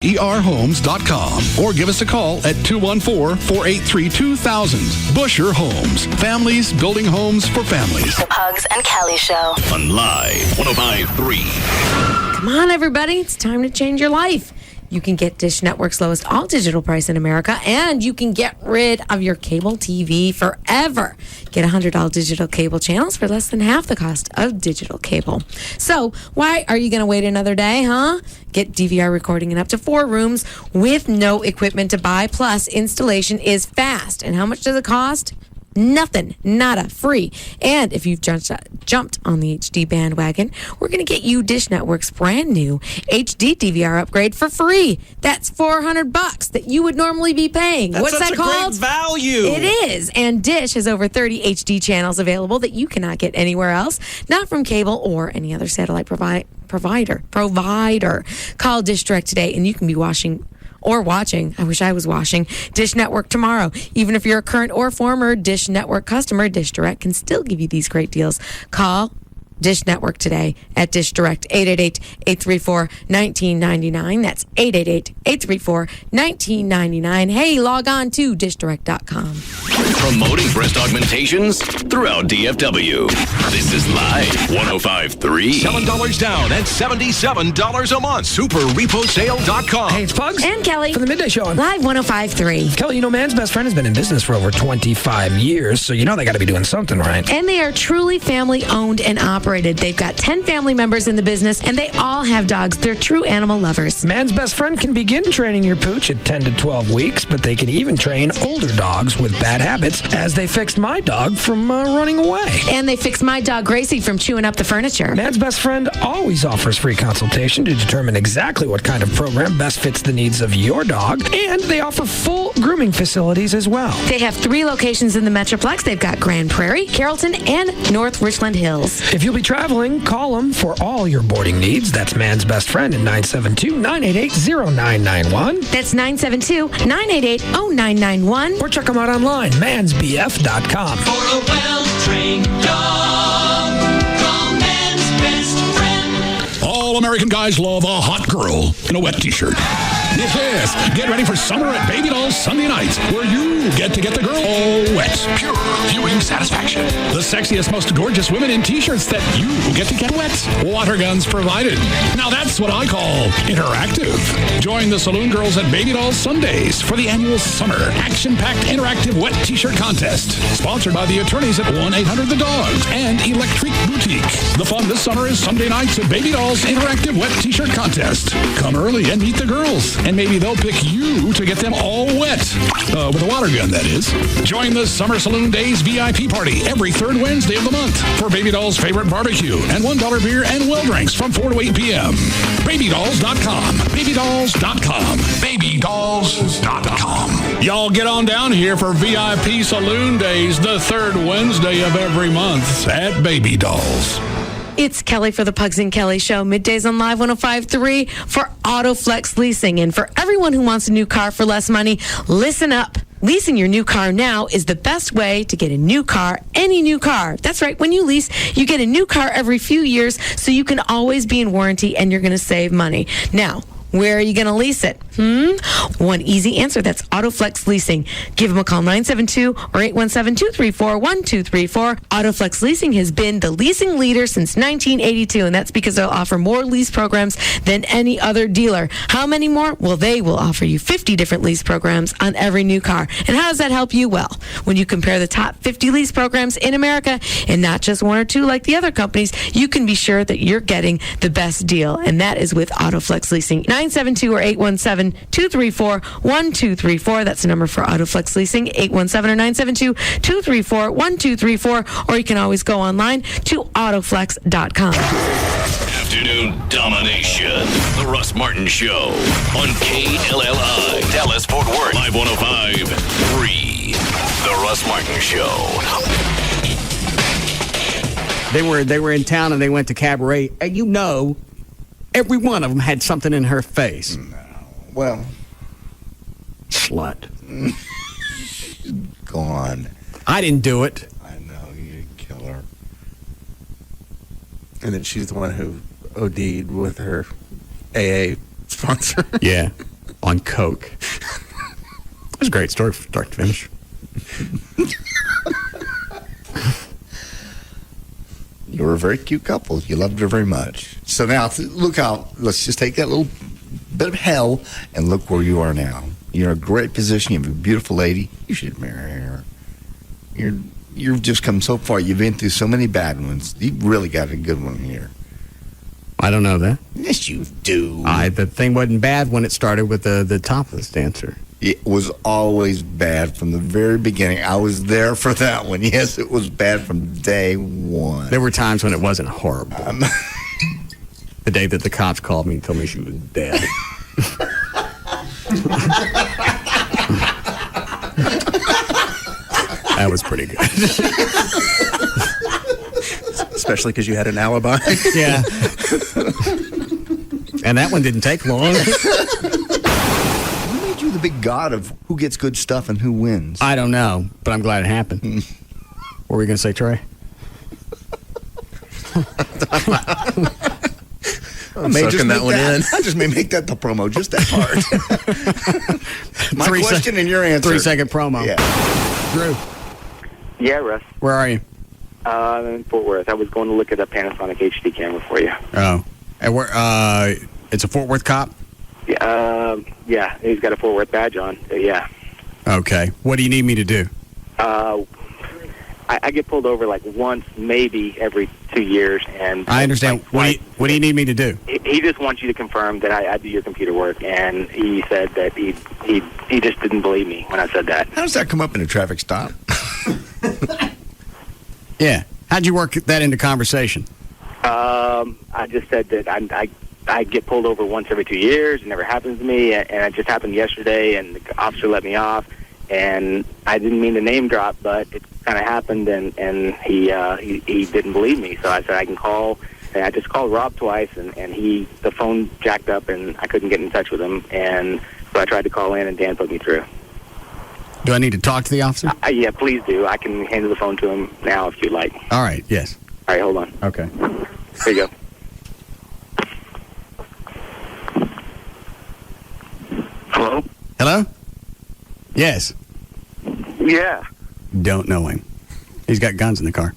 erhomes.com or give us a call at 214-483-2000. Busher Homes. Families building homes for families. The Pugs and Kelly Show. On Live 105.3. Come on, everybody. It's time to change your life. You can get Dish Network's lowest all-digital price in America, and you can get rid of your cable TV forever. Get 100 all-digital cable channels for less than half the cost of digital cable. So, why are you going to wait another day, huh? Get DVR recording in up to 4 rooms with no equipment to buy, plus installation is fast. And how much does it cost? Nothing. Nada. Free. And if you've jumped on the HD bandwagon, we're going to get you Dish Network's brand new HD DVR upgrade for free. That's $400 that you would normally be paying. What's that called? Great value. It is. And Dish has over 30 HD channels available that you cannot get anywhere else, not from cable or any other satellite provider. Call Dish Direct today and you can be watching, I wish I was watching, Dish Network tomorrow. Even if you're a current or former Dish Network customer, Dish Direct can still give you these great deals. Call Dish Network today at Dish Direct, 888-834-1999. That's 888-834-1999. Hey, log on to dishdirect.com. Promoting breast augmentations throughout DFW. This is Live 105.3. $7 down and $77 a month. SuperRepoSale.com. Hey, it's Pugs. And Kelly. For the Midday Show. Live 105.3. Kelly, you know, Man's Best Friend has been in business for over 25 years, so you know they got to be doing something right. And they are truly family-owned and operated. They've got 10 family members in the business, and they all have dogs. They're true animal lovers. Man's Best Friend can begin training your pooch at 10 to 12 weeks, but they can even train older dogs with bad habits, as they fixed my dog from running away. And they fixed my dog, Gracie, from chewing up the furniture. Man's Best Friend always offers free consultation to determine exactly what kind of program best fits the needs of your dog, and they offer full grooming facilities as well. They have 3 locations in the Metroplex. They've got Grand Prairie, Carrollton, and North Richland Hills. If you'll be traveling, call them for all your boarding needs. That's Man's Best Friend at 972-988-0991. That's 972-988-0991. Or check them out online, mansbf.com. For a well-trained dog from Man's Best Friend. All American guys love a hot girl in a wet t-shirt. Yes, get ready for summer at Baby Doll's Sunday nights, where you get to get the girl all wet. Pure viewing satisfaction. The sexiest, most gorgeous women in t-shirts that you get to get wet. Water guns provided. Now that's what I call interactive. Join the Saloon Girls at Baby Doll's Sundays for the annual summer action-packed interactive wet t-shirt contest. Sponsored by the attorneys at 1-800-THE-DOGS and Electric Boutique. The fun this summer is Sunday nights at Baby Doll's interactive wet t-shirt contest. Come early and meet the girls, and maybe they'll pick you to get them all wet. With a water gun, that is. Join the Summer Saloon Days VIP party every 3rd Wednesday of the month for Baby Doll's favorite barbecue and $1 beer and well drinks from 4 to 8 p.m. BabyDolls.com. BabyDolls.com. BabyDolls.com. Y'all get on down here for VIP Saloon Days the 3rd Wednesday of every month at Baby Dolls. It's Kelly for the Pugs and Kelly Show, middays on Live 105.3 for AutoFlex Leasing. And for everyone who wants a new car for less money, listen up. Leasing your new car now is the best way to get a new car, any new car. That's right. When you lease, you get a new car every few years, so you can always be in warranty and you're going to save money. Now, where are you going to lease it? One easy answer. That's AutoFlex Leasing. Give them a call, 972 or 817-234-1234. AutoFlex Leasing has been the leasing leader since 1982, and that's because they'll offer more lease programs than any other dealer. How many more? Well, they will offer you 50 different lease programs on every new car. And how does that help you? Well, when you compare the top 50 lease programs in America, and not just 1 or 2 like the other companies, you can be sure that you're getting the best deal, and that is with AutoFlex Leasing. 972 or 817-234-1234. That's the number for AutoFlex Leasing, 817 or 972-234-1234. Or you can always go online to autoflex.com. Afternoon domination. The Russ Martin Show on KLLI. Dallas, Fort Worth. Live 105.3. The Russ Martin Show. They were in town and they went to cabaret. And you know, every one of them had something in her face. No. Well, Slut. Go on. I didn't do it. I know, you didn't kill her. And then she's the one who OD'd with her AA sponsor. Yeah, on Coke. It was a great story from start to finish. You were a very cute couple. You loved her very much. So now, look out. Let's just take that little bit of hell and look where you are now. You're in a great position. You have a beautiful lady. You should marry her. You've just come so far. You've been through so many bad ones. You've really got a good one here. I don't know that. Yes, you do. The thing wasn't bad when it started with the topless dancer. It was always bad from the very beginning. I was there for that one. Yes, it was bad from day one. There were times when it wasn't horrible. The day that the cops called me and told me she was dead. That was pretty good. Especially because you had an alibi. Yeah. And that one didn't take long. What made you the big god of who gets good stuff and who wins? I don't know, but I'm glad it happened. What were you going to say, Trey? I'm soaking that one in. I just may make that the promo, just that part. My question and your answer. 3-second promo. Yeah. Drew, Yeah, Russ. where are you? I'm in Fort Worth. I was going to look at a Panasonic HD camera for you. Oh. And where, it's a Fort Worth cop? Yeah, he's got a Fort Worth badge on. Yeah. Okay. What do you need me to do? I get pulled over like once, maybe every 2 years, and I understand. What do you need me to do? He just wants you to confirm that I do your computer work, and he said that he just didn't believe me when I said that. How does that come up in a traffic stop? Yeah. How'd you work that into conversation? I just said that I get pulled over once every 2 years. It never happens to me, and it just happened yesterday, and the officer let me off. And I didn't mean to name drop, but it kind of happened, and he didn't believe me. So I said I can call, and I just called Rob twice, and the phone jacked up, and I couldn't get in touch with him. And so I tried to call in, and Dan put me through. Do I need to talk to the officer? Yeah, please do. I can hand the phone to him now if you'd like. All right, yes. All right, hold on. Okay. Here you go. Hello? Hello? Yes. Yeah. Don't know him. He's got guns in the car.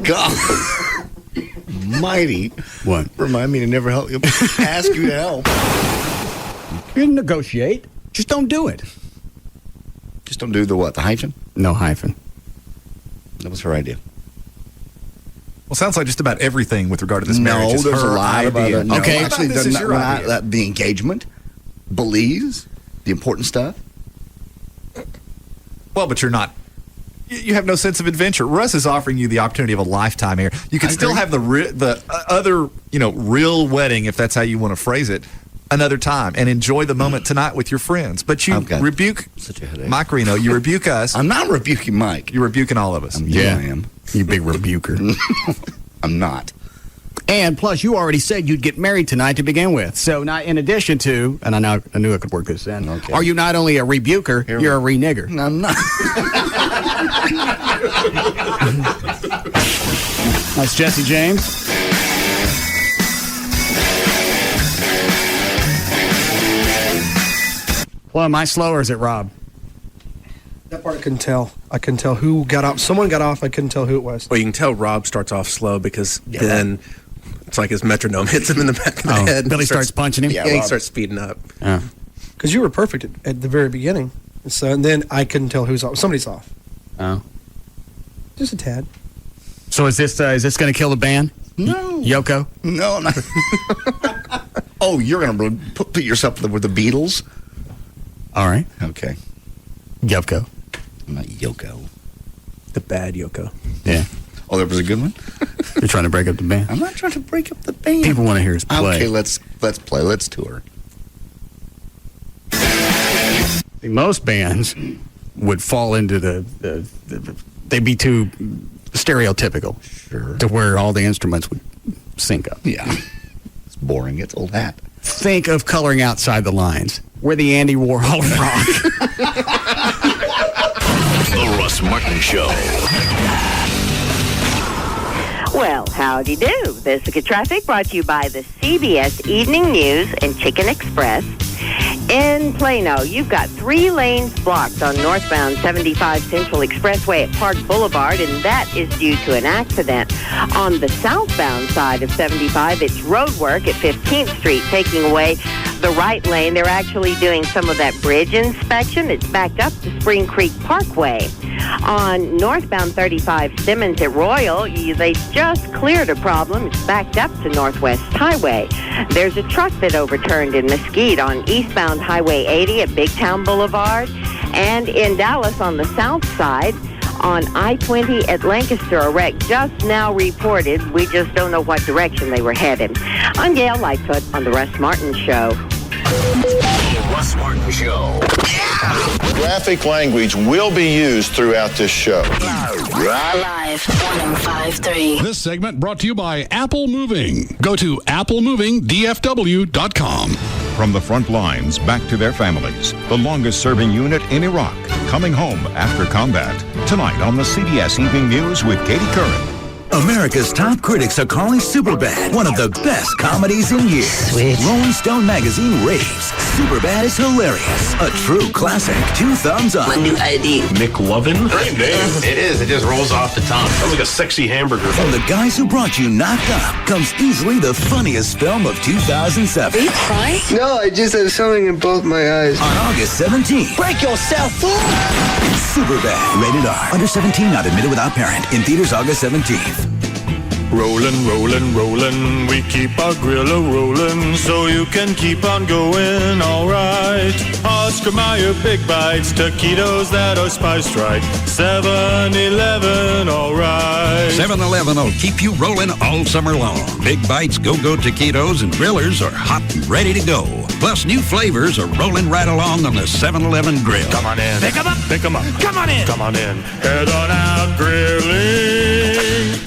God. Mighty. What? Remind me to never help you. Ask you to help. You can negotiate. Just don't do it. Just don't do the what? The hyphen? No hyphen. That was her idea. Well, sounds like just about everything with regard to this marriage is there's her a lot of idea. other. No, Okay. actually, This is your idea. the engagement, Belize, the important stuff. Well, but you're not. You have no sense of adventure. Russ is offering you the opportunity of a lifetime here. You can still have the other, real wedding, if that's how you want to phrase it, another time and enjoy the moment tonight with your friends. But you rebuke Such a headache. Mike Reno. You rebuke us. I'm not rebuking Mike. You're rebuking all of us. Yeah, I am. You big rebuker. I'm not. And plus, you already said you'd get married tonight to begin with. So now, in addition to, and I knew I could work this in, Okay. are you not only a rebuker, you're a renigger? I'm not. That's Jesse James. Well, am I slow or is it Rob? That part I couldn't tell. I couldn't tell who got off. Someone got off. I couldn't tell who it was. Well, you can tell Rob starts off slow because then it's like his metronome hits him in the back of the head. Billy starts punching him? Yeah, he starts speeding up. Because you were perfect at the very beginning. And then I couldn't tell who's off. Somebody's off. Oh. Just a tad. So is this going to kill the band? No. Yoko? No, not. Oh, you're going to put yourself with the Beatles? All right. Okay. Yoko. Not Yoko. The bad Yoko. Yeah. Oh, that was a good one? You're trying to break up the band? I'm not trying to break up the band. People want to hear us play. Okay, let's play. Let's tour. Most bands would fall into they'd be too stereotypical. Sure. To where all the instruments would sync up. Yeah. It's boring. It's old hat. Think of Coloring Outside the Lines. We're the Andy Warhol of rock. The The Russ Martin Show. Well, howdy do. This is Good Traffic brought to you by the CBS Evening News and Chicken Express. In Plano, you've got 3 lanes blocked on northbound 75 Central Expressway at Park Boulevard, and that is due to an accident. On the southbound side of 75, it's road work at 15th Street, taking away the right lane. They're actually doing some of that bridge inspection. It's backed up to Spring Creek Parkway. On northbound 35 Simmons at Royal, they just cleared a problem. It's backed up to Northwest Highway. There's a truck that overturned in Mesquite on eastbound Highway 80 at Big Town Boulevard. And in Dallas on the south side, on I-20 at Lancaster, a wreck just now reported. We just don't know what direction they were headed. I'm Gail Lightfoot on The Russ Martin Show. The Russ Martin Show. Graphic language will be used throughout this show. Live 105.3. This segment brought to you by Apple Moving. Go to applemovingdfw.com. From the front lines back to their families, the longest-serving unit in Iraq, coming home after combat. Tonight on the CBS Evening News with Katie Curran. America's top critics are calling Superbad one of the best comedies in years. Sweet. Rolling Stone magazine raves Superbad is hilarious. A true classic. 2 thumbs up. My new ID. McLovin? Great name. It is. It just rolls off the tongue. Sounds like a sexy hamburger. From the guys who brought you Knocked Up comes easily the funniest film of 2007. Are you crying? No, I just have something in both my eyes. On August 17th. Break yourself. Superbad. Rated R. Under 17, not admitted without parent. In theaters August 17th. Rollin', rollin', rollin', we keep our grill a-rollin' so you can keep on going, alright. Oscar Mayer Big Bites, taquitos that are spiced right. 7-Eleven, alright. 7-Eleven will keep you rolling all summer long. Big Bites, Go-Go taquitos, and grillers are hot and ready to go. Plus, new flavors are rolling right along on the 7-Eleven grill. Come on in. Pick 'em up. Pick 'em up. Come on in. Come on in. Head on out grilling.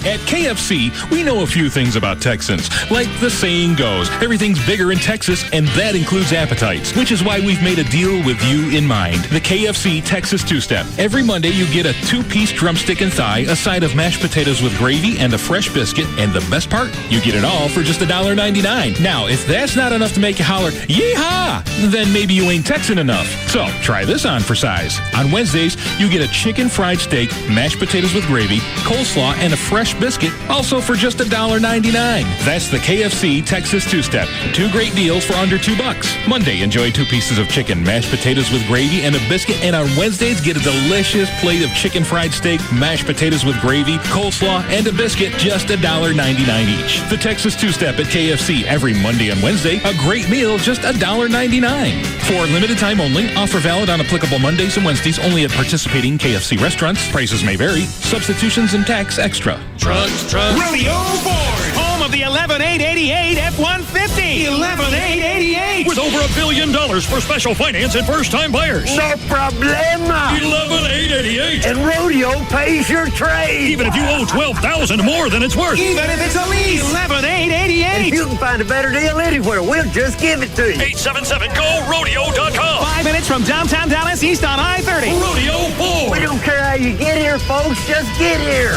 At KFC, we know a few things about Texans. Like the saying goes, everything's bigger in Texas, and that includes appetites, which is why we've made a deal with you in mind. The KFC Texas Two-Step. Every Monday, you get a 2-piece drumstick and thigh, a side of mashed potatoes with gravy, and a fresh biscuit. And the best part, you get it all for just $1.99. Now, if that's not enough to make you holler, yeehaw, then maybe you ain't Texan enough. So, try this on for size. On Wednesdays, you get a chicken fried steak, mashed potatoes with gravy, coleslaw, and a fresh biscuit, also for just $1.99. That's the KFC Texas Two-Step. 2 great deals for under $2. Monday, enjoy 2 pieces of chicken, mashed potatoes with gravy, and a biscuit. And on Wednesdays, get a delicious plate of chicken fried steak, mashed potatoes with gravy, coleslaw, and a biscuit, just $1.99 each. The Texas Two-Step at KFC every Monday and Wednesday. A great meal, just $1.99. For limited time only, offer valid on applicable Mondays and Wednesdays only at participating KFC restaurants. Prices may vary. Substitutions and tax extra. Trucks. Rodeo Ford, home of the 11,888 F-150. 11,888. With over $1 billion for special finance and first-time buyers. No problema. 11,888. And Rodeo pays your trade. Even if you owe $12,000 more than it's worth. Even if it's a lease. 11,888. If you can find a better deal anywhere, we'll just give it to you. 877-GO-RODEO.com. 5 minutes from downtown Dallas, east on I-30. Rodeo Ford. We don't care how you get here, folks. Just get here.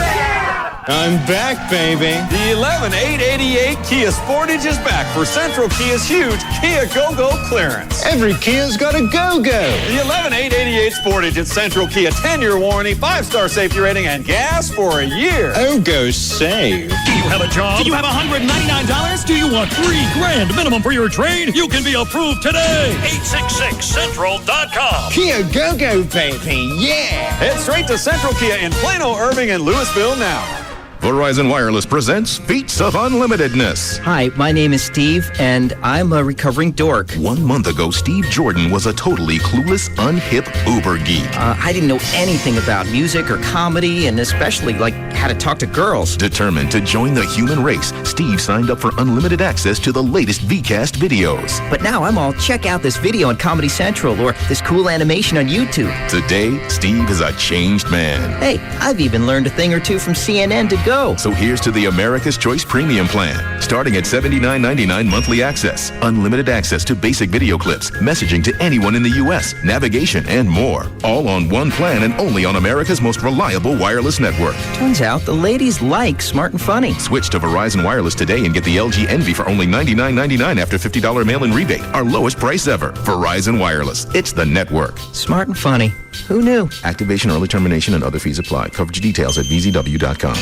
I'm back, baby. The 11,888 Kia Sportage is back for Central Kia's huge Kia Go-Go clearance. Every Kia's got a go-go. The 11,888 Sportage at Central Kia, 10-year warranty, 5-star safety rating, and gas for a year. Oh, go save. Do you have a job? Do you have $199? Do you want $3,000 minimum for your trade? You can be approved today. 866central.com. Kia Go-Go, baby. Yeah. Head straight to Central Kia in Plano, Irving, and Louisville now. Verizon Wireless presents Feats of Unlimitedness. Hi, my name is Steve, and I'm a recovering dork. 1 month ago, Steve Jordan was a totally clueless, unhip Uber geek. I didn't know anything about music or comedy, and especially, how to talk to girls. Determined to join the human race, Steve signed up for unlimited access to the latest VCast videos. But now I'm all, check out this video on Comedy Central, or this cool animation on YouTube. Today, Steve is a changed man. Hey, I've even learned a thing or two from CNN to go. So here's to the America's Choice Premium Plan. Starting at $79.99 monthly access. Unlimited access to basic video clips, messaging to anyone in the U.S., navigation, and more. All on one plan and only on America's most reliable wireless network. Turns out the ladies like Smart and Funny. Switch to Verizon Wireless today and get the LG Envy for only $99.99 after $50 mail-in rebate. Our lowest price ever. Verizon Wireless. It's the network. Smart and Funny. Who knew? Activation, early termination, and other fees apply. Coverage details at vzw.com.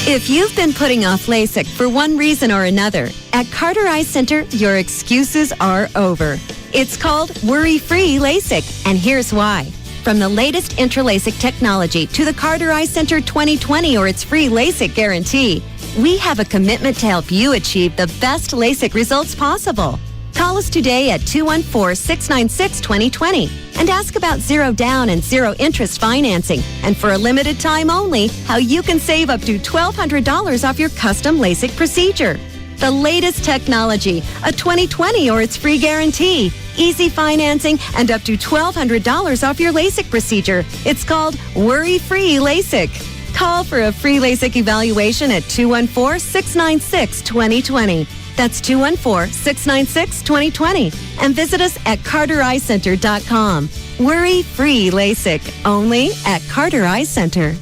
If you've been putting off LASIK for one reason or another, at Carter Eye Center, your excuses are over. It's called Worry-Free LASIK, and here's why. From the latest IntraLASIK technology to the Carter Eye Center 2020 or its free LASIK guarantee, we have a commitment to help you achieve the best LASIK results possible. Call us today at 214-696-2020 and ask about zero down and zero interest financing, and for a limited time only, how you can save up to $1,200 off your custom LASIK procedure. The latest technology, a 2020 or its free guarantee, easy financing, and up to $1,200 off your LASIK procedure. It's called Worry-Free LASIK. Call for a free LASIK evaluation at 214-696-2020. That's 214-696-2020. And visit us at CarterEyeCenter.com. Worry-free LASIK, only at Carter Eye Center.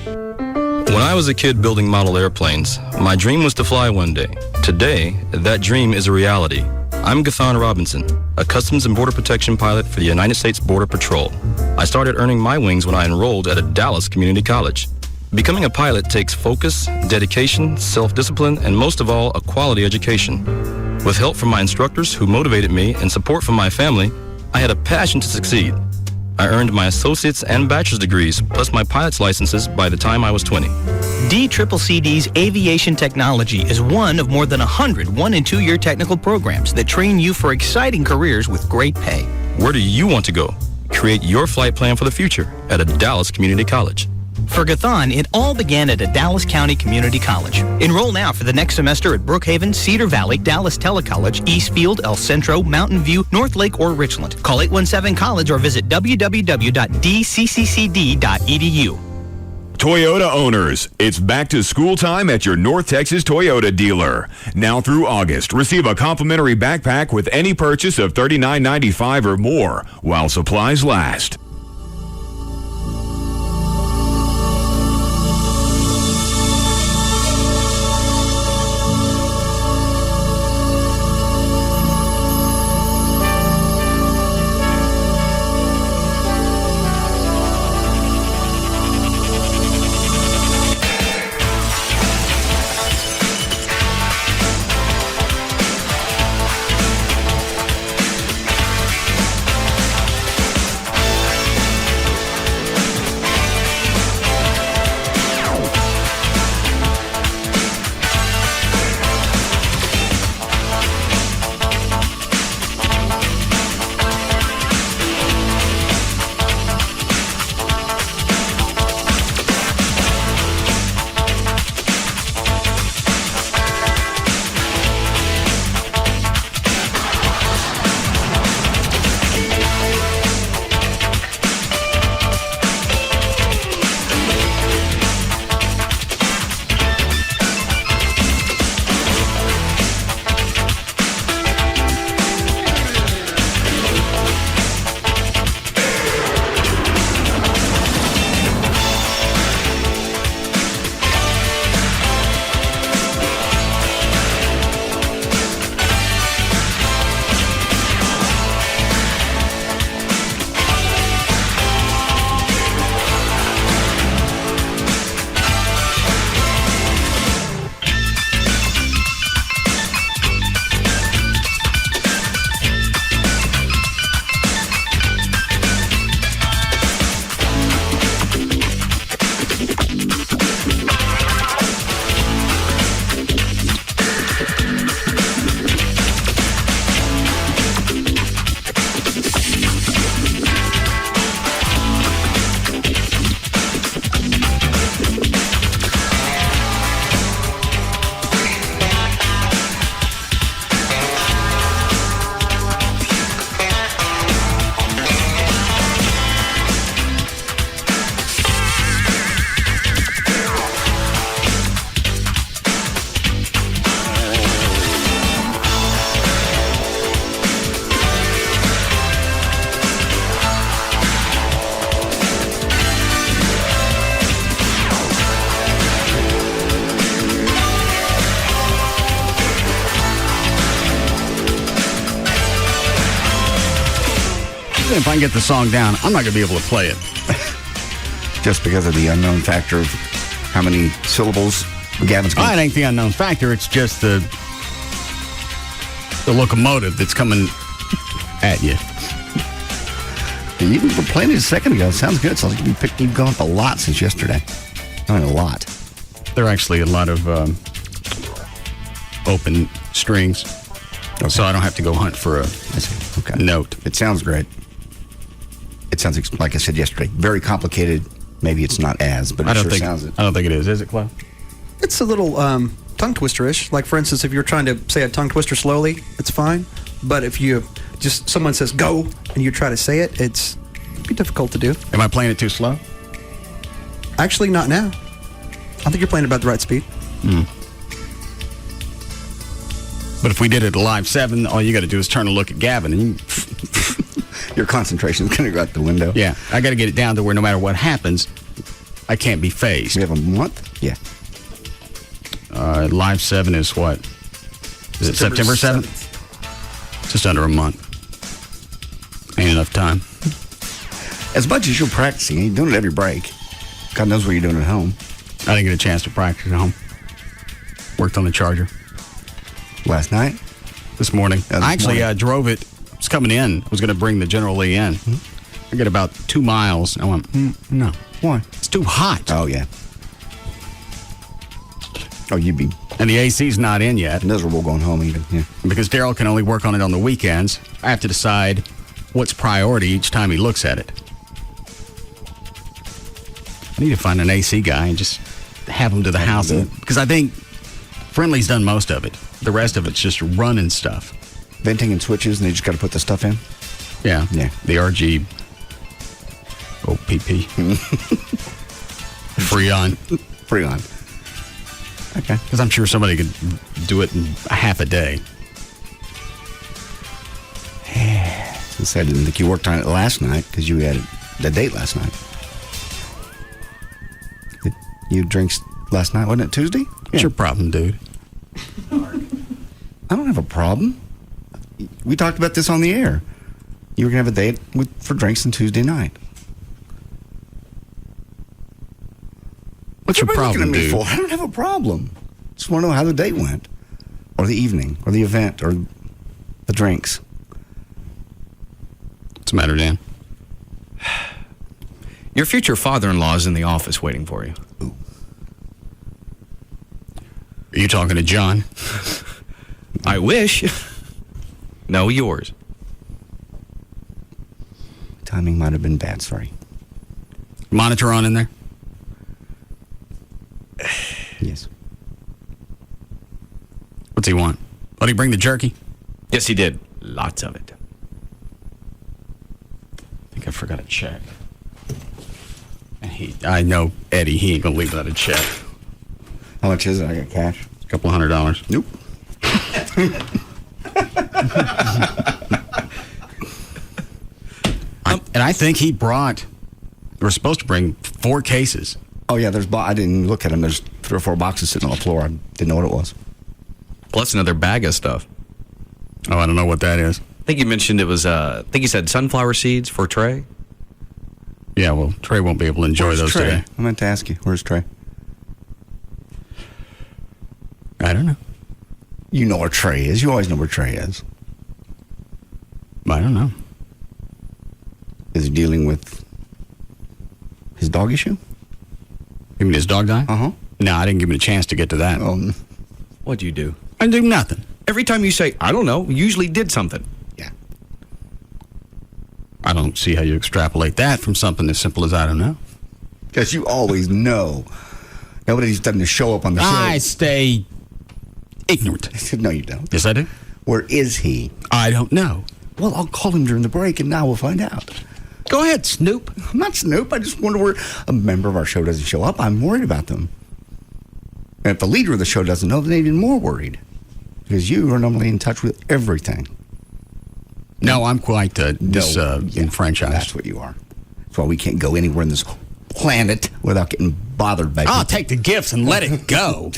When I was a kid building model airplanes, my dream was to fly one day. Today, that dream is a reality. I'm Gathan Robinson, a Customs and Border Protection pilot for the United States Border Patrol. I started earning my wings when I enrolled at a Dallas community college. Becoming a pilot takes focus, dedication, self-discipline, and most of all, a quality education. With help from my instructors who motivated me and support from my family, I had a passion to succeed. I earned my associate's and bachelor's degrees, plus my pilot's licenses by the time I was 20. DCCCD's Aviation Technology is one of more than 100 1- and 2-year technical programs that train you for exciting careers with great pay. Where do you want to go? Create your flight plan for the future at a Dallas community college. For Gathan, it all began at a Dallas County Community College. Enroll now for the next semester at Brookhaven, Cedar Valley, Dallas Telecollege, Eastfield, El Centro, Mountain View, North Lake, or Richland. Call 817-COLLEGE or visit www.dccccd.edu. Toyota owners, it's back to school time at your North Texas Toyota dealer. Now through August, receive a complimentary backpack with any purchase of $39.95 or more while supplies last. Even if I can get the song down, I'm not going to be able to play it. Just because of the unknown factor of how many syllables Gavin's going to... It ain't the unknown factor. It's just the locomotive that's coming at you. You were playing it a second ago. It sounds good. Sounds like you've gone up a lot since yesterday. I mean, a lot. There are actually a lot of open strings, so I don't have to go hunt for a note. It sounds great. It sounds, like I said yesterday, very complicated. Maybe it's not as, but sounds it. I don't think it is. Is it, Clive? It's a little tongue twister-ish. Like, for instance, if you're trying to say a tongue twister slowly, it's fine. But if you just, someone says go, and you try to say it, it'd be difficult to do. Am I playing it too slow? Actually, not now. I think you're playing about the right speed. But if we did it at Live 7, all you got to do is turn and look at Gavin, and your concentration is going to go out the window. Yeah, I got to get it down to where no matter what happens, I can't be phased. We have a month? Yeah. Live 7 is what? Is it September 7th? Just under a month. Ain't enough time. As much as you're practicing, you're doing it every break. God knows what you're doing at home. I didn't get a chance to practice at home. Worked on the Charger. Last night? This morning. I actually drove it. It was coming in. I was going to bring the General Lee in. I get about 2 miles. I went, no. Why? It's too hot. Oh, yeah. Oh, you'd be... And the AC's not in yet. Miserable going home even, yeah. Because Daryl can only work on it on the weekends. I have to decide what's priority each time he looks at it. I need to find an AC guy and just have him to the house. Because I think Friendly's done most of it. The rest of it's just running stuff. Venting and switches, and they just got to put the stuff in? Yeah. Yeah. The RG OPP. Freon. Freon. Okay. Because I'm sure somebody could do it in a half a day. Since I didn't think you worked on it last night, because you had the date last night. You drinks last night, wasn't it Tuesday? What's your problem, dude? I don't have a problem. We talked about this on the air. You were going to have a date for drinks on Tuesday night. What's your problem, dude? I don't have a problem. Just want to know how the date went, or the evening, or the event, or the drinks. What's the matter, Dan? Your future father-in-law is in the office waiting for you. Ooh. Are you talking to John? I wish. No, yours. Timing might have been bad, sorry. Monitor on in there? Yes. What's he want? Did he bring the jerky? Yes, he did. Lots of it. I think I forgot a check. And I know Eddie, he ain't gonna leave without a check. How much is it? I got cash. A couple $100. Nope. And I think he brought, we're supposed to bring 4 cases. Oh, yeah, I didn't look at them. There's 3 or 4 boxes sitting on the floor. I didn't know what it was. Plus another bag of stuff. Oh, I don't know what that is. I think you mentioned it was, I think you said sunflower seeds for Trey. Yeah, well, Trey won't be able to enjoy those Trey? today. I meant to ask you, where's Trey? I don't know. You know where Trey is. You always know where Trey is. I don't know. Is he dealing with his dog issue? You mean his dog died? Uh-huh. No, I didn't give him a chance to get to that. What'd you do? I do nothing. Every time you say, I don't know, you usually did something. Yeah. I don't see how you extrapolate that from something as simple as I don't know. Because you always know. Nobody's done to show up on the show. I stay ignorant. No, you don't. Yes, I do. Where is he? I don't know. Well, I'll call him during the break, and now we'll find out. Go ahead, Snoop. I'm not Snoop. I just wonder where a member of our show doesn't show up. I'm worried about them. And if the leader of the show doesn't know, then they're even more worried. Because you are in touch with everything. No, I'm quite enfranchised. That's what you are. That's why we can't go anywhere in this planet without getting bothered by I'll take the gifts and let it go.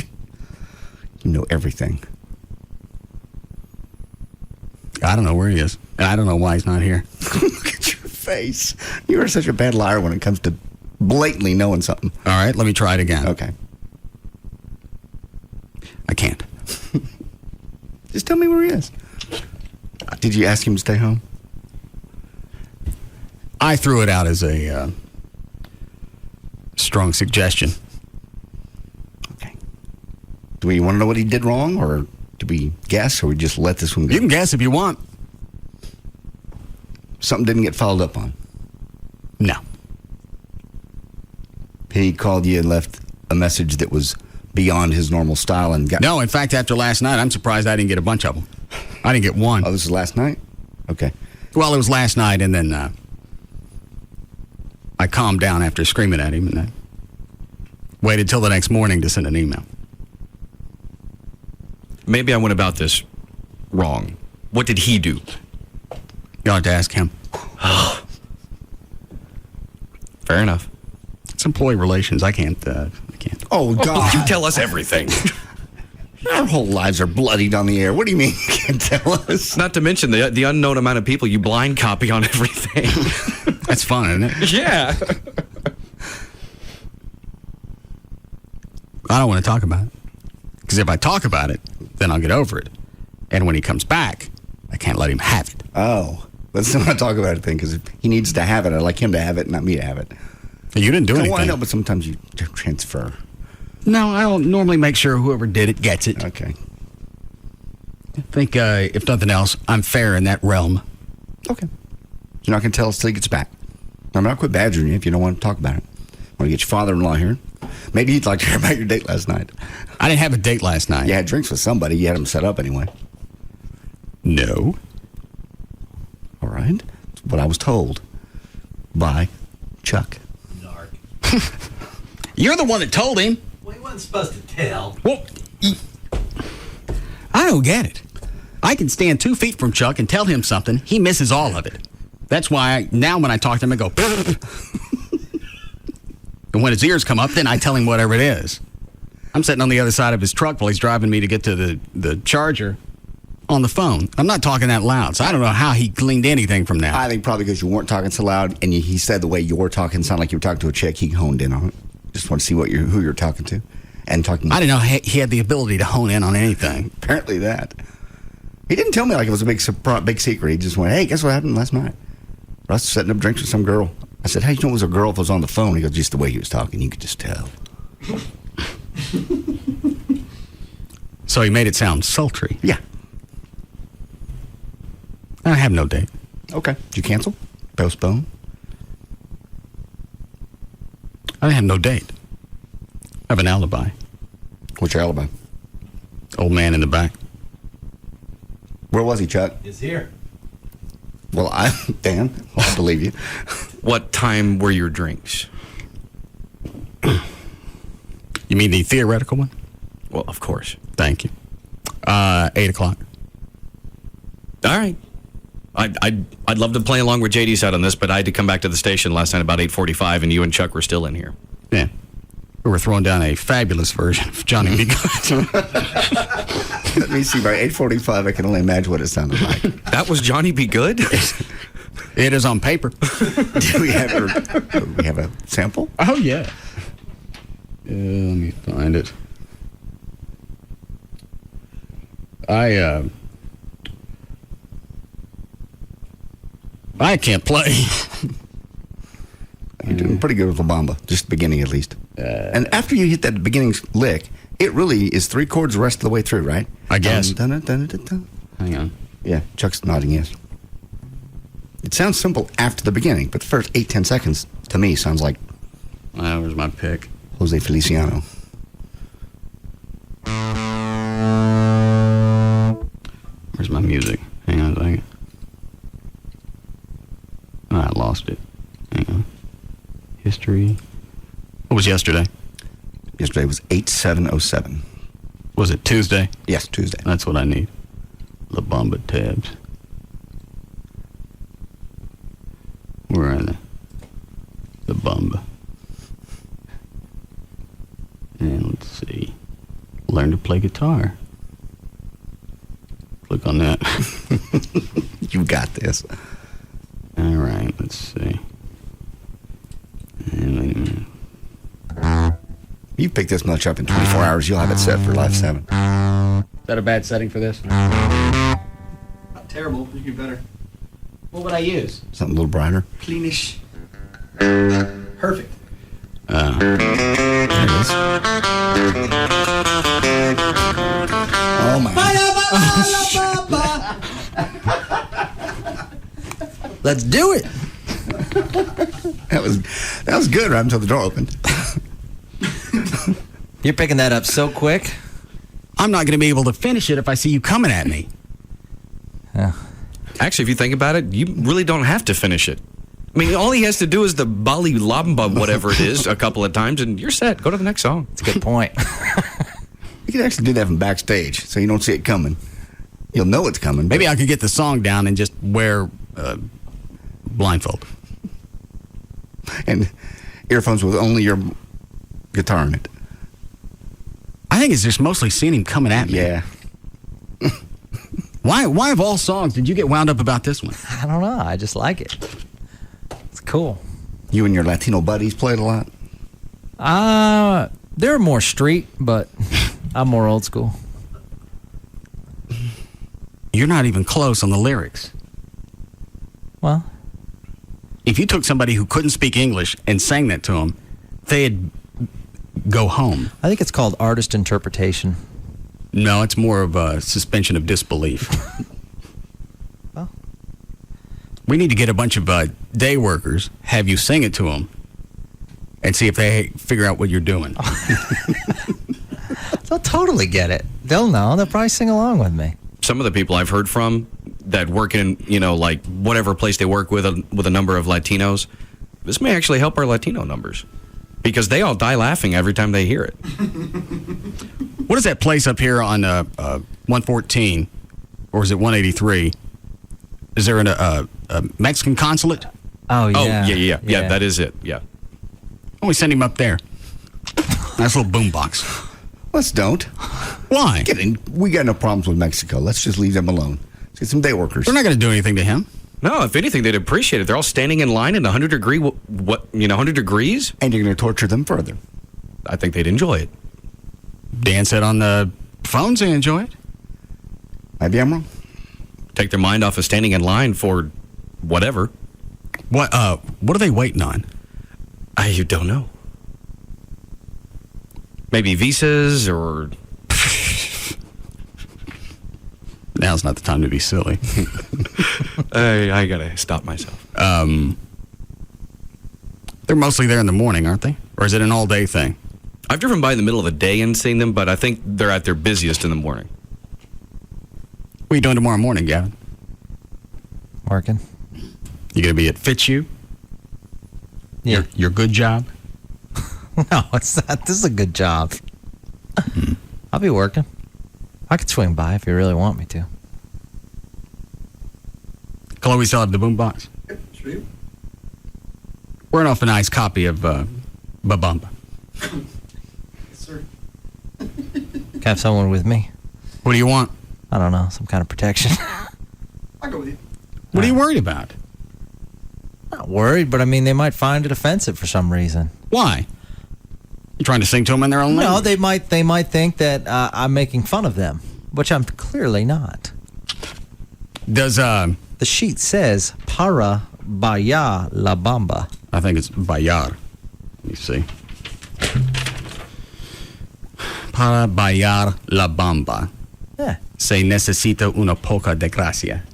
You know everything. I don't know where he is. And I don't know why he's not here. Look at your face. You are such a bad liar when it comes to blatantly knowing something. All right, let me try it again. Okay. I can't. Just tell me where he is. Did you ask him to stay home? I threw it out as a strong suggestion. Okay. Do we want to know what he did wrong, or do we guess, or we just let this one go? You can guess if you want. Something didn't get followed up on? No. He called you and left a message that was beyond his normal style and got... No, in fact, after last night, I'm surprised I didn't get a bunch of them. I didn't get one. Oh, this is last night? Okay. Well, it was last night, and then I calmed down after screaming at him, and I waited till the next morning to send an email. Maybe I went about this wrong. What did he do? You'll have to ask him. Fair enough. It's employee relations. I can't. Oh, God. You tell us everything. Our whole lives are bloodied on the air. What do you mean you can't tell us? Not to mention the unknown amount of people you blind copy on everything. That's fun, isn't it? Yeah. I don't want to talk about it. Because if I talk about it, then I'll get over it. And when he comes back, I can't let him have it. Oh. Let's not talk about it then, because if he needs to have it, I'd like him to have it, not me to have it. You didn't do anything. I know, but sometimes you transfer. No, I don't normally make sure whoever did it gets it. Okay. I think, if nothing else, I'm fair in that realm. Okay. You're not going to tell us till he gets back. I'm not quit badgering you if you don't want to talk about it. Want to get your father-in-law here? Maybe he'd like to hear about your date last night. I didn't have a date last night. You had drinks with somebody. You had them set up anyway. No. All right. That's what I was told by Chuck. You're the one that told him. Well, he wasn't supposed to tell. Well, I don't get it. I can stand 2 feet from Chuck and tell him something. He misses all of it. That's why now when I talk to him, I go, and when his ears come up, then I tell him whatever it is. I'm sitting on the other side of his truck while he's driving me to get to the charger on the phone. I'm not talking that loud, so I don't know how he gleaned anything from that. I think probably because you weren't talking so loud, and he said the way you were talking sounded like you were talking to a chick. He honed in on it. Just want to see who you're talking to, and talking. I didn't know he had the ability to hone in on anything. Apparently that. He didn't tell me like it was a big secret. He just went, "Hey, guess what happened last night? Russ was setting up drinks with some girl." I said, "Hey, you know it was a girl if it was on the phone?" He goes, "Just the way he was talking, you could just tell." So he made it sound sultry. Yeah. I have no date. Okay. Did you cancel? Postpone? I have no date. I have an alibi. What's your alibi? Old man in the back. Where was he, Chuck? It's here. Well, Dan, I'll believe you. What time were your drinks? You mean the theoretical one? Well, of course. Thank you. 8 o'clock. All right. I'd love to play along with JD side on this, but I had to come back to the station last night about 8:45, and you and Chuck were still in here. Yeah. We were throwing down a fabulous version of Johnny B. Good. Let me see. By 8:45, I can only imagine what it sounded like. That was Johnny B. Good? It is on paper. Do we have a sample? Oh, yeah. Let me find it. I can't play. You're doing pretty good with La Bamba, just the beginning at least. And after you hit that beginning lick, it really is 3 chords the rest of the way through, right? I guess. Hang on. Yeah, Chuck's nodding yes. It sounds simple after the beginning, but the first 8-10 seconds, to me, sounds like... Where's my pick? Jose Feliciano. Where's my music? Hang on a second. Oh, I lost it. Hang on. History. What was yesterday? Yesterday was 8707. Was it Tuesday? Yes, Tuesday. That's what I need. La Bamba tabs. Where are they? La Bamba. And let's see. Learn to play guitar. Click on that. You got this. All right. right, let's see. Wait a minute. You pick this much up in 24 hours, you'll have it set for Live 7. Is that a bad setting for this? Not terrible. You can do better. What would I use? Something a little brighter. Cleanish. Perfect. There it is. Oh my. Let's do it. That was good right until the door opened. You're picking that up so quick. I'm not going to be able to finish it if I see you coming at me. Yeah. Actually, if you think about it, you really don't have to finish it. I mean, all he has to do is the Bali Lamba, whatever it is, a couple of times, and you're set. Go to the next song. That's a good point. You can actually do that from backstage, so you don't see it coming. You'll know it's coming. Maybe I could get the song down and just wear blindfold. And earphones with only your guitar in it. I think it's just mostly seeing him coming at me. Yeah. Why of all songs did you get wound up about this one? I don't know. I just like it. It's cool. You and your Latino buddies played a lot? They're more street, but I'm more old school. You're not even close on the lyrics. Well, if you took somebody who couldn't speak English and sang that to them, they'd go home. I think it's called artist interpretation. No, it's more of a suspension of disbelief. Well, we need to get a bunch of day workers, have you sing it to them, and see if they figure out what you're doing. They'll totally get it. They'll know. They'll probably sing along with me. Some of the people I've heard from that work in, like whatever place they work with a number of Latinos, this may actually help our Latino numbers because they all die laughing every time they hear it. What is that place up here on 114, or is it 183? Is there a Mexican consulate? Oh, yeah. Oh, yeah, that is it, yeah. Why don't we send him up there? Nice little boombox. Let's don't. Why? We got no problems with Mexico. Let's just leave them alone. Let's get some day workers. They're not going to do anything to him. No, if anything, they'd appreciate it. They're all standing in line in 100 degrees. And you're going to torture them further. I think they'd enjoy it. Dan said on the phones they enjoy it. Maybe I'm wrong. Take their mind off of standing in line for whatever. What are they waiting on? I don't know. Maybe visas or... Now's not the time to be silly. I gotta stop myself. They're mostly there in the morning, aren't they? Or is it an all-day thing? I've driven by in the middle of the day and seen them, but I think they're at their busiest in the morning. What are you doing tomorrow morning, Gavin? Working. You gonna be at Fitzhugh? Yeah. Your good job? No, it's not. This is a good job. I'll be working. I could swing by if you really want me to. Chloe still have the boombox? Sure. We're off a nice copy of Babumba. Yes, sir. Can I have someone with me? What do you want? I don't know. Some kind of protection. I'll go with you. What are you worried about? Not worried, but I mean, they might find it offensive for some reason. Why? You trying to sing to them in their own language? No, they might think that I'm making fun of them, which I'm clearly not. Does the sheet says para bailar la bamba? I think it's bailar. Let me see. Para bailar la bamba. Yeah. Se necesita una poca de gracia.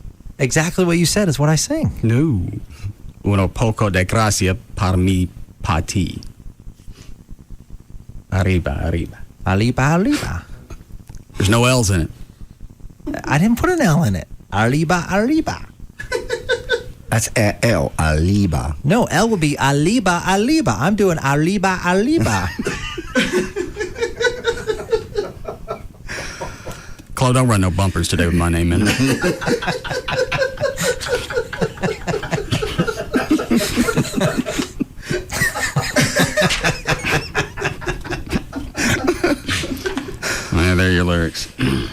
Exactly what you said is what I sing. No. Uno poco de gracia para mi pa ti. Arriba, arriba. Arriba, arriba. There's no L's in it. I didn't put an L in it. Arriba, arriba. That's L, arriba. No, L would be arriba, arriba. I'm doing arriba, arriba. Chloe, don't run no bumpers today with my name in it. There are your lyrics. You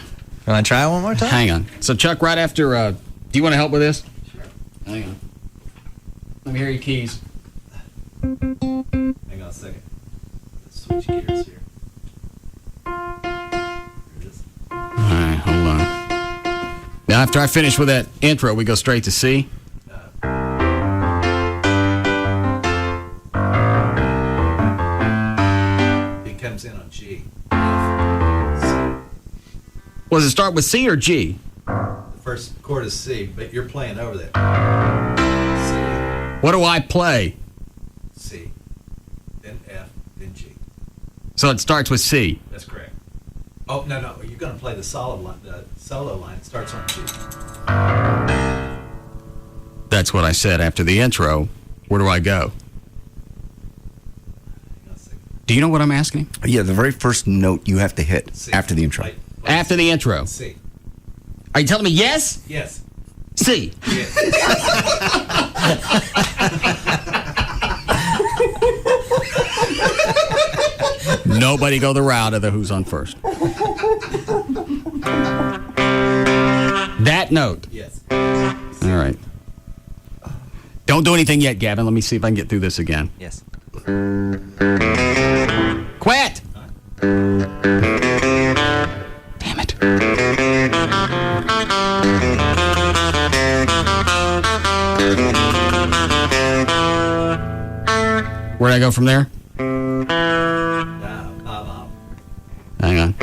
want to try it one more time? Hang on. So, Chuck, right after, do you want to help with this? Sure. Hang on. Let me hear your keys. Hang on a second. Let's switch gears here. Here it is. All right, hold on. Now, after I finish with that intro, we go straight to C. It comes in on G. Was it start with C or G? The first chord is C, but you're playing over that. What do I play? C, then F, then G. So it starts with C. That's correct. Oh, no. You're going to play the solo line. The solo line starts on G. That's what I said after the intro. Where do I go? Do you know what I'm asking? Yeah, the very first note you have to hit after the intro. After the intro. C. Are you telling me yes? Yes. C. Yes. Nobody go the route of the who's on first. That note. Yes. All right. Don't do anything yet, Gavin. Let me see if I can get through this again. Yes. Quit! Damn it. Where'd I go from there? Hang on.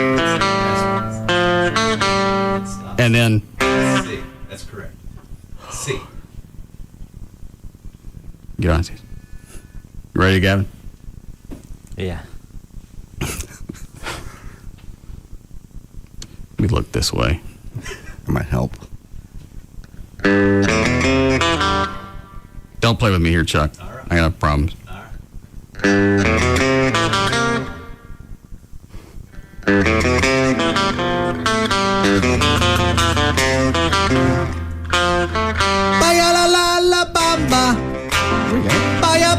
And then C. That's correct. C. get on. You ready, Gavin? Yeah. Let me look this way. That might help. Don't play with me here, Chuck. All right. I got problems. All right. Vaya la bamba. Vaya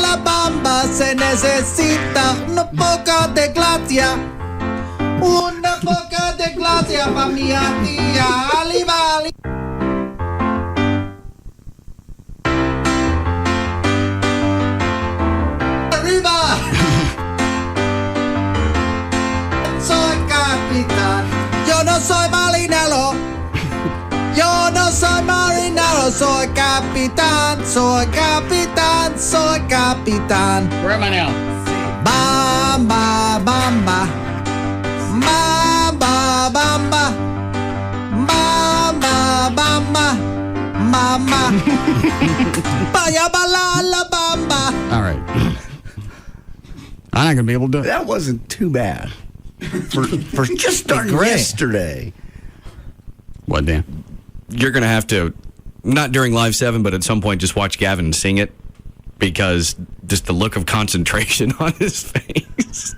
la bamba. Se necesita una poca de gracia. Una poca de gracia pa' mi tía Ali Bali. Arriba. Soy capitán. Yo no soy marinero. Yo no soy marinero. Soy capitán. Soy capitán. Soy capitán. Where am I now? Bamba, bamba. Bamba, bamba. Bamba, bamba. Mama. Vaya bala la bamba. All right. I'm not going to be able to do it. That wasn't too bad. For just starting yesterday. What, Dan? You're going to have to, not during Live 7, but at some point just watch Gavin sing it, because just the look of concentration on his face.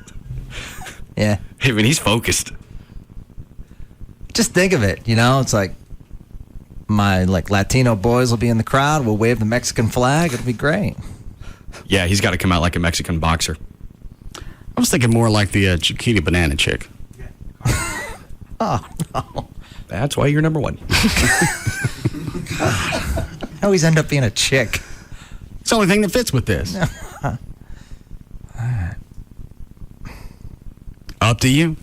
Yeah. I mean, he's focused. Just think of it, it's like my Latino boys will be in the crowd. We'll wave the Mexican flag. It'll be great. Yeah, he's got to come out like a Mexican boxer. I was thinking more like the Chiquita Banana Chick. Oh, no. That's why you're number one. I always end up being a chick. It's the only thing that fits with this. Up to you.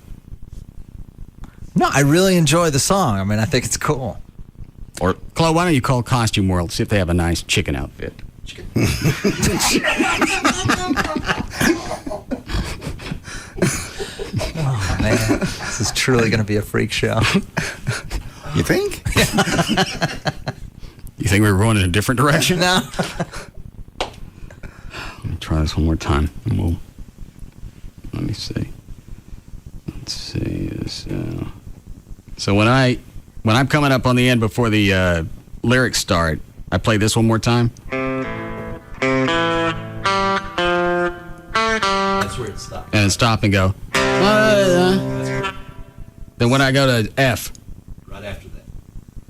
No, I really enjoy the song. I mean, I think it's cool. Or, Chloe, why don't you call Costume World, see if they have a nice chicken outfit. Oh, man. This is truly going to be a freak show. You think? You think we were going in a different direction? No. Let me try this one more time. And let me see. Let's see this. So when I'm coming up on the end before the lyrics start, I play this one more time. That's where it stops. And stop and go. Then when I go to F. Right after that.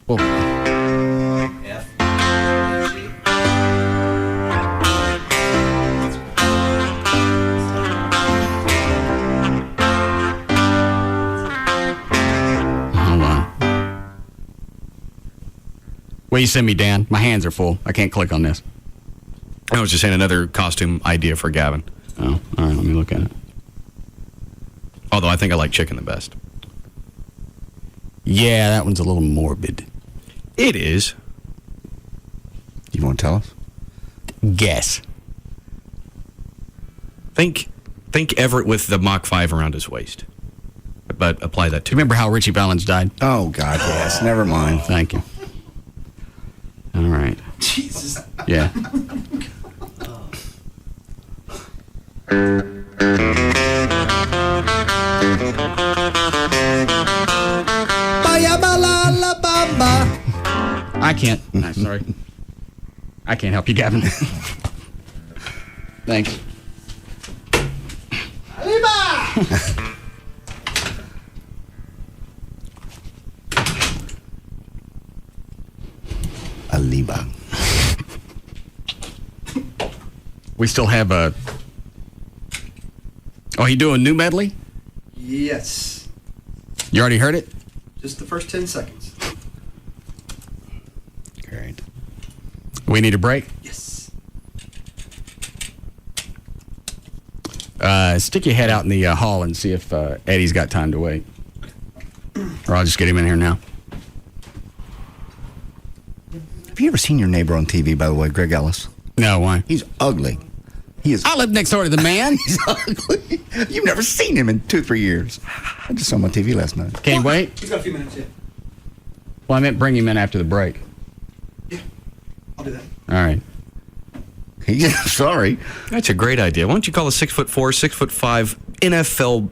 Well, F, G. hold on. Will you send me, Dan? My hands are full. I can't click on this. I was just saying another costume idea for Gavin. Oh, all right, let me look at it. Although I think I like chicken the best. Yeah, that one's a little morbid. It is. You want to tell us? Guess. Think Everett with the Mach 5 around his waist. But apply that to. Do you remember how Richie Valens died? Oh, God, yes. Never mind. Thank you. All right. Jesus. Yeah. I can't. I'm sorry. I can't help you, Gavin. Thanks. Aliba. We still have a... Oh, you doing new medley? Yes. You already heard it? Just the first 10 seconds. Great. We need a break? Yes. Stick your head out in the hall and see if Eddie's got time to wait. Or I'll just get him in here now. Have you ever seen your neighbor on TV, by the way, Greg Ellis? No, why? He's ugly. He is. I live next door to the man. He's ugly. You've never seen him in 2-3 years. I just saw him on TV last night. Can't wait? He's got a few minutes yet. Well, I meant bring him in after the break. Yeah, I'll do that. All right. Sorry. That's a great idea. Why don't you call a 6'4", 6'5" NFL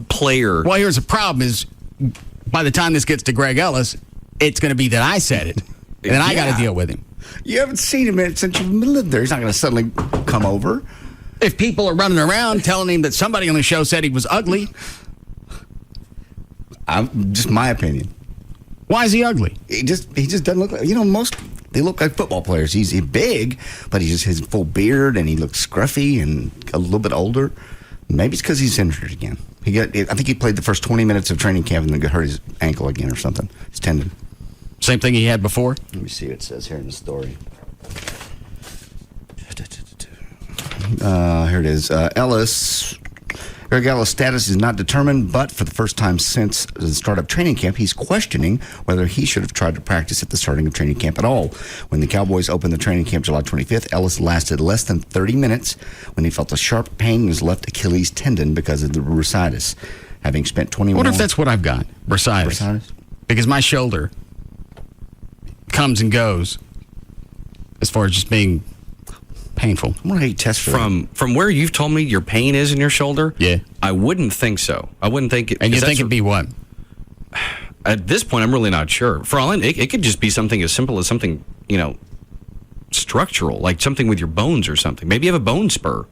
player? Well, here's the problem is by the time this gets to Greg Ellis, it's going to be that I said it. And I got to deal with him. You haven't seen him since you've lived there. He's not going to suddenly come over. If people are running around telling him that somebody on the show said he was ugly. Just my opinion. Why is he ugly? He just doesn't look like, most, they look like football players. He's big, but he just has a full beard and he looks scruffy and a little bit older. Maybe it's because he's injured again. I think he played the first 20 minutes of training camp and then hurt his ankle again or something. His tendon. Same thing he had before? Let me see what it says here in the story. Here it is. Greg Ellis' status is not determined, but for the first time since the start of training camp, he's questioning whether he should have tried to practice at the starting of training camp at all. When the Cowboys opened the training camp July 25th, Ellis lasted less than 30 minutes when he felt a sharp pain in his left Achilles tendon because of the bursitis. Having spent 21... What if that's what I've got? Bursitis. Because my shoulder comes and goes as far as just being painful. I wonder how you test for from where you've told me your pain is in your shoulder. Yeah, I wouldn't think so. I wouldn't think it. And you think it'd be what? At this point, I'm really not sure. For all it could just be something as simple as something structural, like something with your bones or something. Maybe you have a bone spur.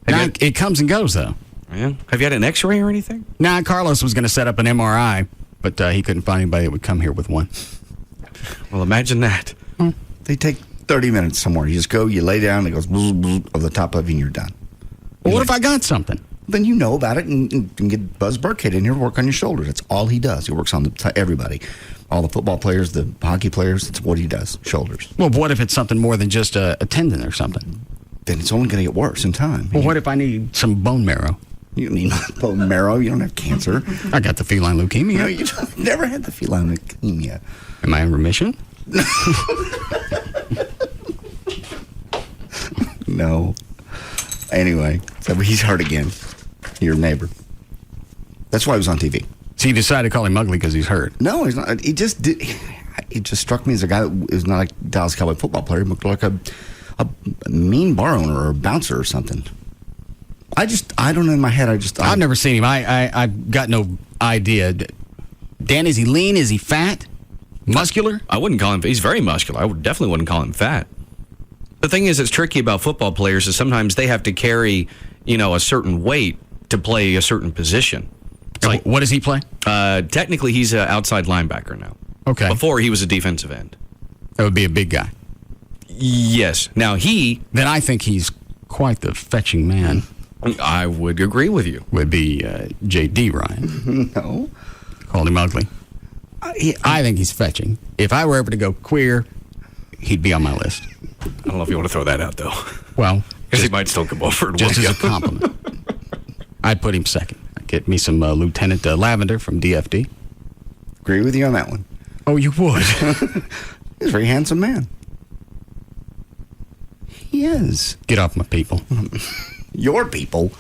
It comes and goes though. Yeah. Have you had an X-ray or anything? Nah, Carlos was going to set up an MRI, but he couldn't find anybody that would come here with one. Well, imagine that. They take 30 minutes somewhere. You just go, you lay down, it goes over the top of you, and you're done. Well, what if I got something? Then you know about it and get Buzz Burkhead in here to work on your shoulders. That's all he does. He works on everybody. All the football players, the hockey players, that's what he does, shoulders. Well, what if it's something more than just a tendon or something? Then it's only going to get worse in time. Well, what if I need some bone marrow? You need bone marrow. You don't have cancer. I got the feline leukemia. No, you never had the feline leukemia. Am I in remission? No. Anyway, so he's hurt again. Your neighbor. That's why he was on TV. So you decided to call him ugly because he's hurt? No, he's not. He just did. It just struck me as a guy that was not a Dallas Cowboy football player. He looked like a mean bar owner or a bouncer or something. I don't know in my head. I've never seen him. I've got no idea. Dan, is he lean? Is he fat? Muscular? I wouldn't call him. He's very muscular. I definitely wouldn't call him fat. The thing is, it's tricky about football players is sometimes they have to carry, a certain weight to play a certain position. It's like, what does he play? Technically, he's an outside linebacker now. Okay. Before, he was a defensive end. That would be a big guy. Yes. Now, Then I think he's quite the fetching man. I would agree with you. Would be J.D. Ryan. No. Called him ugly. I think he's fetching. If I were ever to go queer, he'd be on my list. I don't know if you want to throw that out, though. Well, because he might still come over. Just as a compliment. I'd put him second. I'd get me some Lieutenant Lavender from DFD. Agree with you on that one. Oh, you would? He's a very handsome man. He is. Get off my people. Your people?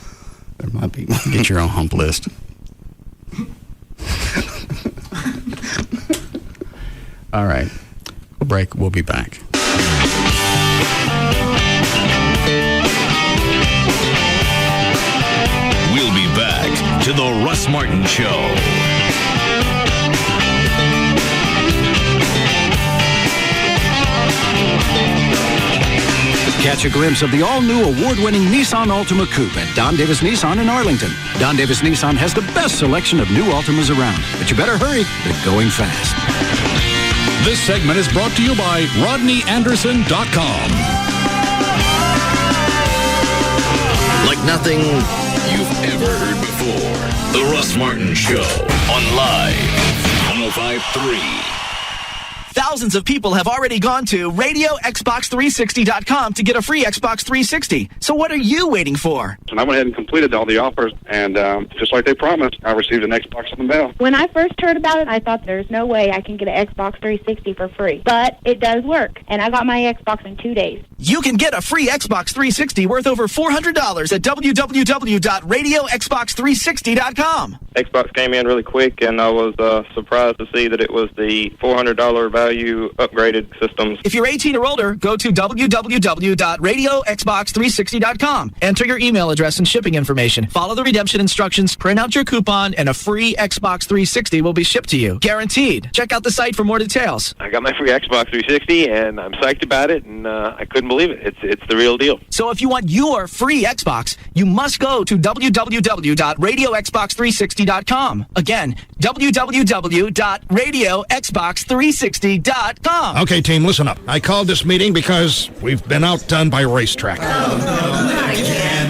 They're my people. Get your own hump list. All right. We'll break. We'll be back. We'll be back to the Russ Martin Show. Catch a glimpse of the all-new award-winning Nissan Altima Coupe at Don Davis Nissan in Arlington. Don Davis Nissan has the best selection of new Altimas around, but you better hurry. They're going fast. This segment is brought to you by RodneyAnderson.com. Like nothing you've ever heard before. The Russ Martin Show on Live 105.3. Thousands of people have already gone to RadioXbox360.com to get a free Xbox 360. So what are you waiting for? And I went ahead and completed all the offers, and just like they promised, I received an Xbox in the mail. When I first heard about it, I thought there's no way I can get an Xbox 360 for free. But it does work, and I got my Xbox in 2 days. You can get a free Xbox 360 worth over $400 at www.radioxbox360.com. Xbox came in really quick, and I was surprised to see that it was the $400 value upgraded systems. If you're 18 or older, go to www.radioxbox360.com. Enter your email address and shipping information. Follow the redemption instructions, print out your coupon, and a free Xbox 360 will be shipped to you. Guaranteed. Check out the site for more details. I got my free Xbox 360, and I'm psyched about it, and I couldn't believe it. It's the real deal. So if you want your free Xbox, you must go to www.radioxbox360.com. Again, www.radioxbox360.com. Okay, team, listen up. I called this meeting because we've been outdone by Racetrack.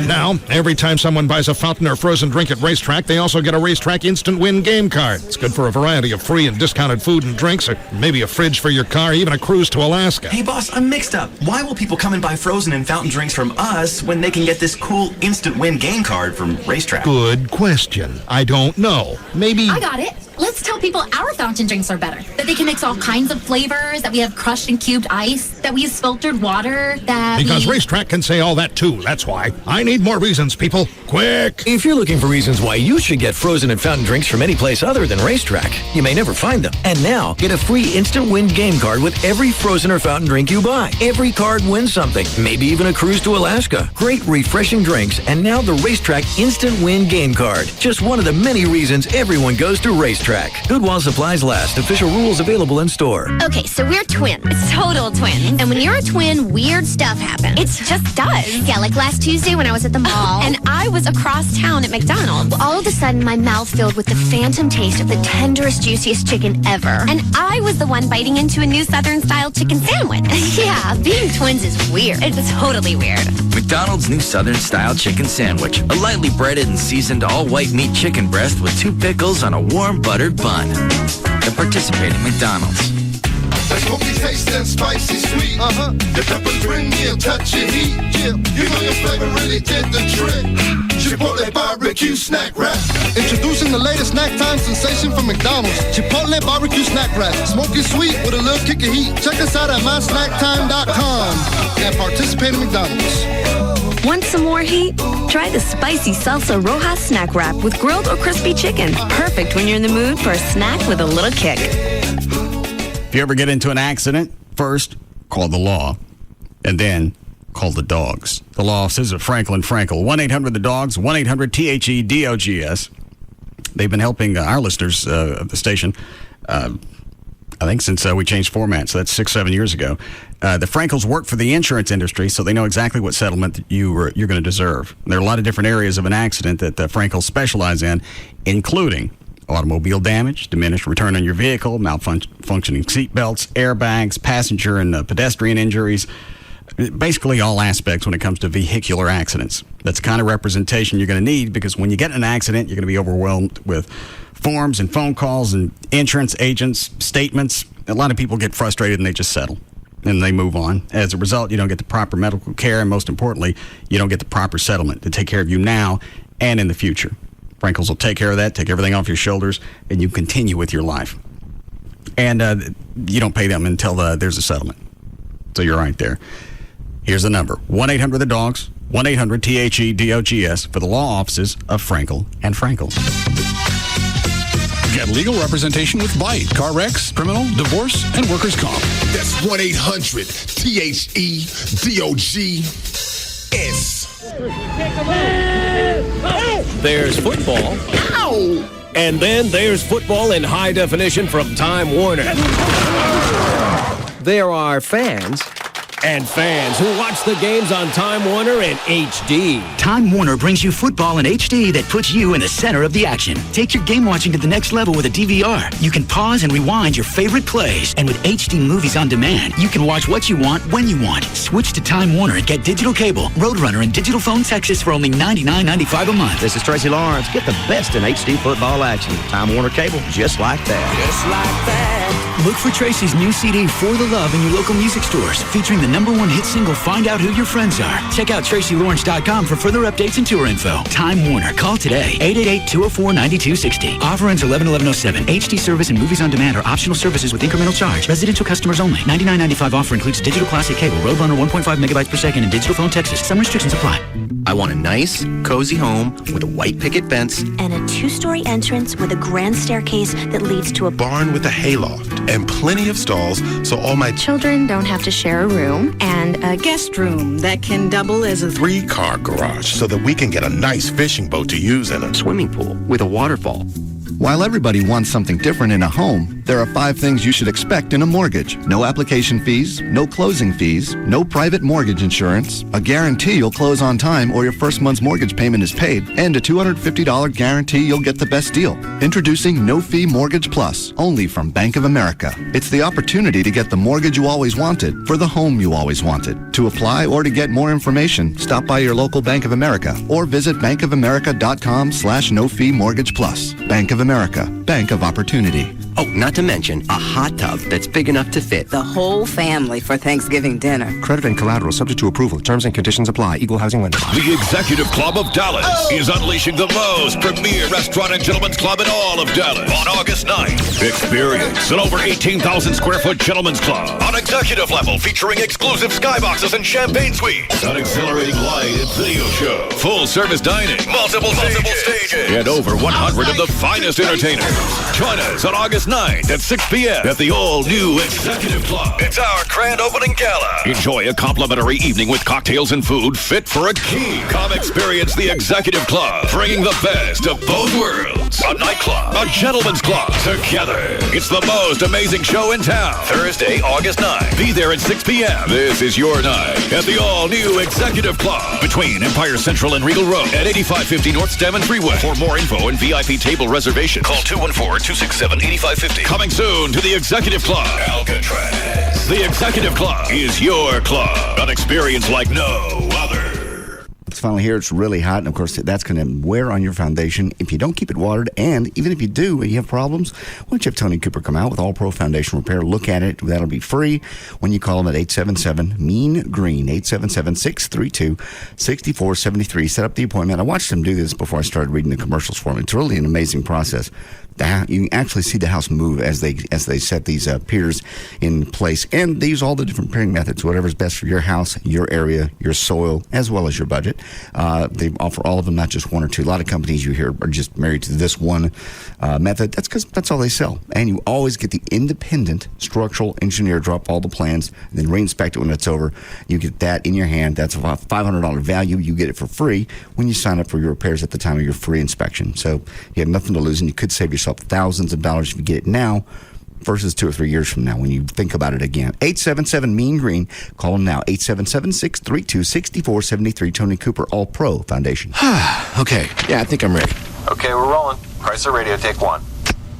Now, every time someone buys a fountain or frozen drink at Racetrack, they also get a Racetrack Instant Win game card. It's good for a variety of free and discounted food and drinks, or maybe a fridge for your car, even a cruise to Alaska. Hey, boss, I'm mixed up. Why will people come and buy frozen and fountain drinks from us when they can get this cool Instant Win game card from Racetrack? Good question. I don't know. Maybe... I got it. Let's tell people our fountain drinks are better. That they can mix all kinds of flavors, that we have crushed and cubed ice, that we use filtered water, that Because Racetrack can say all that too, that's why. I need more reasons, people. Quick! If you're looking for reasons why you should get frozen and fountain drinks from any place other than Racetrack, you may never find them. And now, get a free Instant Win game card with every frozen or fountain drink you buy. Every card wins something, maybe even a cruise to Alaska. Great refreshing drinks, and now the Racetrack Instant Win game card. Just one of the many reasons everyone goes to Racetrack. Good while supplies last. Official rules available in store. Okay, so we're twins. Total twins. And when you're a twin, weird stuff happens. It just does. Yeah, like last Tuesday when I was at the mall. And I was across town at McDonald's. All of a sudden, my mouth filled with the phantom taste of the tenderest, juiciest chicken ever. And I was the one biting into a new Southern-style chicken sandwich. Yeah, being twins is weird. It's totally weird. McDonald's new Southern-style chicken sandwich. A lightly breaded and seasoned all-white meat chicken breast with 2 pickles on a warm buttered bun. The participating McDonald's. That smoky taste and spicy sweet. The peppers bring me a touch of heat. Yeah, you know your flavor really did the trick. Chipotle barbecue snack wrap. Introducing the latest snack time sensation from McDonald's. Chipotle barbecue snack wrap. Smoky sweet with a little kick of heat. Check us out at mysnacktime.com and participate in McDonald's. Want some more heat? Try the spicy salsa roja snack wrap with grilled or crispy chicken. Perfect when you're in the mood for a snack with a little kick. If you ever get into an accident, first, call the law, and then call the dogs. The law offices of Franklin Frankel, 1-800-THE-DOGS, 1-800-THEDOGS. They've been helping our listeners of the station, I think, since we changed format, so that's 6-7 years ago. The Frankels work for the insurance industry, so they know exactly what settlement that you're going to deserve. There are a lot of different areas of an accident that the Frankels specialize in, including automobile damage, diminished return on your vehicle, malfunctioning seat belts, airbags, passenger and pedestrian injuries, basically all aspects when it comes to vehicular accidents. That's the kind of representation you're going to need, because when you get in an accident, you're going to be overwhelmed with forms and phone calls and insurance agents, statements. A lot of people get frustrated and they just settle. and they move on. As a result, you don't get the proper medical care, and most importantly, you don't get the proper settlement to take care of you now and in the future. Frankel's will take care of that, take everything off your shoulders, and you continue with your life. And you don't pay them until there's a settlement. So you're right there. Here's the number, 1-800-THE-DOGS, 1-800-THE-DOGS for the law offices of Frankel and Frankel. Get legal representation with Bite, car wrecks, criminal, divorce, and workers' comp. That's 1-800-THE-DOGS. There's football. Ow! And then there's football in high definition from Time Warner. There are fans and fans who watch the games on Time Warner in HD. Time Warner brings you football in HD that puts you in the center of the action. Take your game watching to the next level with a DVR. You can pause and rewind your favorite plays. And with HD movies on demand, you can watch what you want when you want. Switch to Time Warner and get digital cable, Roadrunner, and digital phone Texas for only $99.95 a month. This is Tracy Lawrence. Get the best in HD football action. Time Warner cable, just like that. Just like that. Look for Tracy's new CD, For the Love, in your local music stores, featuring the #1 hit single, Find Out Who Your Friends Are. Check out TracyLawrence.com for further updates and tour info. Time Warner. Call today, 888-204-9260. Offer ends 11/11/07. HD service and movies on demand are optional services with incremental charge. Residential customers only. $99.95 offer includes digital classic cable, Roadrunner 1.5 megabytes per second, and digital phone Texas. Some restrictions apply. I want a nice, cozy home with a white picket fence and a 2-story entrance with a grand staircase that leads to a barn with a hayloft and plenty of stalls so all my children don't have to share a room, and a guest room that can double as a 3-car garage so that we can get a nice fishing boat to use in a swimming pool with a waterfall. While everybody wants something different in a home, there are 5 things you should expect in a mortgage. No application fees, no closing fees, no private mortgage insurance, a guarantee you'll close on time or your first month's mortgage payment is paid, and a $250 guarantee you'll get the best deal. Introducing No Fee Mortgage Plus, only from Bank of America. It's the opportunity to get the mortgage you always wanted for the home you always wanted. To apply or to get more information, stop by your local Bank of America or visit bankofamerica.com/No Fee Mortgage Plus. Bank of America, Bank of Opportunity. Oh, not to mention a hot tub that's big enough to fit the whole family for Thanksgiving dinner. Credit and collateral subject to approval. Terms and conditions apply. Equal housing lender. The Executive Club of Dallas is unleashing the most premier restaurant and gentlemen's club in all of Dallas on August 9th. Experience an over 18,000 square foot gentlemen's club on executive level featuring exclusive skyboxes and champagne suites, an exhilarating light and video show, full service dining, multiple stages, and over 100 of the finest entertainers. Join us on August 9th at 6 p.m. at the all-new Executive Club. It's our grand opening gala. Enjoy a complimentary evening with cocktails and food fit for a king. Come experience the Executive Club, bringing the best of both worlds. A nightclub, a gentleman's club, together. It's the most amazing show in town. Thursday, August 9th. Be there at 6 p.m. This is your night at the all-new Executive Club between Empire Central and Regal Road at 8550 North Stammen Freeway. For more info and VIP table reservation, call 214-267-8550. Coming soon to the Executive Club, Alcatraz. The Executive Club is your club. An experience like no other. It's finally here. It's really hot, and of course, that's going to wear on your foundation if you don't keep it watered. And even if you do and you have problems, why don't you have Tony Cooper come out with All Pro Foundation Repair? Look at it. That'll be free when you call him at 877-MEAN-GREEN, 877-632-6473. Set up the appointment. I watched him do this before I started reading the commercials for him. It's really an amazing process. You can actually see the house move as they set these piers in place, and they use all the different piering methods, whatever's best for your house, your area, your soil, as well as your budget. They offer all of them, not just one or two. A lot of companies you hear are just married to this one method. That's because that's all they sell, and you always get the independent structural engineer drop all the plans and then re-inspect it when it's over. You get that in your hand. That's a $500 value. You get it for free when you sign up for your repairs at the time of your free inspection. So you have nothing to lose, and you could save yourself thousands of dollars if you get it now versus 2 or 3 years from now when you think about it again. 877-MEAN-GREEN. Call them now. 877-632-6473. Tony Cooper, All Pro Foundation. Okay, yeah, I think I'm ready. Okay, we're rolling. Chrysler Radio, take 1.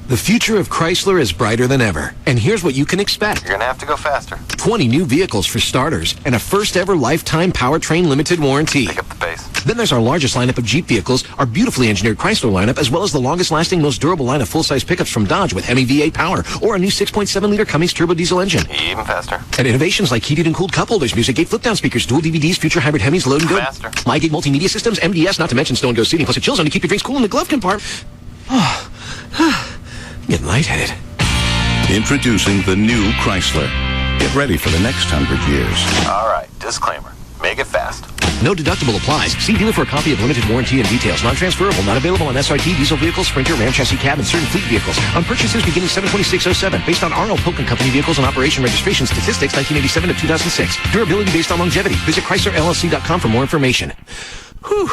The future of Chrysler is brighter than ever, and here's what you can expect. You're going to have to go faster. 20 new vehicles for starters, and a first-ever lifetime powertrain limited warranty. Pick up the pace. Then there's our largest lineup of Jeep vehicles, our beautifully engineered Chrysler lineup, as well as the longest-lasting, most durable line of full-size pickups from Dodge with Hemi V8 power or a new 6.7-liter Cummins turbo diesel engine. Even faster. And innovations like heated and cooled cup holders, music gate flip-down speakers, dual DVDs, future hybrid Hemis, load and go. Faster. MyGate multimedia systems, MDS, not to mention Stow and Go seating, plus a chill zone to keep your drinks cool in the glove compartment. Getting lightheaded. Introducing the new Chrysler. Get ready for the next 100 years. All right, disclaimer. Make it fast. No deductible applies. See dealer for a copy of limited warranty and details. Non-transferable. Not available on SRT, diesel vehicles, Sprinter, Ram chassis cab, and certain fleet vehicles. On purchases beginning 7/26/07. Based on R.L. Polk & Company vehicles and operation registration statistics 1987 to 2006. Durability based on longevity. Visit ChryslerLLC.com for more information. Whew.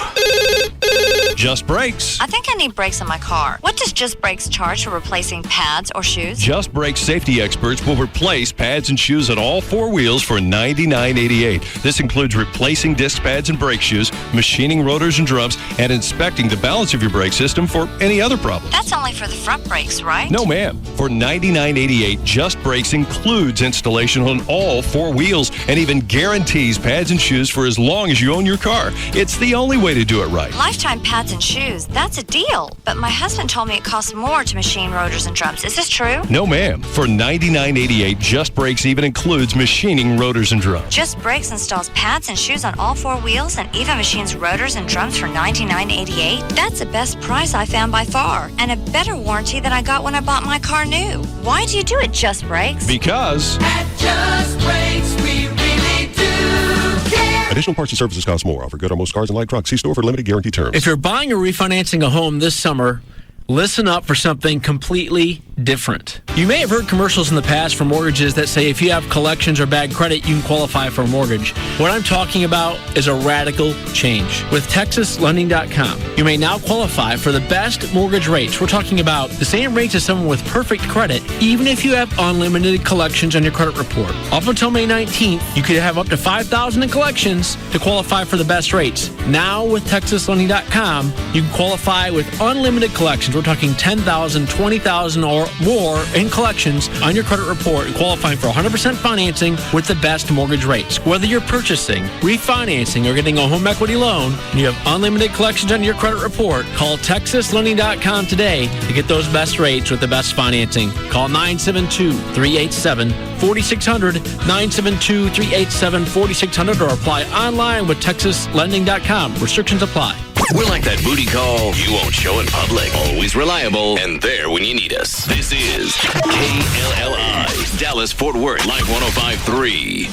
Just Brakes. I think I need brakes on my car. What does Just Brakes charge for replacing pads or shoes? Just Brakes safety experts will replace pads and shoes on all four wheels for $99.88. This includes replacing disc pads and brake shoes, machining rotors and drums, and inspecting the balance of your brake system for any other problem. That's only for the front brakes, right? No, ma'am. For $99.88, Just Brakes includes installation on all four wheels and even guarantees pads and shoes for as long as you own your car. It's the only way to do it right. Lifetime pads and shoes. That's a deal. But my husband told me it costs more to machine rotors and drums. Is this true? No, ma'am. For $99.88, Just Brakes even includes machining rotors and drums. Just Brakes installs pads and shoes on all four wheels and even machines rotors and drums for $99.88. That's the best price I found by far, and a better warranty than I got when I bought my car new. Why do you do it, Just Brakes? Because at Just Brakes, we really do care. Additional parts and services cost more. Offer good on most cars and light trucks. See store for limited guarantee terms. If you're buying or refinancing a home this summer, listen up for something completely different. You may have heard commercials in the past for mortgages that say if you have collections or bad credit, you can qualify for a mortgage. What I'm talking about is a radical change. With TexasLending.com, you may now qualify for the best mortgage rates. We're talking about the same rates as someone with perfect credit, even if you have unlimited collections on your credit report. Up until May 19th, you could have up to $5,000 in collections to qualify for the best rates. Now with TexasLending.com, you can qualify with unlimited collections. We're talking $10,000, $20,000 or more in collections on your credit report and qualifying for 100% financing with the best mortgage rates. Whether you're purchasing, refinancing, or getting a home equity loan, and you have unlimited collections on your credit report, call TexasLending.com today to get those best rates with the best financing. Call 972-387-4600, 972-387-4600, or apply online with TexasLending.com. Restrictions apply. We're like that booty call you won't show in public. Always reliable and there when you need us. This is KLLI, Dallas, Fort Worth, Live 105.3.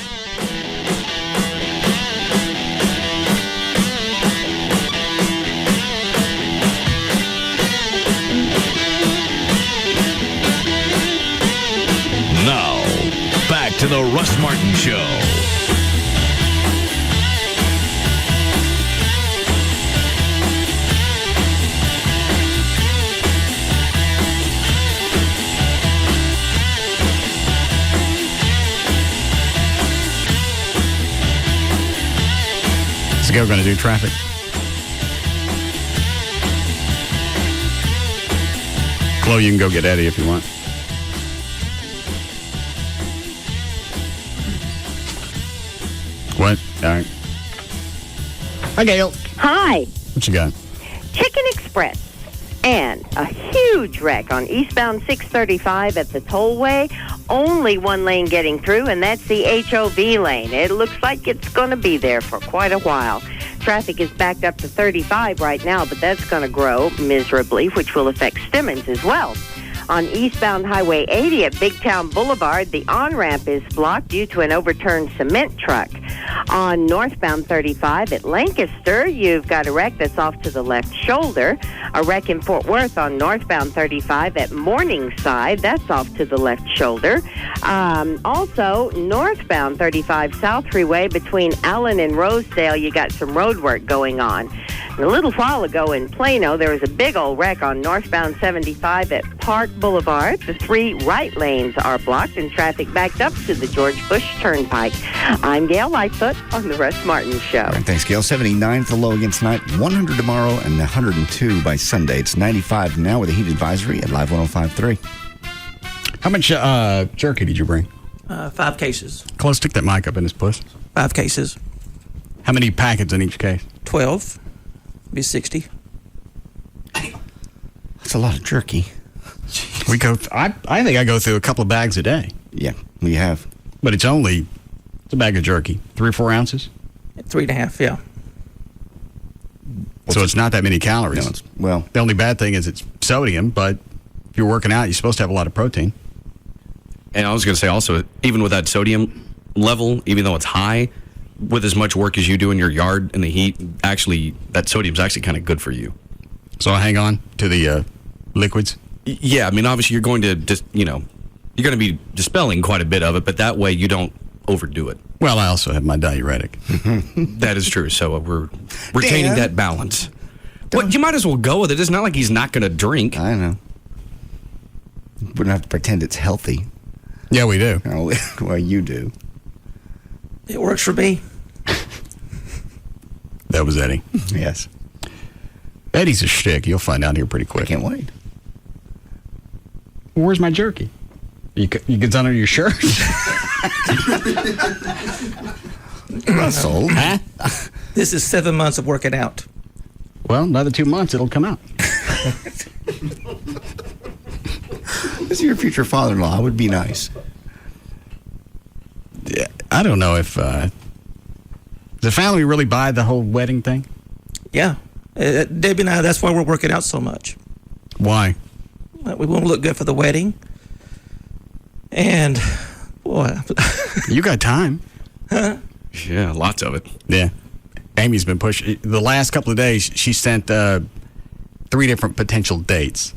Now, back to the Russ Martin Show. We're going to do traffic. Chloe, you can go get Eddie if you want. What? All right. Hi, Gail. Hi. What you got? Chicken Express and a huge wreck on eastbound 635 at the tollway. Only one lane getting through, and that's the HOV lane. It looks like it's going to be there for quite a while. Traffic is backed up to 35 right now, but that's going to grow miserably, which will affect Stemmons as well. On eastbound Highway 80 at Big Town Boulevard, the on-ramp is blocked due to an overturned cement truck. On northbound 35 at Lancaster, you've got a wreck that's off to the left shoulder. A wreck in Fort Worth on northbound 35 at Morningside, that's off to the left shoulder. Also, northbound 35 South Freeway between Allen and Rosedale, you got some road work going on. A little while ago in Plano, there was a big old wreck on northbound 75 at Park Boulevard. The 3 right lanes are blocked and traffic backed up to the George Bush Turnpike. I'm Gail Lightfoot on the Russ Martin Show. All right, thanks, Gail. 79 for the low against tonight, 100 tomorrow, and 102 by Sunday. It's 95 now with a heat advisory at Live 105.3. How much jerky did you bring? 5 cases. Close, stick that mic up in his puss. 5 cases. How many packets in each case? 12. Be 60. That's a lot of jerky. I think I go through a couple of bags a day. Yeah, we have. But it's a bag of jerky. 3 or 4 ounces? 3.5, yeah. So it's not that many calories. No, the only bad thing is it's sodium, but if you're working out, you're supposed to have a lot of protein. And I was going to say also, even with that sodium level, even though it's high, with as much work as you do in your yard in the heat, actually, that sodium's actually kind of good for you. So I hang on to the liquids? Yeah, I mean, obviously you're going to just, you're going to be dispelling quite a bit of it, but that way you don't overdo it. Well, I also have my diuretic. That is true. So we're retaining that balance. But you might as well go with it. It's not like he's not going to drink. I know. We don't have to pretend it's healthy. Yeah, we do. Well, you do. It works for me. That was Eddie. Yes. Eddie's a shtick. You'll find out here pretty quick. I can't wait. Where's my jerky? You get under your shirt? Russell. Huh? This is 7 months of working out. Well, another 2 months, it'll come out. This is your future father-in-law. It would be nice. Yeah, I don't know if... does the family really buy the whole wedding thing? Yeah. Debbie and I, that's why we're working out so much. Why? We want to look good for the wedding. And, boy. You got time. Huh? Yeah, lots of it. Yeah. Amy's been pushing. The last couple of days, she sent 3 different potential dates.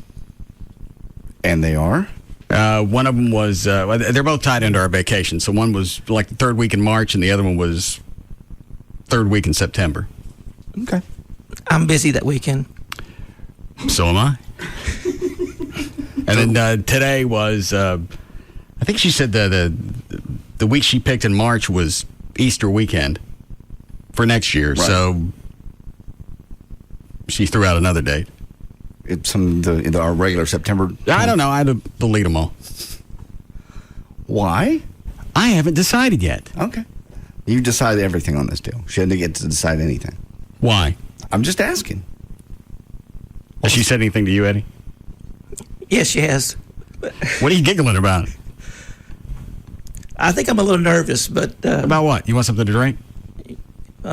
And they are? One of them was, they're both tied into our vacation. So one was like the 3rd week in March, and the other one was 3rd week in September. Okay. I'm busy that weekend. So am I. And then today was, I think she said the week she picked in March was Easter weekend for next year. Right. So she threw out another date. It's our regular September. I don't know. I had to delete them all. Why? I haven't decided yet. Okay. You decided everything on this deal. She didn't get to decide anything. Why? I'm just asking. Has she said anything to you, Eddie? Yes, she has. What are you giggling about? I think I'm a little nervous, but... about what? You want something to drink?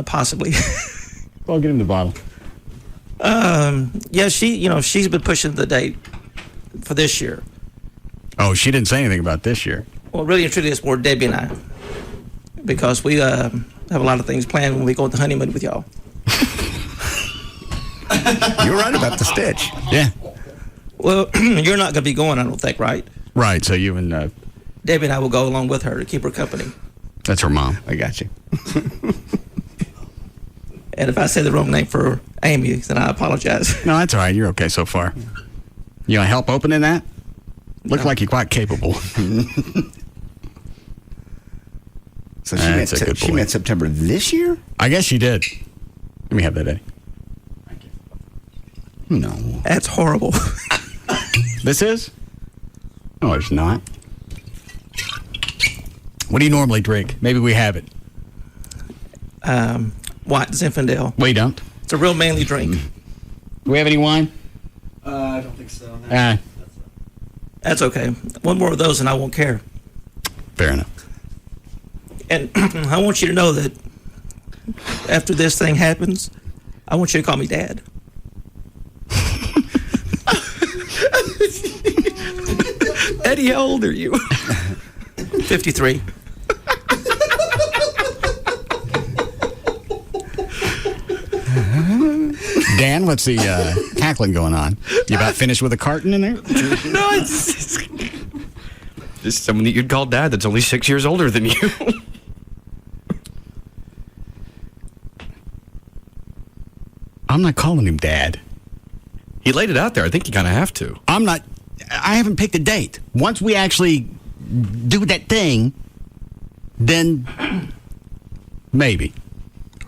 Possibly. Well, get him the bottle. Yeah, she's been pushing the date for this year. Oh, she didn't say anything about this year. Well, really and truly, it's more Debbie and I. Because we have a lot of things planned when we go on the honeymoon with y'all. You're right about the stitch. Yeah. Well, you're not going to be going, I don't think, right? Right, so you and... Debbie and I will go along with her to keep her company. That's her mom. I got you. And if I say the wrong name for Amy, then I apologize. No, that's all right. You're okay so far. You want help opening that? Look like you're quite capable. So she meant September this year? I guess she did. Let me have that, Eddie. No. That's horrible. This is? No, it's not. What do you normally drink? Maybe we have it. White Zinfandel. We don't. It's a real manly drink. Do we have any wine? I don't think so. No. That's okay. One more of those and I won't care. Fair enough. And I want you to know that after this thing happens, I want you to call me Dad. Eddie, how old are you? 53. Dan, what's the cackling going on? You about finished with a carton in there? No, it's someone that you'd call Dad that's only 6 years older than you. I'm not calling him Dad. He laid it out there. I think you kind of have to. I haven't picked a date. Once we actually do that thing, then maybe.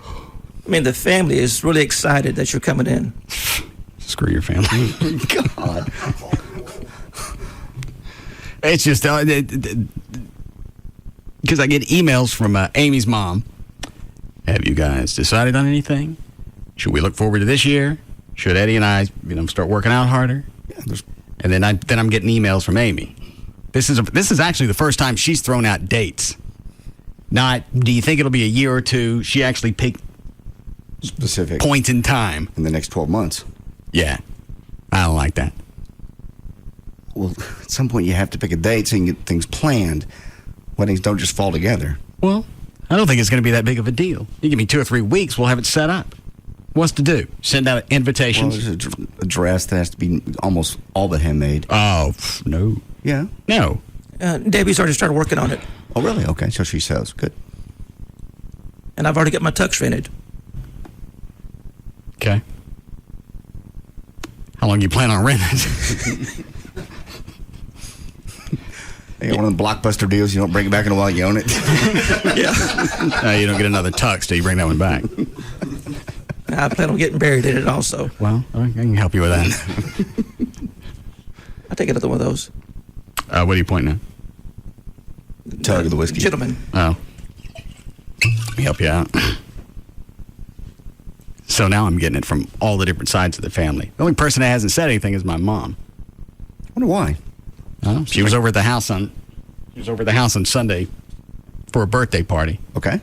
I mean, the family is really excited that you're coming in. Screw your family. God. It's just because I get emails from Amy's mom. Have you guys decided on anything? Should we look forward to this year? Should Eddie and I, start working out harder? Yeah, and then I'm getting emails from Amy. This is actually the first time she's thrown out dates. Not, do you think it'll be a year or two? She actually picked specific point in time. In the next 12 months. Yeah. I don't like that. Well, at some point you have to pick a date so you can get things planned. Weddings don't just fall together. Well, I don't think it's going to be that big of a deal. You give me 2 or 3 weeks, we'll have it set up. What's to do? Send out invitations? Well, there's a dress that has to be almost all but handmade. Oh, no. Yeah? No. Debbie's already started working on it. Oh, really? Okay, so she says. Good. And I've already got my tux rented. Okay. How long do you plan on renting it? You got one of the blockbuster deals. You don't bring it back in a while, you own it. Yeah. You don't get another tux till you bring that one back. I plan on getting buried in it also. Well, I can help you with that. I'll take another one of those. What are you pointing at? Tug of the whiskey. Gentlemen. Oh. Let me help you out. So now I'm getting it from all the different sides of the family. The only person that hasn't said anything is my mom. I wonder why. She was over at the house on Sunday for a birthday party. Okay.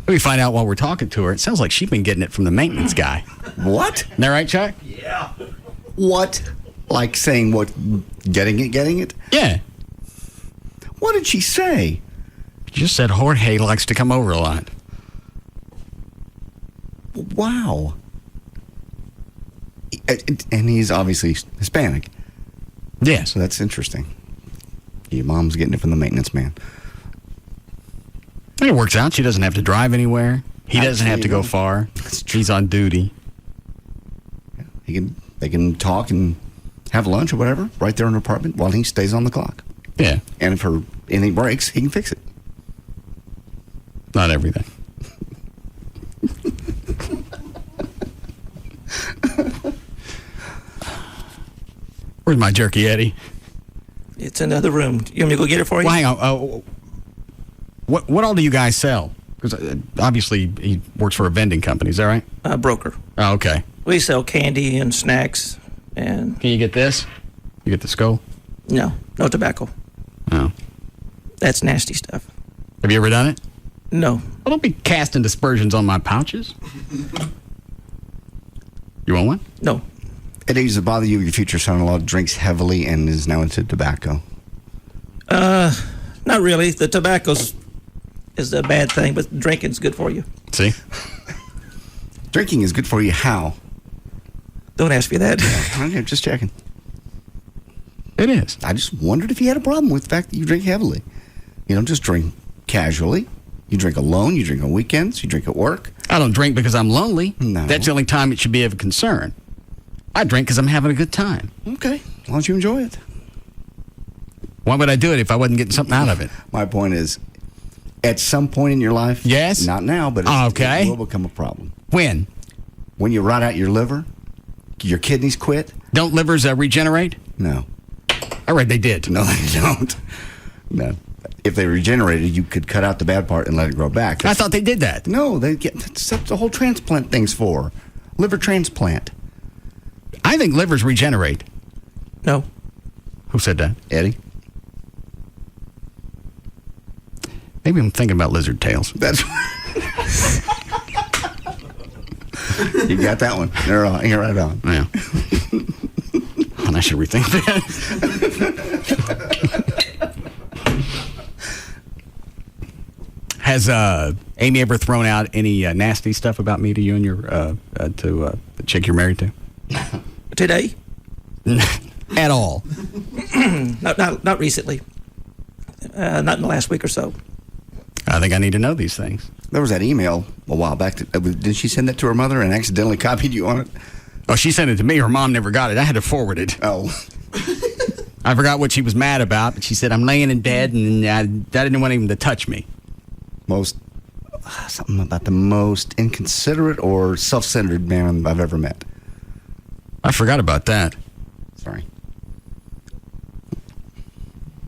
We find out while we're talking to her, it sounds like she's been getting it from the maintenance guy. What? Isn't that right, Chuck? Yeah. What? Like saying what? Getting it? Yeah. What did she say? She just said Jorge likes to come over a lot. Wow. And he's obviously Hispanic. Yeah. So that's interesting. Your mom's getting it from the maintenance man. And it works out. She doesn't have to drive anywhere. He doesn't have to go far. He's on duty. They can talk and have lunch or whatever right there in her apartment while he stays on the clock. Yeah. And if anything breaks, he can fix it. Not everything. Where's my jerky, Eddie? It's in the other room. You want me to go get it for you? Well, hang on. What all do you guys sell? Because obviously he works for a vending company. Is that right? Broker. Oh, okay. We sell candy and snacks. And can you get this? You get the skull? No tobacco. Oh. That's nasty stuff. Have you ever done it? No. Well, don't be casting dispersions on my pouches. You want one? No. It does it bother you your future son-in-law drinks heavily and is now into tobacco? Not really. The tobacco is a bad thing, but drinking's good for you. See? Drinking is good for you how? Don't ask me that. I'm just checking. It is. I just wondered if you had a problem with the fact that you drink heavily. You don't just drink casually. You drink alone. You drink on weekends. You drink at work. I don't drink because I'm lonely. No. That's the only time it should be of a concern. I drink because I'm having a good time. Okay. As long as you enjoy it. Why would I do it if I wasn't getting something out of it? My point is, at some point in your life, yes, not now, but it will become a problem. When? When you rot out your liver, your kidneys quit. Don't livers regenerate? No. I read they did. No, they don't. No. If they regenerated, you could cut out the bad part and let it grow back. I thought they did that. No, that's what the whole transplant thing's for. Liver transplant. I think livers regenerate. No. Who said that? Eddie. Maybe I'm thinking about lizard tails. That's you got that one. You're right on. Yeah. And I should rethink that. Has Amy ever thrown out any nasty stuff about me to you and your to the chick you're married to? Today? At all? Not recently. Not in the last week or so. I think I need to know these things. There was that email a while back. Did she send that to her mother and accidentally copied you on it? Oh, she sent it to me. Her mom never got it. I had to forward it. Oh. I forgot what she was mad about, but she said, I'm laying in bed and I didn't want him to touch me. Something about the most inconsiderate or self-centered man I've ever met. I forgot about that. Sorry.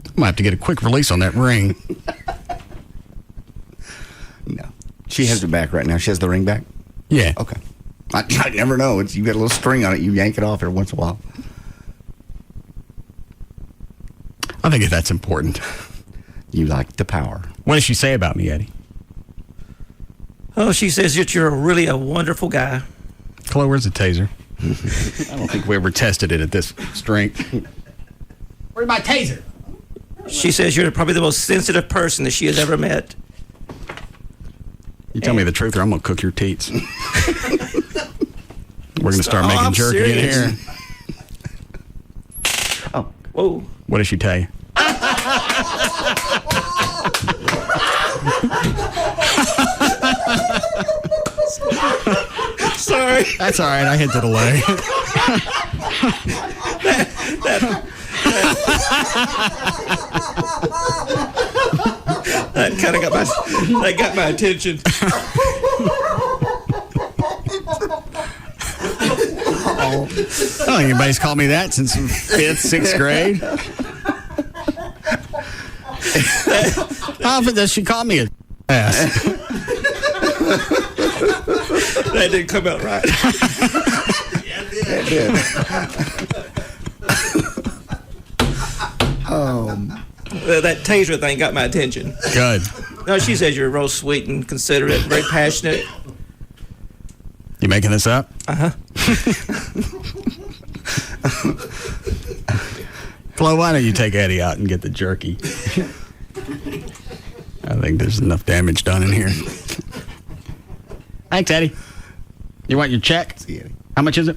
I might have to get a quick release on that ring. No. She has it back right now. She has the ring back? Yeah. Okay. I never know. You got a little string on it. You yank it off every once in a while. I think that's important. You like the power. What does she say about me, Eddie? Oh, she says that you're really a wonderful guy. Chloe, where's the taser? I don't think we ever tested it at this strength. Where's my taser? She says you're probably the most sensitive person that she has ever met. You tell me the truth or I'm going to cook your teats. We're going to start making I'm jerky in serious. here. Oh, whoa. What did she tell you? Sorry. That's all right. I hit the delay. That kind of got my attention. I don't think anybody's called me that since 5th, 6th grade. How often does she call me a ass? That didn't come out right. It did. That taser thing got my attention. Good. No, she says you're real sweet and considerate, very passionate. You making this up? Uh-huh. Chloe, why don't you take Eddie out and get the jerky? I think there's enough damage done in here. Thanks, Eddie. You want your check? How much is it?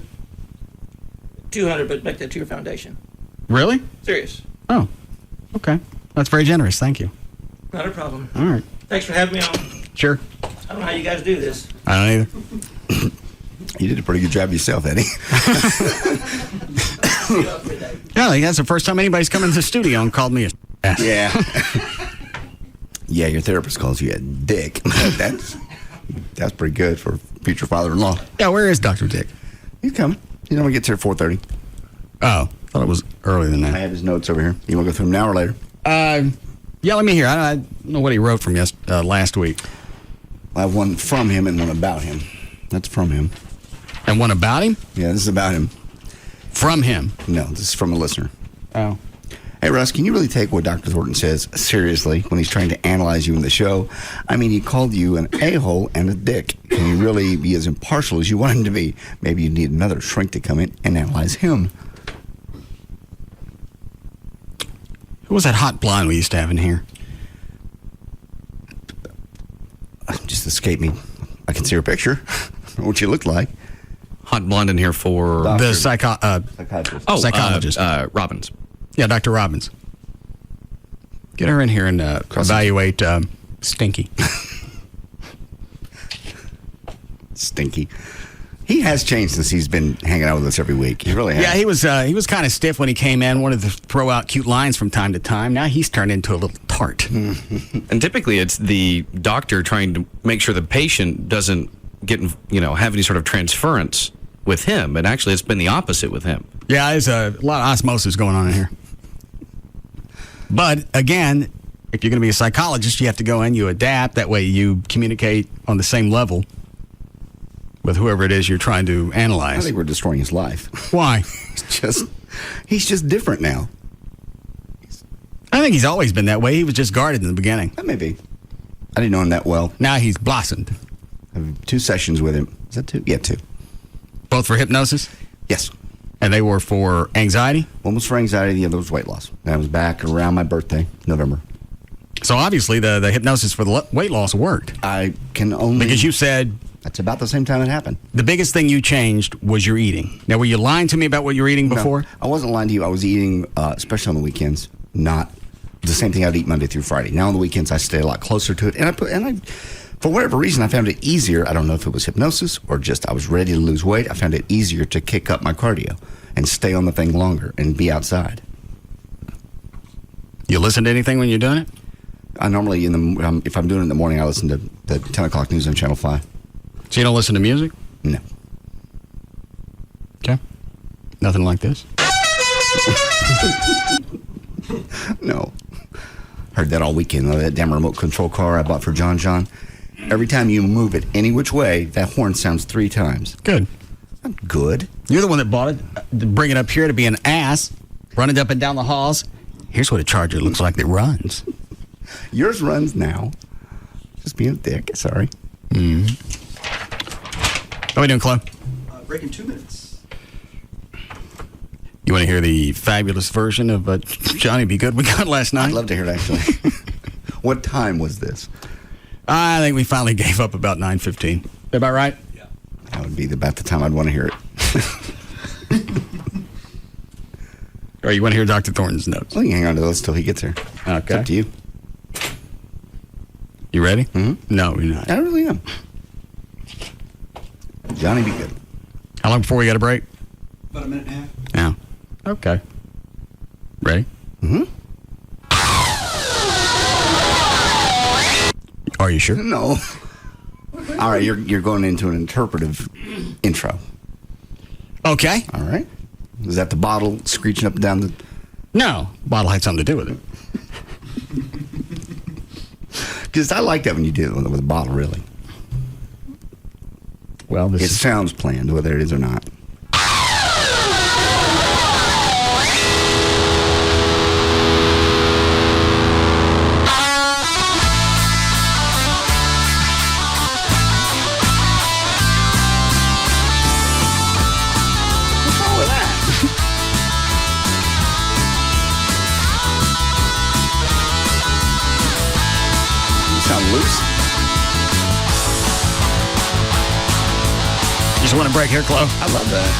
$200, but make that to your foundation. Really? Serious. Oh, okay. That's very generous. Thank you. Not a problem. All right. Thanks for having me on. Sure. I don't know how you guys do this. I don't either. You did a pretty good job yourself, Eddie. Yeah, that's the first time anybody's come into the studio and called me a ass. Yeah. Yeah, your therapist calls you a dick. That's pretty good for future father-in-law. Yeah, where is Dr. Dick? He's coming. He normally gets here at 4:30. Oh, thought it was earlier than I that. have his notes over here. You want to go through them now or later? Yeah, let me hear. I don't know what he wrote from last week. I have one from him and one about him. That's from him. And one about him? Yeah, this is about him. From him? No, this is from a listener. Oh. Hey, Russ, can you really take what Dr. Thornton says seriously when he's trying to analyze you in the show? I mean, he called you an a-hole and a dick. Can you really be as impartial as you want him to be? Maybe you need another shrink to come in and analyze him. Who was that hot blonde we used to have in here? Just escaped me. I can see her picture. What she looked like. Hot blonde in here for The psychiatrist. psychologist. Robbins. Yeah, Dr. Robbins. Get her in here and evaluate Stinky. Stinky. He has changed since he's been hanging out with us every week. He really has. Yeah, he was kind of stiff when he came in, wanted to throw out cute lines from time to time. Now he's turned into a little tart. And typically it's the doctor trying to make sure the patient doesn't get, have any sort of transference with him. But actually it's been the opposite with him. Yeah, there's a lot of osmosis going on in here. But again, if you're going to be a psychologist, you have to go in, you adapt. That way you communicate on the same level with whoever it is you're trying to analyze. I think we're destroying his life. Why? He's just different now. I think he's always been that way. He was just guarded in the beginning. That may be. I didn't know him that well. Now he's blossomed. I have 2 sessions with him. Is that 2? Yeah, 2. Both for hypnosis? Yes. And they were for anxiety? One was for anxiety, the other was weight loss. And I was back around my birthday, November. So obviously the hypnosis for the weight loss worked. I can only... Because you said... That's about the same time it happened. The biggest thing you changed was your eating. Now, were you lying to me about what you were eating before? No, I wasn't lying to you. I was eating, especially on the weekends, not the same thing I'd eat Monday through Friday. Now on the weekends, I stay a lot closer to it. And I, for whatever reason, I found it easier. I don't know if it was hypnosis or just I was ready to lose weight. I found it easier to kick up my cardio and stay on the thing longer and be outside. You listen to anything when you're doing it? I normally, if I'm doing it in the morning, I listen to the 10 o'clock news on Channel 5. So you don't listen to music? No. Okay. Nothing like this? No. Heard that all weekend. That damn remote control car I bought for John. Every time you move it any which way, that horn sounds 3 times. Good. Not good. You're the one that bought it. Bring it up here to be an ass, running up and down the halls. Here's what a Charger looks like that runs. Yours runs now. Just being a dick. Sorry. Mm-hmm. What are we doing, Chloe? Break in 2 minutes. You want to hear the fabulous version of Johnny Be Good we got last night? I'd love to hear it, actually. What time was this? I think we finally gave up about 9:15. About right? Yeah. That would be about the time I'd want to hear it. All right, you want to hear Dr. Thornton's notes? Well, you hang on to those till he gets here. Okay. It's up to you. You ready? Mm-hmm. No, you're not. I really am. Johnny Be Good. How long before we got a break? About a minute and a half. Yeah. Okay. Ready? Mm-hmm. Are you sure? No. All right, you're going into an interpretive intro. Okay. All right. Is that the bottle screeching up and down the... No. Bottle had something to do with it. Because I like that when you do it with a bottle, really. Well, it sounds planned, whether it is or not. Loose. You just want a break here, Chloe? I love that.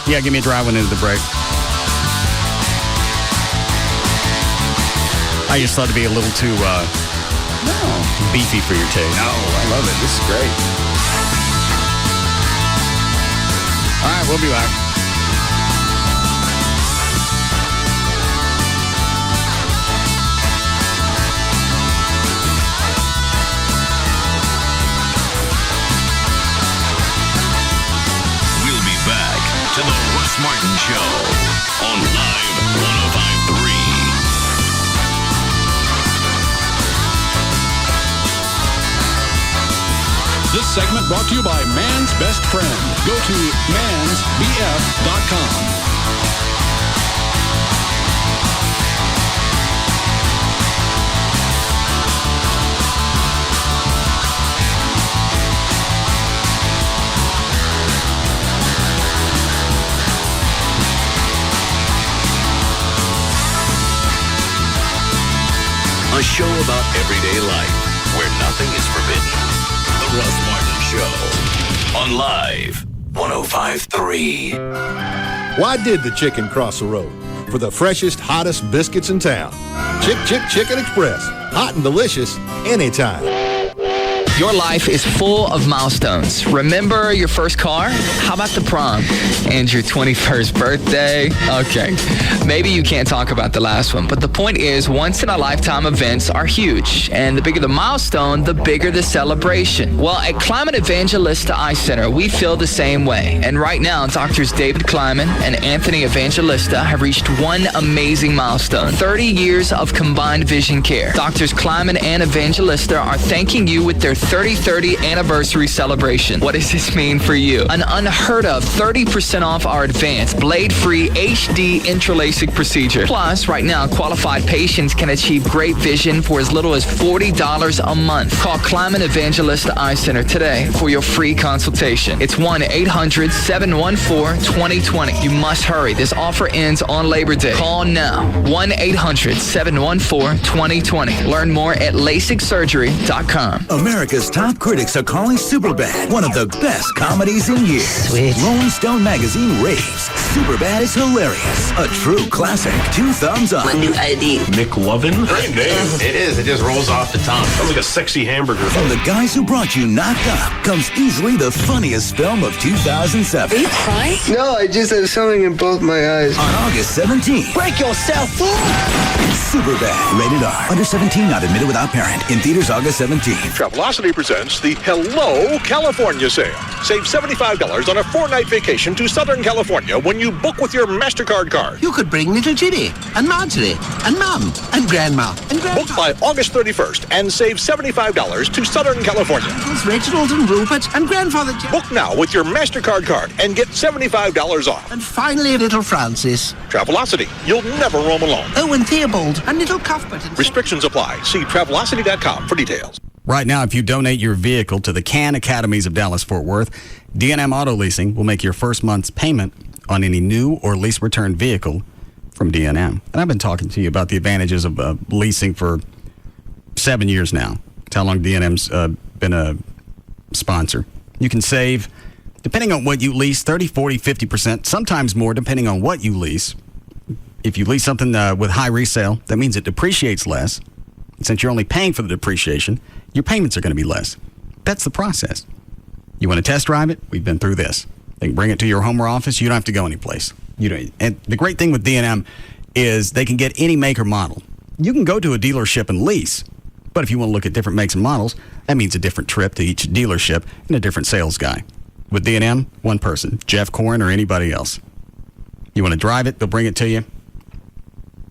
Yeah, give me a dry one into the break. I just thought it'd be a little too beefy for your taste. No, I love it. This is great. All right, we'll be back. To the Russ Martin Show on Live 105.3. This segment brought to you by Man's Best Friend. Go to mansbf.com. A show about everyday life where nothing is forbidden. The Russ Martin Show on Live 105.3. Why did the chicken cross the road? For the freshest, hottest biscuits in town. Chicken Express. Hot and delicious anytime. Your life is full of milestones. Remember your first car? How about the prom? And your 21st birthday? Okay, maybe you can't talk about the last one, but the point is once-in-a-lifetime events are huge. And the bigger the milestone, the bigger the celebration. Well, at Kleiman Evangelista Eye Center, we feel the same way. And right now, Doctors David Kleiman and Anthony Evangelista have reached one amazing milestone. 30 years of combined vision care. Doctors Kleiman and Evangelista are thanking you with their 30/30 anniversary celebration. What does this mean for you? An unheard of 30% off our advanced blade-free HD intralacic procedure. Plus, right now, qualified patients can achieve great vision for as little as $40 a month. Call Kleiman Evangelista Eye Center today for your free consultation. It's 1-800-714-2020. You must hurry. This offer ends on Labor Day. Call now. 1-800-714-2020. Learn more at LASIKsurgery.com. America's top critics are calling Superbad one of the best comedies in years. Sweet. Rolling Stone magazine raves Superbad is hilarious. A true classic. 2 thumbs up. My new ID. McLovin? Great name. It is. It just rolls off the tongue. Sounds like a sexy hamburger. From the guys who brought you Knocked Up comes easily the funniest film of 2007. Are you crying? No, I just had something in both my eyes. On August 17th. Break yourself. Superbad. Rated R. Under 17, not admitted without parent. In theaters August 17th. Velocity Travelocity presents the Hello California sale. Save $75 on a 4-night vacation to Southern California when you book with your MasterCard card. You could bring little Ginny, and Marjorie, and Mum, and Grandma, and Grandpa. Book by August 31st and save $75 to Southern California. Uncles Reginald and Rupert, and Grandfather Jack. Book now with your MasterCard card and get $75 off. And finally, little Francis. Travelocity. You'll never roam alone. Oh, and Theobald, and little Cuthbert. And Restrictions apply. See Travelocity.com for details. Right now, if you donate your vehicle to the CAN Academies of Dallas-Fort Worth, D&M Auto Leasing will make your first month's payment on any new or lease return vehicle from D&M. And I've been talking to you about the advantages of leasing for 7 years now. That's how long D&M's been a sponsor. You can save, depending on what you lease, 30, 40, 50%, sometimes more depending on what you lease. If you lease something with high resale, that means it depreciates less. Since you're only paying for the depreciation, your payments are going to be less. That's the process. You want to test drive it? We've been through this. They can bring it to your home or office. You don't have to go anyplace. And the great thing with D&M is they can get any make or model. You can go to a dealership and lease, but if you want to look at different makes and models, that means a different trip to each dealership and a different sales guy. With D&M, one person, Jeff Corrin or anybody else. You want to drive it, they'll bring it to you.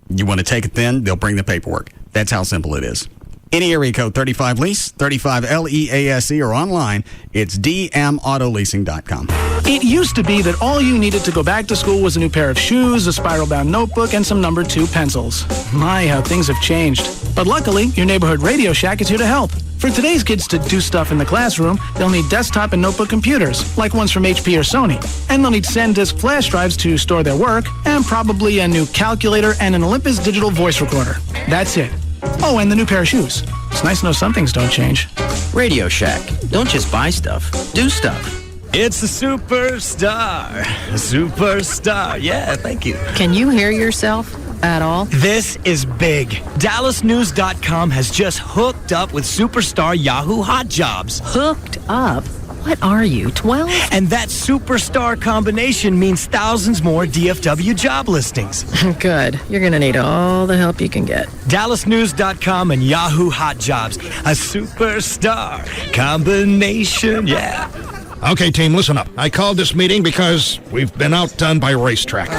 You want to take it then, they'll bring the paperwork. That's how simple it is. Any area code 35LEASE, 35LEASE, or online, it's dmautoleasing.com. It used to be that all you needed to go back to school was a new pair of shoes, a spiral-bound notebook, and some number 2 pencils. My, how things have changed. But luckily, your neighborhood Radio Shack is here to help. For today's kids to do stuff in the classroom, they'll need desktop and notebook computers, like ones from HP or Sony. And they'll need SanDisk flash drives to store their work, and probably a new calculator and an Olympus digital voice recorder. That's it. Oh, and the new pair of shoes. It's nice to know some things don't change. Radio Shack. Don't just buy stuff. Do stuff. It's a superstar. A superstar. Yeah, thank you. Can you hear yourself at all? This is big. DallasNews.com has just hooked up with superstar Yahoo Hot Jobs. Hooked up? What are you, 12? And that superstar combination means thousands more DFW job listings. Good. You're going to need all the help you can get. DallasNews.com and Yahoo Hot Jobs. A superstar combination, yeah. Okay, team, listen up. I called this meeting because we've been outdone by Racetrack.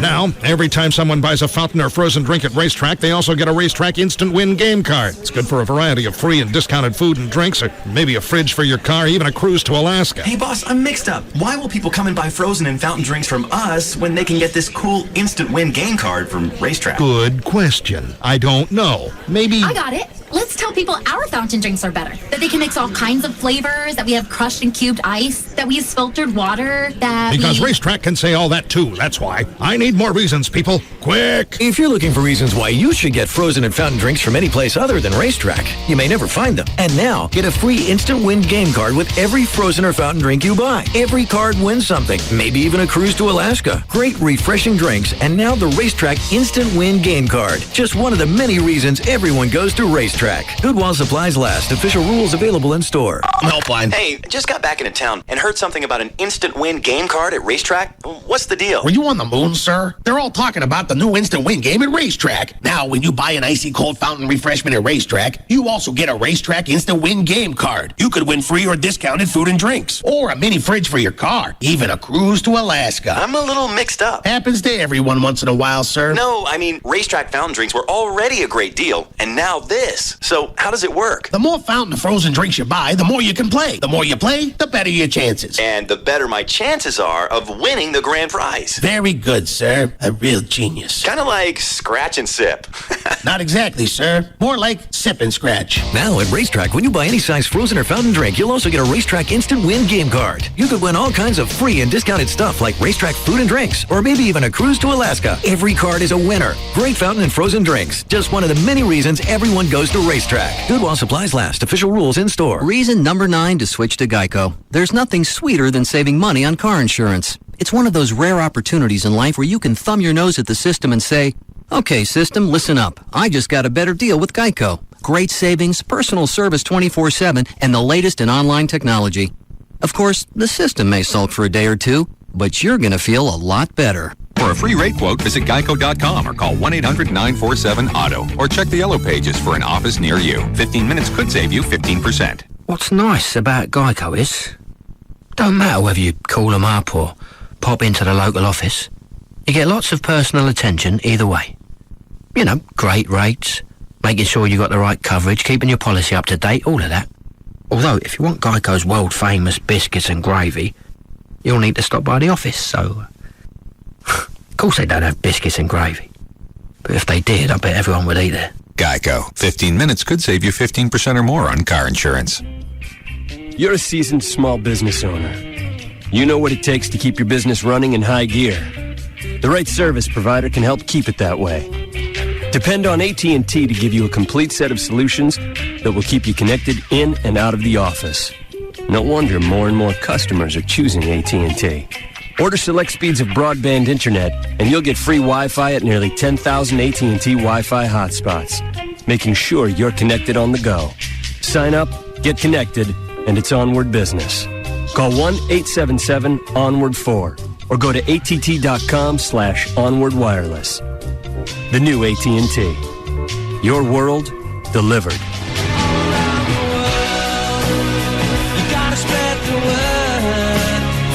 Now, every time someone buys a fountain or frozen drink at Racetrack, they also get a Racetrack Instant Win game card. It's good for a variety of free and discounted food and drinks, or maybe a fridge for your car, even a cruise to Alaska. Hey, boss, I'm mixed up. Why will people come and buy frozen and fountain drinks from us when they can get this cool Instant Win game card from Racetrack? Good question. I don't know. Maybe... I got it. Let's tell people our fountain drinks are better. That they can mix all kinds of flavors, that we have crushed and cubed ice, that we use filtered water, that Because Racetrack can say all that too, that's why. I need more reasons, people. Quick! If you're looking for reasons why you should get frozen and fountain drinks from any place other than Racetrack, you may never find them. And now, get a free Instant Win game card with every frozen or fountain drink you buy. Every card wins something, maybe even a cruise to Alaska. Great refreshing drinks, and now the Racetrack Instant Win game card. Just one of the many reasons everyone goes to Racetrack. Good while supplies last. Official rules available in store. Helpline. Hey, just got back into town and heard something about an Instant Win game card at Racetrack. What's the deal? Were you on the moon, sir? They're all talking about the new Instant Win game at Racetrack. Now, when you buy an icy cold fountain refreshment at Racetrack, you also get a Racetrack Instant Win game card. You could win free or discounted food and drinks, or a mini fridge for your car, even a cruise to Alaska. I'm a little mixed up. Happens to everyone once in a while, sir. No, I mean, Racetrack fountain drinks were already a great deal, and now this. So how does it work? The more fountain and frozen drinks you buy, the more you can play. The more you play, the better your chances. And the better my chances are of winning the grand prize. Very good, sir. A real genius. Kind of like scratch and sip. Not exactly, sir. More like sip and scratch. Now at Racetrack, when you buy any size frozen or fountain drink, you'll also get a Racetrack Instant Win game card. You could win all kinds of free and discounted stuff like Racetrack food and drinks, or maybe even a cruise to Alaska. Every card is a winner. Great fountain and frozen drinks. Just one of the many reasons everyone goes to Racetrack. Good while supplies last. Official rules in store. Reason number 9 to switch to Geico. There's nothing sweeter than saving money on car insurance. It's one of those rare opportunities in life where you can thumb your nose at the system and say, okay, system, listen up. I just got a better deal with Geico. Great savings, personal service 24/7, and the latest in online technology. Of course, the system may sulk for a day or two, but you're going to feel a lot better. For For a free rate quote, visit geico.com or call 1-800-947-AUTO or check the yellow pages for an office near you. 15 minutes could save you 15%. What's nice about Geico is, don't matter whether you call them up or pop into the local office, you get lots of personal attention either way. You know, great rates, making sure you got the right coverage, keeping your policy up to date, all of that. Although, if you want Geico's world-famous biscuits and gravy, you'll need to stop by the office, so... Of course they don't have biscuits and gravy. But if they did, I bet everyone would eat it. Geico. 15 minutes could save you 15% or more on car insurance. You're a seasoned small business owner. You know what it takes to keep your business running in high gear. The right service provider can help keep it that way. Depend on AT&T to give you a complete set of solutions that will keep you connected in and out of the office. No wonder more and more customers are choosing AT&T. Order select speeds of broadband internet, and you'll get free Wi-Fi at nearly 10,000 AT&T Wi-Fi hotspots, making sure you're connected on the go. Sign up, get connected, and it's onward business. Call 1-877-ONWARD-4 or go to att.com/onwardwireless. The new AT&T. Your world delivered.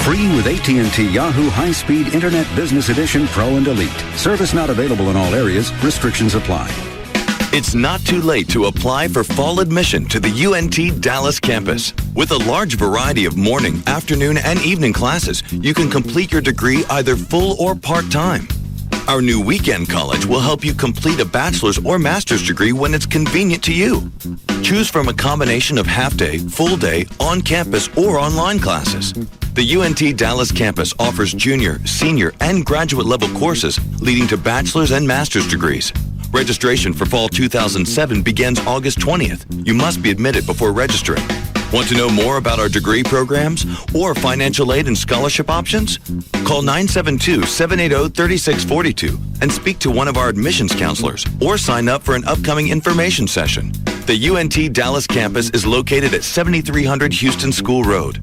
Free with AT&T Yahoo High-Speed Internet Business Edition Pro and Elite. Service not available in all areas. Restrictions apply. It's not too late to apply for fall admission to the UNT Dallas campus. With a large variety of morning, afternoon, and evening classes, you can complete your degree either full or part-time. Our new weekend college will help you complete a bachelor's or master's degree when it's convenient to you. Choose from a combination of half-day, full-day, on-campus, or online classes. The UNT Dallas campus offers junior, senior, and graduate-level courses leading to bachelor's and master's degrees. Registration for fall 2007 begins August 20th. You must be admitted before registering. Want to know more about our degree programs or financial aid and scholarship options? Call 972-780-3642 and speak to one of our admissions counselors or sign up for an upcoming information session. The UNT Dallas campus is located at 7300 Houston School Road.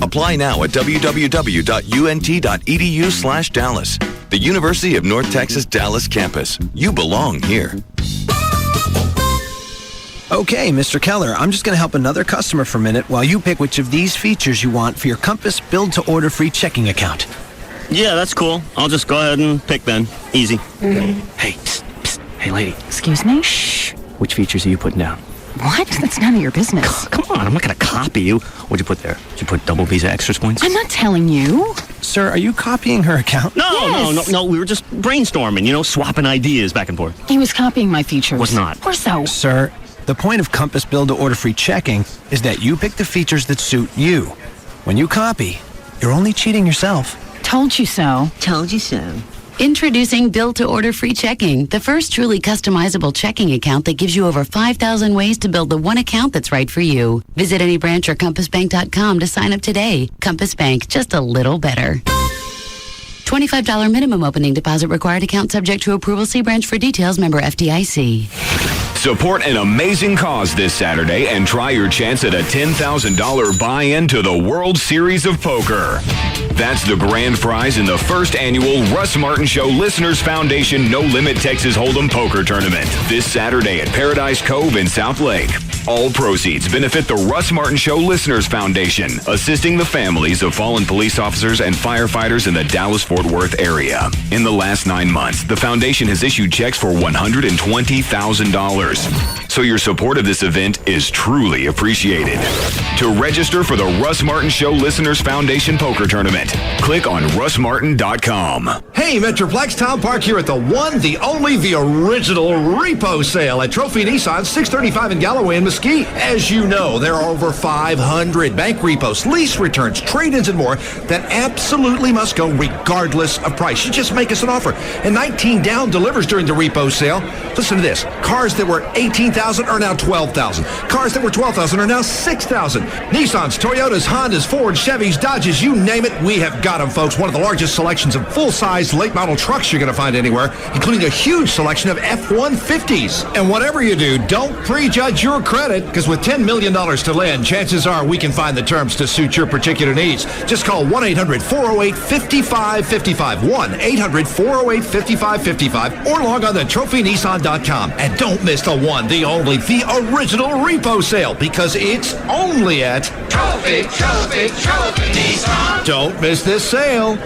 Apply now at www.unt.edu/Dallas. The University of North Texas Dallas campus. You belong here. Okay, Mr. Keller, I'm just going to help another customer for a minute while you pick which of these features you want for your Compass build-to-order free checking account. Yeah, that's cool. I'll just go ahead and pick then. Easy. Okay. Hey, psst, psst. Hey, lady. Excuse me? Shh. Which features are you putting down? What? That's none of your business. Come on, I'm not going to copy you. What'd you put there? Did you put double Visa Extras points? I'm not telling you. Sir, are you copying her account? No. We were just brainstorming, swapping ideas back and forth. He was copying my features. Was not. Or so. Sir, the point of Compass build-to-order free checking is that you pick the features that suit you. When you copy, you're only cheating yourself. Told you so. Told you so. Introducing Build-to-Order Free Checking, the first truly customizable checking account that gives you over 5,000 ways to build the one account that's right for you. Visit any branch or compassbank.com to sign up today. Compass Bank, just a little better. $25 minimum opening deposit required. Account subject to approval. See branch for details. Member FDIC. Support an amazing cause this Saturday and try your chance at a $10,000 buy-in to the World Series of Poker. That's the grand prize in the first annual Russ Martin Show Listeners Foundation No Limit Texas Hold'em Poker Tournament this Saturday at Paradise Cove in South Lake. All proceeds benefit the Russ Martin Show Listeners Foundation, assisting the families of fallen police officers and firefighters in the Dallas-Fort Worth area. In the last 9 months, the foundation has issued checks for $120,000. So your support of this event is truly appreciated. To register for the Russ Martin Show Listeners Foundation Poker Tournament, click on russmartin.com. Hey, Metroplex, Tom Park here at the one, the only, the original repo sale at Trophy Nissan, 635 in Galloway and Mesquite. As you know, there are over 500 bank repos, lease returns, trade-ins, and more that absolutely must go regardless of price. You just make us an offer. And 19 down delivers during the repo sale. Listen to this. Cars that were $18,000 are now $12,000. Cars that were $12,000 are now $6,000. Nissans, Toyotas, Hondas, Fords, Chevys, Dodges, you name it, we have got them, folks. One of the largest selections of full-size late-model trucks you're going to find anywhere, including a huge selection of F-150s. And whatever you do, don't prejudge your credit, because with $10 million to lend, chances are we can find the terms to suit your particular needs. Just call 1-800-408-5555 5555. 1-800-408-5555 or log on to trophynissan.com. And don't miss the one, the only, the original repo sale because it's only at Trophy Nissan. Don't miss this sale.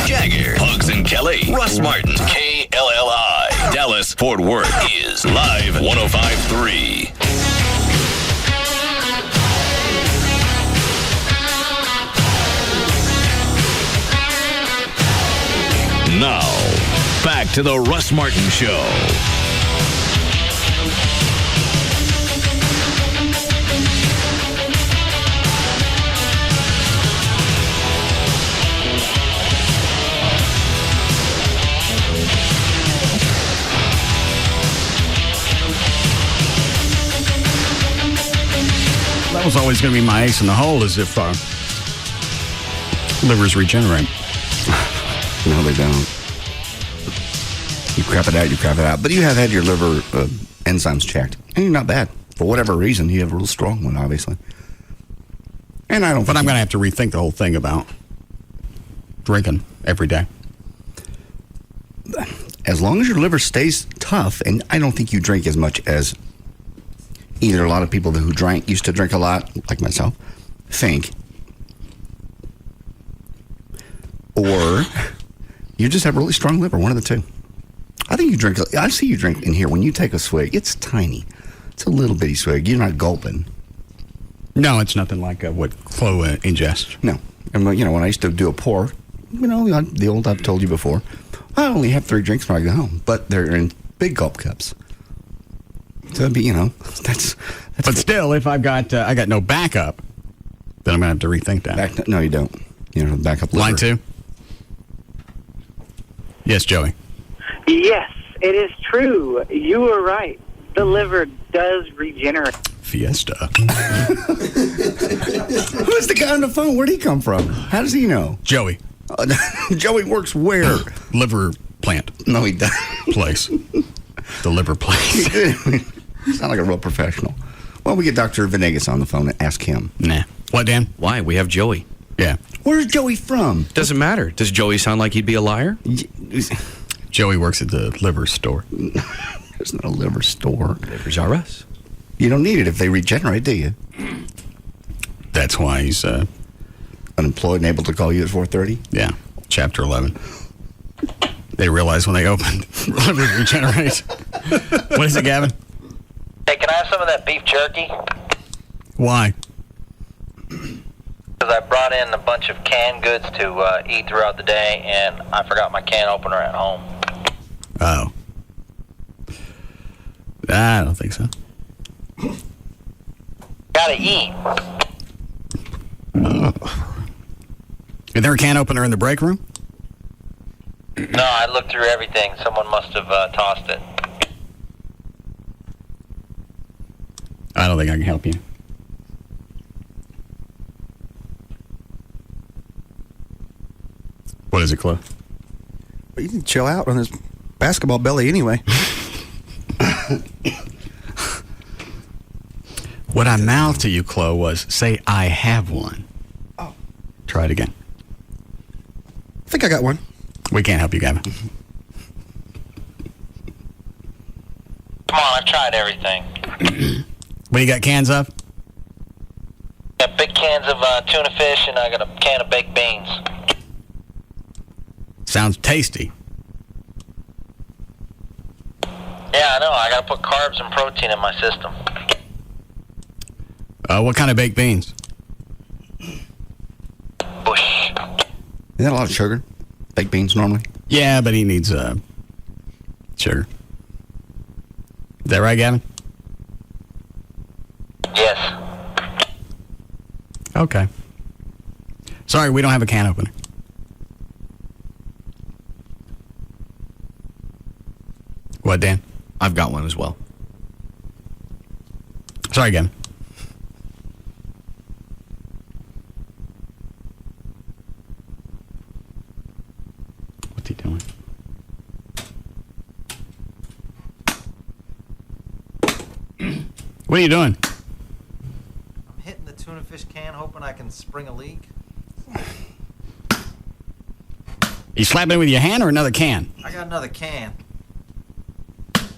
Jagger, Pugs and Kelly, Russ Martin, KLLI, Dallas, Fort Worth is Live 105.3. Now, back to the Russ Martin Show. That was always going to be my ace in the hole, is if livers regenerate. No, they don't. You crap it out. But you have had your liver enzymes checked, and you're not bad. For whatever reason, you have a real strong one, obviously. And I don't. But I'm going to have to rethink the whole thing about drinking every day. As long as your liver stays tough, and I don't think you drink as much as either a lot of people who used to drink a lot, like myself, think, or you just have a really strong liver, one of the two. I think you drink, I see you drink in here. When you take a swig, it's tiny. It's a little bitty swig. You're not gulping. No, it's nothing like what Chloe ingests. No. And, when I used to do a pour, the old I've told you before, I only have 3 drinks when I go home, but they're in big gulp cups. So it'd be, that's but still, if I got no backup, then I'm going to have to rethink that. No, you don't. You know, backup liver. Line 2. Yes, Joey. Yes, it is true. You were right. The liver does regenerate. Fiesta. Who's the guy on the phone? Where'd he come from? How does he know? Joey. Joey works where? Liver plant. No, he doesn't. Place. The liver place. You sound like a real professional. Well, we get Dr. Venegas on the phone and ask him. Nah. What, Dan? Why? We have Joey. Yeah. Where's Joey from? Doesn't matter. Does Joey sound like he'd be a liar? Joey works at the liver store. There's not a liver store. Livers are us. You don't need it if they regenerate, do you? That's why he's unemployed and able to call you at 4:30? Yeah. Chapter 11. They realize when they open, livers regenerate. What is it, Gavin? Hey, can I have some of that beef jerky? Why? Because I brought in a bunch of canned goods to eat throughout the day, and I forgot my can opener at home. Oh. I don't think so. Gotta eat. Is there a can opener in the break room? No, I looked through everything. Someone must have tossed it. I don't think I can help you. What is it, Chloe? Well, you can chill out on his basketball belly anyway. What I mouthed to you, Chloe, was say, I have one. Oh. Try it again. I think I got one. We can't help you, Gavin. Come on, I've tried everything. What, you got cans of? Got big cans of tuna fish, and I got a can of baked beans. Sounds tasty. Yeah, I know. I got to put carbs and protein in my system. What kind of baked beans? Bush. Is that a lot of sugar? Baked beans normally? Yeah, but he needs sugar. Is that right, Gavin? Yes. Okay. Sorry, we don't have a can opener. What, Dan? I've got one as well. Sorry, Gavin. What's he doing? What are you doing? I'm hitting the tuna fish can, hoping I can spring a leak. You slapping it with your hand or another can? I got another can. Come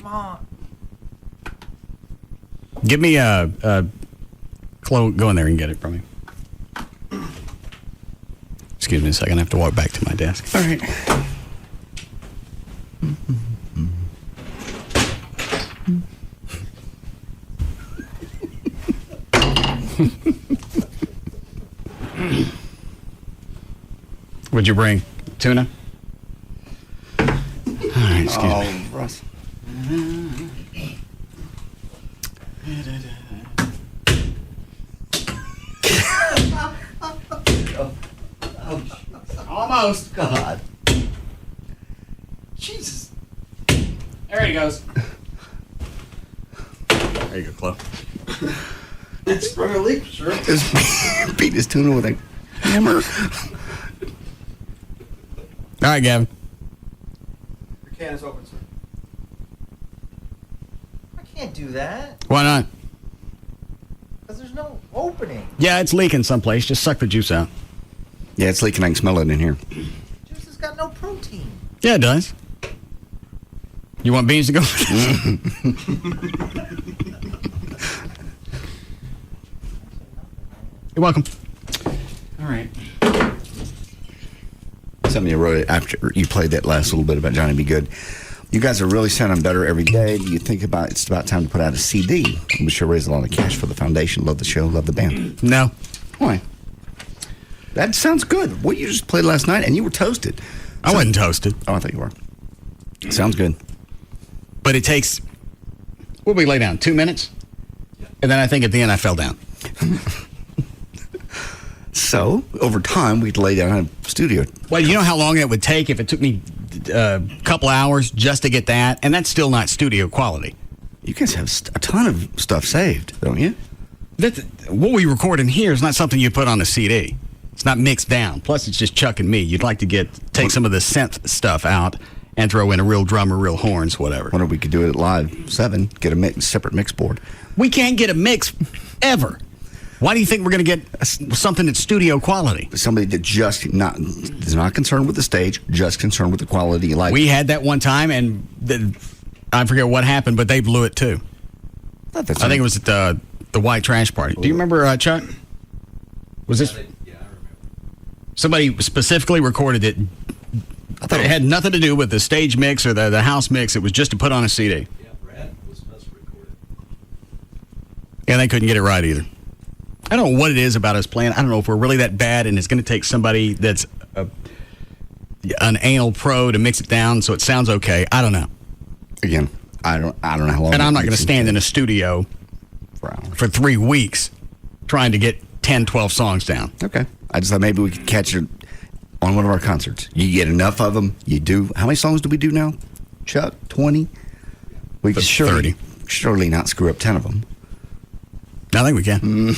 on. Give me Chloe, go in there and get it from me. Excuse me a second. I have to walk back to my desk. All right. What'd you bring? Tuna? All right, excuse me. Russ. Almost. God. Jesus. There he goes. There you go, Chloe. It's sprung a leak, sure. Just beat his tuna with a hammer. All right, Gavin. Your can is open, sir. I can't do that. Why not? Because there's no opening. Yeah, it's leaking someplace. Just suck the juice out. Yeah, it's leaking. I can smell it in here. Juice has got no protein. Yeah, it does. You want beans to go? You're welcome. All right. Something you wrote after you played that last little bit about Johnny B. Good. You guys are really sounding better every day. Do you think it's about time to put out a CD? We sure raise a lot of cash for the foundation. Love the show. Love the band. No. Why? That sounds good. What you just played last night, and you were toasted. I wasn't toasted. Oh, I thought you were. Sounds good. But it takes, what did we lay down, 2 minutes? And then I think at the end I fell down. So, over time, we'd lay down a studio. Well, you know how long it would take if it took me a couple hours just to get that? And that's still not studio quality. You guys have a ton of stuff saved, don't you? What we record in here is not something you put on a CD. It's not mixed down. Plus, it's just Chuck and me. You'd like to take some of the synth stuff out and throw in a real drummer, real horns, whatever. Wonder if we could do it at Live 7, get a separate mix board. We can't get a mix ever. Why do you think we're going to get something that's studio quality? Somebody that is not concerned with the stage, just concerned with the quality. Like we had that one time, and I forget what happened, but they blew it too. I think it was at the white trash party. Do you remember, Chuck? Was this? Yeah, I remember. Somebody specifically recorded it. It had nothing to do with the stage mix or the house mix. It was just to put on a CD. Yeah, Brad was supposed to record it. And they couldn't get it right either. I don't know what it is about us playing. I don't know if we're really that bad, and it's going to take somebody that's an anal pro to mix it down so it sounds okay. I don't know. Again, I don't know how long. And I'm not going to stand in a studio for 3 weeks trying to get 10, 12 songs down. Okay. I just thought maybe we could catch it on one of our concerts. You get enough of them. You do. How many songs do we do now, Chuck? 20? We could 30. Surely not screw up 10 of them. I think we can.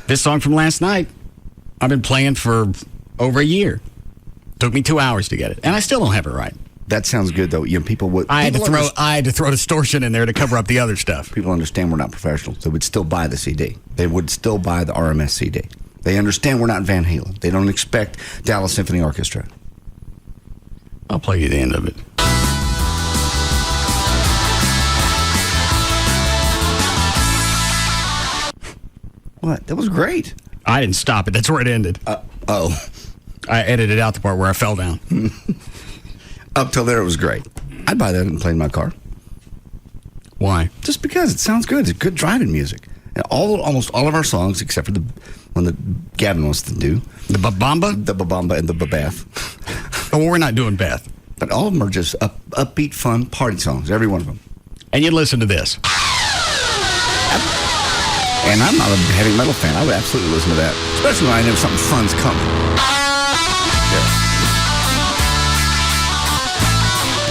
This song from last night, I've been playing for over a year. Took me 2 hours to get it, and I still don't have it right. That sounds good, though. You know, people would. I had to throw distortion in there to cover up the other stuff. People understand we're not professionals. They would still buy the CD. They would still buy the RMS CD. They understand we're not Van Halen. They don't expect Dallas Symphony Orchestra. I'll play you the end of it. What? That was great. I didn't stop it. That's where it ended. I edited out the part where I fell down. Up till there, it was great. I'd buy that and play in my car. Why? Just because it sounds good. It's good driving music. And almost all of our songs, except for the one that Gavin wants to do. The Babamba? The Babamba and the Babath. Oh, well, we're not doing Beth. But all of them are just upbeat, fun party songs. Every one of them. And you listen to this. And I'm not a heavy metal fan. I would absolutely listen to that. Especially when I know something fun's coming. Yeah.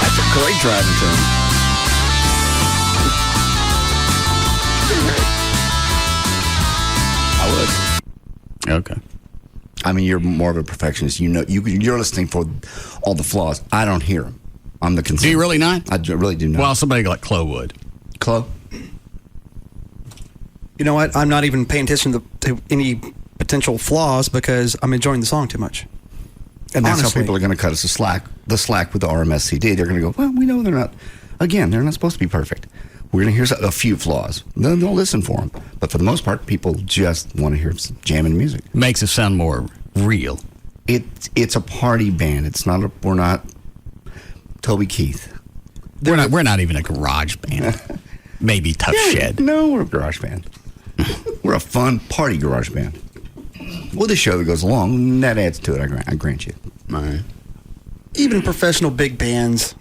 That's a great driving tune. I would. Okay. I mean, you're more of a perfectionist. You know, you're listening for all the flaws. I don't hear them. I'm the concern. Do you really not? I really do not. Well, somebody like Chloe would. Chloe? You know what? I'm not even paying attention to any potential flaws because I'm enjoying the song too much. And that's Honestly. how people are going to cut us the slack with the RMS CD. They're going to go, well, we know they're not. Again, they're not supposed to be perfect. We're going to hear a few flaws. Then they'll listen for them. But for the most part, people just want to hear jamming music. Makes it sound more real. It's a party band. We're not Toby Keith. We're not even a garage band. Maybe Tough Shed. No, we're a garage band. We're a fun party garage band. With a show that goes along, that adds to it, I grant you. All right. Even professional big bands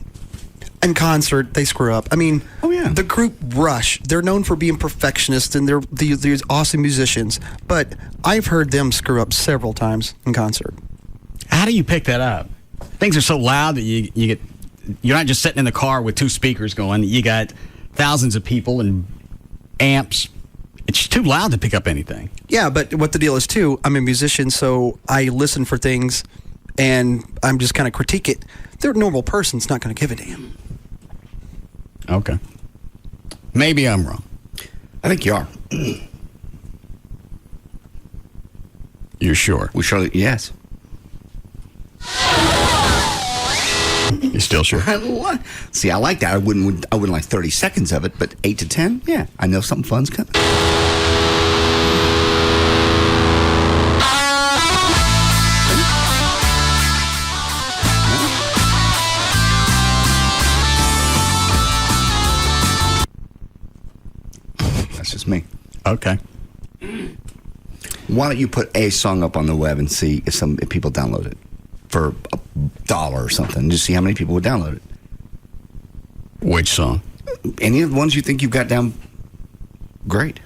in concert, they screw up. I mean, the group Rush, they're known for being perfectionists and they're these awesome musicians, but I've heard them screw up several times in concert. How do you pick that up? Things are so loud that you're not just sitting in the car with two speakers going. You got thousands of people and amps. It's too loud to pick up anything. Yeah, but what the deal is too, I'm a musician, so I listen for things and I'm just kind of critique it. They're a normal person's not going to give a damn. Okay. Maybe I'm wrong. I think you are. You're sure? Yes. You still sure? See, I like that. I wouldn't like 30 seconds of it, but 8 to 10, yeah, I know something fun's coming. That's just me. Okay. Why don't you put a song up on the web and see if people download it for $1 or something? Just see how many people would download it. Which song? Any of the ones you think you've got down, great.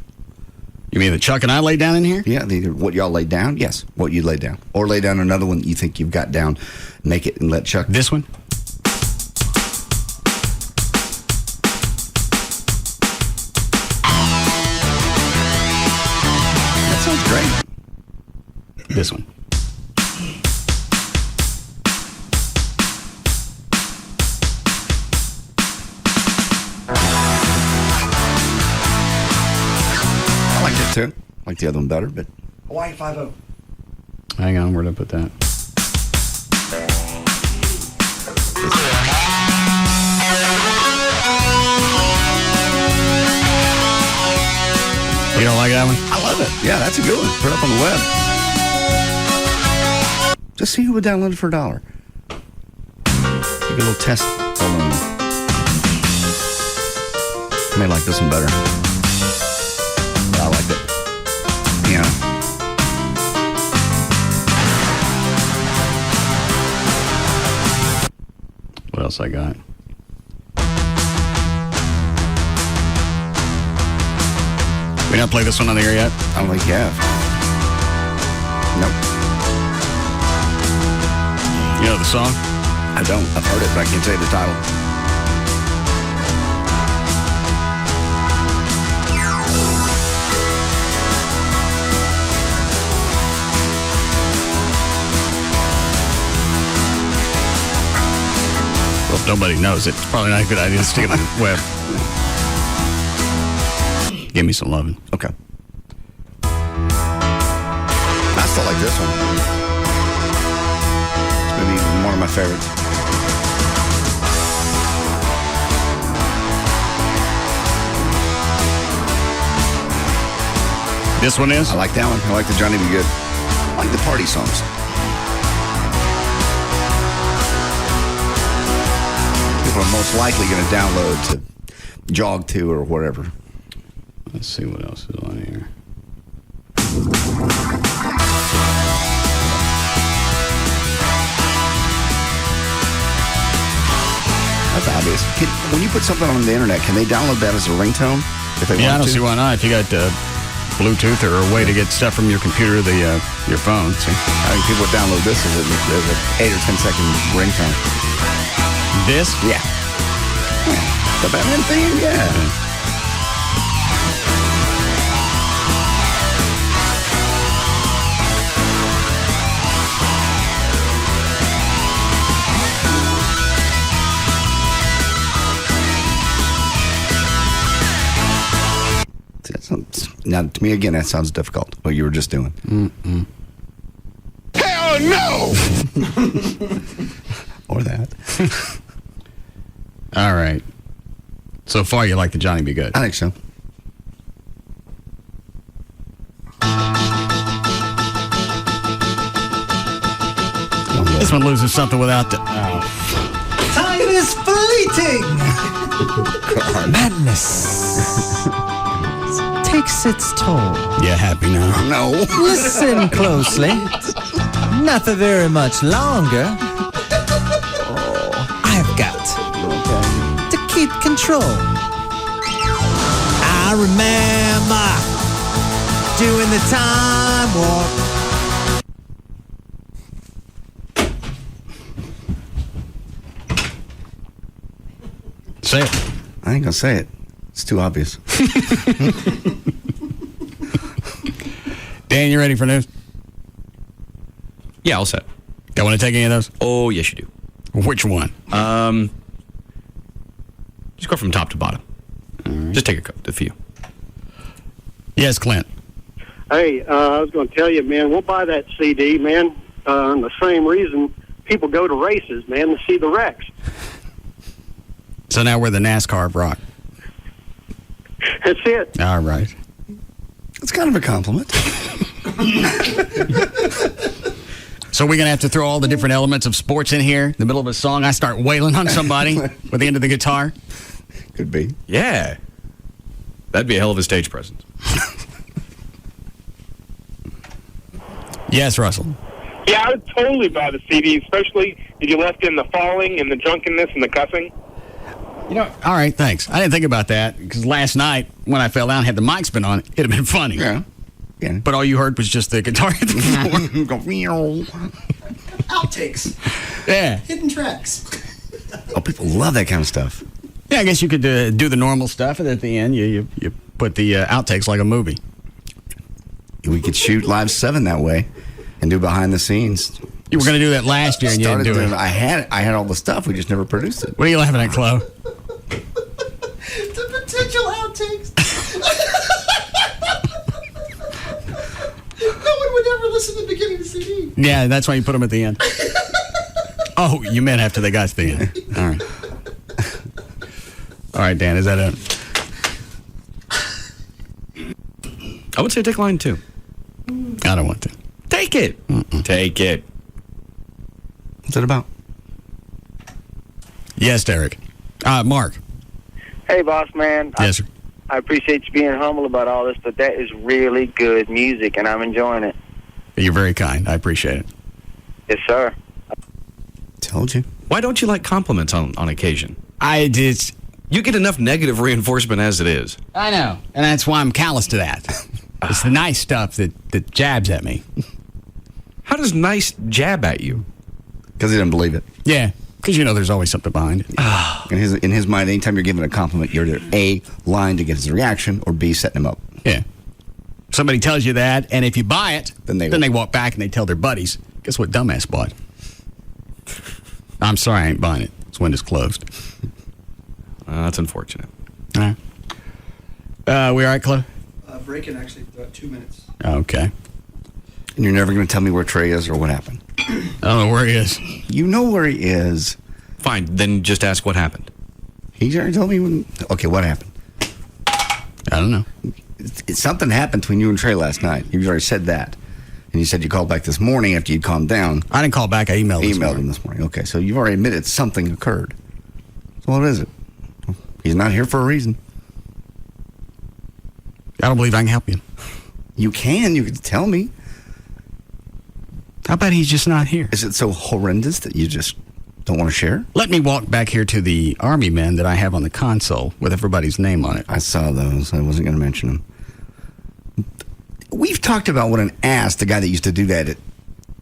You mean the Chuck and I laid down in here? Yeah, what y'all laid down? Yes, what you laid down. Or lay down another one that you think you've got down. Make it and let Chuck. This one? That sounds great. This one. I liked it too. I like the other one better, but. Hawaii 5-0. Hang on, where did I put that? You don't like that one? I love it. Yeah, that's a good one. Put it up on the web. Just see who would download it for $1. Give you a little test. Hold on. I may like this one better. But I liked it. Yeah. What else I got? We not play this one on the air yet? I don't think you have. Nope. You know the song? I don't. I've heard it, but I can't tell you the title. Well, if nobody knows it, it's probably not a good idea to stick it on the web. Give me some loving. Okay. I still like this one. It's maybe one of my favorites. This one is? I like that one. I like the Johnny B. Good. I like the party songs. People are most likely going to download to jog to or whatever. Let's see what else is on here. That's obvious. When you put something on the internet, can they download that as a ringtone? If they Yeah, I want don't to? see why not. If you got Bluetooth or a way to get stuff from your computer to your phone. See? I think people would download this as an 8 or 10 second ringtone. This? Yeah. The Batman theme? Yeah. Now, to me, again, that sounds difficult, what you were just doing. Mm-mm. Hell no! Or that. All right. So far, you like the Johnny B. Good. I think so. This one loses something without the... Time is fleeting. Madness takes its toll. Yeah, happy now. No. Listen closely. Not for very much longer. I've got to keep control. I remember doing the time warp. Say it. I ain't gonna say it. It's too obvious. Dan, you ready for news? Yeah, all set. Don't want to take any of those? Oh, yes, you do. Which one? Just go from top to bottom. Just take a few. Yes, Clint. Hey, I was going to tell you, man, we'll buy that CD, man, on the same reason people go to races, man, to see the wrecks. So now we're the NASCAR of rock. That's it. All right. It's kind of a compliment. So we're going to have to throw all the different elements of sports in here. In the middle of a song, I start wailing on somebody with the end of the guitar. Could be. Yeah. That'd be a hell of a stage presence. Yes, Russell. Yeah, I would totally buy the CD, especially if you left in the falling and the drunkenness and the cussing. You know, all right, thanks. I didn't think about that because last night when I fell down and had the mic spin on it, it'd have been funny. Yeah. But all you heard was just the guitar hit the floor. Outtakes. Yeah. Hidden tracks. Oh, people love that kind of stuff. Yeah, I guess you could do the normal stuff, and at the end, you put the outtakes like a movie. We could shoot Live 7 that way and do behind the scenes. You were going to do that last year, and you didn't do it. I had all the stuff. We just never produced it. What are you laughing at, Chloe? The potential outtakes. No one would ever listen to the beginning of the CD. Yeah, that's why you put them at the end. Oh, you meant after they got to the end. All right. All right, Dan, is that it? I would say take line 2. I don't want to. Take it. Mm-mm. Take it. What's it about? Yes, Derek. Mark. Hey, boss man. Yes, sir. I appreciate you being humble about all this, but that is really good music, and I'm enjoying it. You're very kind. I appreciate it. Yes, sir. Told you. Why don't you like compliments on occasion? I did. You get enough negative reinforcement as it is. I know, and that's why I'm callous to that. It's the nice stuff that jabs at me. How does nice jab at you? Because he didn't believe it. Yeah, because there's always something behind it. In his mind, anytime you're giving a compliment, you're either A, lying to get his reaction, or B, setting him up. Yeah. Somebody tells you that, and if you buy it, then they walk back and they tell their buddies, guess what dumbass bought? I'm sorry, I ain't buying it. This window's closed. That's unfortunate. All right. We all right, Chloe? Breaking actually about 2 minutes. Okay. And you're never going to tell me where Trey is or what happened. I don't know where he is. You know where he is. Fine, then just ask what happened. He already told me okay, what happened? I don't know. Something happened between you and Trey last night. You already said that. And you said you called back this morning after you'd calmed down. I didn't call back. I emailed him this morning. Okay, so you've already admitted something occurred. So what is it? He's not here for a reason. I don't believe I can help you. You can. You can tell me. How about he's just not here? Is it so horrendous that you just don't want to share? Let me walk back here to the Army men that I have on the console with everybody's name on it. I saw those. I wasn't going to mention them. We've talked about what an ass the guy that used to do that at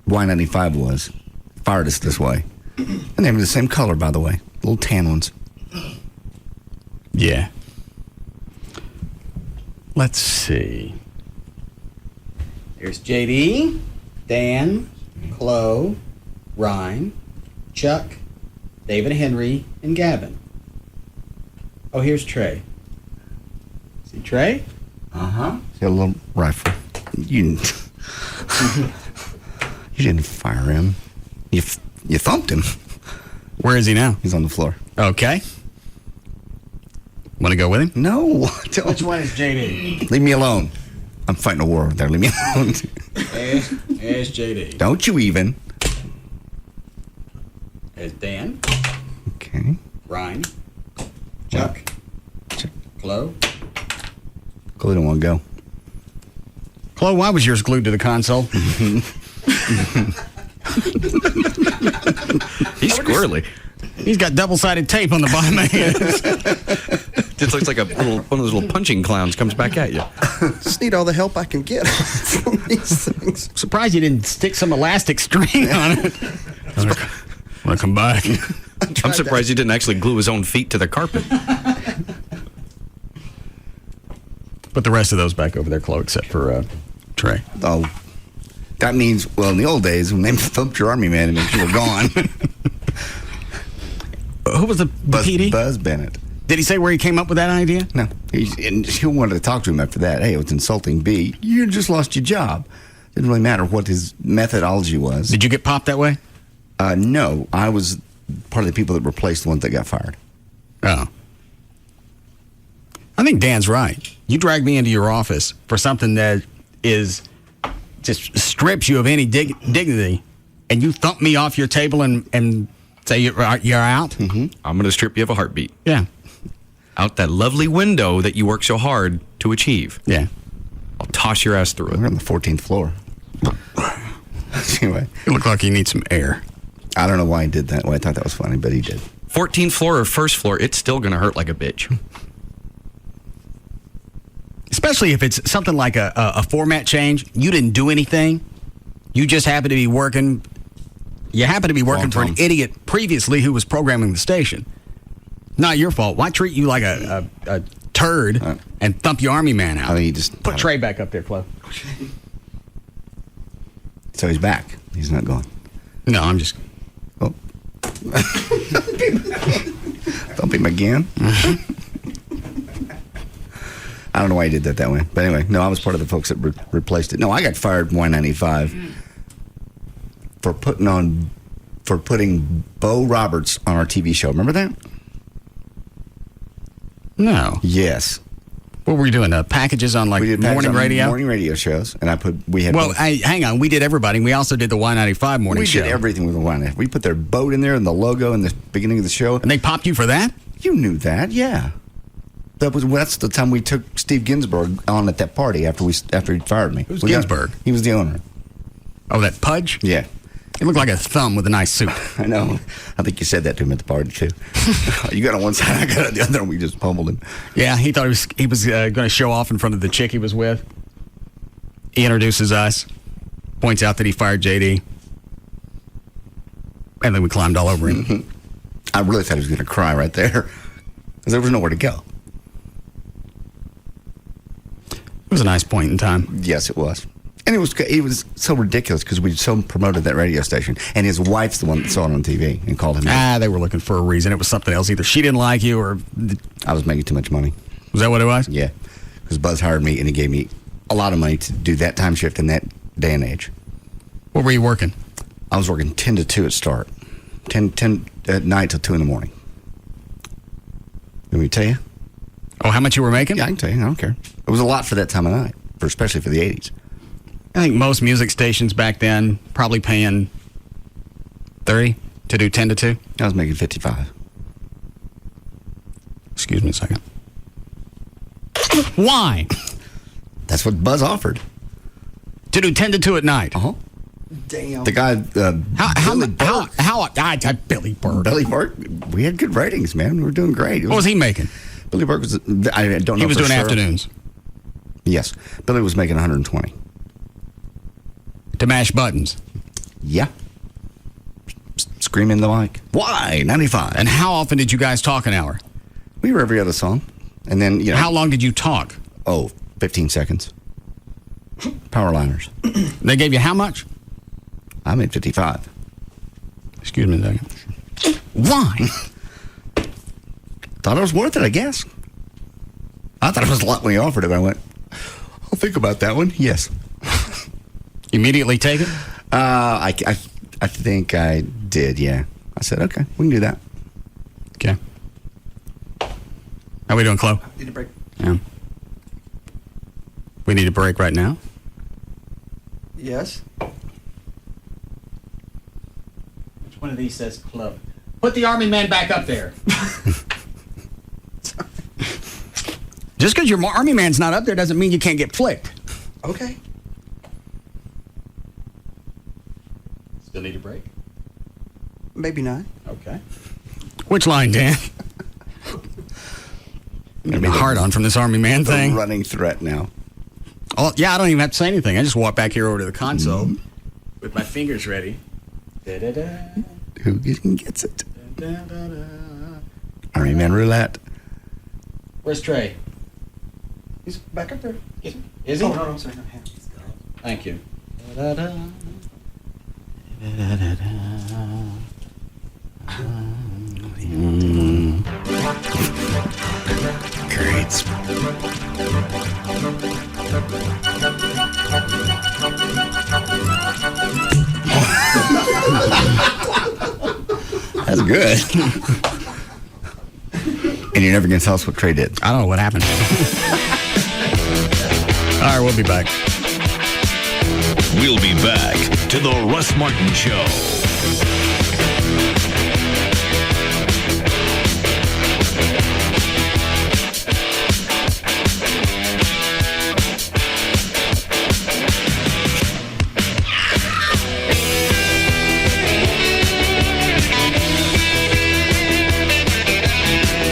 Y95 was. Fired us this way. And they were the same color, by the way. Little tan ones. Yeah. Let's see. Here's JD, Dan, Chloe, Ryan, Chuck, David Henry, and Gavin. Oh, here's Trey. See Trey? Uh-huh. He had a little rifle. You didn't fire him. You thumped him. Where is he now? He's on the floor. Okay. Want to go with him? No. Which one is JD? Leave me alone. I'm fighting a war there. Leave me alone. There's JD. Don't you even. There's Dan. Okay. Ryan. Chuck. Chloe. Chloe don't want to go. Chloe, why was yours glued to the console? He's squirrely. He's got double-sided tape on the bottom of his. Just looks like one of those little punching clowns comes back at you. Just need all the help I can get from these things. Surprised you didn't stick some elastic string on it. Want to come back? I'm surprised he didn't actually glue his own feet to the carpet. Put the rest of those back over there, Chloe, except for Trey. Oh, that means, well, in the old days, when they thumped your army man, it meant you were gone. Who was the PD? Buzz Bennett. Did he say where he came up with that idea? No. He wanted to talk to him after that. Hey, it was insulting. B, you just lost your job. Didn't really matter what his methodology was. Did you get popped that way? No. I was part of the people that replaced the ones that got fired. Oh. I think Dan's right. You dragged me into your office for something that just strips you of any dignity, and you thump me off your table and say you're out? Mm-hmm. I'm going to strip you of a heartbeat. Yeah. Out that lovely window that you work so hard to achieve. Yeah. I'll toss your ass through it. We're on the 14th floor. Anyway. You look like you need some air. I don't know why he did that. Well, I thought that was funny, but he did. 14th floor or first floor, it's still going to hurt like a bitch. Especially if it's something like a format change. You didn't do anything. You just happen to be working. You happen to be working for an idiot previously who was programming the station. Not your fault. Why treat you like a turd and thump your army man out? I mean, he just put Trey back up there, Flo. So he's back. He's not going. No, I'm just. Oh. Thump him again. I don't know why he did that way. But anyway, no, I was part of the folks that replaced it. No, I got fired in Y95 for putting Bo Roberts on our TV show. Remember that? No. Yes. What were we doing? Packages on morning radio? Morning radio shows. And hang on. We did everybody. We also did the Y95 morning show. We did everything with the Y95. We put their boat in there and the logo in the beginning of the show. And they popped you for that? You knew that, yeah. That's the time we took Steve Ginsburg on at that party after he fired me. Who's Ginsburg? He was the owner. Oh, that Pudge? Yeah. He looked like a thumb with a nice suit. I know. I think you said that to him at the party, too. You got on one side, I got on the other, and we just pummeled him. Yeah, he thought he was going to show off in front of the chick he was with. He introduces us, points out that he fired JD, and then we climbed all over him. I really thought he was going to cry right there, because there was nowhere to go. It was a nice point in time. Yes, it was. And it was so ridiculous because we so promoted that radio station, and his wife's the one that saw it on TV and called him. They were looking for a reason. It was something else. Either she didn't like you or I was making too much money. Was that what it was? Yeah, because Buzz hired me and he gave me a lot of money to do that time shift in that day and age. What were you working? I was working 10 to 2 at start, 10 at night till 2 in the morning. Let me tell you. Oh, how much you were making? Yeah, I can tell you. I don't care. It was a lot for that time of night, especially for the 80s. I think most music stations back then probably paying 30 to do 10 to 2. I was making 55. Excuse me a second. Why? That's what Buzz offered. To do 10 to 2 at night. Uh-huh. Damn. The guy, Billy Burke. Billy Burke. We had good ratings, man. We were doing great. What was he making? Billy Burke was, I don't know. He was doing sure. afternoons. Yes. Billy was making 120. To mash buttons. Yeah. Screaming the mic. Why? 95. And how often did you guys talk an hour? We were every other song. And then, How long did you talk? 15 seconds. Powerliners. They gave you how much? I made 55. Excuse me a second. Why? Thought it was worth it, I guess. I thought it was a lot when he offered it. I went, I'll think about that one. Yes. Immediately take it? I think I did, yeah. I said, okay, we can do that. Okay. How we doing, Chloe? Need a break. Yeah. We need a break right now? Yes. Which one of these says club? Put the Army man back up there. Just because your Army man's not up there doesn't mean you can't get flicked. Okay. Still need a break? Maybe not. Okay. Which line, Dan? I'm going to be hard on from this Army man thing. Running threat now. Oh, yeah, I don't even have to say anything. I just walk back here over to the console with my fingers ready. Da-da-da. Who gets it? Da-da-da. Army Man Roulette. Where's Trey? He's back up there. Is he? Oh, no, sorry. No, Thank you. Great. That's good. And you're never going to tell us what Trey did. I don't know what happened. All right, we'll be back. We'll be back to the Russ Martin Show.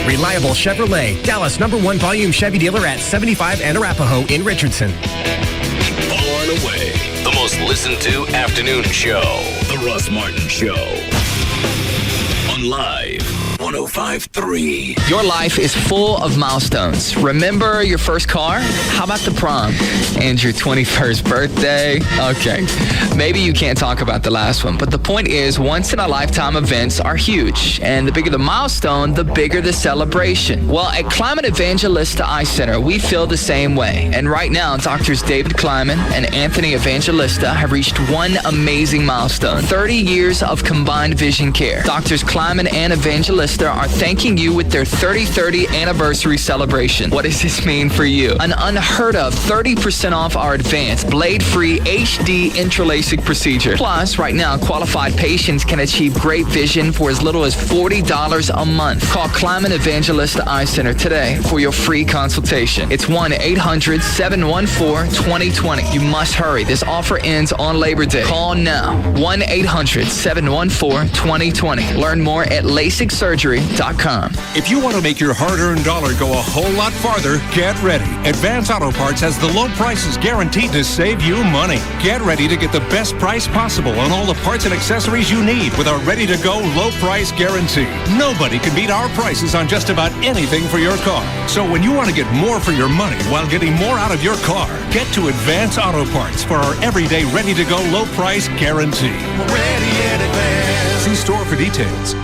Reliable Chevrolet, Dallas #1 volume Chevy dealer at 75 and Arapahoe in Richardson. Far and away, the most listened to afternoon show. The Russ Martin Show. On Live 105.3. Your life is full of milestones. Remember your first car? How about the prom? And your 21st birthday? Okay, maybe you can't talk about the last one, but the point is, once-in-a-lifetime events are huge. And the bigger the milestone, the bigger the celebration. Well, at Climate Evangelista Eye Center, we feel the same way. And right now, Doctors David Kleiman and Anthony Evangelista have reached one amazing milestone: 30 years of combined vision care. Doctors Kleiman and Evangelista are thanking you with their 30/30 anniversary celebration. What does this mean for you? An unheard of 30% off our advanced blade-free HD intralacic procedure. Plus, right now, qualified patients can achieve great vision for as little as $40 a month. Call Climate Evangelista Eye Center today for your free consultation. It's 1-800-714-2020. You must hurry. This offer ends on Labor Day. Call now. 1-800-714-2020. Learn more at LASIKsurgery.com. If you want to make your hard-earned dollar go a whole lot farther, get ready. Advance Auto Parts has the low prices guaranteed to save you money. Get ready to get the best price possible on all the parts and accessories you need with our ready-to-go low price guarantee. Nobody can beat our prices on just about anything for your car. So when you want to get more for your money while getting more out of your car, get to Advance Auto Parts for our everyday ready-to-go low price guarantee. Ready in advance. See store for details.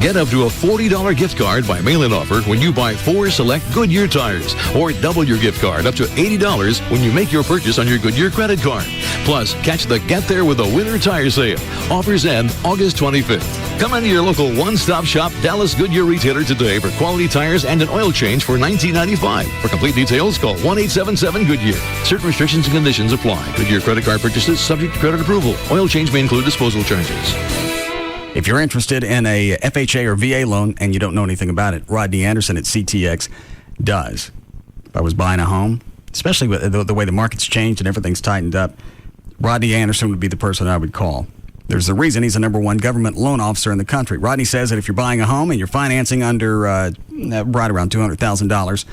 Get up to a $40 gift card by mail-in offer when you buy 4 select Goodyear tires, or double your gift card up to $80 when you make your purchase on your Goodyear credit card. Plus, catch the Get There with a Winter tire sale. Offers end August 25th. Come into your local one-stop shop Dallas Goodyear retailer today for quality tires and an oil change for $19.95. For complete details, call 1-877-GOODYEAR. Certain restrictions and conditions apply. Goodyear credit card purchases subject to credit approval. Oil change may include disposal charges. If you're interested in a FHA or VA loan and you don't know anything about it, Rodney Anderson at CTX does. If I was buying a home, especially with the way the market's changed and everything's tightened up, Rodney Anderson would be the person I would call. There's a reason he's the #1 government loan officer in the country. Rodney says that if you're buying a home and you're financing under right around $200,000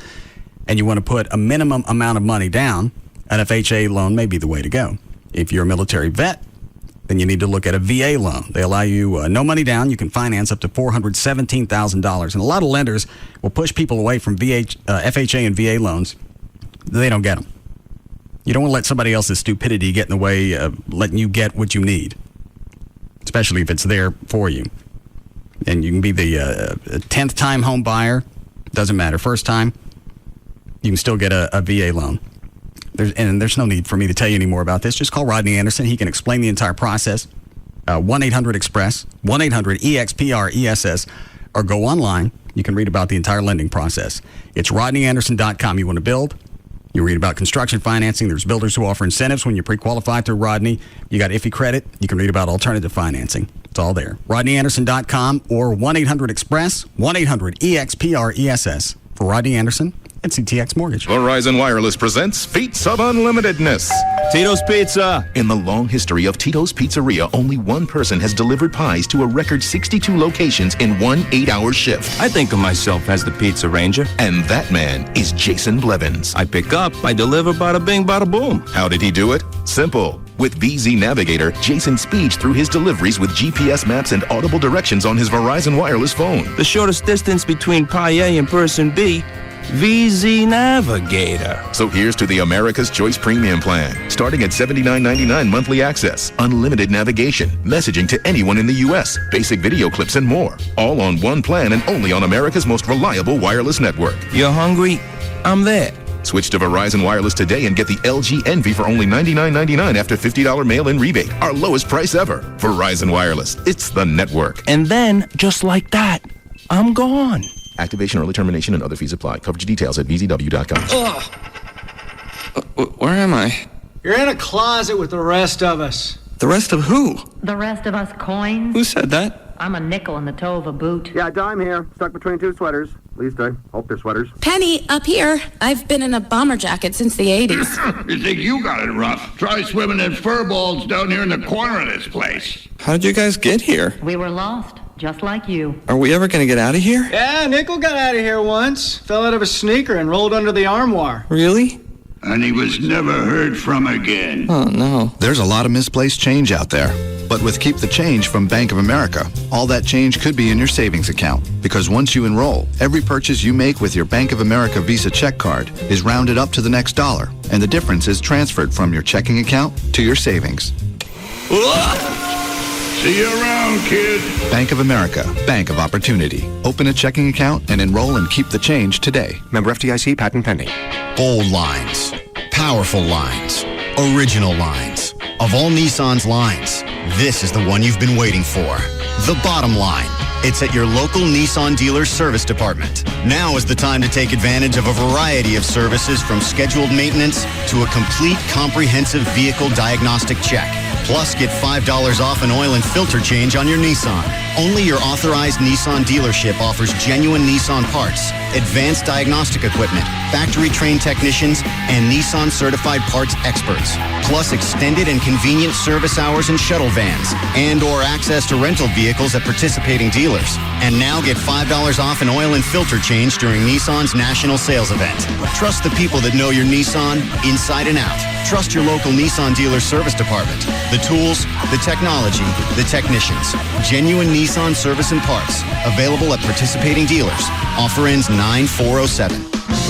and you want to put a minimum amount of money down, an FHA loan may be the way to go. If you're a military vet, then you need to look at a VA loan. They allow you no money down. You can finance up to $417,000. And a lot of lenders will push people away from FHA and VA loans. They don't get them. You don't want to let somebody else's stupidity get in the way of letting you get what you need, especially if it's there for you. And you can be the 10th time home buyer. Doesn't matter. First time, you can still get a VA loan. There's no need for me to tell you any more about this. Just call Rodney Anderson. He can explain the entire process. 1-800-EXPRESS, 1-800-EXPRESS, or go online. You can read about the entire lending process. It's RodneyAnderson.com. You want to build? You read about construction financing. There's builders who offer incentives when you pre-qualify through Rodney. You got iffy credit. You can read about alternative financing. It's all there. RodneyAnderson.com or 1-800-EXPRESS, 1-800-EXPRESS. For Rodney Anderson and CTX Mortgage. Verizon Wireless presents Feats of Unlimitedness. Tito's Pizza. In the long history of Tito's Pizzeria, only one person has delivered pies to a record 62 locations in one 8-hour shift. I think of myself as the Pizza Ranger. And that man is Jason Blevins. I pick up, I deliver, bada bing, bada boom. How did he do it? Simple. With VZ Navigator, Jason speeds through his deliveries with GPS maps and audible directions on his Verizon Wireless phone. The shortest distance between pie A and person B, VZ Navigator. So here's to the America's Choice Premium Plan. Starting at $79.99 monthly access, unlimited navigation, messaging to anyone in the U.S., basic video clips, and more. All on one plan and only on America's most reliable wireless network. You're hungry? I'm there. Switch to Verizon Wireless today and get the LG Envy for only $99.99 after $50 mail-in rebate. Our lowest price ever. Verizon Wireless. It's the network. And then, just like that, I'm gone. Activation, early termination, and other fees apply. Coverage details at vzw.com. Where am I? You're in a closet with the rest of us. The rest of who? The rest of us coins? Who said that? I'm a nickel in the toe of a boot. Yeah, dime here. Stuck between two sweaters. At least I hope they're sweaters. Penny, up here. I've been in a bomber jacket since the 80s. You think you got it rough? Try swimming in fur balls down here in the corner of this place. How did you guys get here? We were lost, just like you. Are we ever going to get out of here? Yeah, Nickel got out of here once. Fell out of a sneaker and rolled under the armoire. Really? And he was never heard from again. Oh, no. There's a lot of misplaced change out there. But with Keep the Change from Bank of America, all that change could be in your savings account. Because once you enroll, every purchase you make with your Bank of America Visa check card is rounded up to the next dollar. And the difference is transferred from your checking account to your savings. See you around, kid. Bank of America, Bank of Opportunity. Open a checking account and enroll and keep the change today. Member FDIC, patent pending. Bold lines, powerful lines, original lines. Of all Nissan's lines, this is the one you've been waiting for. The bottom line. It's at your local Nissan dealer service department. Now is the time to take advantage of a variety of services from scheduled maintenance to a complete comprehensive vehicle diagnostic check. Plus, get $5 off an oil and filter change on your Nissan. Only your authorized Nissan dealership offers genuine Nissan parts, advanced diagnostic equipment, factory-trained technicians, and Nissan-certified parts experts. Plus, extended and convenient service hours and shuttle vans, and/or access to rental vehicles at participating dealers. And now get $5 off an oil and filter change during Nissan's national sales event. Trust the people that know your Nissan inside and out. Trust your local Nissan dealer service department. The tools, the technology, the technicians. Genuine Nissan service and parts. Available at participating dealers. Offer ends 9/4/07.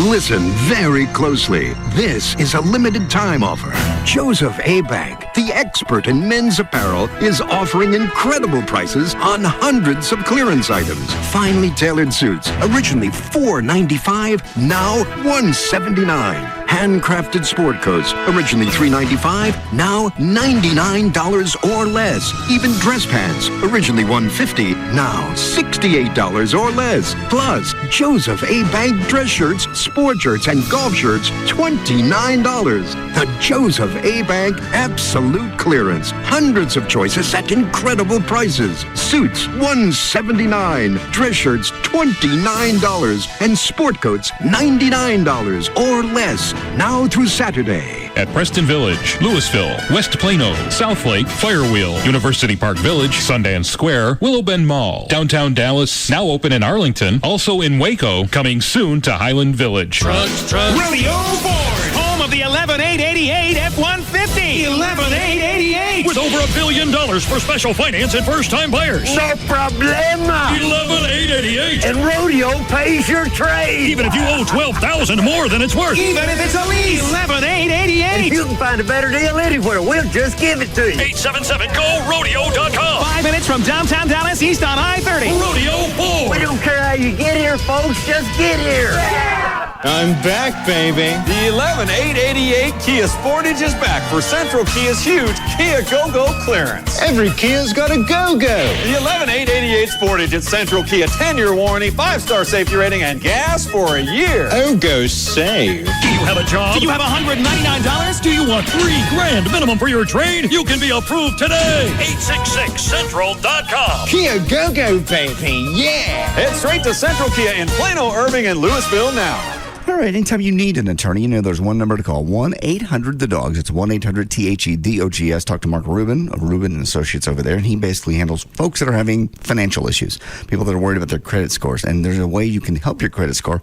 Listen very closely. This is a limited time offer. Joseph A. Bank, the expert in men's apparel, is offering incredible prices on hundreds of clearance items. Finely tailored suits, originally $4.95, now $179. Handcrafted sport coats, originally $3.95, now $99 or less. Even dress pants, originally $150, now $68 or less. Plus, Joseph A. Bank dress shirts, sport shirts, and golf shirts, $29. The Joseph A. Bank Absolute Clearance. Hundreds of choices at incredible prices. Suits, $179. Dress shirts, $29. And sport coats, $99 or less. Now through Saturday. At Preston Village, Louisville, West Plano, Southlake, Firewheel, University Park Village, Sundance Square, Willow Bend Mall, downtown Dallas, now open in Arlington, also in Waco, coming soon to Highland Village. Trucks. Rodeo Ford, home of the 11,888 F-150. 11,888. With over $1 billion for special finance and first-time buyers. No problema. 11,888. And Rodeo pays your trade. Even if you owe $12,000 more than it's worth. Even if it's a lease. 11,888. If you can find a better deal anywhere, we'll just give it to you. 877-GO-RODEO.com. 5 minutes from downtown Dallas, east on I-30. Rodeo Ford. We don't care how you get here, folks. Just get here. Yeah! I'm back, baby. The 11888 Kia Sportage is back for Central Kia's huge Kia Go-Go clearance. Every Kia's got a go-go. The 11888 Sportage at Central Kia, 10-year warranty, 5-star safety rating, and gas for a year. Oh, go save. Do you have a job? Do you have $199? Do you want $3,000 minimum for your trade? You can be approved today. 866central.com. Kia Go-Go, baby. Yeah. Head straight to Central Kia in Plano, Irving, and Louisville now. All right, anytime you need an attorney, you know there's one number to call, 1-800-THE-DOGS. It's 1-800-THEDOGS. Talk to Mark Rubin of Rubin & Associates over there, and he basically handles folks that are having financial issues, people that are worried about their credit scores, and there's a way you can help your credit score.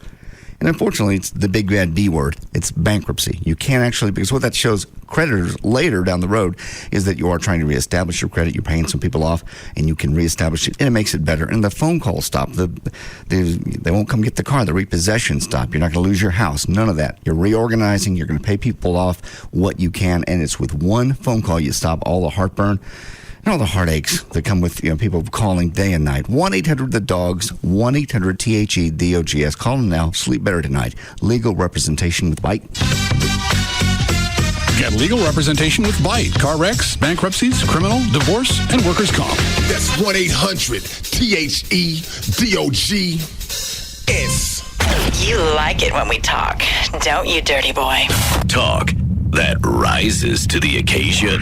And unfortunately, it's the big bad B word. It's bankruptcy. You can't actually, because what that shows creditors later down the road is that you are trying to reestablish your credit. You're paying some people off, and you can reestablish it, and it makes it better. And the phone calls stop. They won't come get the car. The repossession stop. You're not going to lose your house. None of that. You're reorganizing. You're going to pay people off what you can, and it's with one phone call you stop all the heartburn and all the heartaches that come with people calling day and night. 1-800-THE-DOGS, 1-800-THEDOGS. Call them now. Sleep better tonight. Legal representation with Bite. Get legal representation with Bite. Car wrecks, bankruptcies, criminal, divorce, and workers' comp. That's 1-800-THEDOGS. You like it when we talk, don't you, dirty boy? Talk that rises to the occasion.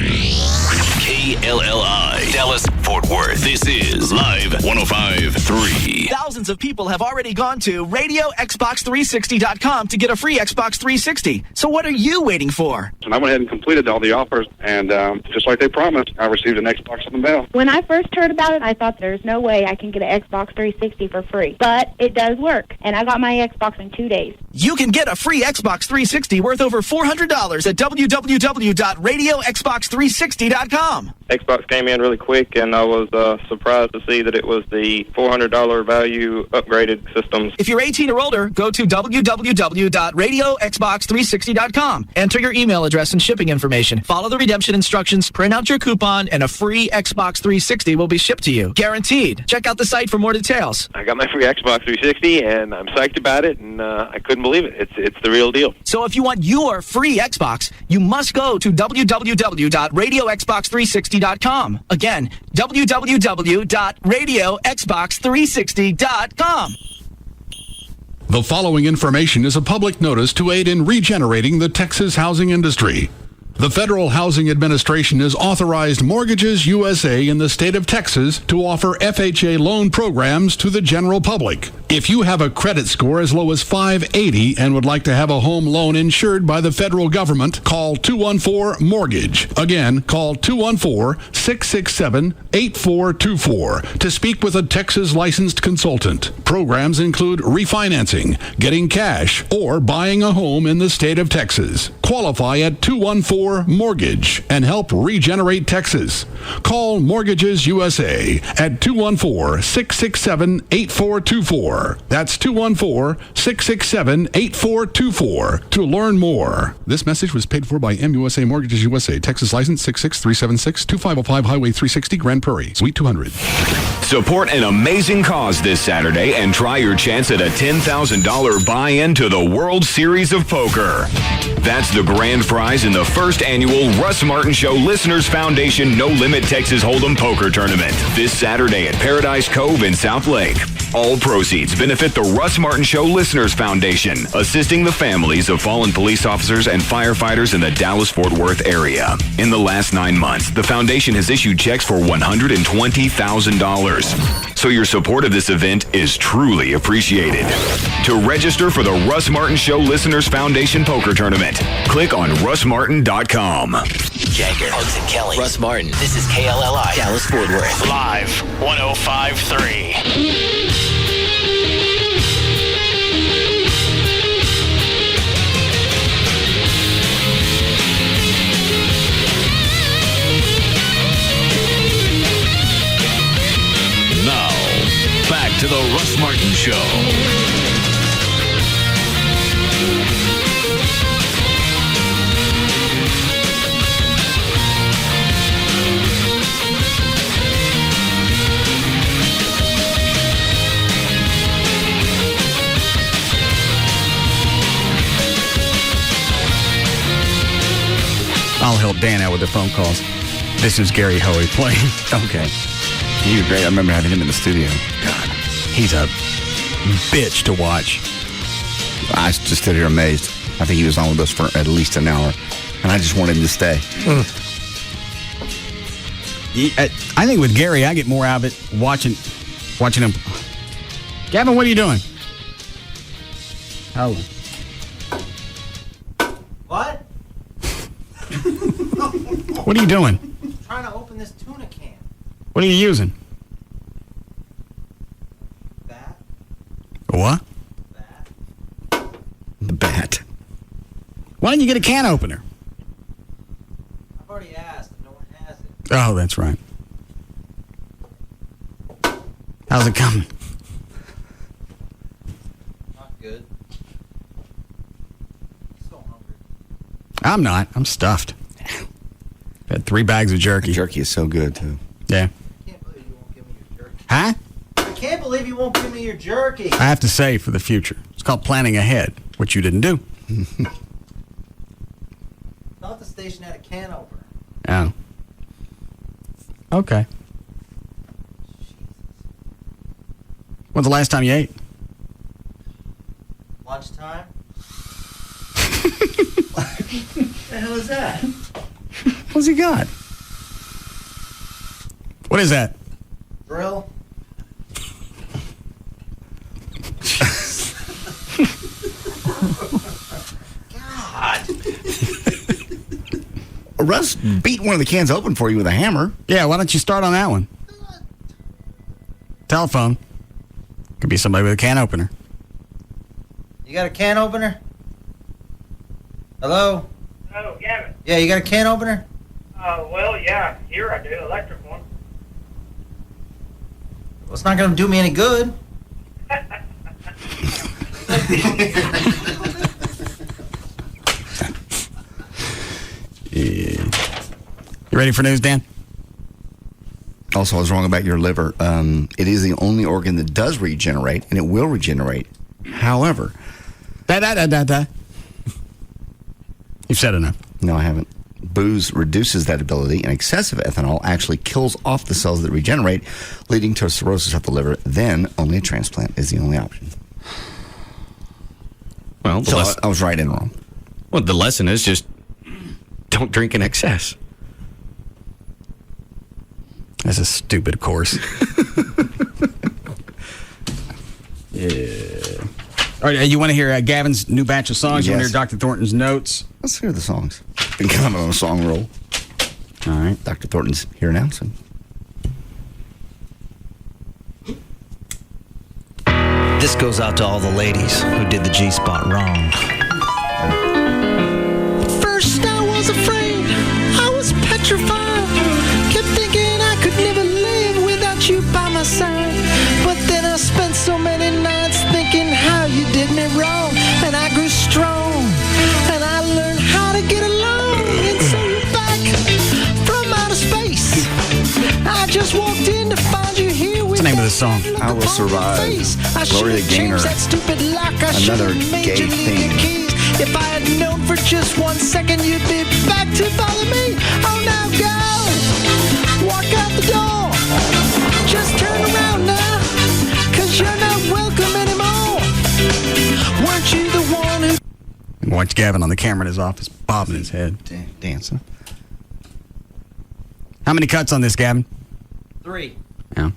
KLLI, Dallas, Fort Worth. This is Live 105.3. Thousands of people have already gone to RadioXbox360.com to get a free Xbox 360. So what are you waiting for? And I went ahead and completed all the offers, and just like they promised, I received an Xbox in the mail. When I first heard about it, I thought there's no way I can get an Xbox 360 for free. But it does work, and I got my Xbox in 2 days. You can get a free Xbox 360 worth over $400 at www.radioxbox360.com. Xbox came in really quick, and I was surprised to see that it was the $400 value upgraded systems. If you're 18 or older, go to www.radioxbox360.com. Enter your email address and shipping information. Follow the redemption instructions, print out your coupon, and a free Xbox 360 will be shipped to you. Guaranteed. Check out the site for more details. I got my free Xbox 360, and I'm psyched about it, and I couldn't believe it. It's the real deal. So if you want your free Xbox, you must go to www.radioxbox360.com. Again, www.radioxbox360.com. The following information is a public notice to aid in regenerating the Texas housing industry. The Federal Housing Administration has authorized Mortgages USA in the state of Texas to offer FHA loan programs to the general public. If you have a credit score as low as 580 and would like to have a home loan insured by the federal government, call 214-MORTGAGE. Again, call 214-667-8424 to speak with a Texas licensed consultant. Programs include refinancing, getting cash, or buying a home in the state of Texas. Qualify at 214-MORTGAGE and help regenerate Texas. Call Mortgages USA at 214-667-8424. That's 214-667-8424 to learn more. This message was paid for by MUSA Mortgages USA, Texas license 66376-2505 Highway 360, Grand Prairie, Suite 200. Support an amazing cause this Saturday and try your chance at a $10,000 buy-in to the World Series of Poker. That's the grand prize in the first annual Russ Martin Show Listeners Foundation No Limit Texas Hold'em Poker Tournament this Saturday at Paradise Cove in South Lake. All proceeds benefit the Russ Martin Show Listeners Foundation, assisting the families of fallen police officers and firefighters in the Dallas-Fort Worth area. In the last 9 months, the foundation has issued checks for $120,000. So your support of this event is truly appreciated. To register for the Russ Martin Show Listeners Foundation Poker Tournament, click on russmartin.com. Jagger, Hugs, and Kelly. Russ Martin. This is KLLI, Dallas Fort Worth. Live 105.3. Now, back to the Russ Martin Show. I'll help Dan out with the phone calls. This is Gary Hoey playing. Okay. He was great. I remember having him in the studio. God, he's a bitch to watch. I just stood here amazed. I think he was on with us for at least an hour, and I just wanted him to stay. I think with Gary, I get more out of it watching him. Gavin, what are you doing? Oh. What? What are you doing? I'm trying to open this tuna can. What are you using? Bat. What? The bat. Why don't you get a can opener? I've already asked. No one has it. Oh, that's right. How's it coming? Not good. I'm so hungry. I'm not. I'm stuffed. Had 3 bags of jerky. The jerky is so good, too. Yeah. I can't believe you won't give me your jerky. Huh? I can't believe you won't give me your jerky. I have to say for the future. It's called planning ahead, which you didn't do. Thought the station had a can opener. Oh. Okay. When's the last time you ate? Lunchtime? What the hell is that? What's he got? What is that? Grill? God. Russ beat one of the cans open for you with a hammer. Yeah, why don't you start on that one? Telephone. Could be somebody with a can opener. You got a can opener? Hello? Oh, Gavin. Yeah, you got a can opener? Well, yeah. Here I do. Electric one. Well, it's not going to do me any good. You ready for news, Dan? Also, I was wrong about your liver. It is the only organ that does regenerate, and it will regenerate. However... You've said enough. No, I haven't. Booze reduces that ability, and excessive ethanol actually kills off the cells that regenerate, leading to cirrhosis of the liver. Then, only a transplant is the only option. Well, so I was right and wrong. Well, the lesson is just don't drink in excess. That's a stupid course. Yeah. All right, you want to hear Gavin's new batch of songs? Yes. You want to hear Dr. Thornton's notes? Let's hear the songs. Been kind of on a song roll. All right. Dr. Thornton's here announcing. This goes out to all the ladies who did the G-spot wrong. First I was afraid, I was petrified. Kept thinking I could never live without you by my side. But then I spent so many nights thinking how you did me wrong. And I grew strong, and I learned how to get along. And so you're back from outer space. I just walked in to find you here with What's the name of this song? I Will Survive. Gloria Gaynor. Another gay theme. If I had known for just 1 second you'd be back to bother me. Oh, now go. Walk out the door. Just turn around now. 'Cause you're not welcome anymore. Weren't you the one who... Watch Gavin on the camera in his office, bobbing his head. Dancing. How many cuts on this, Gavin? 3. Yeah.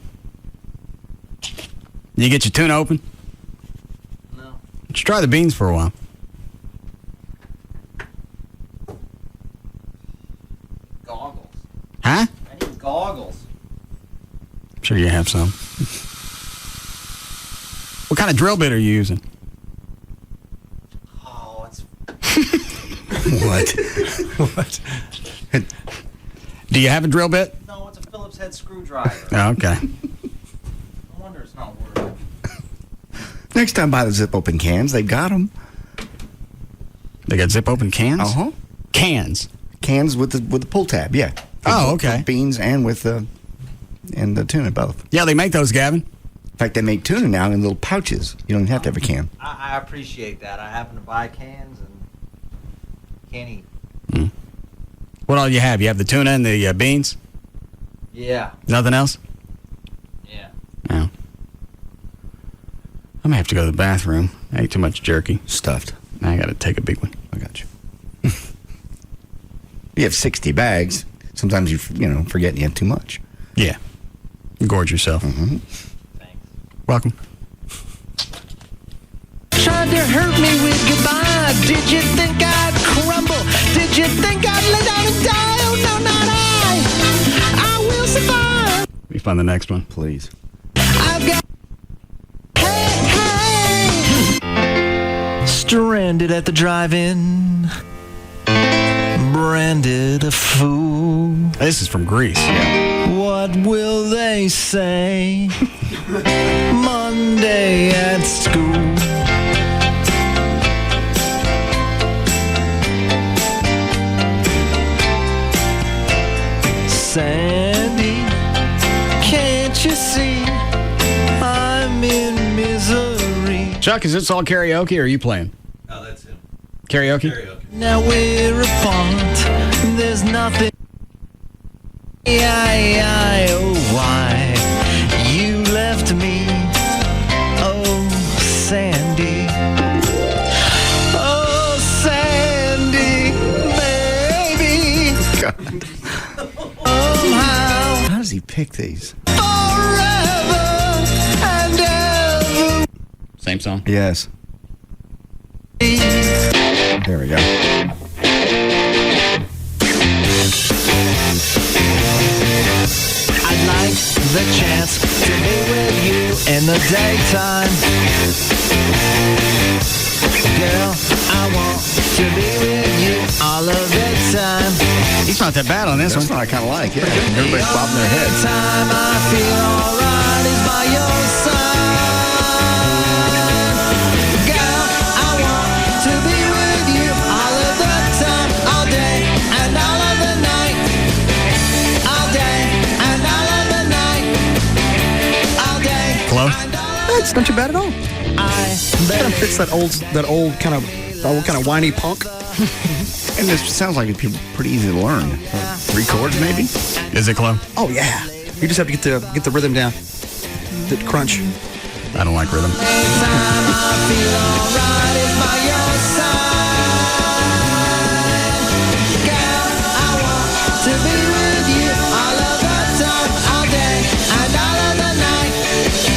You get your tuna open? No. Let's try the beans for a while. Goggles. Huh? I need goggles. I'm sure you have some. What kind of drill bit are you using? Oh, it's... What? What? Do you have a drill bit? No, it's a Phillips head screwdriver. Oh, okay. No wonder it's not working. Next time, buy the zip open cans. They got them. They got zip open cans? Uh-huh. Cans? Cans with the pull tab, yeah. Oh, okay. With beans and with the tuna, both. Yeah, they make those, Gavin. In fact, they make tuna now in little pouches. You don't even have to have a can. I appreciate that. I happen to buy cans and can't eat. What all you have? You have the tuna and the beans? Yeah. Nothing else? Yeah. No. I'm going to have to go to the bathroom. I ate too much jerky. Stuffed. Now I got to take a big one. I got you. You have 60 bags. Sometimes you forget you have too much. Yeah. You gorge yourself. Mm-hmm. Thanks. Welcome. Tried to hurt me with goodbye. Did you think I'd crumble? Did you think I'd lay down and die? Oh, no, not I will survive. We find the next one. Please. I've got... Hey. Stranded at the drive-in. Branded a fool. This is from Greece. What will they say Monday at school? Sandy, can't you see I'm in misery? Chuck, is this all karaoke or are you playing? Oh, that's him. Karaoke? Now we're apart, there's nothing. Oh, why you left me, oh, Sandy. Oh, Sandy, baby. How does he pick these? Forever and ever. Same song? Yes. There we go. I'd like the chance to be with you in the daytime. Girl, I want to be with you all of the time. He's not that bad on this That's one. what I kind of like. Yeah. Everybody's bobbing their head. The time I feel alright is by your side. Girl, I want to be with you all of the time, all day and all of the night. All day and all of the night. All day. Close? That's not too bad at all. Kind of fits that old kind of whiny punk. And this sounds like it'd be pretty easy to learn. 3 chords, maybe? Is it, Chloe? Oh yeah, you just have to get the rhythm down. The crunch. I don't like rhythm.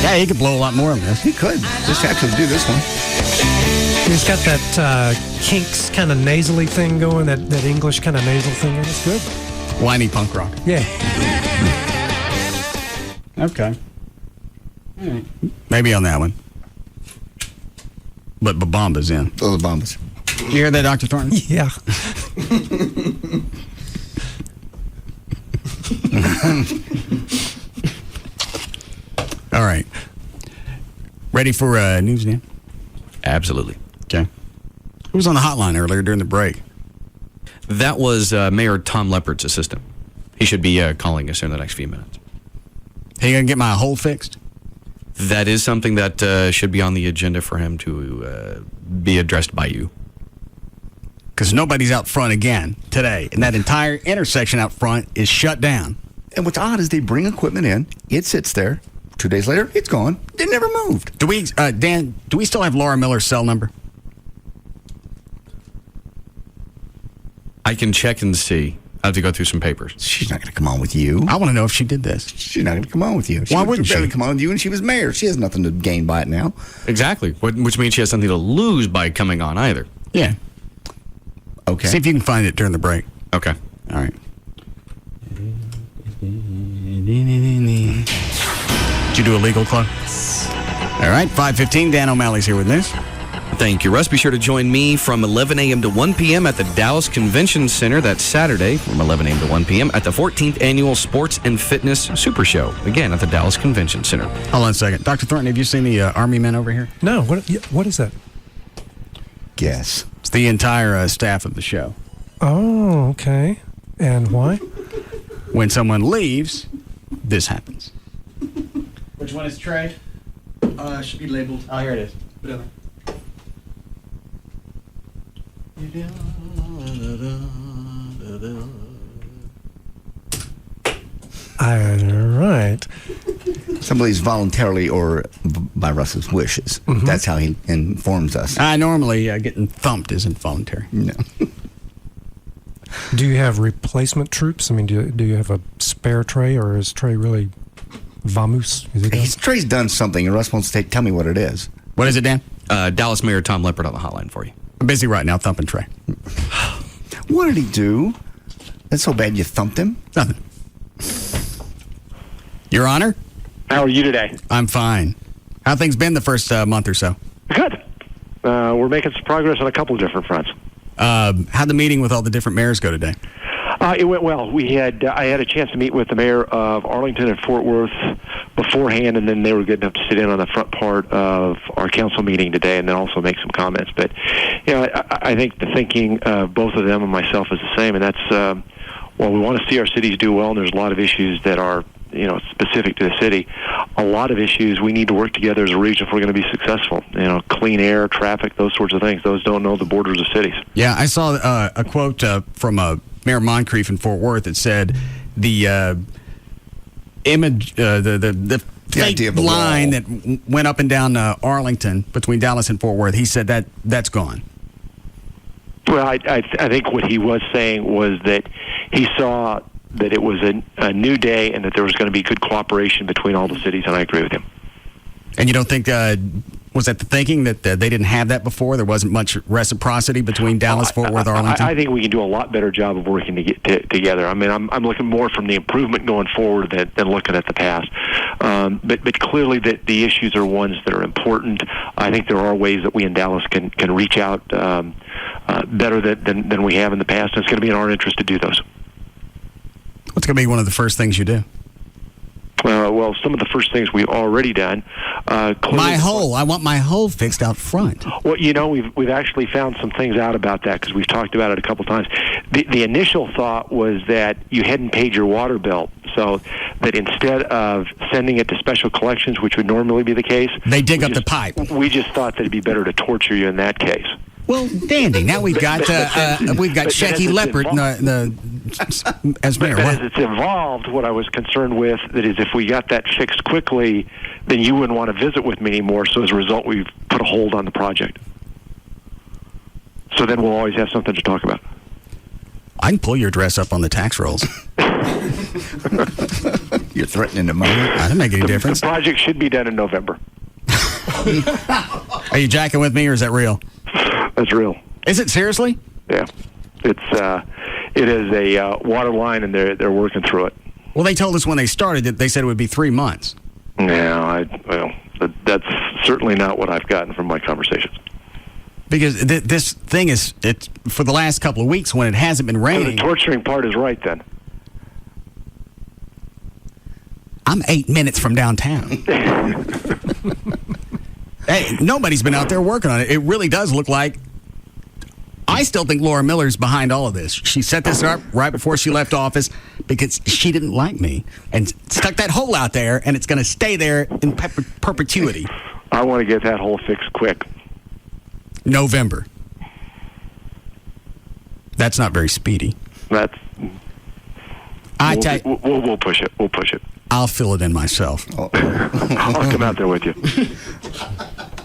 Yeah, he could blow a lot more on this. He could. Just have to do this one. He's got that Kinks kind of nasally thing going, that English kind of nasal thing. It's good. Whiny punk rock. Yeah. Okay. All right. Maybe on that one. But Babamba's in. Oh, the Bombas. You hear that, Dr. Thornton? Yeah. All right. Ready for news, Dan? Absolutely. Okay. Who was on the hotline earlier during the break? That was Mayor Tom Leppert's assistant. He should be calling us in the next few minutes. He gonna get my hole fixed? That is something that should be on the agenda for him to be addressed by you. Because nobody's out front again today, and that entire intersection out front is shut down. And what's odd is they bring equipment in, it sits there. 2 days later, it's gone. It never moved. Do we, Dan? Do we still have Laura Miller's cell number? I can check and see. I have to go through some papers. She's not going to come on with you. I want to know if she did this. She's not going to come on with you. Why wouldn't she? Come on with you, and she was mayor. She has nothing to gain by it now. Exactly. Which means she has something to lose by coming on either. Yeah. Okay. See if you can find it during the break. Okay. All right. Did you do a legal club? All right, 5:15. Dan O'Malley's here with this. Thank you, Russ. Be sure to join me from 11 a.m. to 1 p.m. at the Dallas Convention Center. That's Saturday from 11 a.m. to 1 p.m. at the 14th Annual Sports and Fitness Super Show. Again, at the Dallas Convention Center. Hold on a second. Dr. Thornton, have you seen the Army men over here? No. What is that? Guess. It's the entire staff of the show. Oh, okay. And why? When someone leaves, this happens. Which one is Trey? Should be labeled. Oh, here it is. Whatever. Right. Somebody's voluntarily or by Russ's wishes. Mm-hmm. That's how he informs us. Normally, getting thumped isn't voluntary. No. Do you have replacement troops? I mean, do you have a spare Trey, or is Trey really vamoose? Trey's done something, and Russ wants to tell me what it is. What is it, Dan? Dallas Mayor Tom Leppert on the hotline for you. I'm busy right now thumping Trey. What did he do? That's so bad you thumped him? Nothing. Your Honor? How are you today? I'm fine. How things been the first month or so? Good. We're making some progress on a couple of different fronts. How'd the meeting with all the different mayors go today? It went well. I had a chance to meet with the mayor of Arlington and Fort Worth beforehand, and then they were good enough to sit in on the front part of our council meeting today, and then also make some comments. But I think the thinking of both of them and myself is the same, and that's we want to see our cities do well, and there's a lot of issues that are specific to the city. A lot of issues we need to work together as a region if we're going to be successful. Clean air, traffic, those sorts of things. Those don't know the borders of cities. Yeah, I saw a quote from Mayor Moncrief in Fort Worth that said the image, the fake line that went up and down Arlington between Dallas and Fort Worth. He said that's gone. Well, I think what he was saying was that he saw that it was a new day and that there was going to be good cooperation between all the cities, and I agree with him. And you don't think, was that the thinking that they didn't have that before? There wasn't much reciprocity between Dallas, Fort Worth, Arlington? I think we can do a lot better job of working together. I mean, I'm looking more from the improvement going forward than looking at the past. But clearly the issues are ones that are important. I think there are ways that we in Dallas can reach out better than we have in the past, and it's going to be in our interest to do those. What's going to be one of the first things you do? Well, some of the first things we've already done. I want my hole fixed out front. Well, we've actually found some things out about that because we've talked about it a couple times. The initial thought was that you hadn't paid your water bill, so that instead of sending it to special collections, which would normally be the case, they dig up the pipe. We just thought that it'd be better to torture you in that case. Well, dandy. Now we've got Shecky Leopard as mayor. But as it's evolved, what I was concerned with that is if we got that fixed quickly, then you wouldn't want to visit with me anymore. So as a result, we've put a hold on the project. So then we'll always have something to talk about. I can pull your address up on the tax rolls. You're threatening to murder. I don't make any difference. The project should be done in November. Are you jacking with me, or is that real? That's real. Is it seriously? Yeah, it is a water line, and they're working through it. Well, they told us when they started that they said it would be 3 months. Yeah, that's certainly not what I've gotten from my conversations. Because this thing it's for the last couple of weeks when it hasn't been raining. So the torturing part is right then. I'm 8 minutes from downtown. Hey, nobody's been out there working on it. It really does look like. I still think Laura Miller's behind all of this. She set this up right before she left office because she didn't like me and stuck that hole out there, and it's going to stay there in perpetuity. I want to get that hole fixed quick. November. That's not very speedy. We'll push it. We'll push it. I'll fill it in myself. I'll come out there with you.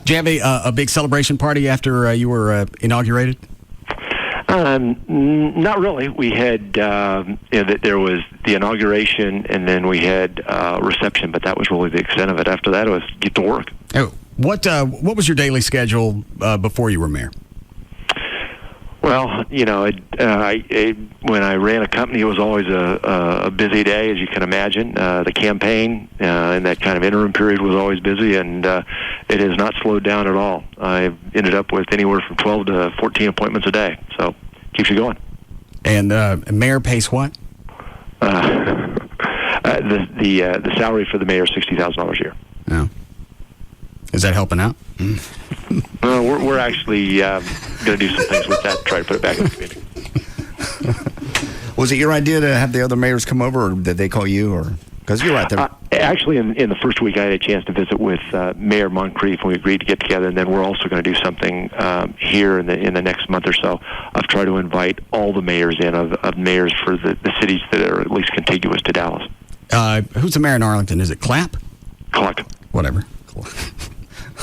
Do you have a big celebration party after you were inaugurated? Not really. We had there was the inauguration, and then we had reception, but that was really the extent of it. After that, it was get to work. Oh, what was your daily schedule before you were mayor? Well, when I ran a company, it was always a busy day, as you can imagine. The campaign and that kind of interim period was always busy, and it has not slowed down at all. I ended up with anywhere from 12 to 14 appointments a day, so keeps you going. And mayor pays what? The salary for the mayor is $60,000 a year. No. Is that helping out? We're actually going to do some things with that, try to put it back in the community. Was it your idea to have the other mayors come over, or did they call you? Or because you're right there. Actually, in the first week, I had a chance to visit with Mayor Moncrief, and we agreed to get together. And then we're also going to do something here in the next month or so of try to invite all the mayors in of mayors for the cities that are at least contiguous to Dallas. Who's the mayor in Arlington? Is it Clapp? Cluck. Whatever.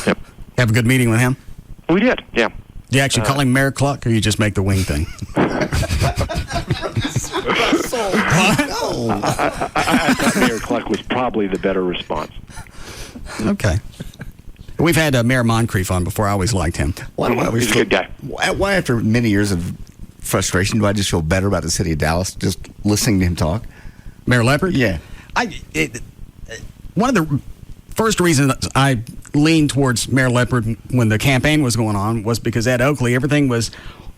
Yep. Have a good meeting with him? We did, yeah. Do you actually call him Mayor Cluck, or you just make the wing thing? I thought Mayor Cluck was probably the better response. Okay. We've had Mayor Moncrief on before. I always liked him. He's a good guy. Why, after many years of frustration, do I just feel better about the city of Dallas just listening to him talk? Mayor Leopard? Yeah. One of the first reasons I leaned towards Mayor Leopard when the campaign was going on was because Ed Oakley,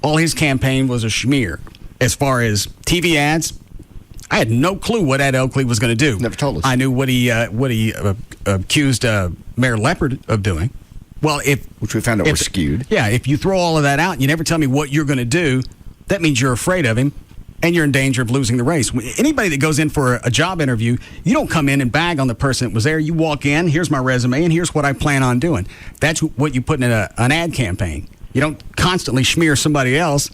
all his campaign was a schmear. As far as TV ads, I had no clue what Ed Oakley was going to do. Never told us. I knew what he accused Mayor Leopard of doing. Well, which we found out were skewed. Yeah, if you throw all of that out and you never tell me what you're going to do, that means you're afraid of him and you're in danger of losing the race. Anybody that goes in for a job interview, you don't come in and bag on the person that was there. You walk in, here's my resume, and here's what I plan on doing. That's what you put in an ad campaign. You don't constantly smear somebody else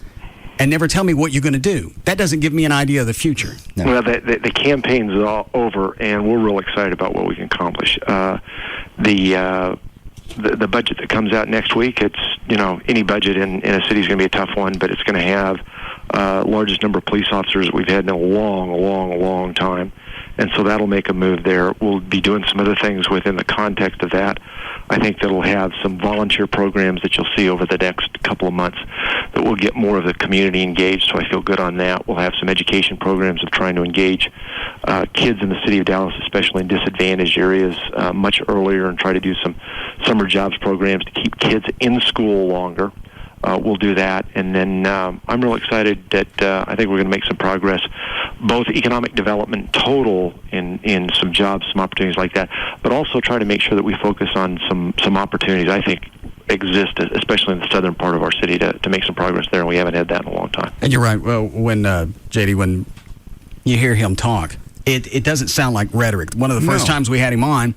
and never tell me what you're going to do. That doesn't give me an idea of the future. No. Well, the campaign's all over, and we're real excited about what we can accomplish. The budget that comes out next week, it's, any budget in a city is going to be a tough one, but it's going to have largest number of police officers that we've had in a long time. And so that'll make a move there. We'll be doing some other things within the context of that. I think that'll have some volunteer programs that you'll see over the next couple of months that will get more of the community engaged, so I feel good on that. We'll have some education programs of trying to engage kids in the city of Dallas, especially in disadvantaged areas, much earlier, and try to do some summer jobs programs to keep kids in school longer. We'll do that, and then I'm real excited that I think we're going to make some progress, both economic development total in some jobs, some opportunities like that, but also try to make sure that we focus on some opportunities I think exist, especially in the southern part of our city, to make some progress there, and we haven't had that in a long time. And you're right. Well, when JD, when you hear him talk, it doesn't sound like rhetoric. One of the first times we had him on,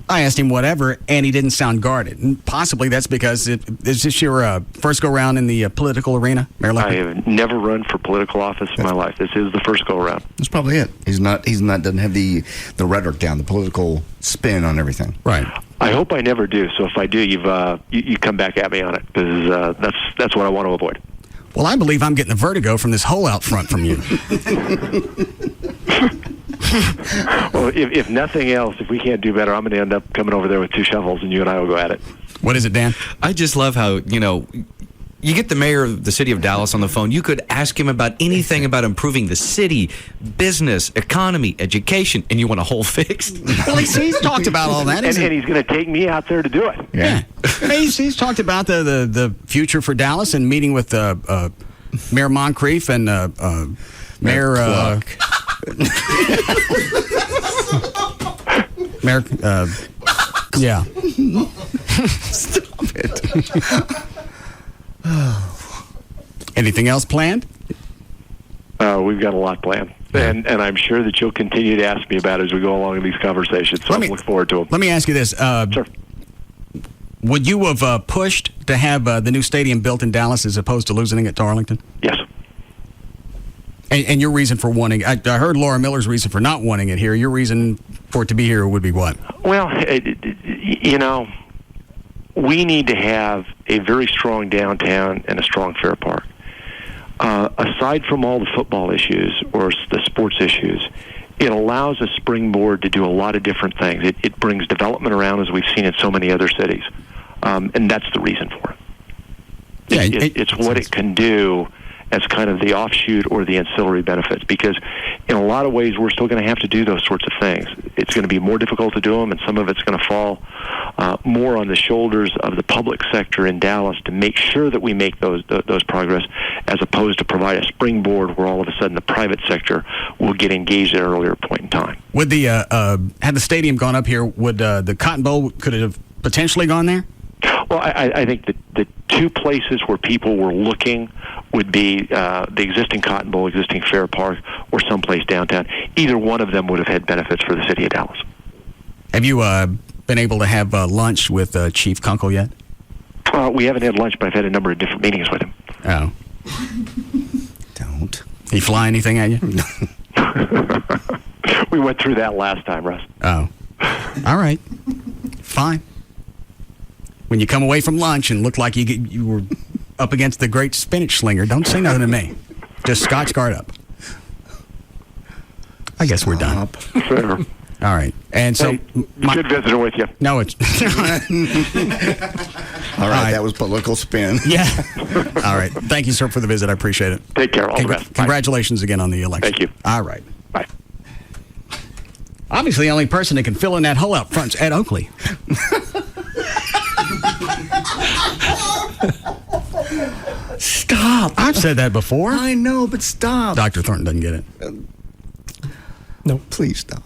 I asked him whatever, and he didn't sound guarded. And possibly that's because is this your first go-around in the political arena, Mayor Leopard? I have never run for political office in my life. This is the first go-around. That's probably it. He's not doesn't have the rhetoric down, the political spin on everything. Right. I hope I never do. So if I do, you come back at me on it, because that's what I want to avoid. Well, I believe I'm getting the vertigo from this hole out front from you. Well, if nothing else, if we can't do better, I'm going to end up coming over there with 2 shovels, and you and I will go at it. What is it, Dan? I just love how, you get the mayor of the city of Dallas on the phone. You could ask him about anything about improving the city, business, economy, education, and you want a hole fixed. Well, he's talked about all that. And he's going to take me out there to do it. Yeah. He's talked about the future for Dallas and meeting with Mayor Moncrief and Mayor... Mayor, yeah. Stop it. Anything else planned? We've got a lot planned. And I'm sure that you'll continue to ask me about it as we go along in these conversations, so I look forward to them. Let me ask you this. Sure. Would you have pushed to have the new stadium built in Dallas as opposed to losing it to Arlington? Yes. And your reason for wanting, I heard Laura Miller's reason for not wanting it here. Your reason for it to be here would be what? Well, we need to have a very strong downtown and a strong fair park. Aside from all the football issues or the sports issues, it allows a springboard to do a lot of different things. It brings development around, as we've seen in so many other cities. And that's the reason for it. It's what it can do as kind of the offshoot or the ancillary benefits, because in a lot of ways we're still going to have to do those sorts of things. It's going to be more difficult to do them, and some of it's going to fall more on the shoulders of the public sector in Dallas to make sure that we make those progress, as opposed to provide a springboard where all of a sudden the private sector will get engaged at an earlier point in time. Would had the stadium gone up here, would the Cotton Bowl, could it have potentially gone there? Well, I think that the 2 places where people were looking would be the existing Cotton Bowl, existing Fair Park, or someplace downtown. Either one of them would have had benefits for the city of Dallas. Have you been able to have lunch with Chief Kunkel yet? We haven't had lunch, but I've had a number of different meetings with him. Oh. Don't. He fly anything at you? We went through that last time, Russ. Oh. All right. Fine. When you come away from lunch and look like you were up against the great spinach slinger, don't say nothing to me. Just Scotch guard up. I guess we're done. Fair. All right. And so... good visiting with you. No, it's... All right, that was political spin. Yeah. All right. Thank you, sir, for the visit. I appreciate it. Take care. All the best. Congratulations again on the election. Thank you. All right. Bye. Obviously, the only person that can fill in that hole out front is Ed Oakley. Stop. I've said that before. I know, but stop. Dr. Thornton doesn't get it. No, please stop.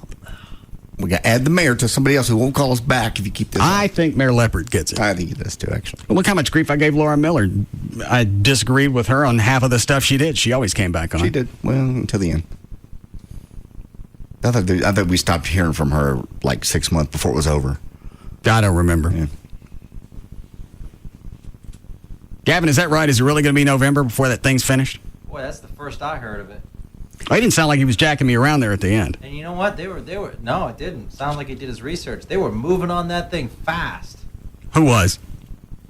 We got to add the mayor to somebody else who won't call us back if you keep this. I think Mayor Leopard gets it. I think he does too, actually. Look how much grief I gave Laura Miller. I disagreed with her on half of the stuff she did. She always came back on. She did. Well, until the end. I thought we stopped hearing from her like 6 months before it was over. I don't remember. Yeah. Gavin, is that right? Is it really going to be November before that thing's finished? Boy, that's the first I heard of it. Oh, he didn't sound like he was jacking me around there at the end. And you know what? They were. No, it didn't. Sound like he did his research. They were moving on that thing fast. Who was?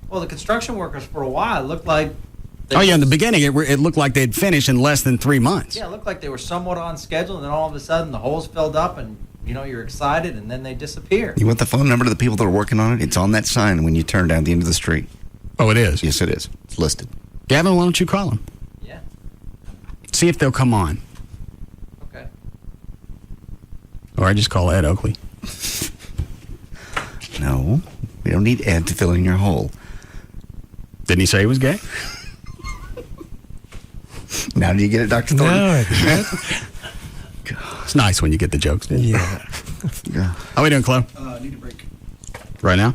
Well, the construction workers for a while looked like. Oh, yeah, in the beginning, it looked like they'd finished in less than 3 months. Yeah, it looked like they were somewhat on schedule, and then all of a sudden the holes filled up, and you're excited, and then they disappear. You want the phone number to the people that are working on it? It's on that sign when you turn down the end of the street. Oh, it is? Yes, it is. It's listed. Gavin, why don't you call them? Yeah. See if they'll come on. Okay. Or I just call Ed Oakley. No, we don't need Ed to fill in your hole. Didn't he say he was gay? Now do you get it, Dr. Thornton? No, I didn't. It's nice when you get the jokes, dude. Yeah. How are we doing, Chloe? Need a break. Right now?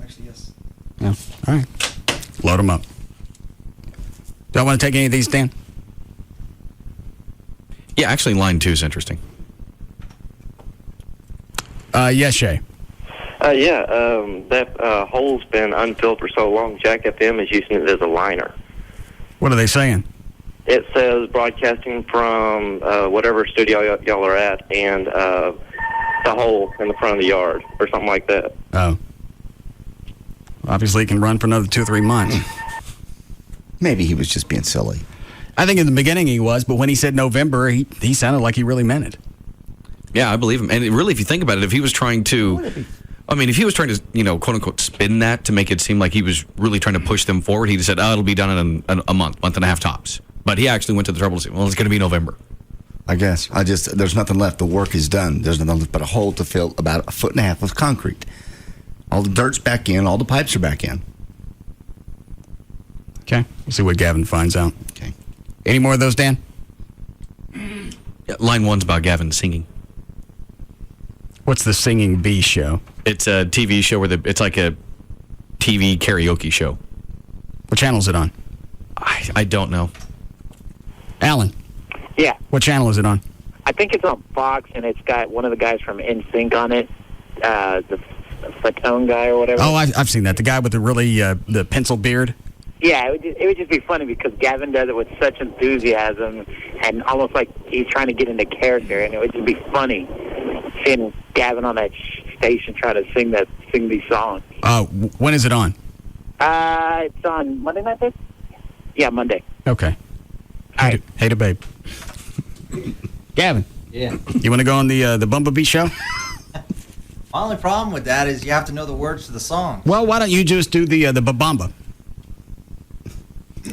Actually, yes. Yeah. All right. Load them up. Do I want to take any of these, Dan? Yeah, actually, line 2 is interesting. Yes, Shay. That hole's been unfilled for so long. Jack FM is using it as a liner. What are they saying? It says broadcasting from whatever studio y'all are at, and the hole in the front of the yard, or something like that. Oh. Obviously, it can run for another 2 or 3 months. Maybe he was just being silly. I think in the beginning he was, but when he said November, he sounded like he really meant it. Yeah, I believe him. And really, if you think about it, if he was trying to, if he was trying to, quote unquote, spin that to make it seem like he was really trying to push them forward, he'd have said, it'll be done in a month and a half tops. But he actually went to the trouble to say, well, it's going to be November. I guess. There's nothing left. The work is done. There's nothing left but a hole to fill about 1.5 feet of concrete. All the dirt's back in. All the pipes are back in. Okay. We'll see what Gavin finds out. Okay. Any more of those, Dan? Yeah, line 1's about Gavin singing. What's the Singing Bee show? It's a TV show where it's like a TV karaoke show. What channel is it on? I don't know. Alan? Yeah. What channel is it on? I think it's on Fox, and it's got one of the guys from NSYNC on it, the Fatone guy or whatever. Oh, I've seen that. The guy with the really, the pencil beard? Yeah, it would just be funny because Gavin does it with such enthusiasm and almost like he's trying to get into character, and it would just be funny seeing Gavin on that station try to sing these songs. When is it on? It's on Monday night, babe? Yeah, Monday. Okay. Hey, to babe. Gavin. Yeah. You want to go on the Bumblebee show? My only problem with that is you have to know the words to the song. Well, why don't you just do the Babamba? You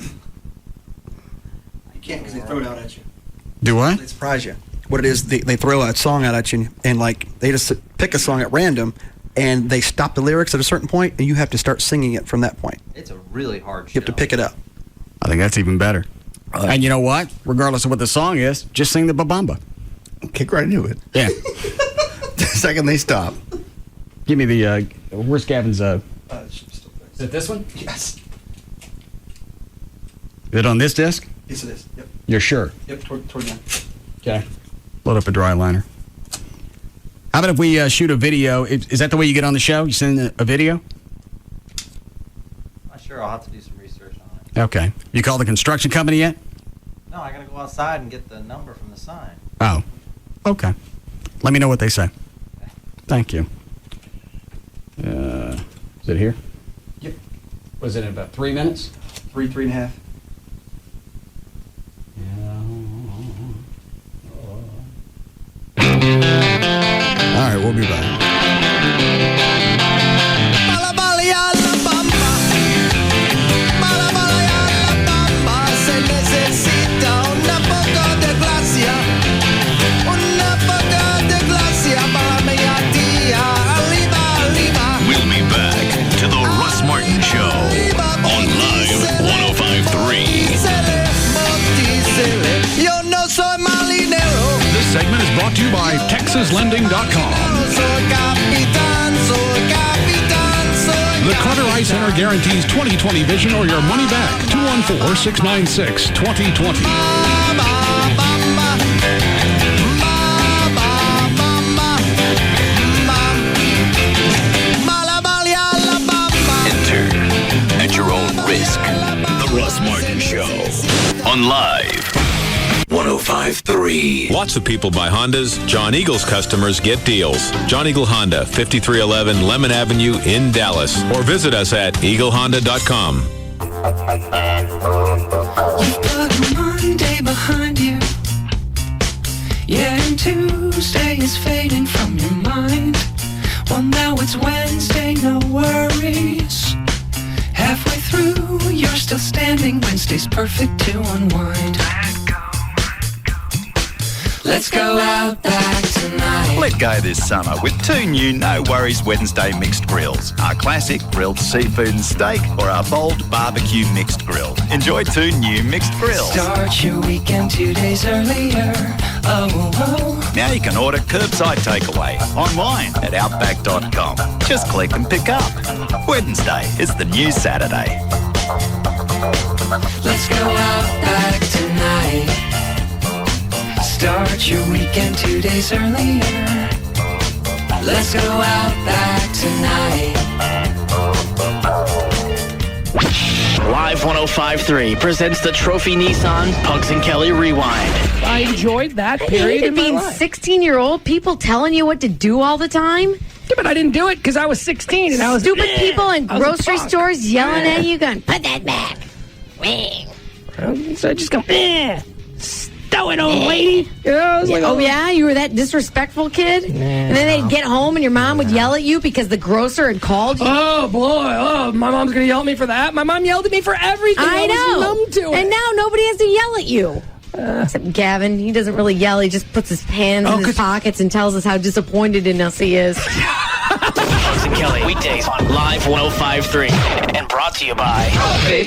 can't because they throw it out at you. Do what? They surprise you. What it is, they throw a song out at you, and like they just pick a song at random, and they stop the lyrics at a certain point, and you have to start singing it from that point. It's a really hard show. You have to pick it up. I think that's even better. And you know what? Regardless of what the song is, just sing the Babamba. Kick right into it. Yeah. The second they stop. Give me the, where's Gavin's, is it this one? Yes. Is it on this disc? Yes, it is. Yep. You're sure? Yep, toward the end. Okay. Load up a dry liner. How about if we shoot a video? Is that the way you get on the show? You send a video? Not sure. I'll have to do some research on it. Okay. You call the construction company yet? No, I got to go outside and get the number from the sign. Oh. Okay. Let me know what they say. Thank you. Is it here? Yep. Was it in about 3 minutes? 3.5. All right, we'll be back. Se necesita una poco de gracia para mi tía. Arriba. We'll be back to the Russ Martin Show on Live 105.3. Yo no soy marinero. This segment is brought to you by TexasLending.com. The Carter Eye Center guarantees 20/20 vision or your money back. 214-696-2020. Enter at your own risk. The Russ Martin Show on Live 105.3. Lots of people buy Hondas. John Eagle's customers get deals. John Eagle Honda, 5311 Lemon Avenue in Dallas. Or visit us at eaglehonda.com. You've got a Monday behind you. Yeah, and Tuesday is fading from your mind. Well, now it's Wednesday, no worries. Halfway through, you're still standing. Wednesday's perfect to unwind. Let's go out back tonight. Let go this summer with 2 new No Worries Wednesday mixed grills. Our classic grilled seafood and steak or our bold barbecue mixed grill. Enjoy 2 new mixed grills. Start your weekend 2 days earlier. Oh. Now you can order curbside takeaway online at outback.com. Just click and pick up. Wednesday is the new Saturday. Let's go out back tonight. Start your weekend 2 days earlier. Let's go out back tonight. Live 105.3 presents the Trophy Nissan Pugs and Kelly Rewind. I enjoyed that I period hated in my being life. 16-year-old people telling you what to do all the time. Yeah, but I didn't do it because I was 16 and I was Stupid people in I was a grocery punk. stores yelling at you, going, "Put that back." So I just go, stow it, old lady. You know, I was like, Oh yeah, you were that disrespectful kid, and then they'd get home and your mom would yell at you because the grocer had called you. Oh boy! Oh, my mom's gonna yell at me for that. My mom yelled at me for everything. I know. was numb to it. And now nobody has to yell at you. Except Gavin, he doesn't really yell. He just puts his hands in his pockets and tells us how disappointed in us he is. Pugs and Kelly, weekdays on Live 105.3. And brought to you by Trophy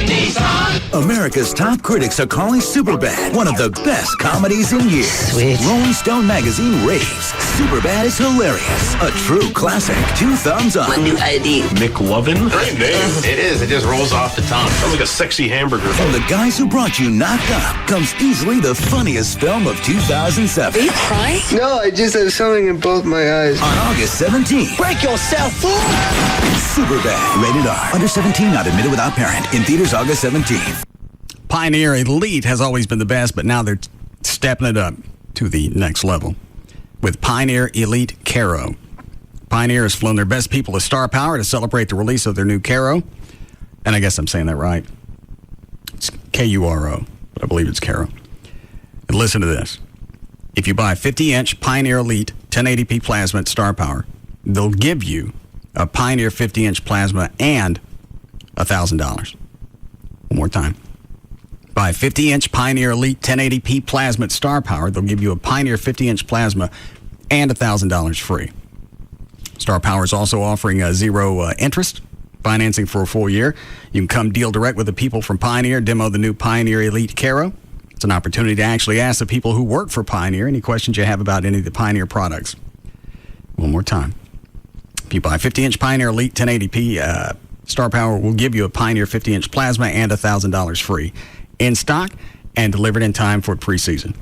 Nissan. America's top critics are calling Superbad one of the best comedies in years. Sweet. Rolling Stone magazine raves Superbad is hilarious. A true classic. 2 thumbs up. My new ID. McLovin? Great name. It is. It just rolls off the tongue. Sounds like a sexy hamburger. From the guys who brought you Knocked Up comes easily the funniest film of 2007. Are you crying? No, I just have something in both my eyes. On August 17th. Break yourself. Superbad. Rated R. Under 17, not admitted without parent. In theaters August 17th. Pioneer Elite has always been the best, but now they're stepping it up to the next level with Pioneer Elite Caro. Pioneer has flown their best people to Star Power to celebrate the release of their new Caro. And I guess I'm saying that right. It's K-U-R-O, but I believe it's Caro. And listen to this. If you buy a 50-inch Pioneer Elite 1080p plasma at Star Power, they'll give you a Pioneer 50-inch plasma and $1,000. One more time. Buy a 50-inch Pioneer Elite 1080p plasma at Star Power, they'll give you a Pioneer 50-inch plasma and $1,000 free. Star Power is also offering zero interest financing for a full year. You can come deal direct with the people from Pioneer, demo the new Pioneer Elite Caro. It's an opportunity to actually ask the people who work for Pioneer any questions you have about any of the Pioneer products. One more time. If you buy a 50-inch Pioneer Elite 1080p, Star Power will give you a Pioneer 50-inch plasma and $1,000 free. In stock and delivered in time for preseason.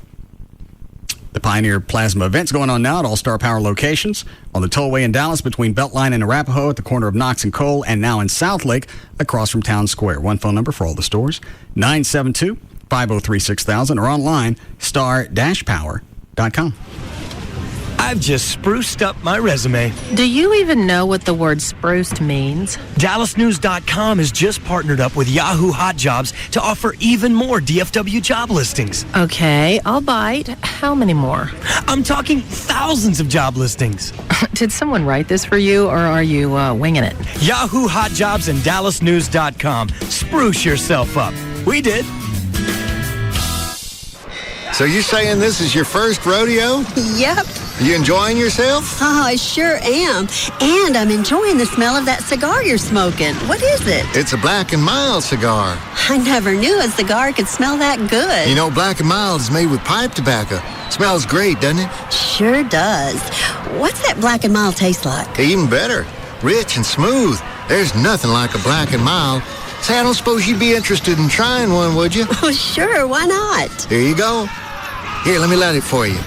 The Pioneer Plasma event's going on now at all Star Power locations. On the tollway in Dallas between Beltline and Arapahoe at the corner of Knox and Cole, and now in Southlake across from Town Square. One phone number for all the stores, 972-503-6000, or online, star-power.com. I've just spruced up my resume. Do you even know what the word spruced means? DallasNews.com has just partnered up with Yahoo Hot Jobs to offer even more DFW job listings. Okay, I'll bite. How many more? I'm talking thousands of job listings. Did someone write this for you, or are you winging it? Yahoo Hot Jobs and DallasNews.com. Spruce yourself up. We did. So you saying this is your first rodeo? Yep. You enjoying yourself? Oh, I sure am. And I'm enjoying the smell of that cigar you're smoking. What is it? It's a Black & Mild cigar. I never knew a cigar could smell that good. You know, Black & Mild is made with pipe tobacco. Smells great, doesn't it? Sure does. What's that Black & Mild taste like? Even better. Rich and smooth. There's nothing like a Black & Mild. Say, I don't suppose you'd be interested in trying one, would you? Oh, sure. Why not? Here you go. Here, let me light it for you.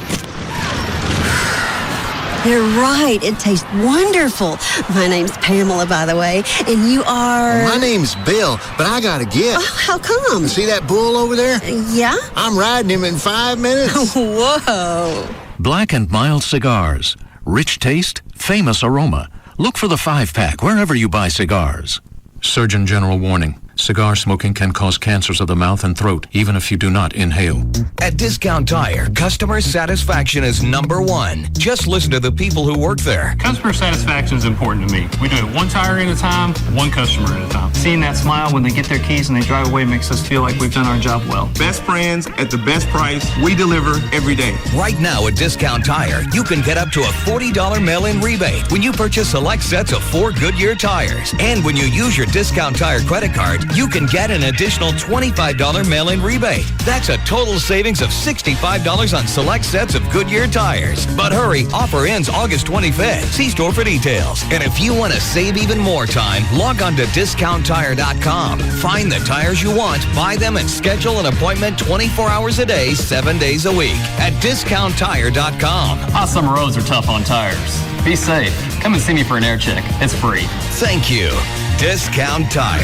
You're right. It tastes wonderful. My name's Pamela, by the way, and you are... Well, my name's Bill, but I got a gift. Oh, how come? See that bull over there? Yeah? I'm riding him in 5 minutes. Whoa. Black & Mild cigars. Rich taste, famous aroma. Look for the 5-pack wherever you buy cigars. Surgeon General warning. Cigar smoking can cause cancers of the mouth and throat, even if you do not inhale. At Discount Tire, customer satisfaction is #1. Just listen to the people who work there. Customer satisfaction is important to me. We do it one tire at a time, one customer at a time. Seeing that smile when they get their keys and they drive away makes us feel like we've done our job well. Best brands at the best price. We deliver every day. Right now at Discount Tire, you can get up to a $40 mail-in rebate when you purchase select sets of 4 Goodyear tires. And when you use your Discount Tire credit card, you can get an additional $25 mail-in rebate. That's a total savings of $65 on select sets of Goodyear tires. But hurry, offer ends August 25th. See store for details. And if you want to save even more time, log on to DiscountTire.com. Find the tires you want, buy them, and schedule an appointment 24 hours a day, 7 days a week at DiscountTire.com. Hot summer roads are tough on tires. Be safe. Come and see me for an air check. It's free. Thank you. Discount Tire.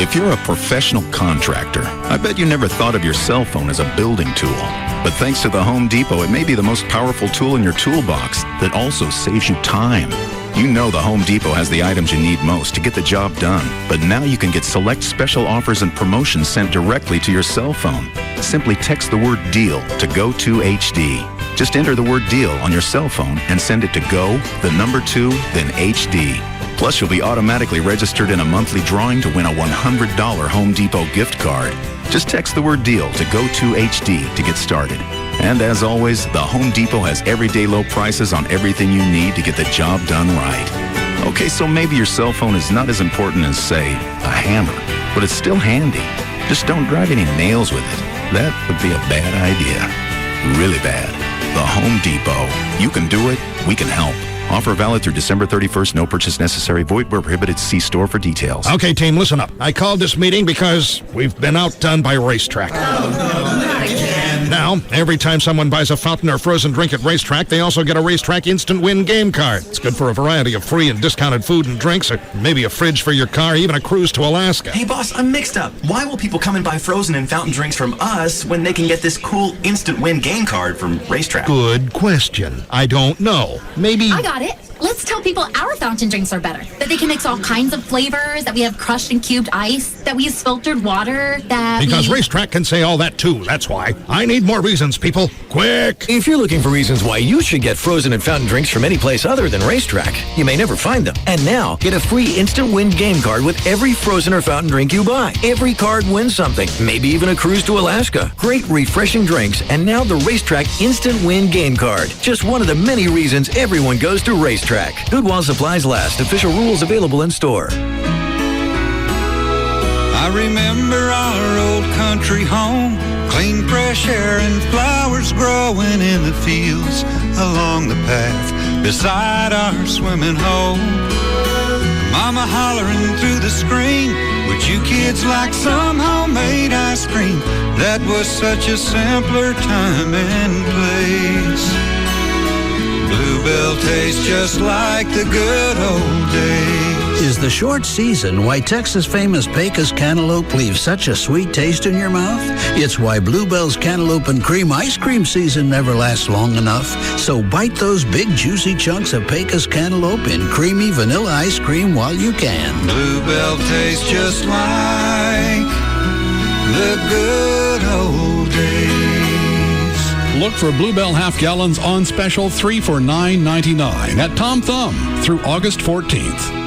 If you're a professional contractor, I bet you never thought of your cell phone as a building tool. But thanks to the Home Depot, it may be the most powerful tool in your toolbox that also saves you time. You know the Home Depot has the items you need most to get the job done. But now you can get select special offers and promotions sent directly to your cell phone. Simply text the word DEAL to GO2HD. Just enter the word DEAL on your cell phone and send it to GO, the number 2, then HD. Plus, you'll be automatically registered in a monthly drawing to win a $100 Home Depot gift card. Just text the word DEAL to GO2HD to get started. And as always, the Home Depot has everyday low prices on everything you need to get the job done right. Okay, so maybe your cell phone is not as important as, say, a hammer, but it's still handy. Just don't drive any nails with it. That would be a bad idea. Really bad. The Home Depot. You can do it. We can help. Offer valid through December 31st. No purchase necessary. Void where prohibited. See store for details. Okay, team, listen up. I called this meeting because we've been outdone by Racetrack. Now, every time someone buys a fountain or frozen drink at Racetrack, they also get a Racetrack Instant Win game card. It's good for a variety of free and discounted food and drinks, or maybe a fridge for your car, even a cruise to Alaska. Hey, boss, I'm mixed up. Why will people come and buy frozen and fountain drinks from us when they can get this cool Instant Win game card from Racetrack? Good question. I don't know. Maybe... I got it. Let's tell people our fountain drinks are better. That they can mix all kinds of flavors, that we have crushed and cubed ice, that we use filtered water, that Because Racetrack can say all that too, that's why. I need more reasons, people. Quick! If you're looking for reasons why you should get frozen and fountain drinks from any place other than Racetrack, you may never find them. And now, get a free Instant Win game card with every frozen or fountain drink you buy. Every card wins something, maybe even a cruise to Alaska. Great refreshing drinks, and now the Racetrack Instant Win game card. Just one of the many reasons everyone goes to Racetrack. Good while supplies last. Official rules available in store. I remember our old country home, clean fresh air and flowers growing in the fields along the path beside our swimming hole. Mama hollering through the screen, would you kids like some homemade ice cream? That was such a simpler time and place. Bluebell tastes just like the good old days. Is the short season why Texas famous Pecos cantaloupe leaves such a sweet taste in your mouth? It's why Bluebell's cantaloupe and cream ice cream season never lasts long enough. So bite those big juicy chunks of Pecos cantaloupe in creamy vanilla ice cream while you can. Bluebell tastes just like the good old days. Look for Bluebell half gallons on special 3 for $9.99 at Tom Thumb through August 14th.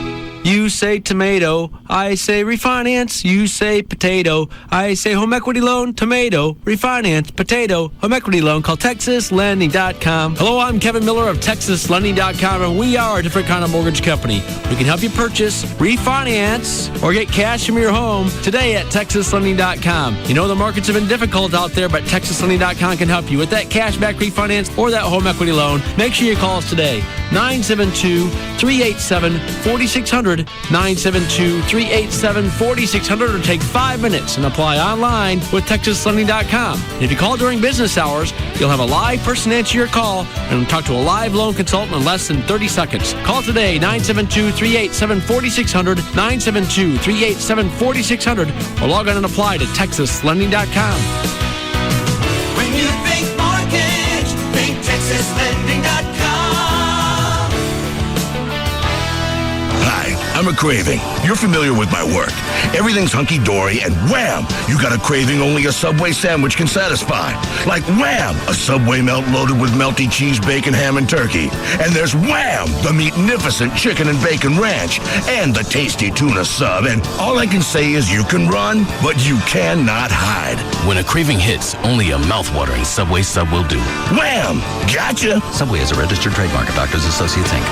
You say tomato, I say refinance. You say potato, I say home equity loan. Tomato, refinance, potato, home equity loan. Call TexasLending.com. Hello, I'm Kevin Miller of TexasLending.com, and we are a different kind of mortgage company. We can help you purchase, refinance, or get cash from your home today at TexasLending.com. You know the markets have been difficult out there, but TexasLending.com can help you with that cashback refinance or that home equity loan. Make sure you call us today. 972-387-4600. 972-387-4600, or take 5 minutes and apply online with TexasLending.com. If you call during business hours, you'll have a live person answer your call and talk to a live loan consultant in less than 30 seconds. Call today, 972-387-4600, 972-387-4600, or log on and apply to TexasLending.com. When you think mortgage, think TexasLending.com. Hi, I'm a Craving. You're familiar with my work. Everything's hunky-dory, and wham! You got a craving only a Subway sandwich can satisfy. Like wham! A Subway melt loaded with melty cheese, bacon, ham, and turkey. And there's wham! The meatnificent chicken and bacon ranch. And the tasty tuna sub. And all I can say is you can run, but you cannot hide. When a craving hits, only a mouth-watering Subway sub will do. Wham! Gotcha! Subway is a registered trademark of Doctors Associates, Inc.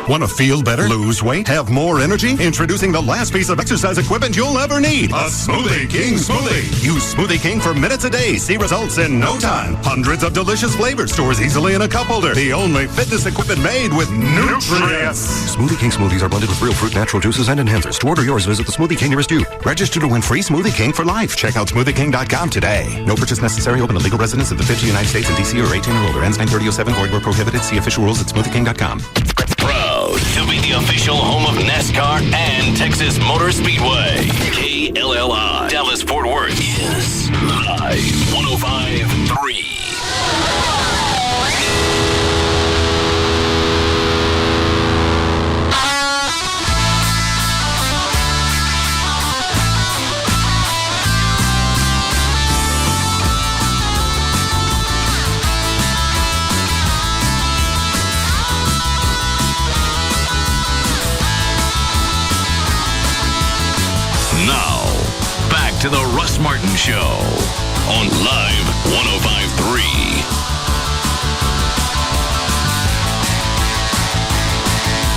Want to feel better? Lose weight? Have more energy? Introducing the last piece of exercise equipment you'll ever need. A Smoothie King smoothie. Use Smoothie King for minutes a day. See results in no time. Hundreds of delicious flavors. Stores easily in a cup holder. The only fitness equipment made with nutrients. Smoothie King smoothies are blended with real fruit, natural juices, and enhancers. To order yours, visit the Smoothie King nearest you. Register to win free Smoothie King for life. Check out smoothieking.com today. No purchase necessary. Open to legal residents of the 50 United States and D.C. or 18 or older. Ends 9/30/07. Void where prohibited. See official rules at smoothieking.com. Proud to be the official home of NASCAR and Texas Motor Speedway. KLLI Dallas Fort Worth is live 105.3. Now, back to the Russ Martin Show on Live 105.3.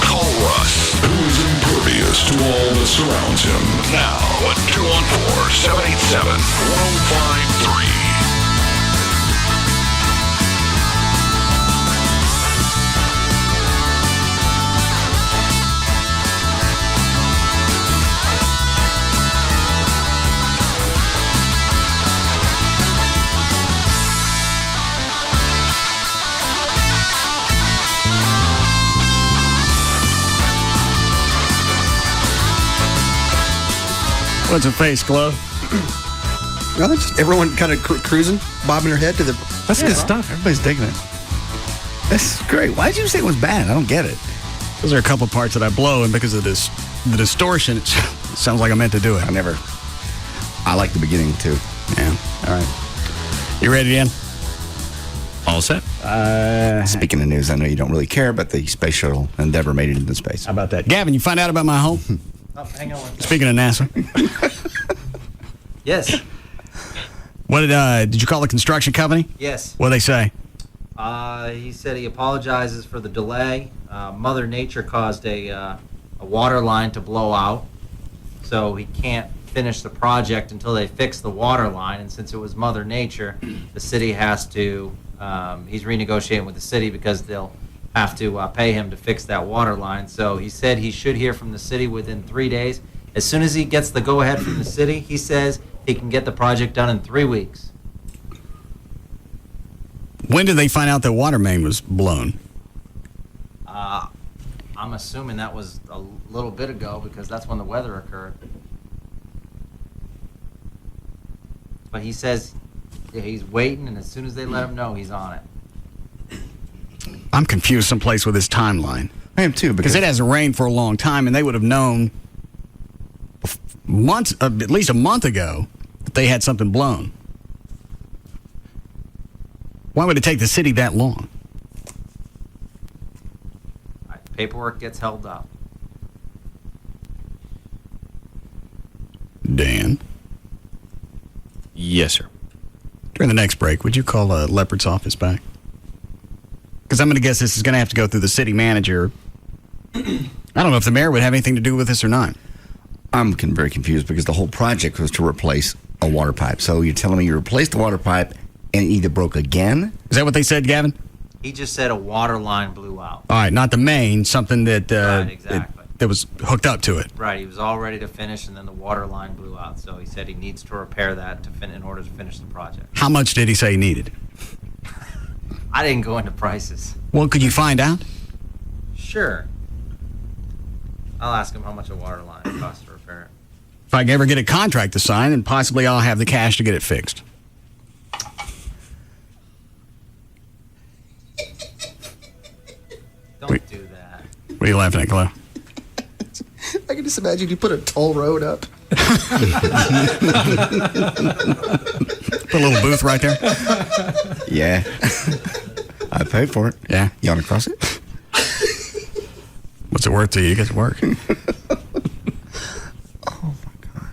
Call Russ, who is impervious to all that surrounds him. Now at 214-787-1053. What's her face, Glow? Well, just everyone kind of cruising, bobbing their head to the... That's good stuff. Everybody's digging it. That's great. Why did you say it was bad? I don't get it. Those are a couple parts that I blow, and because of the distortion, it sounds like I meant to do it. I like the beginning, too. Yeah. All right. You ready, Dan? All set. Speaking of news, I know you don't really care, but the space shuttle Endeavour made it into space. How about that? Gavin, you find out about my home? Oh, hang on. Speaking of NASA. Yes. What did you call the construction company? Yes. What'd they say? He said he apologizes for the delay. Mother Nature caused a water line to blow out, so he can't finish the project until they fix the water line. And since it was Mother Nature, the city has to. He's renegotiating with the city because they'll have to pay him to fix that water line. So he said he should hear from the city within 3 days. As soon as he gets the go-ahead from the city, he says he can get the project done in 3 weeks. When did they find out the water main was blown? I'm I'm assuming that was a little bit ago because that's when the weather occurred. But he says he's waiting, and as soon as they let him know, he's on it. I'm confused someplace with his timeline. I am too, because it hasn't rained for a long time, and they would have known months, at least a month ago, that they had something blown. Why would it take the city that long? Paperwork gets held up. Dan? Yes, sir. During the next break, would you call Leopard's office back? Because I'm going to guess this is going to have to go through the city manager. I don't know if the mayor would have anything to do with this or not. I'm very confused because the whole project was to replace a water pipe. So you're telling me you replaced the water pipe and it either broke again? Is that what they said, Gavin? He just said a water line blew out. All right, not the main, something that Right, exactly. that was hooked up to it. Right, he was all ready to finish, and then the water line blew out. So he said he needs to repair that in order to finish the project. How much did he say he needed? I didn't go into prices. Well, could you find out? Sure. I'll ask him how much a water line costs to repair it. If I can ever get a contract to sign, then possibly I'll have the cash to get it fixed. Don't do that. What are you laughing at, Chloe? I can just imagine you put a toll road up. Put a little booth right there. Yeah. I paid for it. Yeah. You want to cross it? What's it worth to you? You get to work. Oh, my God.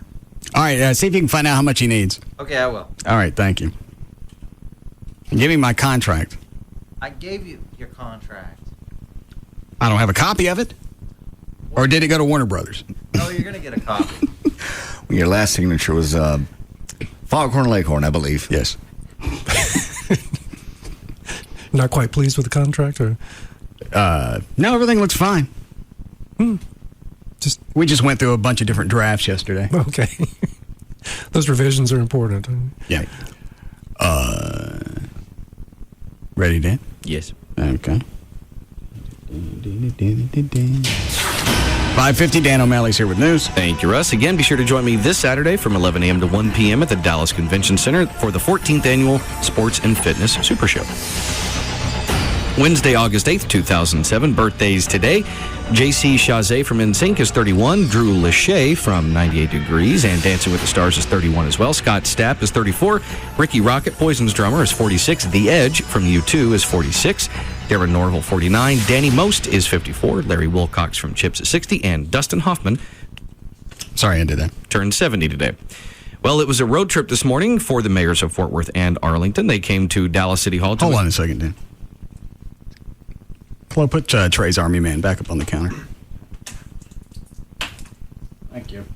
All right, see if you can find out how much he needs. Okay, I will. All right, thank you. Give me my contract. I gave you your contract. I don't have a copy of it. Or did it go to Warner Brothers? No, you're going to get a copy. Your last signature was Foghorn Leghorn, I believe. Yes. Not quite pleased with the contract, or? No, everything looks fine. We just went through a bunch of different drafts yesterday. Okay. Those revisions are important. Yeah. Ready, Dan? Yes. Okay. 5:50, Dan O'Malley's here with news. Thank you, Russ. Again, be sure to join me this Saturday from 11 a.m. to 1 p.m. at the Dallas Convention Center for the 14th Annual Sports and Fitness Super Show. Wednesday, August 8th, 2007. Birthdays today. J.C. Chazé from NSYNC is 31. Drew Lachey from 98 Degrees and Dancing with the Stars is 31 as well. Scott Stapp is 34. Ricky Rocket, Poison's drummer, is 46. The Edge from U2 is 46. Darren Norville, 49. Danny Most is 54. Larry Wilcox from Chips is 60. And Dustin Hoffman, sorry I did that, turned 70 today. Well, it was a road trip this morning for the mayors of Fort Worth and Arlington. They came to Dallas City Hall. Hold on a second, Dan. Chloe, put Trey's Army Man back up on the counter. Thank you.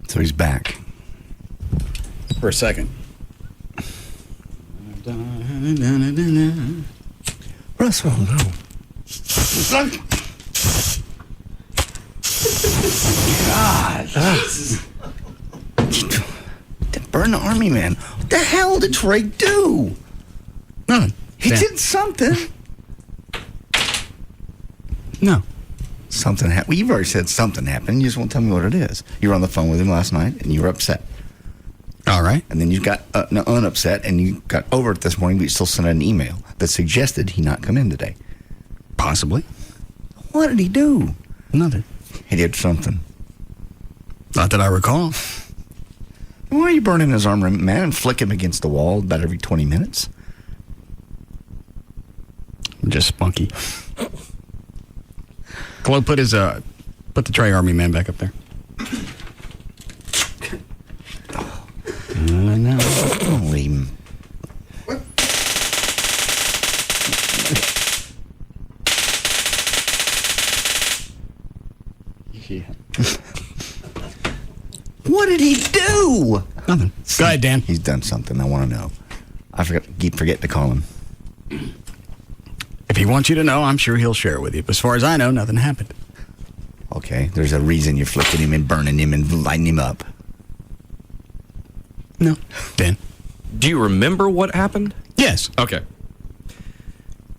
So he's back. For a second. Russell, no. God. Jesus. Burn the Army Man. What the hell did Trey do? Nothing. He did something. No. Something happened. Well, you've already said something happened. You just won't tell me what it is. You were on the phone with him last night, and you were upset. All right. And then you got unupset, and you got over it this morning, but you still sent an email that suggested he not come in today. Possibly. What did he do? Nothing. He did something. Not that I recall. Why are you burning his arm, man, and flick him against the wall about every 20 minutes? I'm just spunky. Chloe, put the Trey Army Man back up there. No. Don't leave him. Yeah. What did he do? Nothing. Go ahead, Dan. He's done something. I want to know. I keep forgetting to call him. If he wants you to know, I'm sure he'll share with you. But as far as I know, nothing happened. Okay, there's a reason you're flicking him and burning him and lighting him up. No. Dan? Do you remember what happened? Yes. Okay.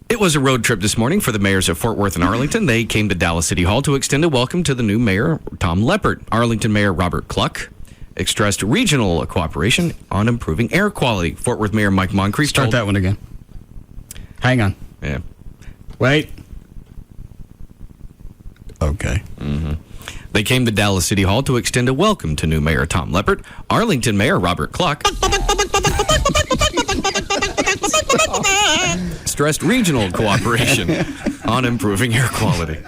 It It was a road trip this morning for the mayors of Fort Worth and Arlington. They came to Dallas City Hall to extend a welcome to the new mayor, Tom Leppert. Arlington Mayor Robert Cluck expressed regional cooperation on improving air quality. Fort Worth Mayor Mike Moncrief Start that one again. Hang on. Yeah. Wait. Okay. Mm-hmm. They came to Dallas City Hall to extend a welcome to new Mayor Tom Leppert. Arlington Mayor Robert Cluck stressed regional cooperation on improving air quality.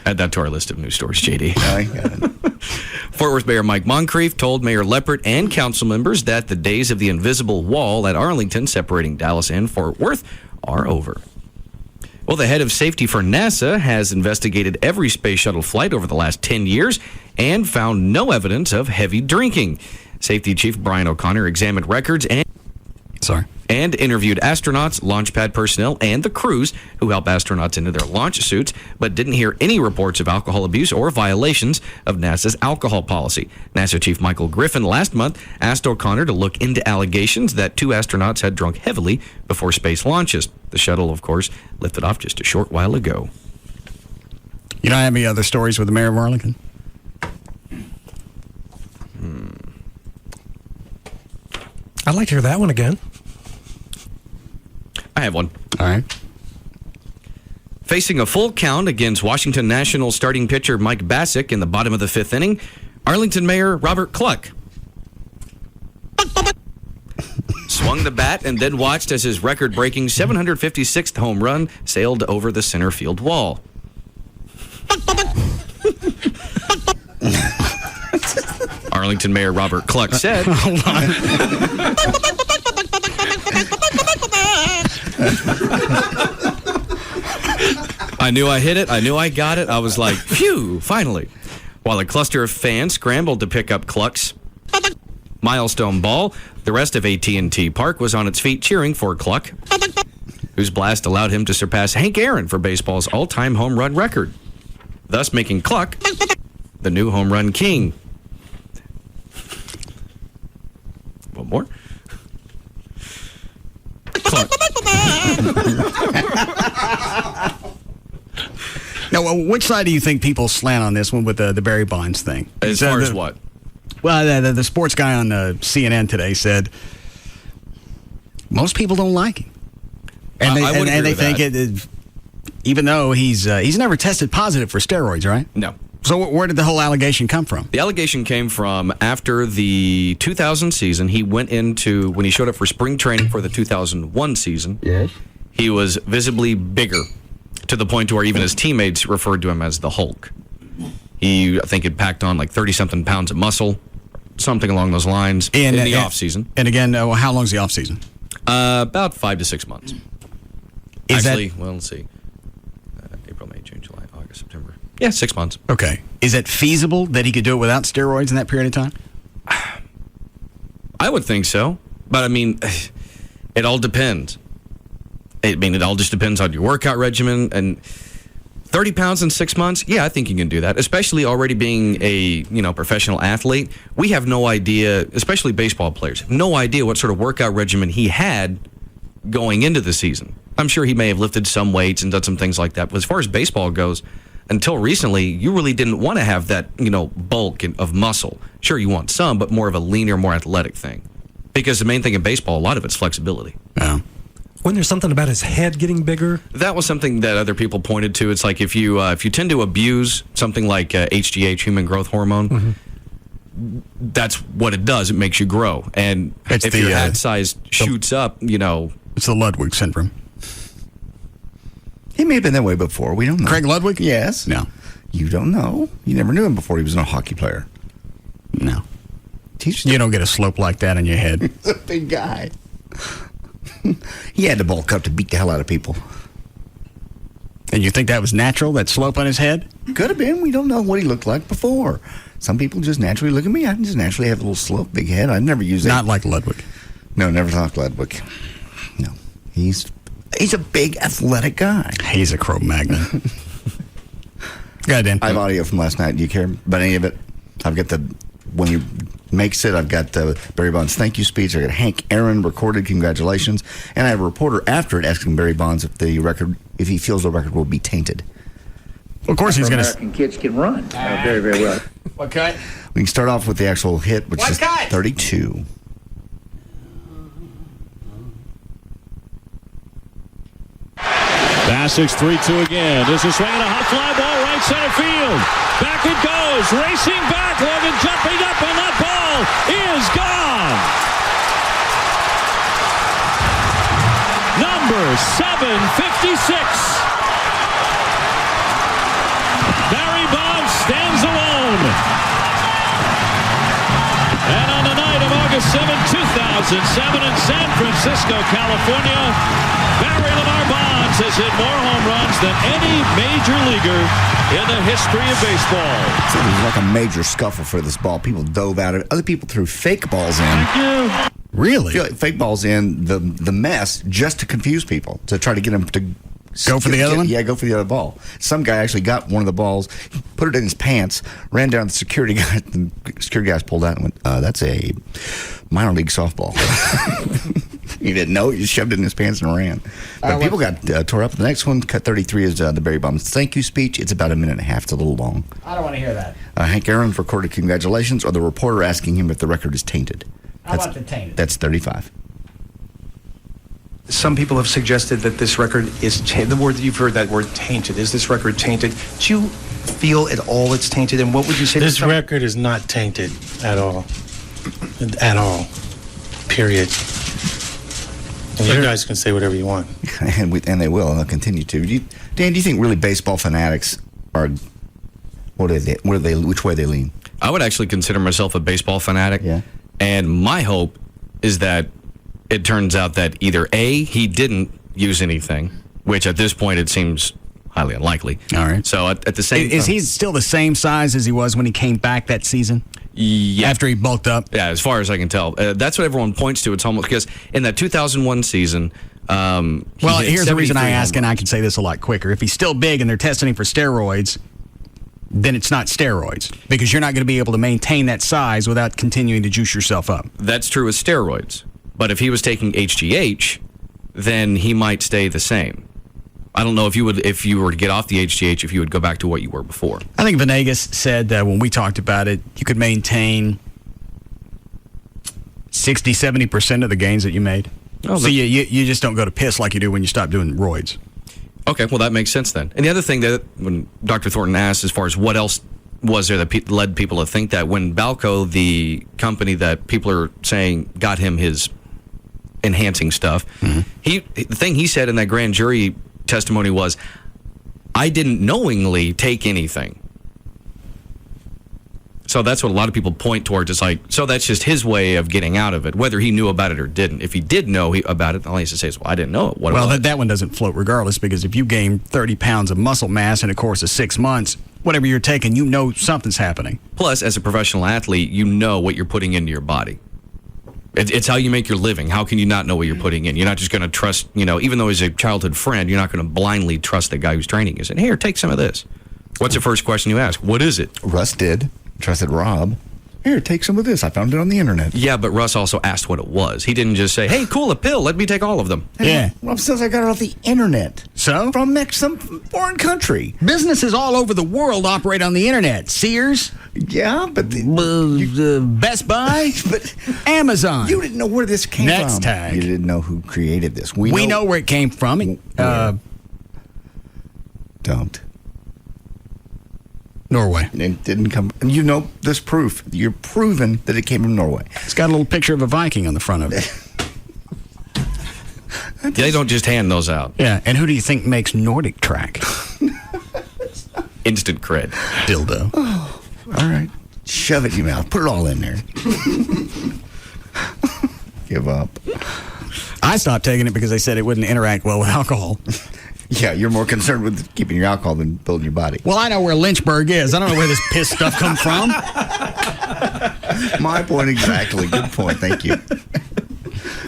Add that to our list of news stories, JD. I got it. Fort Worth Mayor Mike Moncrief told Mayor Leppert and council members that the days of the invisible wall at Arlington separating Dallas and Fort Worth are over. Well, the head of safety for NASA has investigated every space shuttle flight over the last 10 years and found no evidence of heavy drinking. Safety Chief Brian O'Connor examined records and interviewed astronauts, launch pad personnel, and the crews who help astronauts into their launch suits, but didn't hear any reports of alcohol abuse or violations of NASA's alcohol policy. NASA Chief Michael Griffin last month asked O'Connor to look into allegations that 2 astronauts had drunk heavily before space launches. The shuttle, of course, lifted off just a short while ago. You don't have any other stories with the mayor of Arlington? I'd like to hear that one again. I have one. All right. Facing a full count against Washington Nationals starting pitcher Mike Bassick in the bottom of the 5th inning, Arlington Mayor Robert Cluck swung the bat and then watched as his record-breaking 756th home run sailed over the center field wall. Arlington Mayor Robert Cluck said, Hold on. I knew I hit it. I knew I got it. I was like, phew, finally. While a cluster of fans scrambled to pick up Cluck's milestone ball, the rest of AT&T Park was on its feet cheering for Cluck, whose blast allowed him to surpass Hank Aaron for baseball's all-time home run record, thus making Cluck the new home run king. One more. Cluck. Now, which side do you think people slant on this one with the Barry Bonds thing? As far as what? Well, the sports guy on CNN today said most people don't like him, and they think it, even though he's never tested positive for steroids, right? No. So where did the whole allegation come from? The allegation came from after the 2000 season. He went into, when he showed up for spring training for the 2001 season, yes, he was visibly bigger to the point to where even his teammates referred to him as the Hulk. He, I think, had packed on like 30-something pounds of muscle, something along those lines, in the off-season. And again, how long's the off-season? About 5 to 6 months. Actually, well, let's see. April, May, June, July, August, September. Yeah, 6 months. Okay. Is it feasible that he could do it without steroids in that period of time? I would think so. But, I mean, it all depends. It all just depends on your workout regimen. And 30 pounds in 6 months, yeah, I think you can do that. Especially already being a professional athlete. We have no idea, especially baseball players, have no idea what sort of workout regimen he had going into the season. I'm sure he may have lifted some weights and done some things like that. But as far as baseball goes, until recently, you really didn't want to have that, bulk of muscle. Sure, you want some, but more of a leaner, more athletic thing. Because the main thing in baseball, a lot of it's flexibility. Yeah. Wasn't there something about his head getting bigger? That was something that other people pointed to. It's like if you tend to abuse something like HGH, human growth hormone, that's what it does. It makes you grow. And if your head size shoots up, It's the Ludwig syndrome. He may have been that way before. We don't know. Craig Ludwig? Yes. No. You don't know. You never knew him before he was a hockey player. No. You don't get a slope like that in your head. He's a big guy. He had to bulk up to beat the hell out of people. And you think that was natural, that slope on his head? Could have been. We don't know what he looked like before. Some people just naturally look at me. I just naturally have a little slope, big head. I've never used it. Not like Ludwig. No, never like Ludwig. No. He's a big athletic guy. He's a Cro-Magnon. Go ahead, Dan. I have audio from last night. Do you care about any of it? I've got when you makes it. I've got Barry Bonds' thank you speech. I got Hank Aaron recorded congratulations, and I have a reporter after it asking Barry Bonds if he feels the record will be tainted. Well, of course he's going to. American kids can run very, very well. What cut? We can start off with the actual hit, which is 32. Bassick's 3-2 again. This is swinging a hot fly ball right center field. Back it goes. Racing back. Logan jumping up, and that ball is gone. Number 756. Barry Bonds stands alone. And on the night of August 7, 2007 in San Francisco, California, Barry Lamar Bonds has hit more home runs than any major leaguer in the history of baseball. So it was like a major scuffle for this ball. People dove at it. Other people threw fake balls in. Thank you. Really? Fake balls in the mess just to confuse people, to try to get them to go for the other one? Yeah, go for the other ball. Some guy actually got one of the balls, put it in his pants, ran down the security guy. The security guys pulled out and went, that's a minor league softball. He didn't know. He just shoved it in his pants and ran. But people got tore up. The next one, cut 33, is the Barry Bonds thank you speech. It's about a minute and a half. It's a little long. I don't want to hear that. Hank Aaron recorded congratulations, or the reporter asking him if the record is tainted. How about the tainted? That's 35. Some people have suggested that this record is the word you've heard, that word tainted. Is this record tainted? Do you feel at all it's tainted? And what would you say? This record is not tainted at all. At all. Period. And you guys can say whatever you want. and they will, and they'll continue to. Dan, do you think really baseball fanatics are? Which way they lean? I would actually consider myself a baseball fanatic. Yeah. And my hope is that it turns out that either A, he didn't use anything, which at this point it seems highly unlikely. All right. So at the same time, is he still the same size as he was when he came back that season? Yeah. After he bulked up? Yeah, as far as I can tell. That's what everyone points to. It's almost because in that 2001 season, well, here's the reason I ask, and I can say this a lot quicker. If he's still big and they're testing him for steroids, then it's not steroids, because you're not going to be able to maintain that size without continuing to juice yourself up. That's true with steroids. But if he was taking HGH, then he might stay the same. I don't know if you were to get off the HGH, if you would go back to what you were before. I think Venegas said that when we talked about it, you could maintain 60, 70% of the gains that you made. Oh, so you just don't go to piss like you do when you stop doing roids. Okay, well, that makes sense then. And the other thing that when Dr. Thornton asked as far as what else was there that led people to think that, when Balco, the company that people are saying got him his enhancing stuff, the thing he said in that grand jury testimony was, I didn't knowingly take anything. So that's what a lot of people point towards. It's like, so that's just his way of getting out of it, whether he knew about it or didn't. If he did know about it, all he has to say is, well, I didn't know it. Well, that one doesn't float regardless, because if you gain 30 pounds of muscle mass in a course of 6 months, whatever you're taking, you know something's happening. Plus, as a professional athlete, you know what you're putting into your body. It's how you make your living. How can you not know what you're putting in? You're not just going to trust, even though he's a childhood friend, you're not going to blindly trust the guy who's training you. And here, take some of this. What's the first question you ask? What is it? Russ did. Trusted Rob. Here, take some of this. I found it on the internet. Yeah, but Russ also asked what it was. He didn't just say, hey, cool, a pill. Let me take all of them. Yeah. Rob says I got it off the internet. So? From some foreign country. Businesses all over the world operate on the internet. Sears? Yeah, but... Best Buy? But Amazon? You didn't know where this came from. Next tag. You didn't know who created this. We know where it came from. Don't. Norway. It didn't come... this proof. You're proven that it came from Norway. It's got a little picture of a Viking on the front of it. They don't just hand those out. Yeah, and who do you think makes Nordic Track? Instant cred. Dildo. Oh, all right. Shove it in your mouth. Put it all in there. Give up. I stopped taking it because they said it wouldn't interact well with alcohol. Yeah, you're more concerned with keeping your alcohol than building your body. Well, I know where Lynchburg is. I don't know where this piss stuff comes from. My point exactly. Good point. Thank you.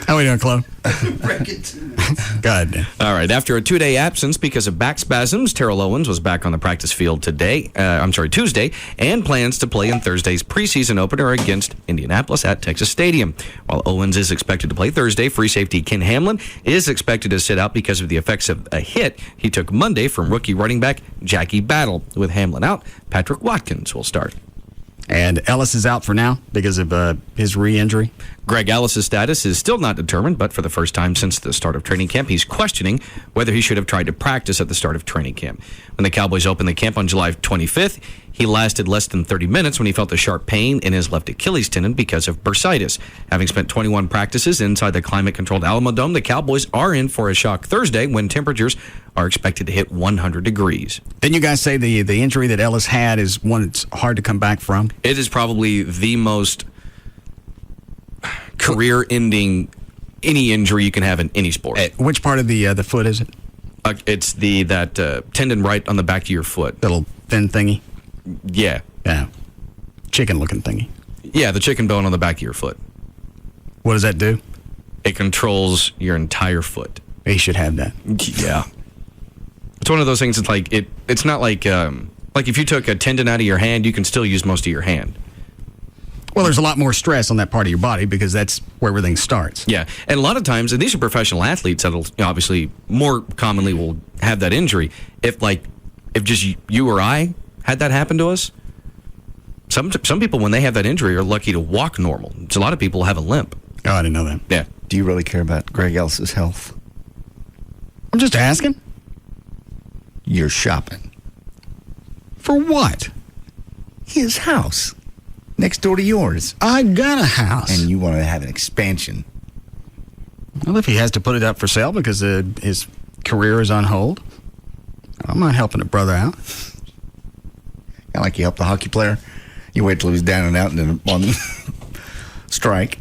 How are we doing, Chloe? Wreck it. Go ahead, Dan. All right. After a 2-day absence because of back spasms, Terrell Owens was back on the practice field Tuesday, and plans to play in Thursday's preseason opener against Indianapolis at Texas Stadium. While Owens is expected to play Thursday, free safety Ken Hamlin is expected to sit out because of the effects of a hit he took Monday from rookie running back Jackie Battle. With Hamlin out, Patrick Watkins will start. And Ellis is out for now because of his re-injury. Greg Ellis' status is still not determined, but for the first time since the start of training camp, he's questioning whether he should have tried to practice at the start of training camp. When the Cowboys opened the camp on July 25th, he lasted less than 30 minutes when he felt a sharp pain in his left Achilles tendon because of bursitis. Having spent 21 practices inside the climate-controlled Alamo Dome, the Cowboys are in for a shock Thursday when temperatures are expected to hit 100 degrees. Didn't you guys say the injury that Ellis had is one that's hard to come back from? It is probably the most career-ending any injury you can have in any sport. Which part of the foot is it? It's that tendon right on the back of your foot. Little thin thingy? Yeah. Yeah. Chicken-looking thingy. Yeah, the chicken bone on the back of your foot. What does that do? It controls your entire foot. He should have that. Yeah. It's one of those things. It's like it's not like if you took a tendon out of your hand, you can still use most of your hand. Well, there's a lot more stress on that part of your body because that's where everything starts. Yeah, and a lot of times, and these are professional athletes that'll obviously more commonly will have that injury. If just you or I had that happen to us, some people when they have that injury are lucky to walk normal. So a lot of people have a limp. Oh, I didn't know that. Yeah. Do you really care about Greg Ellis' health? I'm just asking. You're shopping. For what? His house. Next door to yours. I got a house. And you want to have an expansion. Well, if he has to put it up for sale because his career is on hold, I'm not helping a brother out. Kind of like you help the hockey player. You wait till he was down and out and then on strike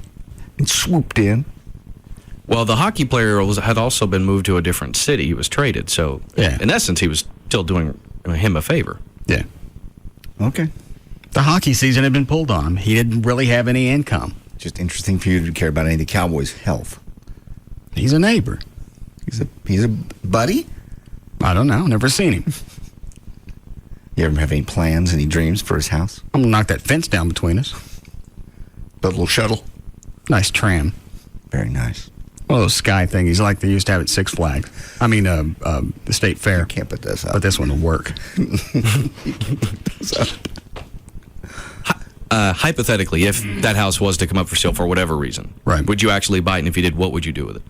and swooped in. Well, the hockey player had also been moved to a different city. He was traded. So, yeah. In essence, he was still doing him a favor. Yeah. Okay. The hockey season had been pulled on him. He didn't really have any income. Just interesting for you to care about any of the Cowboys' health. He's a neighbor. He's a buddy? I don't know. Never seen him. You ever have any plans, any dreams for his house? I'm going to knock that fence down between us. Build a little shuttle? Nice tram. Very nice. One of those sky thingies like they used to have at Six Flags. I mean, the State Fair. You can't put this up. But this one will work. Hypothetically, if that house was to come up for sale for whatever reason, right? Would you actually buy it? And if you did, what would you do with it?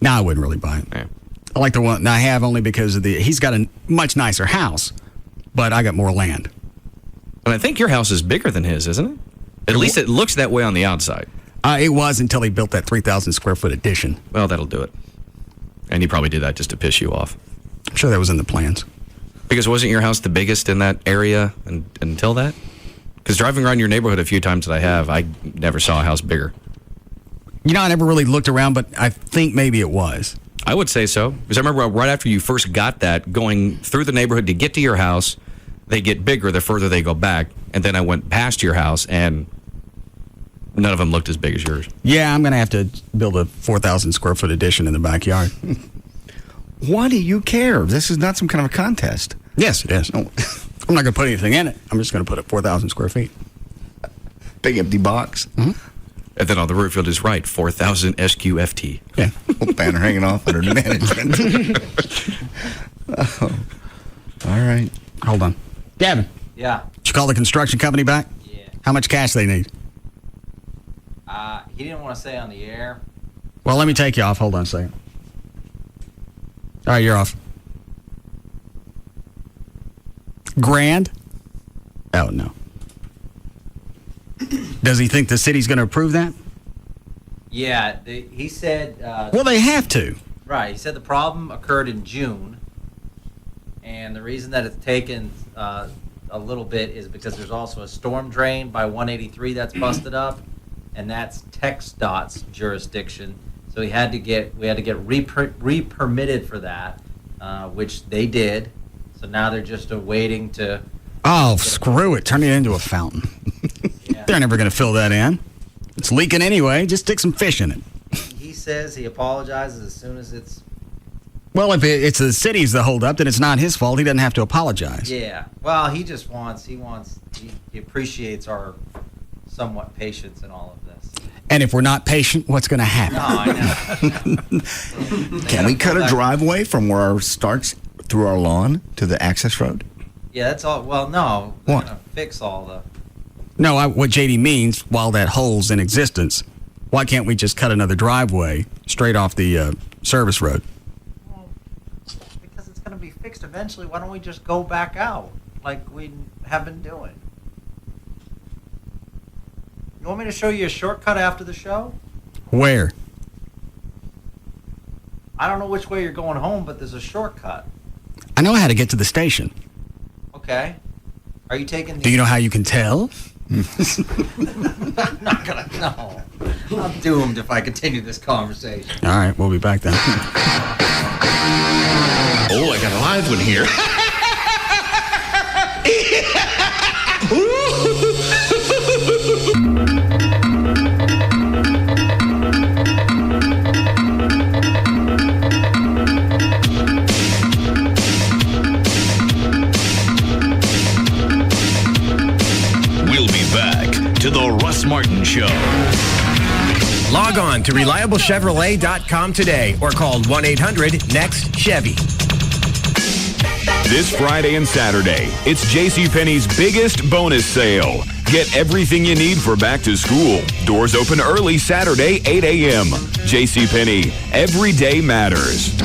No, I wouldn't really buy it. Yeah. I like the one I have only because of he's got a much nicer house, but I got more land. And I think your house is bigger than his, isn't it? At least it looks that way on the outside. It was until he built that 3,000 square foot addition. Well, that'll do it. And he probably did that just to piss you off. I'm sure that was in the plans. Because wasn't your house the biggest in that area until that? Because driving around your neighborhood a few times that I never saw a house bigger. You know, I never really looked around, but I think maybe it was. I would say so. Because I remember right after you first got that, going through the neighborhood to get to your house, they get bigger the further they go back. And then I went past your house, and none of them looked as big as yours. Yeah, I'm going to have to build a 4,000 square foot addition in the backyard. Why do you care? This is not some kind of a contest. Yes, it is. No. I'm not going to put anything in it. I'm just going to put it 4,000 square feet. Big empty box. Mm-hmm. And then on the roof, you'll just write 4,000 SQFT. Yeah. Little banner hanging off under management. Oh. All right. Hold on. Gavin. Yeah. Did you call the construction company back? Yeah. How much cash they need? He didn't want to say on the air. Well, let me take you off. Hold on a second. All right, you're off. Grand? Oh, no. Does he think the city's going to approve that? Yeah, he said... well, they have to. Right. He said the problem occurred in June, and the reason that it's taken a little bit is because there's also a storm drain by 183 that's busted up, and that's TxDOT's jurisdiction. So we had to get re-permitted for that, which they did. So now they're just waiting to... Oh, screw it. Turn it into a fountain. Yeah. They're never going to fill that in. It's leaking anyway. Just stick some fish in it. He says he apologizes as soon as it's Well, if it's the city's the holdup, then it's not his fault. He doesn't have to apologize. Yeah. Well, he appreciates our somewhat patience in all of this. And if we're not patient, what's going to happen? No, I know. Can we cut a driveway from where ours starts through our lawn to the access road? Yeah, that's all. Well, no. They're What? going to fix all the... No, what JD means, while that hole's in existence, why can't we just cut another driveway straight off the service road? Because it's going to be fixed eventually. Why don't we just go back out like we have been doing? You want me to show you a shortcut after the show? Where? I don't know which way you're going home, but there's a shortcut. I know how to get to the station. Okay. Are you taking the... Do you know how you can tell? I'm not going to know. I'm doomed if I continue this conversation. All right, we'll be back then. Oh, I got a live one here. We'll be back to the Russ Martin Show. Log on to ReliableChevrolet.com today or call 1-800-NEXT-CHEVY. This Friday and Saturday, it's JCPenney's biggest bonus sale. Get everything you need for back to school. Doors open early Saturday, 8 a.m. JCPenney, every day matters.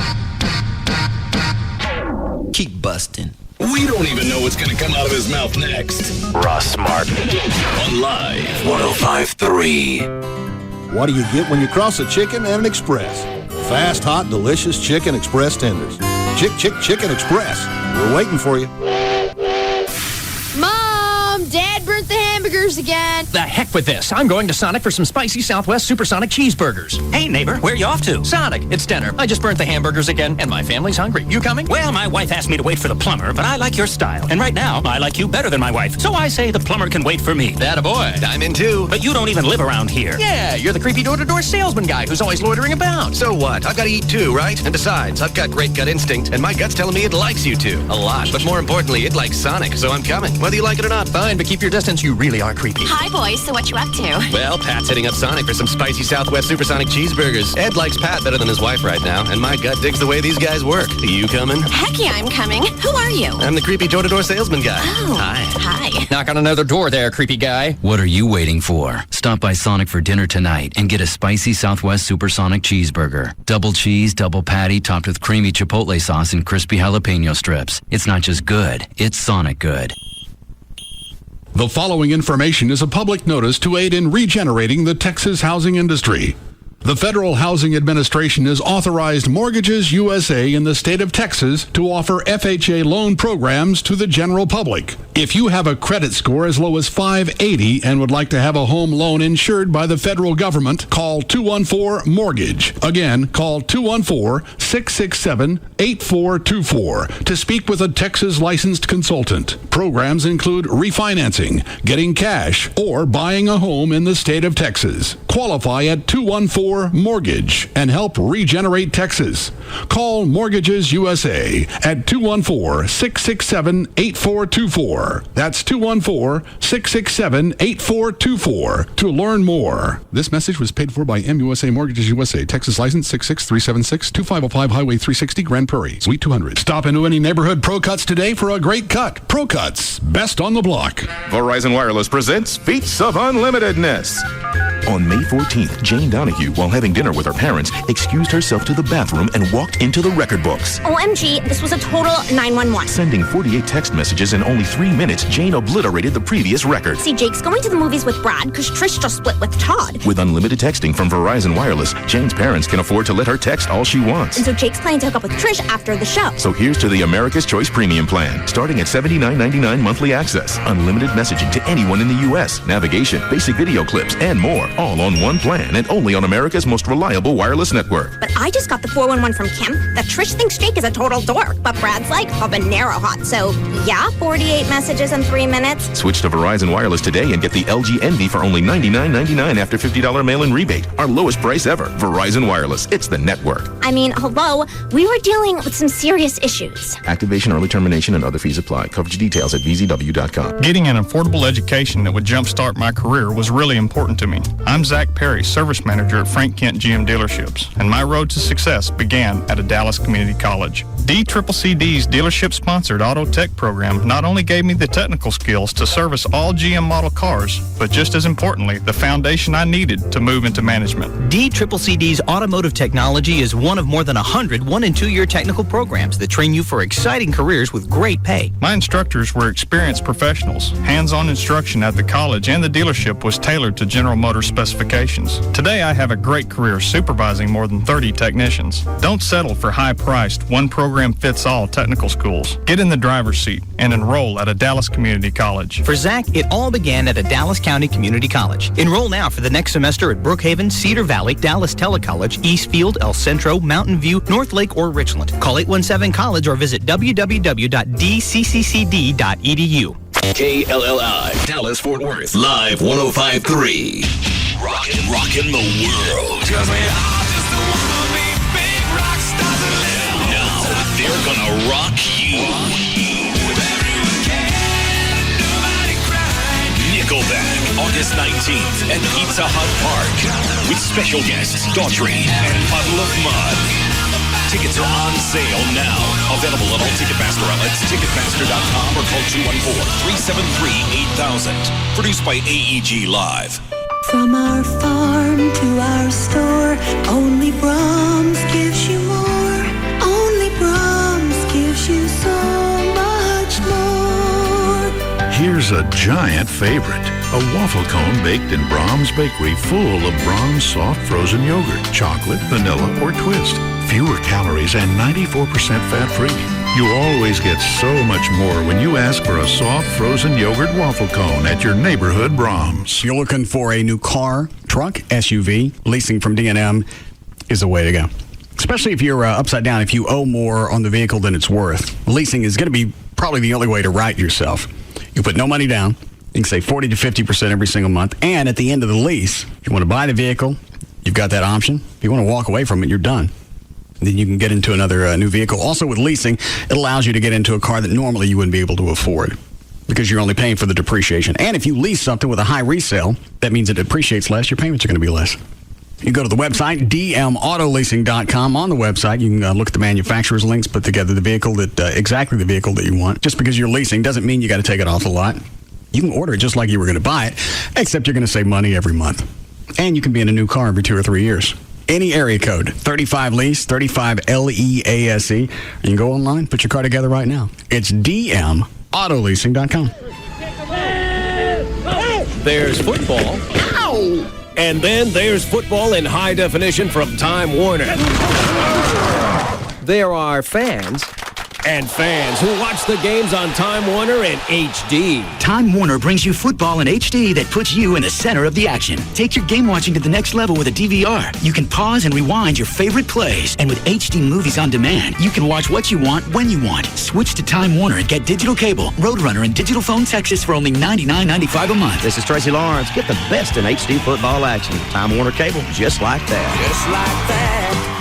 Keep busting. We don't even know what's going to come out of his mouth next. Russ Martin on Live 105.3. What do you get when you cross a chicken and an express? Fast, hot, delicious Chicken Express tenders. Chicken Express. We're waiting for you. Mom, Dad burnt the hamburgers again. The heck with this. I'm going to Sonic for some spicy Southwest Supersonic cheeseburgers. Hey, neighbor, where are you off to? Sonic, it's dinner. I just burnt the hamburgers again, and my family's hungry. You coming? Well, my wife asked me to wait for the plumber, but I like your style. And right now, I like you better than my wife. So I say the plumber can wait for me. That a boy. I'm in too. But you don't even live around here. Yeah, you're the creepy door-to-door salesman guy who's always loitering about. So what? I've got to eat too, right? And besides, I've got great gut instinct, and my gut's telling me it likes you two. A lot. But more importantly, it likes Sonic, so I'm coming. Whether you like it or not. Fine, but keep your distance. You really are creepy. Hi, boys. So what you up to? Well, Pat's hitting up Sonic for some spicy Southwest Supersonic cheeseburgers. Ed likes Pat better than his wife right now, and my gut digs the way these guys work. You coming? Heck yeah, I'm coming. Who are you? I'm the creepy door-to-door salesman guy. Oh. Hi. Knock on another door there, creepy guy. What are you waiting for? Stop by Sonic for dinner tonight and get a spicy Southwest Supersonic cheeseburger. Double cheese, double patty, topped with creamy chipotle sauce and crispy jalapeno strips. It's not just good, it's Sonic good. The following information is a public notice to aid in regenerating the Texas housing industry. The Federal Housing Administration has authorized Mortgages USA in the state of Texas to offer FHA loan programs to the general public. If you have a credit score as low as 580 and would like to have a home loan insured by the federal government, call 214-MORTGAGE. Again, call 214-667-8424 to speak with a Texas licensed consultant. Programs include refinancing, getting cash, or buying a home in the state of Texas. Qualify at 214-MORTGAGE and help regenerate Texas. Call Mortgages USA at 214-667-8424. That's 214-667-8424 to learn more. This message was paid for by MUSA Mortgages USA, Texas license 66376-2505 Highway 360, Grand Prairie, Suite 200. Stop into any neighborhood Pro Cuts today for a great cut. Pro Cuts, best on the block. Verizon Wireless presents Feats of Unlimitedness. On May 14th, Jane Donahue, while having dinner with her parents, excused herself to the bathroom and walked into the record books. OMG, this was a total 911. Sending 48 text messages in only 3 minutes, Jane obliterated the previous record. See, Jake's going to the movies with Brad because Trish just split with Todd. With unlimited texting from Verizon Wireless, Jane's parents can afford to let her text all she wants. And so Jake's planning to hook up with Trish after the show. So here's to the America's Choice Premium Plan, starting at $79.99 monthly access. Unlimited messaging to anyone in the U.S., navigation, basic video clips, and more, all on one plan and only on America's most reliable wireless network. Network. But I just got the 411 from Kim that Trish thinks Jake is a total dork, but Brad's like habanero hot. So, yeah, 48 messages in 3 minutes. Switch to Verizon Wireless today and get the LG Envy for only $99.99 after $50 mail-in rebate. Our lowest price ever. Verizon Wireless. It's the network. I mean, hello, we were dealing with some serious issues. Activation, early termination, and other fees apply. Coverage details at vzw.com. Getting an affordable education that would jumpstart my career was really important to me. I'm Zach Perry, service manager at Frank Kent GM Dealerships, and my road to success began at a Dallas community college. DCCCD's dealership-sponsored auto tech program not only gave me the technical skills to service all GM model cars, but just as importantly, the foundation I needed to move into management. DCCCD's automotive technology is one of more than 100 1- and 2-year technical programs that train you for exciting careers with great pay. My instructors were experienced professionals. Hands-on instruction at the college and the dealership was tailored to General Motors specifications. Today, I have a great career supervising more than 30 technicians. Don't settle for high-priced, one-program-fits-all technical schools. Get in the driver's seat and enroll at a Dallas community college. For Zach, it all began at a Dallas County Community College. Enroll now for the next semester at Brookhaven, Cedar Valley, Dallas Telecollege, Eastfield, El Centro, Mountain View, North Lake, or Richland. Call 817-COLLEGE or visit www.dccccd.edu. KLLI, Dallas, Fort Worth, live 105.3. Rockin' the world. Now, they're gonna rock you. Nickelback, August 19th at Pizza Hut Park with special guests Daughtry and Puddle of Mud. Tickets are on sale now. Available at all Ticketmaster outlets, Ticketmaster.com, or call 214-373-8000. Produced by AEG Live. From our farm to our store, only Brahms gives you more. Only Brahms gives you so much more. Here's a giant favorite. A waffle cone baked in Brahms Bakery full of Brahms soft frozen yogurt, chocolate, vanilla, or twist. Fewer calories and 94% fat-free. You always get so much more when you ask for a soft frozen yogurt waffle cone at your neighborhood Brahms. If you're looking for a new car, truck, SUV, leasing from D&M is the way to go. Especially if you're upside down, if you owe more on the vehicle than it's worth. Leasing is going to be probably the only way to right yourself. You put no money down. You can save 40 to 50% every single month. And at the end of the lease, if you want to buy the vehicle, you've got that option. If you want to walk away from it, you're done. Then you can get into another new vehicle. Also with leasing, it allows you to get into a car that normally you wouldn't be able to afford because you're only paying for the depreciation. And if you lease something with a high resale, that means it depreciates less. Your payments are going to be less. You go to the website, dmautoleasing.com. On the website, you can look at the manufacturer's links, put together the vehicle that exactly the vehicle that you want. Just because you're leasing doesn't mean you got to take it off the lot. You can order it just like you were going to buy it, except you're going to save money every month. And you can be in a new car every 2 or 3 years. Any area code, 35 lease, 35 LEASE. You can go online, put your car together right now. It's dmautoleasing.com. There's football. Ow! And then there's football in high definition from Time Warner. There are fans and fans who watch the games on Time Warner in HD. Time Warner brings you football in HD that puts you in the center of the action. Take your game watching to the next level with a DVR. You can pause and rewind your favorite plays. And with HD movies on demand, you can watch what you want when you want. Switch to Time Warner and get digital cable, Roadrunner, and digital phone Texas for only $99.95 a month. This is Tracy Lawrence. Get the best in HD football action. Time Warner cable, just like that. Just like that.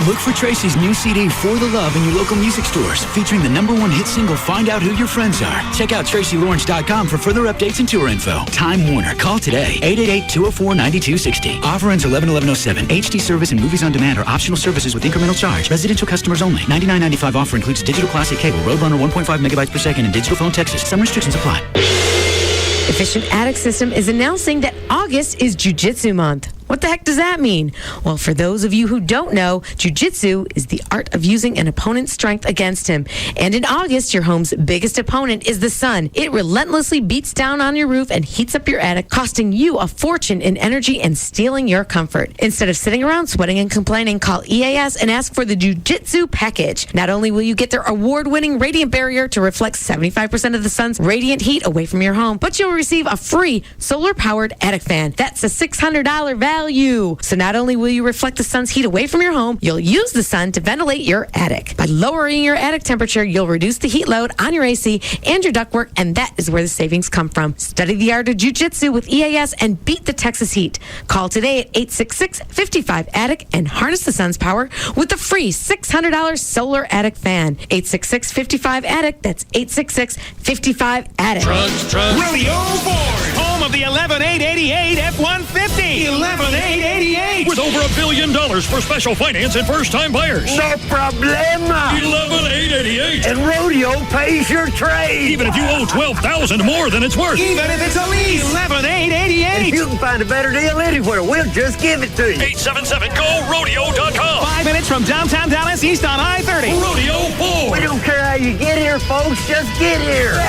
Look for Tracy's new CD, For the Love, in your local music stores, featuring the #1 hit single, Find Out Who Your Friends Are. Check out TracyLawrence.com for further updates and tour info. Time Warner. Call today. 888-204-9260. Offer ends 11/11/07. HD service and movies on demand are optional services with incremental charge. Residential customers only. $99.95 offer includes digital classic cable, Roadrunner 1.5 megabytes per second, and digital phone Texas. Some restrictions apply. Efficient Attic System is announcing that August is Jiu-Jitsu Month. What the heck does that mean? Well, for those of you who don't know, Jiu-Jitsu is the art of using an opponent's strength against him. And in August, your home's biggest opponent is the sun. It relentlessly beats down on your roof and heats up your attic, costing you a fortune in energy and stealing your comfort. Instead of sitting around sweating and complaining, call EAS and ask for the Jiu-Jitsu package. Not only will you get their award-winning radiant barrier to reflect 75% of the sun's radiant heat away from your home, but you'll receive a free solar-powered attic fan. That's a $600 value value. So not only will you reflect the sun's heat away from your home, you'll use the sun to ventilate your attic. By lowering your attic temperature, you'll reduce the heat load on your AC and your ductwork, and that is where the savings come from. Study the art of jiu-jitsu with EAS and beat the Texas heat. Call today at 866-55-ATTIC and harness the sun's power with the free $600 solar attic fan. 866-55-ATTIC. That's 866-55-ATTIC. Rodeo Ford, home of the 11888 F-150. 11888. With over $1 billion for special finance and first-time buyers. No problema. 11888. And Rodeo pays your trade. Even if you owe $12,000 more than it's worth. Even if it's a lease. 11888. You can find a better deal anywhere. We'll just give it to you. 877-GO-RODEO.com. 5 minutes from downtown Dallas, east on I-30. Rodeo Ford. We don't care how you get here, folks. Just get here.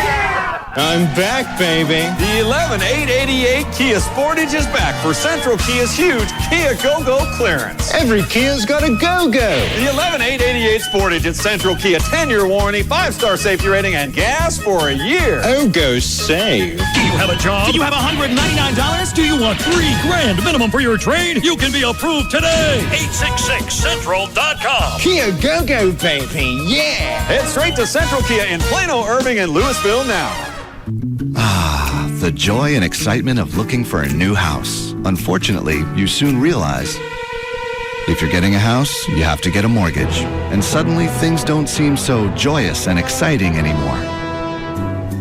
I'm back, baby. The 11888 Kia Sportage is back for Central Kia's huge Kia Go-Go clearance. Every Kia's got a go-go. The 11888 Sportage at Central Kia, 10-year warranty, 5-star safety rating, and gas for a year. Oh, go save. Do you have a job? Do you have $199? Do you want $3,000 minimum for your trade? You can be approved today. 866central.com. Kia Go-Go, baby. Yeah. Head straight to Central Kia in Plano, Irving, and Louisville now. Ah, the joy and excitement of looking for a new house. Unfortunately, you soon realize if you're getting a house, you have to get a mortgage. And suddenly, things don't seem so joyous and exciting anymore.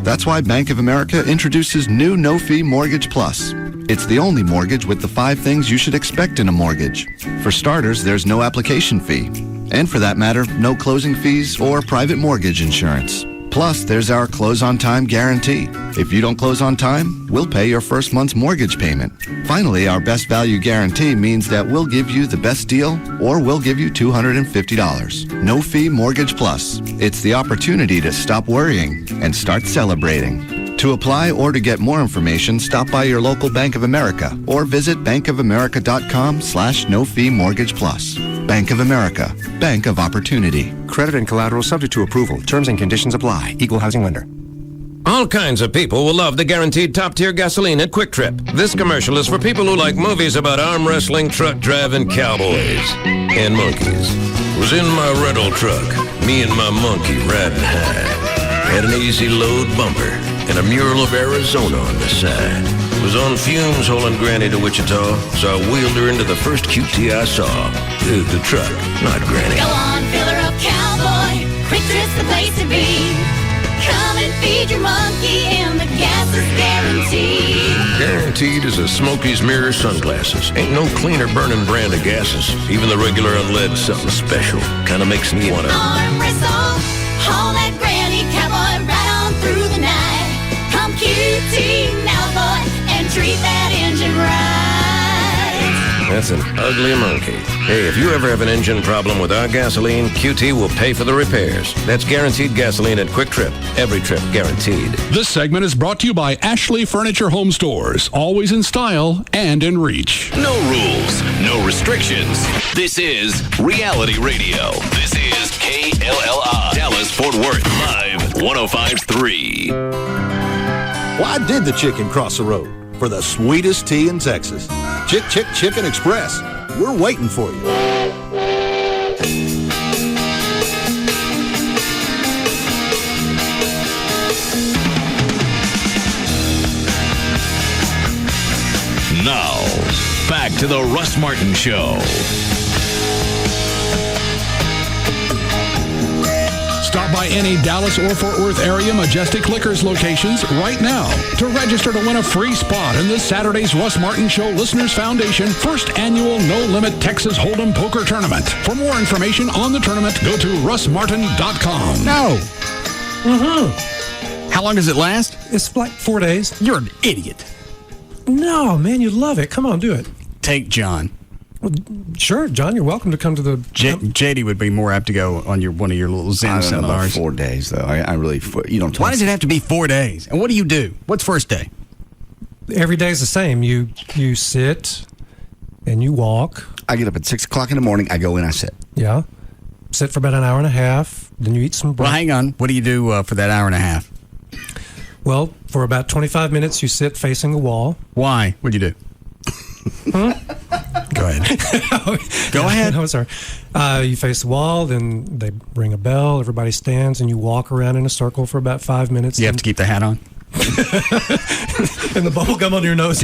That's why Bank of America introduces new no-fee Mortgage Plus. It's the only mortgage with the 5 things you should expect in a mortgage. For starters, there's no application fee. And for that matter, no closing fees or private mortgage insurance. Plus, there's our Close on Time guarantee. If you don't close on time, we'll pay your first month's mortgage payment. Finally, our best value guarantee means that we'll give you the best deal or we'll give you $250. No fee Mortgage Plus. It's the opportunity to stop worrying and start celebrating. To apply or to get more information, stop by your local Bank of America or visit bankofamerica.com/no-fee mortgage plus. Bank of America, Bank of Opportunity. Credit and collateral subject to approval. Terms and conditions apply. Equal housing lender. All kinds of people will love the guaranteed top-tier gasoline at Quick Trip. This commercial is for people who like movies about arm wrestling, truck-driving cowboys and monkeys. Was in my rental truck, me and my monkey riding high. Had an easy load bumper and a mural of Arizona on the side. Was on fumes hauling Granny to Wichita, so I wheeled her into the first QT I saw. The truck, not Granny. Go on, fill her up, cowboy. Quick Trip's the place to be. Come and feed your monkey, and the gas is guaranteed. Guaranteed is a Smokies Mirror sunglasses. Ain't no cleaner burning brand of gases. Even the regular unlead's something special. Kinda makes me wanna Arm wrestle, haul that granny cowboy right on through the night. Come QT now, boy, and treat that engine right. That's an ugly monkey. Hey, if you ever have an engine problem with our gasoline, QT will pay for the repairs. That's guaranteed gasoline at Quick Trip. Every trip guaranteed. This segment is brought to you by Ashley Furniture Home Stores. Always in style and in reach. No rules, no restrictions. This is Reality Radio. This is KLLI, Dallas Fort Worth, live 105.3. Why did the chicken cross the road? For the sweetest tea in Texas. Chicken Express. We're waiting for you. Now, back to the Russ Martin Show. Stop by any Dallas or Fort Worth area Majestic Liquors locations right now to register to win a free spot in this Saturday's Russ Martin Show Listeners Foundation first annual No Limit Texas Hold'em Poker Tournament. For more information on the tournament, go to russmartin.com. No. Mm-hmm. How long does it last? It's like 4 days. You're an idiot. No, man, you'd love it. Come on, do it. Take John. Well, sure, John, you're welcome to come to the... JD would be more apt to go on one of your little Zen seminars. 4 days, though. I really... You don't... Why does it have to be 4 days? And what do you do? What's first day? Every day's the same. You sit and you walk. I get up at 6 o'clock in the morning. I go in, I sit. Yeah. Sit for about an hour and a half. Then you eat some breakfast. Well, hang on. What do you do for that hour and a half? Well, for about 25 minutes, you sit facing a wall. Why? What'd you do? ahead. Go ahead. Oh, sorry. You face the wall, then they ring a bell, everybody stands, and you walk around in a circle for about 5 minutes. You have to keep the hat on? And the bubble gum on your nose.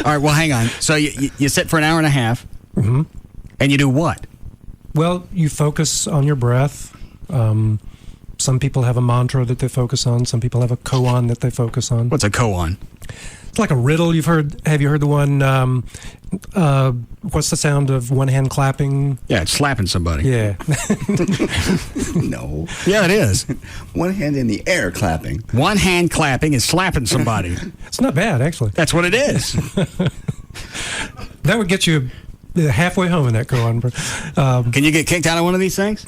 All right, well, hang on. So you sit for an hour and a half, Mm-hmm. and you do what? Well, you focus on your breath. Some people have a mantra that they focus on. Some people have a koan that they focus on. What's a koan? It's like a riddle. Have you heard the one, what's the sound of one hand clapping? Yeah, it's slapping somebody. Yeah. No. Yeah, it is. One hand in the air clapping. One hand clapping is slapping somebody. It's not bad, actually. That's what it is. That would get you halfway home in that koan. Can you get kicked out of one of these things?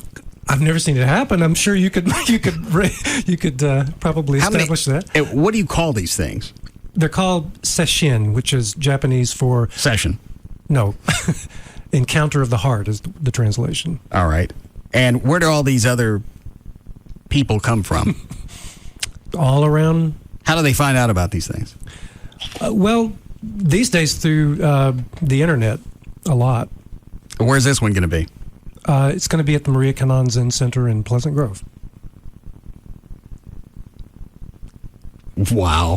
I've never seen it happen. I'm sure you could probably establish that. What do you call these things? They're called sesshin, which is Japanese for session. No, encounter of the heart is the translation. All right. And where do all these other people come from? All around. How do they find out about these things? Well, these days through the internet, a lot. Where's this one going to be? It's going to be at the Maria Kannan Zen Center in Pleasant Grove. Wow.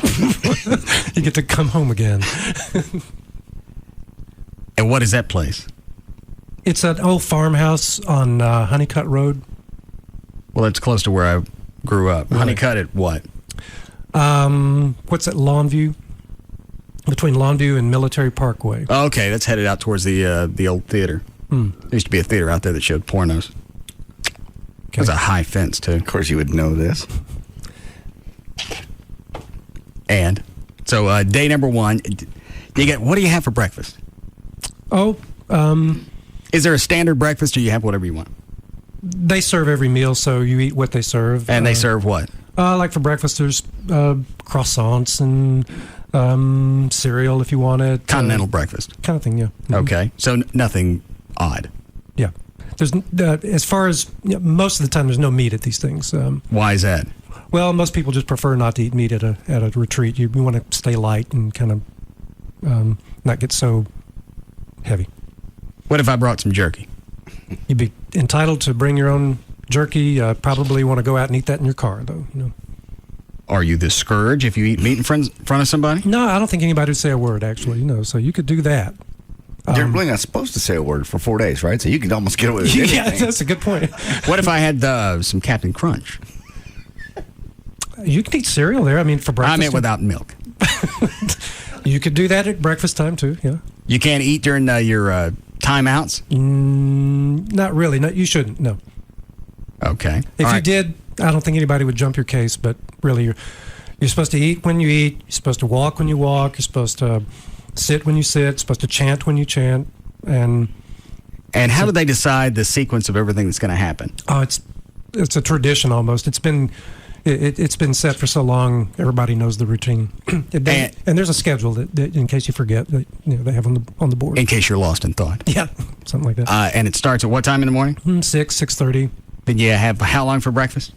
You get to come home again. And what is that place? It's an old farmhouse on Honeycutt Road. Well, it's close to where I grew up. Really? Honeycutt at what? What's that, Longview? Between Longview and Military Parkway. Okay, that's headed out towards the old theater. There used to be a theater out there that showed pornos. There's a high fence, too. Of course you would know this. And so day number one, what do you have for breakfast? Oh, is there a standard breakfast or you have whatever you want? They serve every meal, so you eat what they serve. And they serve what? Like for breakfast, there's croissants and cereal if you want it. Continental breakfast. Kind of thing, yeah. Mm-hmm. Okay, so nothing odd. Yeah. There's as far as most of the time, there's no meat at these things. Why is that? Well, most people just prefer not to eat meat at a retreat. You want to stay light and kind of not get so heavy. What if I brought some jerky? You'd be entitled to bring your own jerky. Probably want to go out and eat that in your car, though. Are you the scourge if you eat meat in front of somebody? No, I don't think anybody would say a word, actually. So you could do that. You're really not supposed to say a word for 4 days, right? So you can almost get away with anything. Yeah, that's a good point. What if I had some Captain Crunch? You can eat cereal there. I mean, for breakfast. I meant without milk. You could do that at breakfast time, too, yeah. You can't eat during your timeouts? Not really. No, you shouldn't, no. Okay. If you did, I don't think anybody would jump your case, but really, you're supposed to eat when you eat. You're supposed to walk when you walk. You're supposed to sit when you sit. You're supposed to chant when you chant. And how do they decide the sequence of everything that's going to happen? Oh, it's a tradition almost. It's been set for so long. Everybody knows the routine, and there's a schedule that in case you forget, that they have on the board. In case you're lost in thought. Yeah, something like that. And it starts at what time in the morning? 6:30. Then you have how long for breakfast?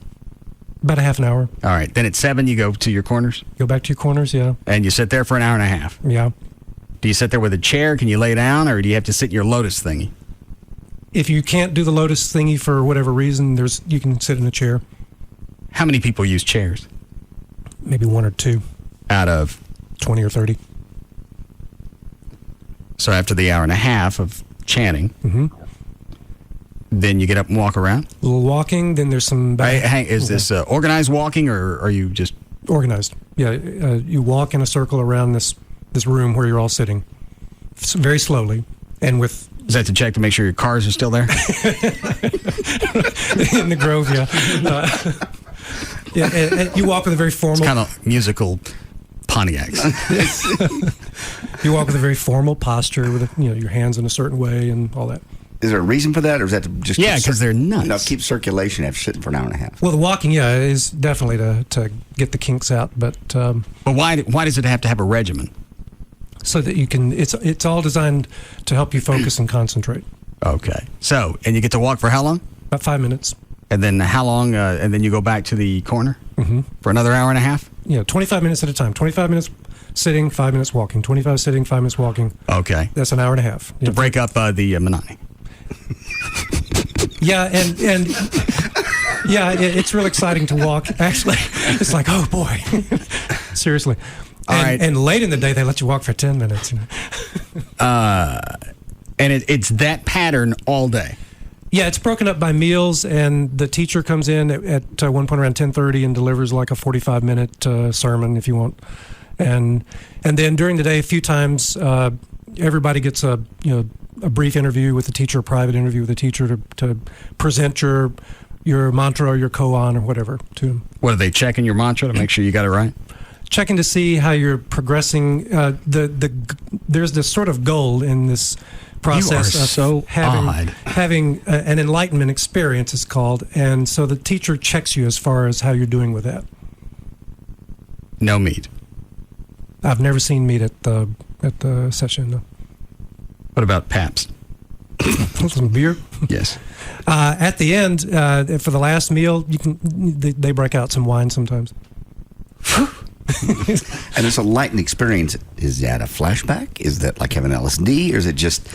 About a half an hour. All right. Then at 7 you go to your corners. Go back to your corners, yeah. And you sit there for an hour and a half. Yeah. Do you sit there with a chair? Can you lay down, or do you have to sit in your lotus thingy? If you can't do the lotus thingy for whatever reason, you can sit in a chair. How many people use chairs? Maybe 1 or 2. Out of 20 or 30. So after the hour and a half of chanting, then you get up and walk around? A little walking, then there's some... Is this organized walking, or are you just... Organized. Yeah, you walk in a circle around this room where you're all sitting, very slowly, and with... Is that to check to make sure your cars are still there? In the Grove, yeah. And you walk with a very formal... It's kind of musical Pontiacs. You walk with a very formal posture, with your hands in a certain way and all that. Is there a reason for that, or is that to just... Yeah, because they're nuts. No, keep circulation after sitting for an hour and a half. Well, the walking, is definitely to get the kinks out, but... But why does it have to have a regimen? So that you can... It's all designed to help you focus and concentrate. Okay. So, and you get to walk for how long? About 5 minutes. And then how long, and then you go back to the corner? Mm-hmm. For another hour and a half? 25 minutes at a time. 25 minutes sitting, 5 minutes walking. 25 sitting, 5 minutes walking. Okay. That's an hour and a half. To break up the monotony. Yeah, and yeah, it's real exciting to walk. Actually, it's like, oh boy, seriously. And late in the day, they let you walk for 10 minutes. And it's that pattern all day. Yeah, it's broken up by meals, and the teacher comes in at one point around 10:30 and delivers like a 45-minute sermon, if you want. And then during the day, a few times, everybody gets a brief interview with the teacher, a private interview with the teacher to present your mantra or your koan or whatever to them. What, are they checking your mantra to make sure you got it right? Checking to see how you're progressing. There's this sort of goal in this process of having an enlightenment experience, is called, and so the teacher checks you as far as how you're doing with that. No meat. I've never seen meat at the session. No. What about Pabst? Some beer. Yes. At the end, for the last meal, they break out some wine sometimes. And it's a enlightened experience. Is that a flashback? Is that like having LSD? Or is it just,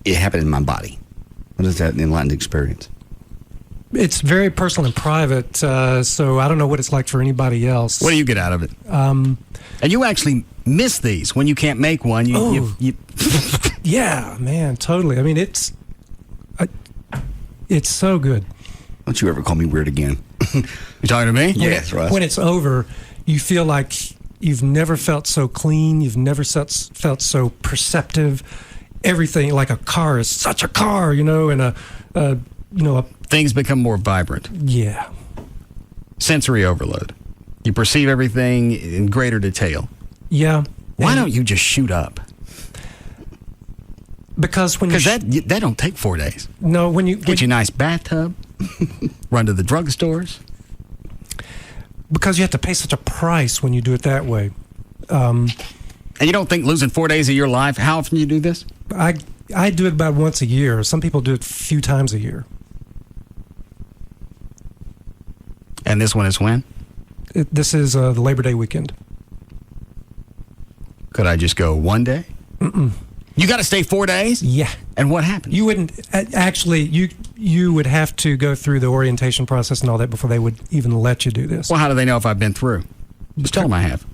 it happened in my body? What is that enlightened experience? It's very personal and private, so I don't know what it's like for anybody else. What do you get out of it? And you actually miss these when you can't make one. Yeah, man, totally. I mean, it's so good. Don't you ever call me weird again. You talking to me? Yes, Russ. When it's over, you feel like you've never felt so clean. You've never felt so perceptive. Everything, like a car is such a car, and things become more vibrant. Yeah. Sensory overload. You perceive everything in greater detail. Yeah. Why don't you just shoot up? Because that don't take 4 days. No, when you get you a nice bathtub, run to the drugstores. Because you have to pay such a price when you do it that way. And you don't think losing 4 days of your life? How often do you do this? I do it about once a year. Some people do it a few times a year. And this one is when? This is the Labor Day weekend. Could I just go one day? Mm-mm. You got to stay 4 days? Yeah. And what happened? You wouldn't actually. You would have to go through the orientation process and all that before they would even let you do this. Well, how do they know if I've been through? Just tell them I have.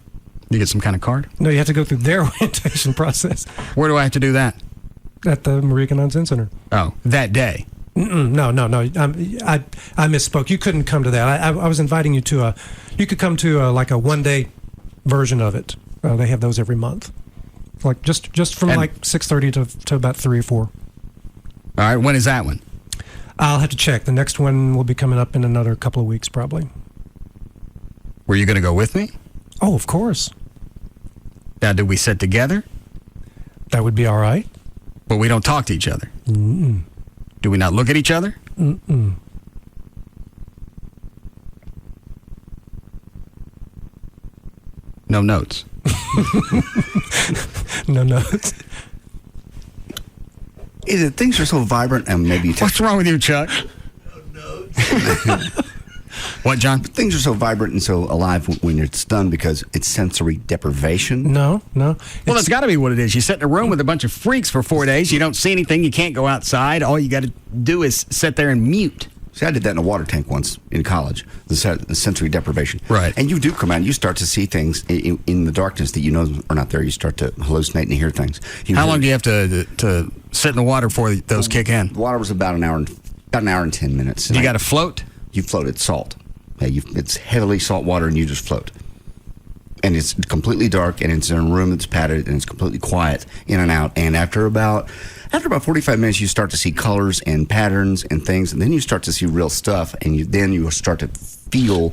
You get some kind of card? No, you have to go through their orientation process. Where do I have to do that? At the Maria Cannon Zen Center. Oh, that day? No. I misspoke. You couldn't come to that. I was inviting you to you could come to like a one-day version of it. They have those every month. Like just from like 6:30 to about 3 or 4. All right. When is that one? I'll have to check. The next one will be coming up in another couple of weeks, probably. Were you going to go with me? Oh, of course. Now, do we sit together? That would be all right. But we don't talk to each other. Mm-mm. Do we not look at each other? Mm-mm. No notes. No notes. Is it things are so vibrant and maybe what's wrong with you, Chuck? No notes. What, John? Things are so vibrant and so alive when you're stunned because it's sensory deprivation. No. Well, that's got to be what it is. You sit in a room with a bunch of freaks for 4 days. You don't see anything. You can't go outside. All you got to do is sit there and mute. See, I did that in a water tank once in college, the sensory deprivation. Right. And you do come out and you start to see things in the darkness that you know are not there. You start to hallucinate and hear things. How long do you have to sit in the water before those kick in? The water was about an hour and 10 minutes. You got to float? You float. It's salt. Yeah, it's heavily salt water and you just float. And it's completely dark and it's in a room that's padded and it's completely quiet in and out. And after about 45 minutes, you start to see colors and patterns and things, and then you start to see real stuff, and then you start to feel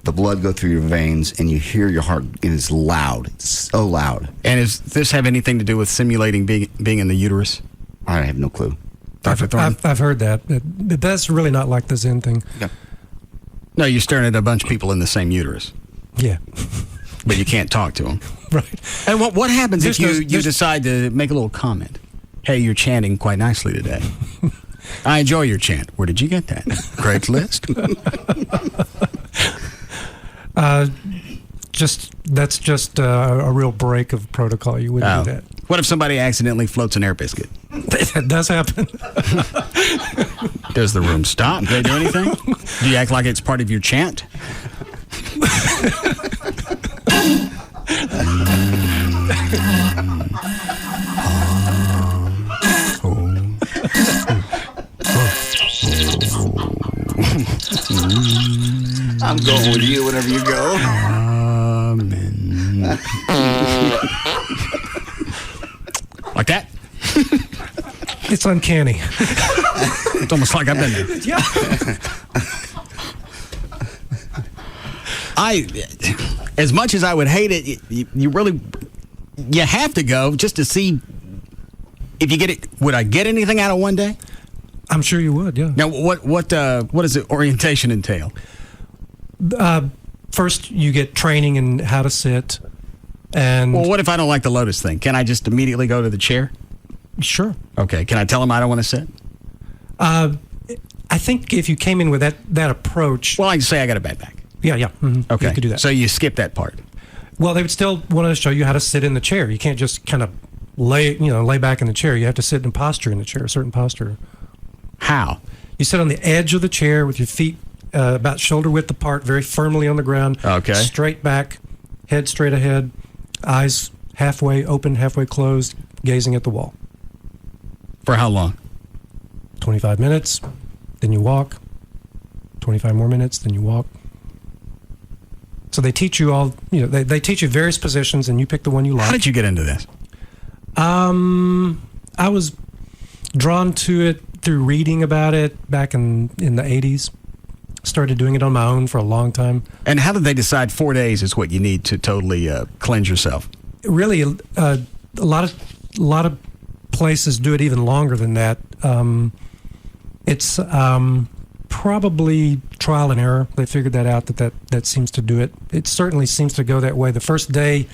the blood go through your veins, and you hear your heart, and it's loud. It's so loud. And does this have anything to do with simulating being in the uterus? I have no clue. Dr. Thorne? I've heard that. That's really not like the Zen thing. Yeah. No, you're staring at a bunch of people in the same uterus. Yeah. But you can't talk to them. Right. And what happens if you decide to make a little comment? Hey, you're chanting quite nicely today. I enjoy your chant. Where did you get that? Craigslist? that's just a real break of protocol. You wouldn't do that. What if somebody accidentally floats an air biscuit? That does happen. Does the room stop? Do they do anything? Do you act like it's part of your chant? I'm going with you whenever you go. Amen. Like that? It's uncanny. It's almost like I've been there. Yeah. As much as I would hate it, you really, you have to go just to see if you get it. Would I get anything out of one day? I'm sure you would, yeah. Now, what does the orientation entail? First, you get training in how to sit. And well, what if I don't like the lotus thing? Can I just immediately go to the chair? Sure. Okay. Can I tell them I don't want to sit? I think if you came in with that approach. Well, I can say I got a bad back. Yeah. Mm-hmm. Okay. You could do that. So you skip that part. Well, they would still want to show you how to sit in the chair. You can't just kind of lay back in the chair. You have to sit in posture in the chair, a certain posture. How? You sit on the edge of the chair with your feet about shoulder width apart, very firmly on the ground. Okay. Straight back, head straight ahead, eyes halfway open, halfway closed, gazing at the wall. For how long? 25 minutes, then you walk. 25 more minutes, then you walk. So they teach you all, they teach you various positions, and you pick the one you like. How did you get into this? I was drawn to it through reading about it back in the 80s. Started doing it on my own for a long time. And how did they decide 4 days is what you need to totally cleanse yourself? Really, a lot of places do it even longer than that. It's probably trial and error. They figured that out, that seems to do it. It certainly seems to go that way. The first day,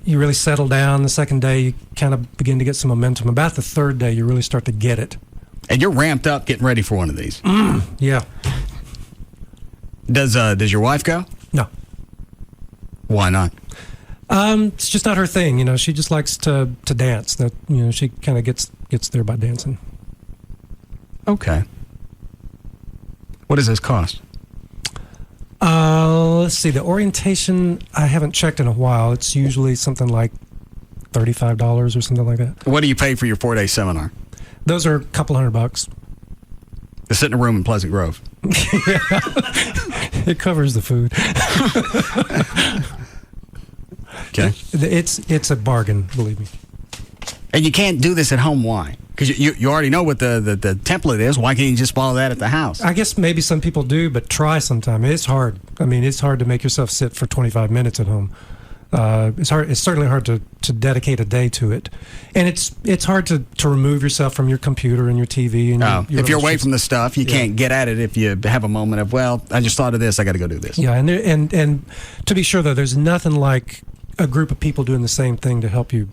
you really settle down. The second day, you kind of begin to get some momentum. About the third day, you really start to get it. And you're ramped up getting ready for one of these. Yeah. Does your wife go? No. Why not? It's just not her thing. She just likes to dance. That she kind of gets there by dancing. Okay. What does this cost? Let's see. The orientation, I haven't checked in a while. It's usually something like $35 or something like that. What do you pay for your 4-day seminar? Those are a couple $100. To sit in a room in Pleasant Grove. It covers the food. Okay. It's a bargain, believe me. And you can't do this at home. Why? Because you already know what the template is. Why can't you just follow that at the house? I guess maybe some people do, but try sometime. It's hard. I mean, it's hard to make yourself sit for 25 minutes at home. It's hard. It's certainly hard to dedicate a day to it, and it's hard to remove yourself from your computer and your TV. And your if you're away from the stuff, you can't get at it. If you have a moment of, well, I just thought of this, I got to go do this. Yeah, and to be sure though, there's nothing like a group of people doing the same thing to help you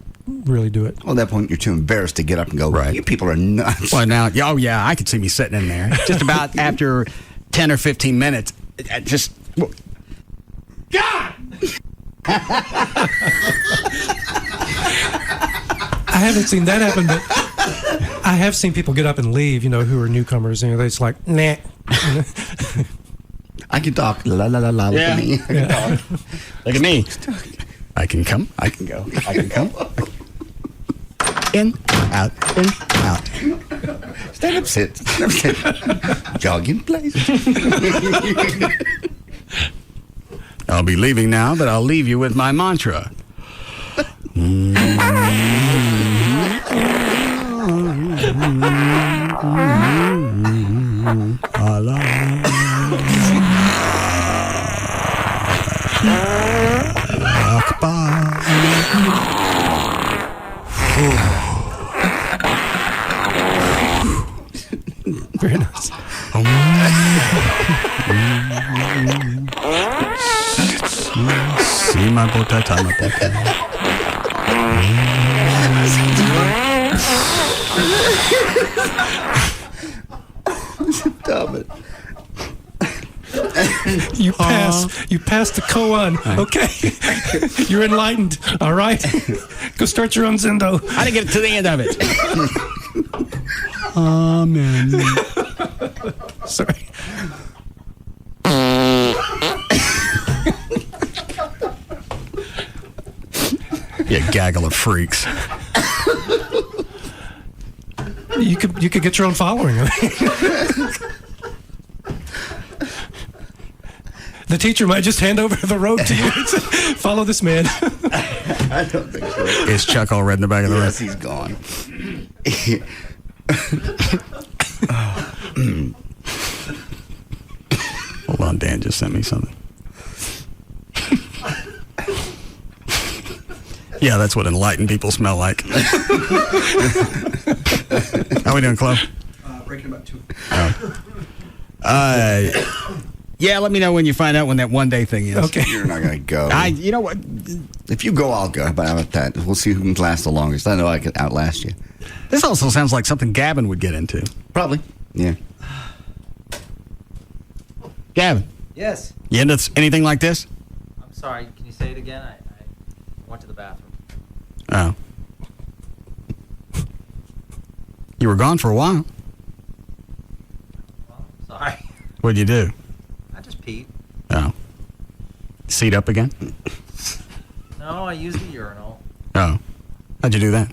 really do it. Well, at that point, you're too embarrassed to get up and go. Right. You people are nuts. Well, now, I could see me sitting in there just about after 10 or 15 minutes. Just God. I haven't seen that happen, but I have seen people get up and leave, who are newcomers. They're just like, nah. I can talk. La la la la. Yeah. Look at me. I can talk. Look at me. I can come. I can go. I can come. In, out, in, out. Stand up, sit. Stand up, sit. Jog in place. I'll be leaving now, but I'll leave you with my mantra. Very nice. Sima potata matata. Stop it. You passed the koan. Okay. You're enlightened. All right. Go start your own Zendo. I didn't get to the end of it. Amen. Sorry. You gaggle of freaks. You could get your own following. The teacher might just hand over the rope to you. Follow this man. I don't think so. Is Chuck all red in the back of the room? Yes, he's gone. Hold on, Dan just sent me something. Yeah, that's what enlightened people smell like. How we doing, Chloe? Breaking about 2. Yeah, let me know when you find out when that one day thing is. Okay. You're not going to go. You know what? If you go, I'll go. How about that? We'll see who can last the longest. I know I can outlast you. This also sounds like something Gavin would get into. Probably. Yeah. Gavin. Yes. You into anything like this? I'm sorry. Can you say it again? I went to the bathroom. Oh. You were gone for a while. Well, sorry. What'd you do? I just peed. Oh. Seat up again? No, I used the urinal. Oh. How'd you do that?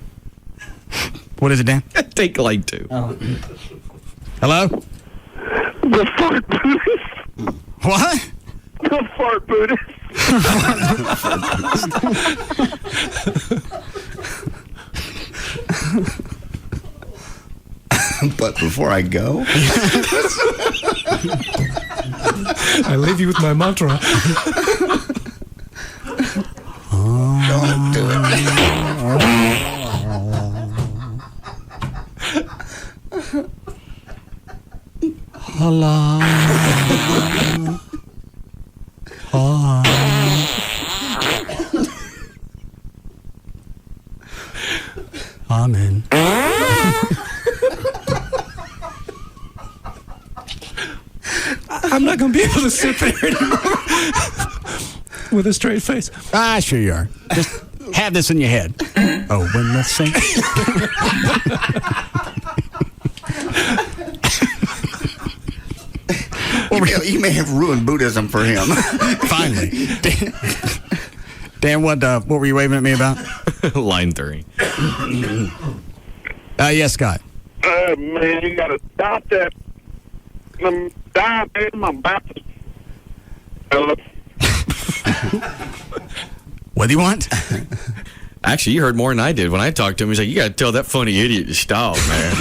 What is it, Dan? Take light too. Oh. Hello? The fart Buddhist. What? The fart Buddhist. But before I go, I leave you with my mantra. Don't do it. Hello. Amen. I'm not going to be able to sit there anymore with a straight face. Ah, sure you are. Just have this in your head. Oh, when the saint. You may have ruined Buddhism for him. Finally. Dan, what were you waving at me about? Line 3. Yes, Scott. Man, you got to stop that. I'm diabetes. I'm about to. What do you want? Actually, you heard more than I did when I talked to him. He's like, "You got to tell that funny idiot to stop, man.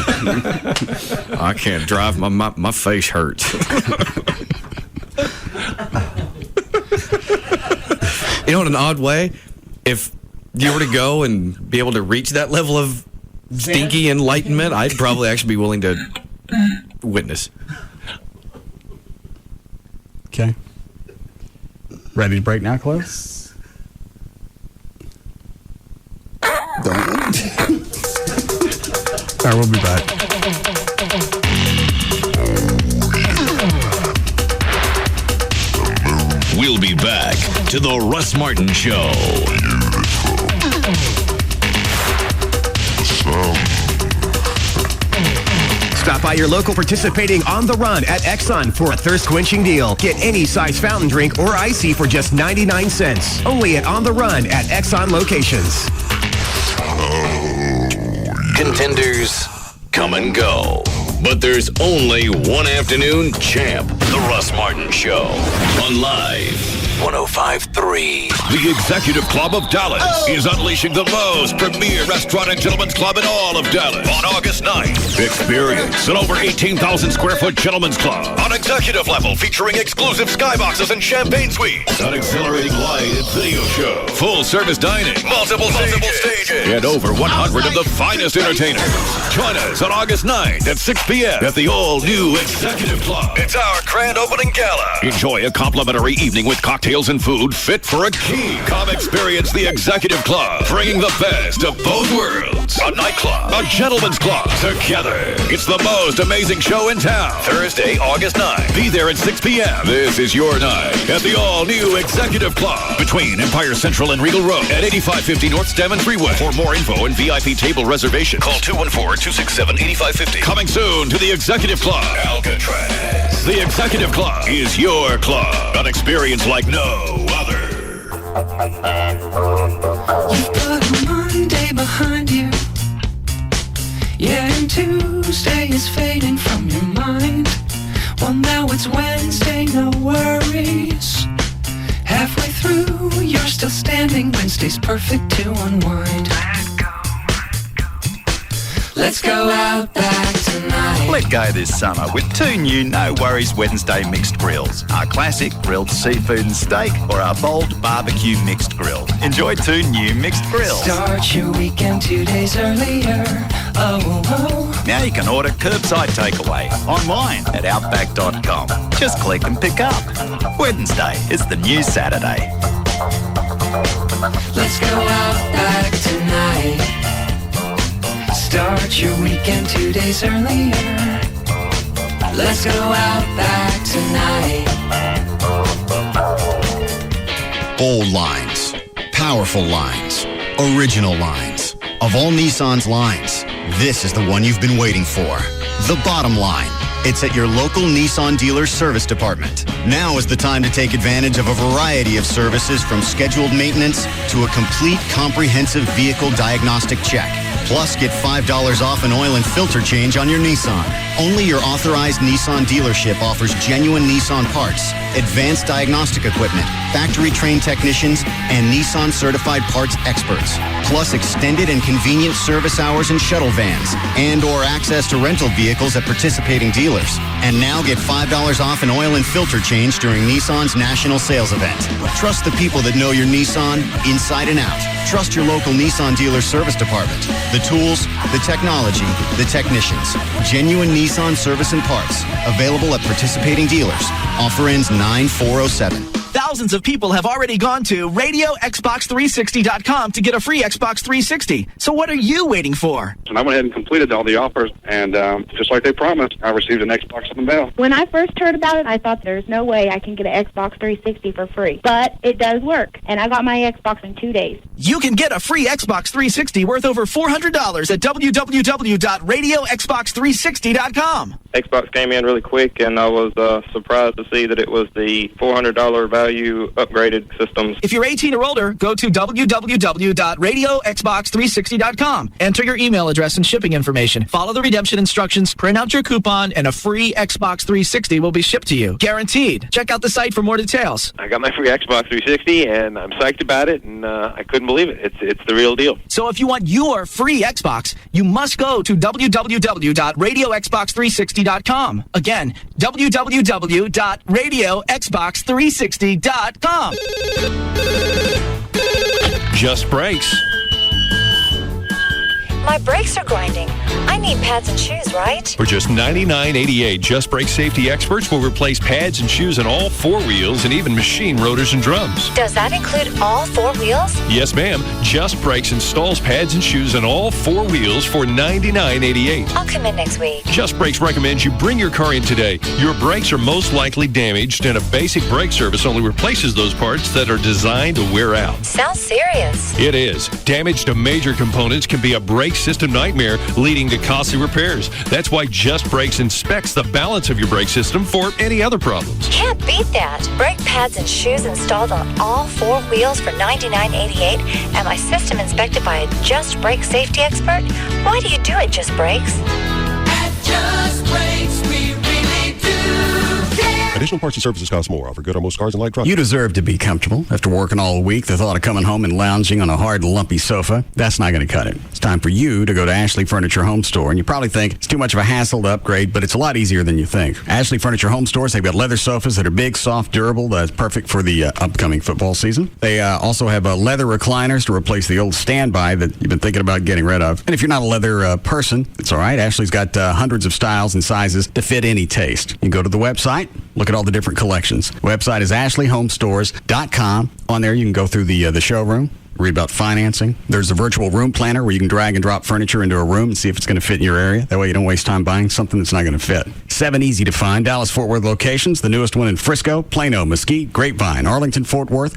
I can't drive. My face hurts." You know, in an odd way, if you were to go and be able to reach that level of stinky enlightenment, I'd probably actually be willing to witness. Okay. Ready to break now, Chloe? Don't. All right, we'll be back. We'll be back to the Russ Martin Show. Stop by your local participating On the Run at Exxon for a thirst-quenching deal. Get any size fountain drink or icy for just 99 cents. Only at On the Run at Exxon locations. Contenders come and go, but there's only one afternoon champ. The Russ Martin Show on Live 105.3. The Executive Club of Dallas is unleashing the most premier restaurant and gentlemen's club in all of Dallas on August 9th. Experience an over 18,000 square foot gentlemen's club on executive level featuring exclusive skyboxes and champagne suites. An exhilarating live video show full-service dining, multiple stages, and over 100 of the finest entertainers. Join us on August 9th at 6 p.m. at the all-new Executive Club. It's our grand opening gala. Enjoy a complimentary evening with cocktails and food fit for a king. Come experience the Executive Club, bringing the best of both worlds. A nightclub, a gentleman's club, together. It's the most amazing show in town. Thursday, August 9th. Be there at 6 p.m. This is your night at the all-new Executive Club between Empire Central and Regal Road at 8550 North Stammen Freeway. For more info and VIP table reservation, call 214-267-8550. Coming soon to the Executive Club, Alcatraz. The Executive Club is your club. An experience like no other. You've put a Monday behind you. Yeah, and Tuesday is fading from your mind. Well, now it's Wednesday, no worries. Halfway through, you're still standing. Wednesday's perfect to unwind. Let's go out back tonight. Let go this summer with two new No Worries Wednesday mixed grills. Our classic grilled seafood and steak or our bold barbecue mixed grill. Enjoy two new mixed grills. Start your weekend 2 days earlier. Oh. Now you can order curbside takeaway online at outback.com. Just click and pick up. Wednesday is the new Saturday. Let's go out back tonight. Start your weekend 2 days earlier. Let's go out back tonight. Bold lines, powerful lines, original lines. Of all Nissan's lines, this is the one you've been waiting for. The bottom line. It's at your local Nissan dealer service department. Now is the time to take advantage of a variety of services from scheduled maintenance to a complete comprehensive vehicle diagnostic check. Plus, get $5 off an oil and filter change on your Nissan. Only your authorized Nissan dealership offers genuine Nissan parts, advanced diagnostic equipment, factory-trained technicians, and Nissan-certified parts experts. Plus, extended and convenient service hours and shuttle vans, and/or access to rental vehicles at participating dealers. And now get $5 off an oil and filter change during Nissan's national sales event. Trust the people that know your Nissan inside and out. Trust your local Nissan dealer service department. The tools, the technology, the technicians. Genuine Nissan service and parts. Available at participating dealers. Offer ends 9/4/07. Thousands of people have already gone to RadioXbox360.com to get a free Xbox 360. So what are you waiting for? And I went ahead and completed all the offers, and just like they promised, I received an Xbox in the mail. When I first heard about it, I thought there's no way I can get an Xbox 360 for free. But it does work, and I got my Xbox in 2 days. You can get a free Xbox 360 worth over $400 at www.radioxbox360.com. Xbox came in really quick, and I was surprised to see that it was the $400 value upgraded systems. If you're 18 or older, go to www.radioxbox360.com. Enter your email address and shipping information. Follow the redemption instructions, print out your coupon, and a free Xbox 360 will be shipped to you. Guaranteed. Check out the site for more details. I got my free Xbox 360, and I'm psyched about it, and I couldn't believe it. It's the real deal. So if you want your free Xbox, you must go to www.radioxbox360.com. Again, www.radioxbox360.com. Just Brakes. My brakes are grinding. I need pads and shoes, right? For just $99.88, Just Brake safety experts will replace pads and shoes in all four wheels and even machine rotors and drums. Does that include all four wheels? Yes, ma'am. Just Brakes installs pads and shoes in all four wheels for $99.88. I'll come in next week. Just Brakes recommends you bring your car in today. Your brakes are most likely damaged, and a basic brake service only replaces those parts that are designed to wear out. Sounds serious. It is. Damage to major components can be a brake system nightmare, leading to costly repairs. That's why Just Brakes inspects the balance of your brake system for any other problems. Can't beat that. Brake pads and shoes installed on all four wheels for $99.88, and my system inspected by a Just Brake safety expert? Why do you do it, Just Brakes? At Just Brakes, we really do care. An Additional parts and services cost more. Offer good on most cars and light trucks. You deserve to be comfortable. After working all week, the thought of coming home and lounging on a hard, lumpy sofa, that's not going to cut it. It's time for you to go to Ashley Furniture Home Store. And you probably think it's too much of a hassle to upgrade, but it's a lot easier than you think. Ashley Furniture Home Stores, they've got leather sofas that are big, soft, durable. That's perfect for the upcoming football season. They also have leather recliners to replace the old standby that you've been thinking about getting rid of. And if you're not a leather person, it's all right. Ashley's got hundreds of styles and sizes to fit any taste. You can go to the website, look at all the different collections. The website is ashleyhomestores.com. On there, you can go through the showroom, read about financing. There's a virtual room planner where you can drag and drop furniture into a room and see if it's going to fit in your area. That way you don't waste time buying something that's not going to fit. 7 easy to find Dallas-Fort Worth locations. The newest one in Frisco, Plano, Mesquite, Grapevine, Arlington, Fort Worth,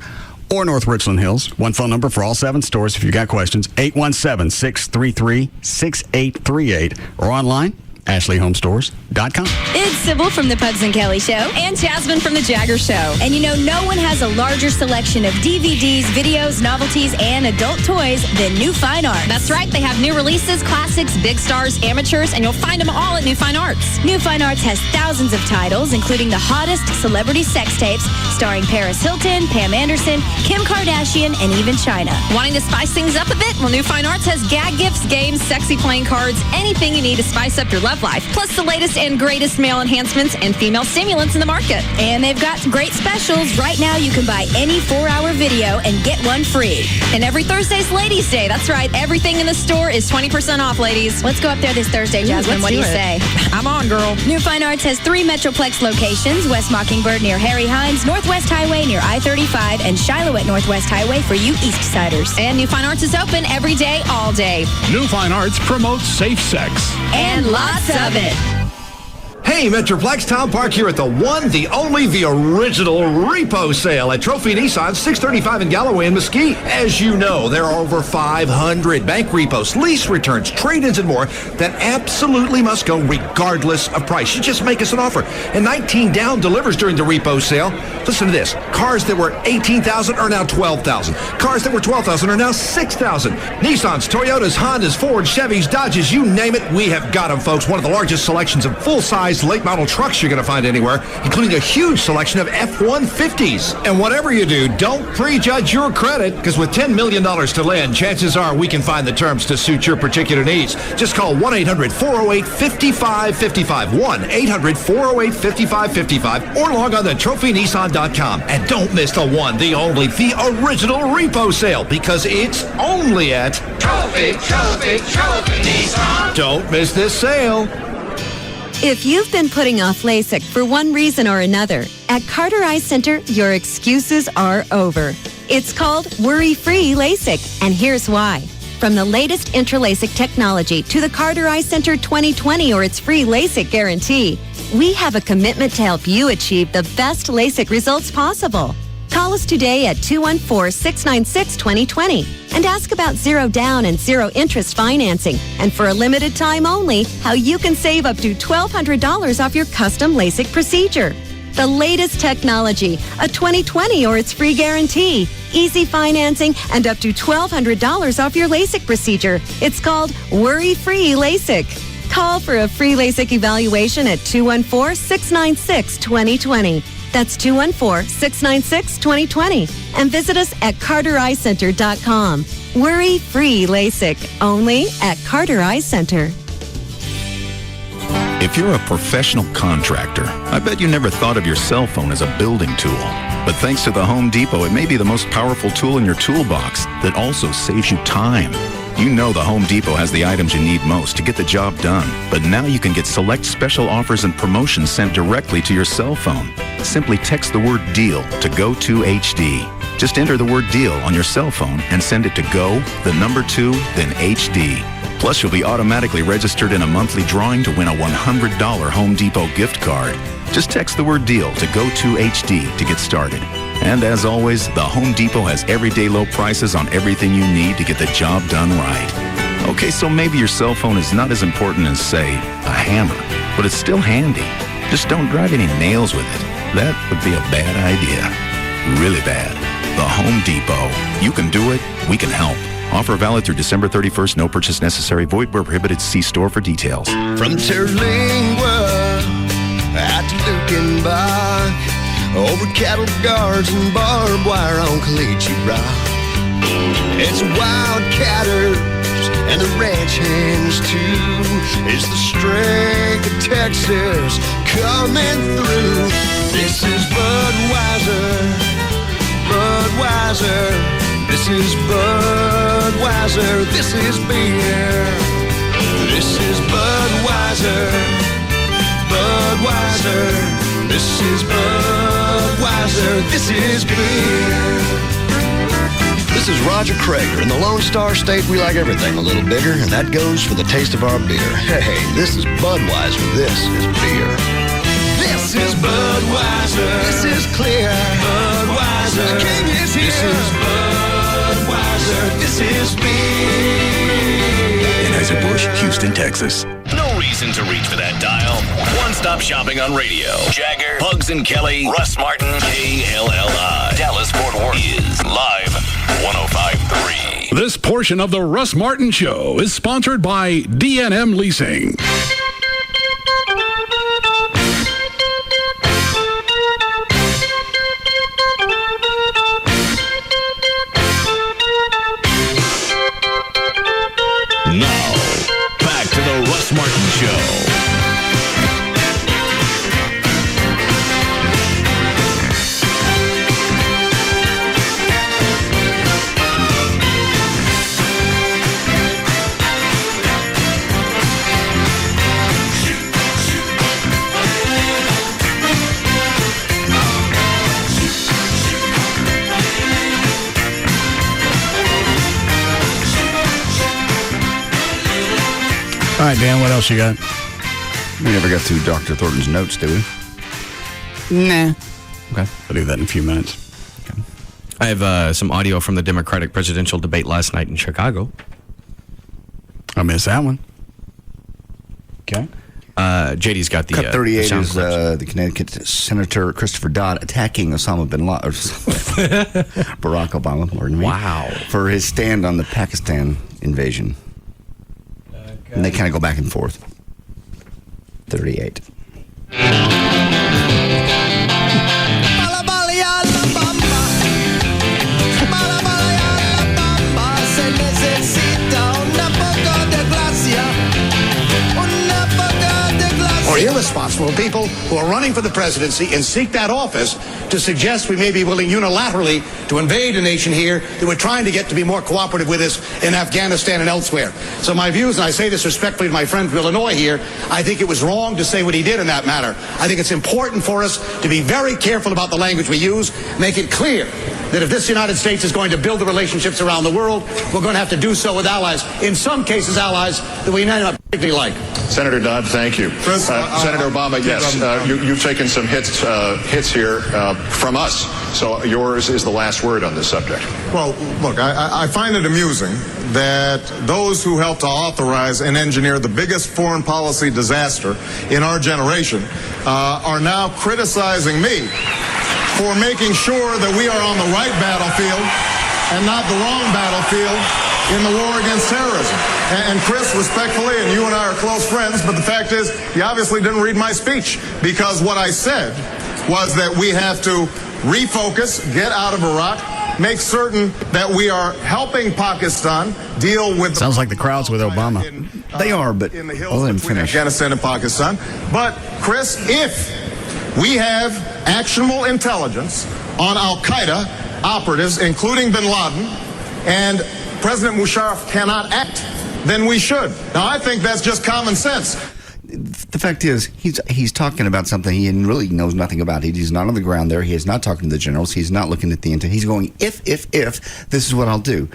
or North Richland Hills. One phone number for all 7 stores if you've got questions, 817-633-6838, or online, AshleyHomestores.com. It's Sybil from the Pugs and Kelly Show. And Jasmine from the Jagger Show. And you know, no one has a larger selection of DVDs, videos, novelties, and adult toys than New Fine Arts. That's right. They have new releases, classics, big stars, amateurs, and you'll find them all at New Fine Arts. New Fine Arts has thousands of titles, including the hottest celebrity sex tapes starring Paris Hilton, Pam Anderson, Kim Kardashian, and even China. Wanting to spice things up a bit? Well, New Fine Arts has gag gifts, games, sexy playing cards, anything you need to spice up your love life. Plus the latest and greatest male enhancements and female stimulants in the market. And they've got great specials. Right now, you can buy any 4-hour video and get one free. And every Thursday's Ladies' Day. That's right. Everything in the store is 20% off, ladies. Let's go up there this Thursday, Jasmine. What do you say? I'm on, girl. New Fine Arts has 3 Metroplex locations: West Mockingbird near Harry Hines, Northwest Highway near I-35, and Shiloh at Northwest Highway for you East Siders. And New Fine Arts is open every day, all day. New Fine Arts promotes safe sex. And lots of it. Hey, Metroplex, Tom Park here at the one, the only, the original repo sale at Trophy Nissan, 635 in Galloway and Mesquite. As you know, there are over 500 bank repos, lease returns, trade-ins, and more that absolutely must go regardless of price. You just make us an offer. And 19 down delivers during the repo sale. Listen to this. Cars that were $18,000 are now $12,000. Cars that were $12,000 are now $6,000. Nissans, Toyotas, Hondas, Fords, Chevys, Dodges, you name it, we have got them, folks. One of the largest selections of full-size late model trucks you're going to find anywhere, including a huge selection of F-150s. And whatever you do, don't prejudge your credit, because with $10 million to lend, chances are we can find the terms to suit your particular needs. Just call 1-800-408-5555, 1-800-408-5555, or log on to trophynissan.com. And don't miss the one, the only, the original repo sale, because it's only at Trophy Nissan. Don't miss this sale. If you've been putting off LASIK for one reason or another, at Carter Eye Center, your excuses are over. It's called Worry-Free LASIK, and here's why. From the latest intralaSIK technology to the Carter Eye Center 2020 or its free LASIK guarantee, we have a commitment to help you achieve the best LASIK results possible. Call us today at 214-696-2020 and ask about zero down and zero interest financing, and for a limited time only, how you can save up to $1,200 off your custom LASIK procedure. The latest technology, a 2020 or its free guarantee, easy financing, and up to $1,200 off your LASIK procedure. It's called Worry-Free LASIK. Call for a free LASIK evaluation at 214-696-2020. That's 214-696-2020. And visit us at CarterEyeCenter.com. Worry-free LASIK, only at Carter Eye Center. If you're a professional contractor, I bet you never thought of your cell phone as a building tool. But thanks to the Home Depot, it may be the most powerful tool in your toolbox that also saves you time. You know the Home Depot has the items you need most to get the job done. But now you can get select special offers and promotions sent directly to your cell phone. Simply text the word DEAL to GO2HD. Just enter the word DEAL on your cell phone and send it to GO, the number 2, then HD. Plus, you'll be automatically registered in a monthly drawing to win a $100 Home Depot gift card. Just text the word DEAL to GO2HD to get started. And as always, the Home Depot has everyday low prices on everything you need to get the job done right. Okay, so maybe your cell phone is not as important as, say, a hammer, but it's still handy. Just don't drive any nails with it. That would be a bad idea. Really bad. The Home Depot. You can do it. We can help. Offer valid through December 31st. No purchase necessary. Void where prohibited. See store for details. From Terlingua at Lukenbach, over cattle guards and barbed wire on Caliche Rock. It's wildcatters and the ranch hands too. It's the strength of Texas coming through. This is Budweiser, Budweiser. This is Budweiser. This is beer. This is Budweiser, Budweiser. This is Budweiser. This is beer. This is Roger Krager. In the Lone Star State, we like everything a little bigger, and that goes for the taste of our beer. Hey, this is Budweiser. This is beer. This is Budweiser. This is clear. Budweiser. The king is here. This is Budweiser. This is beer. Anheuser-Busch, Houston, Texas. No reason to reach for that dial. One-stop shopping on radio. Jagger, Bugs and Kelly, Russ Martin, KLLI. Dallas-Fort Worth is live 105.3. This portion of the Russ Martin Show is sponsored by D&M Leasing. Now, back to the Russ Martin Show. All right, Dan, what else you got? We never got through Dr. Thornton's notes, did we? Nah. Okay. I'll do that in a few minutes. Okay. I have some audio from the Democratic presidential debate last night in Chicago. I missed that one. Okay. JD's got the Cut 38 sound is the Connecticut Senator Christopher Dodd attacking Osama bin Laden, Barack Obama, pardon me. Wow. For his stand on the Pakistan invasion. And they kind of go back and forth. 38. Or irresponsible people who are running for the presidency and seek that office to suggest we may be willing unilaterally to invade a nation here that we're trying to get to be more cooperative with us in Afghanistan and elsewhere. So my views, and I say this respectfully to my friend from Illinois here, I think it was wrong to say what he did in that matter. I think it's important for us to be very careful about the language we use, make it clear that if this United States is going to build the relationships around the world, we're going to have to do so with allies, in some cases allies that we may not particularly like. Senator Dodd, thank you. Senator Obama, yes, you've taken some hits here from us. So yours is the last word on this subject. Well, look, I find it amusing that those who helped to authorize and engineer the biggest foreign policy disaster in our generation are now criticizing me for making sure that we are on the right battlefield and not the wrong battlefield in the war against terrorism. And Chris, respectfully, and you and I are close friends, but the fact is, you obviously didn't read my speech, because what I said was that we have to refocus, get out of Iraq, make certain that we are helping Pakistan deal with... Sounds like the crowds with Obama. They are, but in the hills between Afghanistan and Pakistan. But, Chris, if we have actionable intelligence on al-Qaeda operatives, including bin Laden, and President Musharraf cannot act, then we should. Now, I think that's just common sense. The fact is, he's talking about something he really knows nothing about. He's not on the ground there. He is not talking to the generals. He's not looking at the intent. He's going, if, this is what I'll do.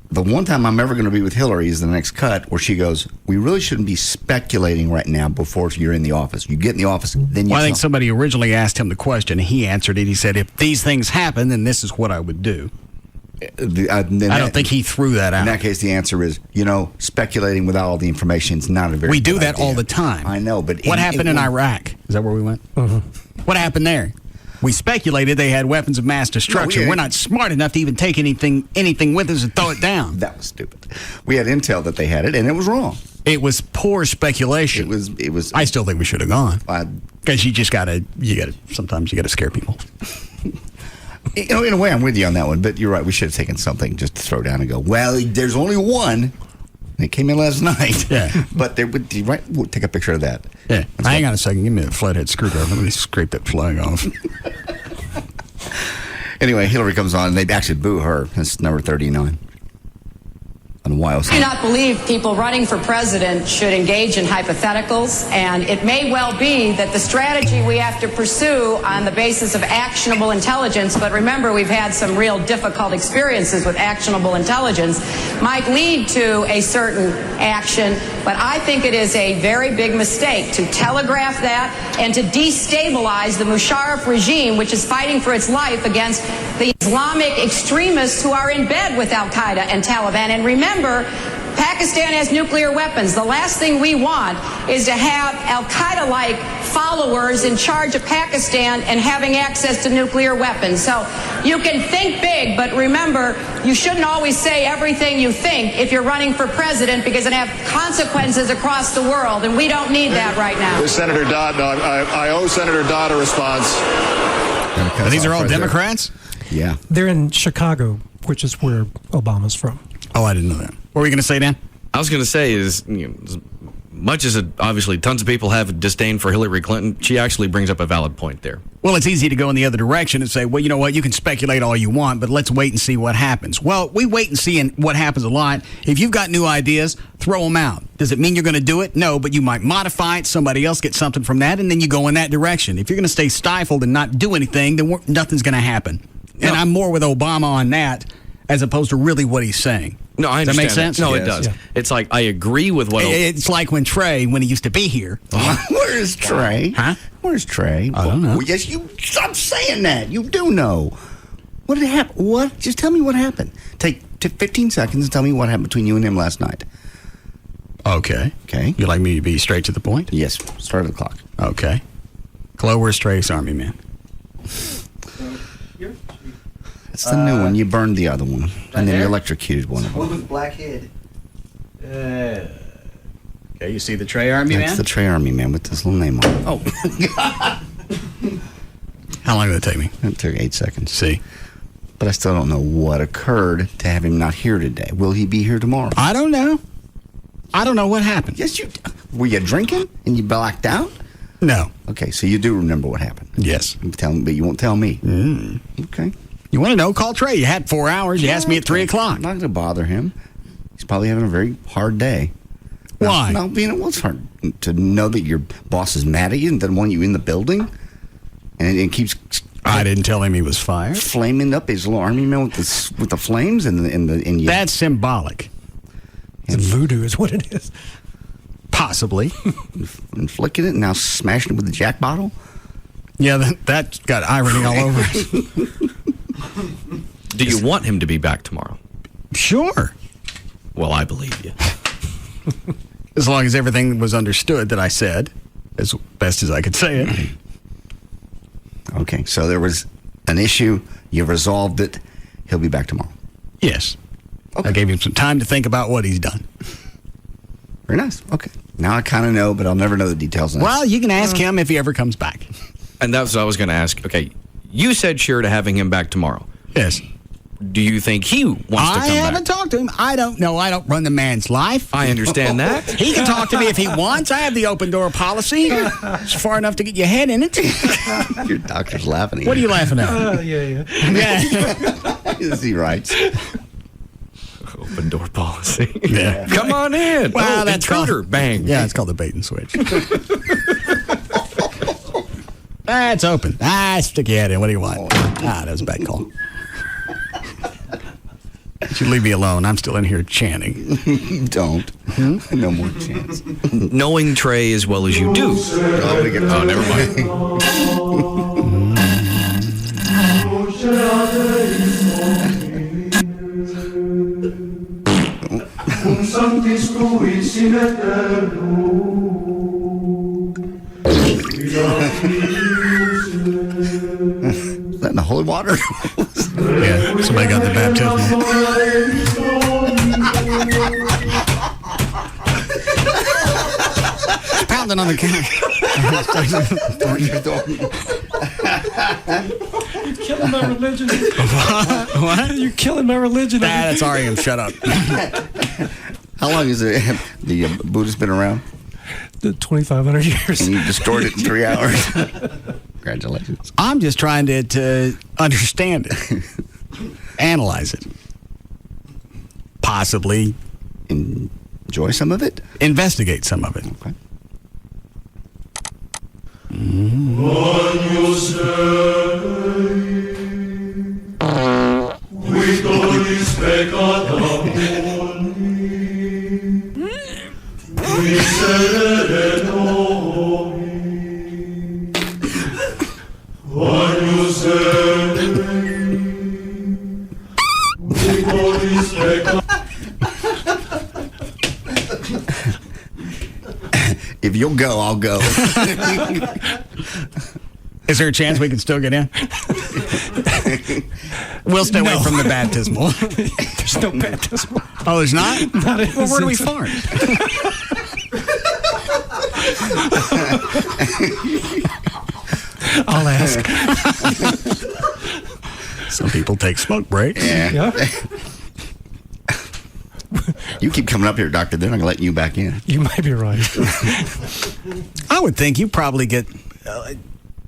The one time I'm ever going to be with Hillary is the next cut, where she goes, we really shouldn't be speculating right now before you're in the office. You get in the office, then you... Well, I think somebody originally asked him the question. He answered it. He said, if these things happen, then this is what I would do. I don't think he threw that out. In that case, the answer is, speculating without all the information is not a very We do good that idea. all the time. I know, but... What happened in Iraq? Is that where we went? Mm-hmm. What happened there? We speculated they had weapons of mass destruction. We're not smart enough to even take anything with us and throw it down. That was stupid. We had intel that they had it, and it was wrong. It was poor speculation. It was. I still think we should have gone. Because sometimes you gotta scare people. In a way, I'm with you on that one, but you're right. We should have taken something just to throw down and go, well, there's only one. And it came in last night. Yeah. But we'll take a picture of that. Yeah. Hang on a second. Give me a flathead screwdriver. Let me scrape that flag off. Anyway, Hillary comes on, and they actually boo her. That's number 39. On YOC. I do not believe people running for president should engage in hypotheticals, and it may well be that the strategy we have to pursue on the basis of actionable intelligence, but remember we've had some real difficult experiences with actionable intelligence, might lead to a certain action, but I think it is a very big mistake to telegraph that and to destabilize the Musharraf regime, which is fighting for its life against the Islamic extremists who are in bed with Al-Qaeda and Taliban. And remember, Pakistan has nuclear weapons. The last thing we want is to have Al-Qaeda-like followers in charge of Pakistan and having access to nuclear weapons. So you can think big, but remember, you shouldn't always say everything you think if you're running for president, because it has consequences across the world, and we don't need that right now. Senator Dodd, I owe Senator Dodd a response. These are all Democrats? Yeah. They're in Chicago, which is where Obama's from. Oh, I didn't know that. What were you going to say, Dan? I was going to say is, as much as obviously tons of people have disdain for Hillary Clinton, she actually brings up a valid point there. Well, it's easy to go in the other direction and say, well, you know what, you can speculate all you want, but let's wait and see what happens. Well, we wait and see what happens a lot. If you've got new ideas, throw them out. Does it mean you're going to do it? No, but you might modify it. Somebody else gets something from that, and then you go in that direction. If you're going to stay stifled and not do anything, then nothing's going to happen. No. And I'm more with Obama on that as opposed to really what he's saying. No, I understand. Does that make sense? No, it does. Yeah. It's like I agree with what... It's like when Trey, when he used to be here. Where's Trey? Huh? Where's Trey? I don't know. Well, yes, you stop saying that. You do know. What did happen? What? Just tell me what happened. Take 15 seconds and tell me what happened between you and him last night. Okay. Okay. You'd like me to be straight to the point? Yes. Start the clock. Okay. Chloe, where's Trey's Army Man? It's the new one. You burned the other one. And then you electrocuted one of them. One with black head. Okay, you see the Trey Army Man? That's the Trey Army Man with this little name on it. Oh. How long did it take me? It took 8 seconds. See? But I still don't know what occurred to have him not here today. Will he be here tomorrow? I don't know. I don't know what happened. Yes, you... Were you drinking and you blacked out? No. Okay, so you do remember what happened. Yes. You tell me, but you won't tell me. Okay. You want to know? Call Trey. You had 4 hours. You asked me at 3 o'clock. I'm not going to bother him. He's probably having a very hard day. Why? No, well, it's hard to know that your boss is mad at you and doesn't want you in the building, and it keeps. I didn't tell him he was fired. Flaming up his little army man with the flames and you. That's symbolic. It's voodoo, is what it is. Possibly. And flicking it and now smashing it with the Jack bottle. Yeah, that got irony all over it. Do you want him to be back tomorrow? Sure. Well, I believe you. As long as everything was understood that I said, as best as I could say it. Okay, so there was an issue. You resolved it. He'll be back tomorrow. Yes. Okay. I gave him some time to think about what he's done. Very nice. Okay. Now I kind of know, but I'll never know the details. Well, you can ask him if he ever comes back. And that's what I was going to ask. Okay, you said sure to having him back tomorrow. Yes. Do you think he wants to come back? I haven't talked to him. I don't know. I don't run the man's life. I understand that. He can talk to me if he wants. I have the open door policy. It's far enough to get your head in it. Your doctor's laughing at you. What are you laughing at? Yeah. Is he right? Open door policy. Yeah. Come on in. Well, that's intruder. called, Bang. Yeah, it's called the bait and switch. It's open. Stick your head in. What do you want? That was a bad call. You leave me alone. I'm still in here chanting. Don't. No more chance. Knowing Trey as well as you do. Oh, never mind. boiling water. Yeah, somebody got the baptismal. Pounding on the counter. You're killing my religion. What? You're killing my religion. That's REM. Shut up. How long has the Buddha's been around? 2,500 years. And you destroyed it in 3 hours. Congratulations. I'm just trying to understand it, analyze it, possibly enjoy some of it, investigate some of it. Okay. When you say we don't respect the morning, we say no. When you say we don't respect. If you'll go, I'll go. Is there a chance we can still get in? We'll stay away from the baptismal. There's no baptismal. Oh, there's not? Not in Well, where do we the- fart? I'll ask. Some people take smoke breaks. Yeah. You keep coming up here, Doctor. They're not going to let you back in. You might be right. I would think you probably get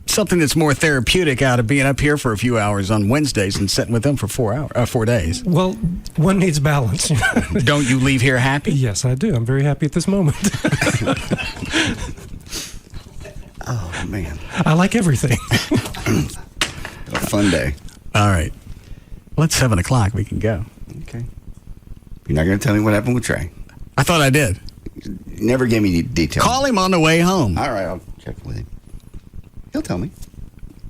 something that's more therapeutic out of being up here for a few hours on Wednesdays and sitting with them for 4 days. Well, one needs balance. Don't you leave here happy? Yes, I do. I'm very happy at this moment. Oh, man. I like everything. A fun day. All right. Well, it's 7 o'clock. We can go. Okay. You're not going to tell me what happened with Trey? I thought I did. You never gave me any details. Call him on the way home. All right, I'll check with him. He'll tell me.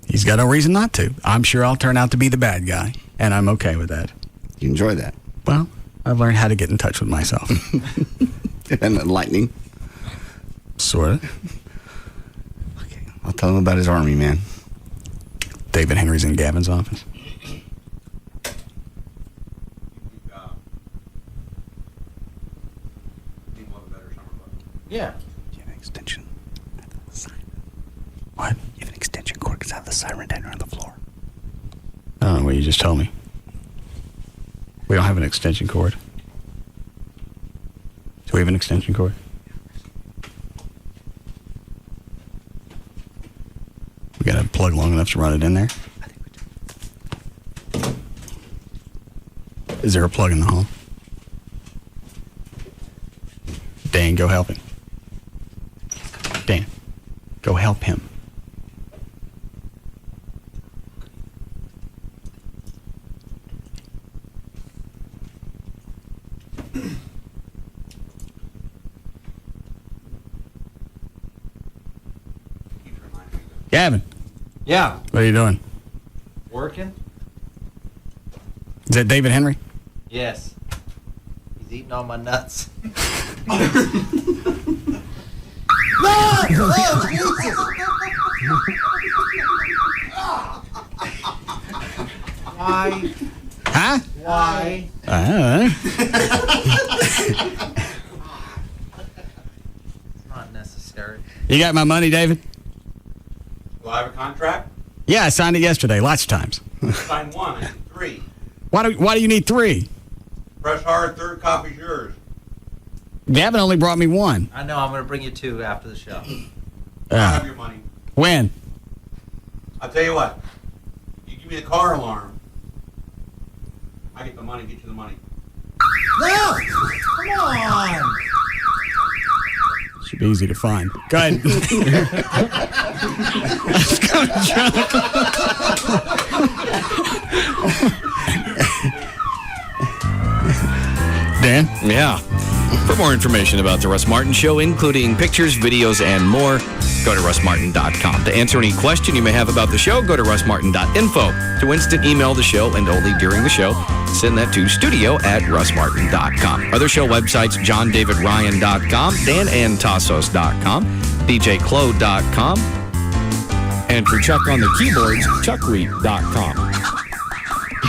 He's got no reason not to. I'm sure I'll turn out to be the bad guy, and I'm okay with that. You enjoy that? Well, I've learned how to get in touch with myself. And enlightening. Sort of. Okay, I'll tell him about his army, man. David Henry's in Gavin's office. Yeah. You have an extension. What? You have an extension cord because I have the siren down on the floor. I don't know what you just told me. We don't have an extension cord. Do we have an extension cord? We got a plug long enough to run it in there? I think we do. Is there a plug in the hall? Dan, go help him. Dan, go help him. Gavin, Yeah. what are you doing? Working? Is that David Henry? Yes. He's eating all my nuts. Why? Huh? Why? I don't know. It's not necessary. You got my money, David? Do I have a contract? Yeah, I signed it yesterday, lots of times. Sign one. I need three. Why do you need 3? Press hard. Third copy's yours. Gavin only brought me 1. I know. I'm going to bring you 2 after the show. Uh, I'll have your money. When? I'll tell you what. You give me the car alarm. I get the money. Get you the money. No! Come on! Should be easy to find. Go ahead. Let's go, Dan? Yeah. For more information about The Russ Martin Show, including pictures, videos, and more, go to russmartin.com. To answer any question you may have about the show, go to russmartin.info. To instant email the show, and only during the show, send that to studio@russmartin.com. Other show websites, johndavidryan.com, danandtassos.com, djclo.com, and for Chuck on the keyboards, chuckwheat.com.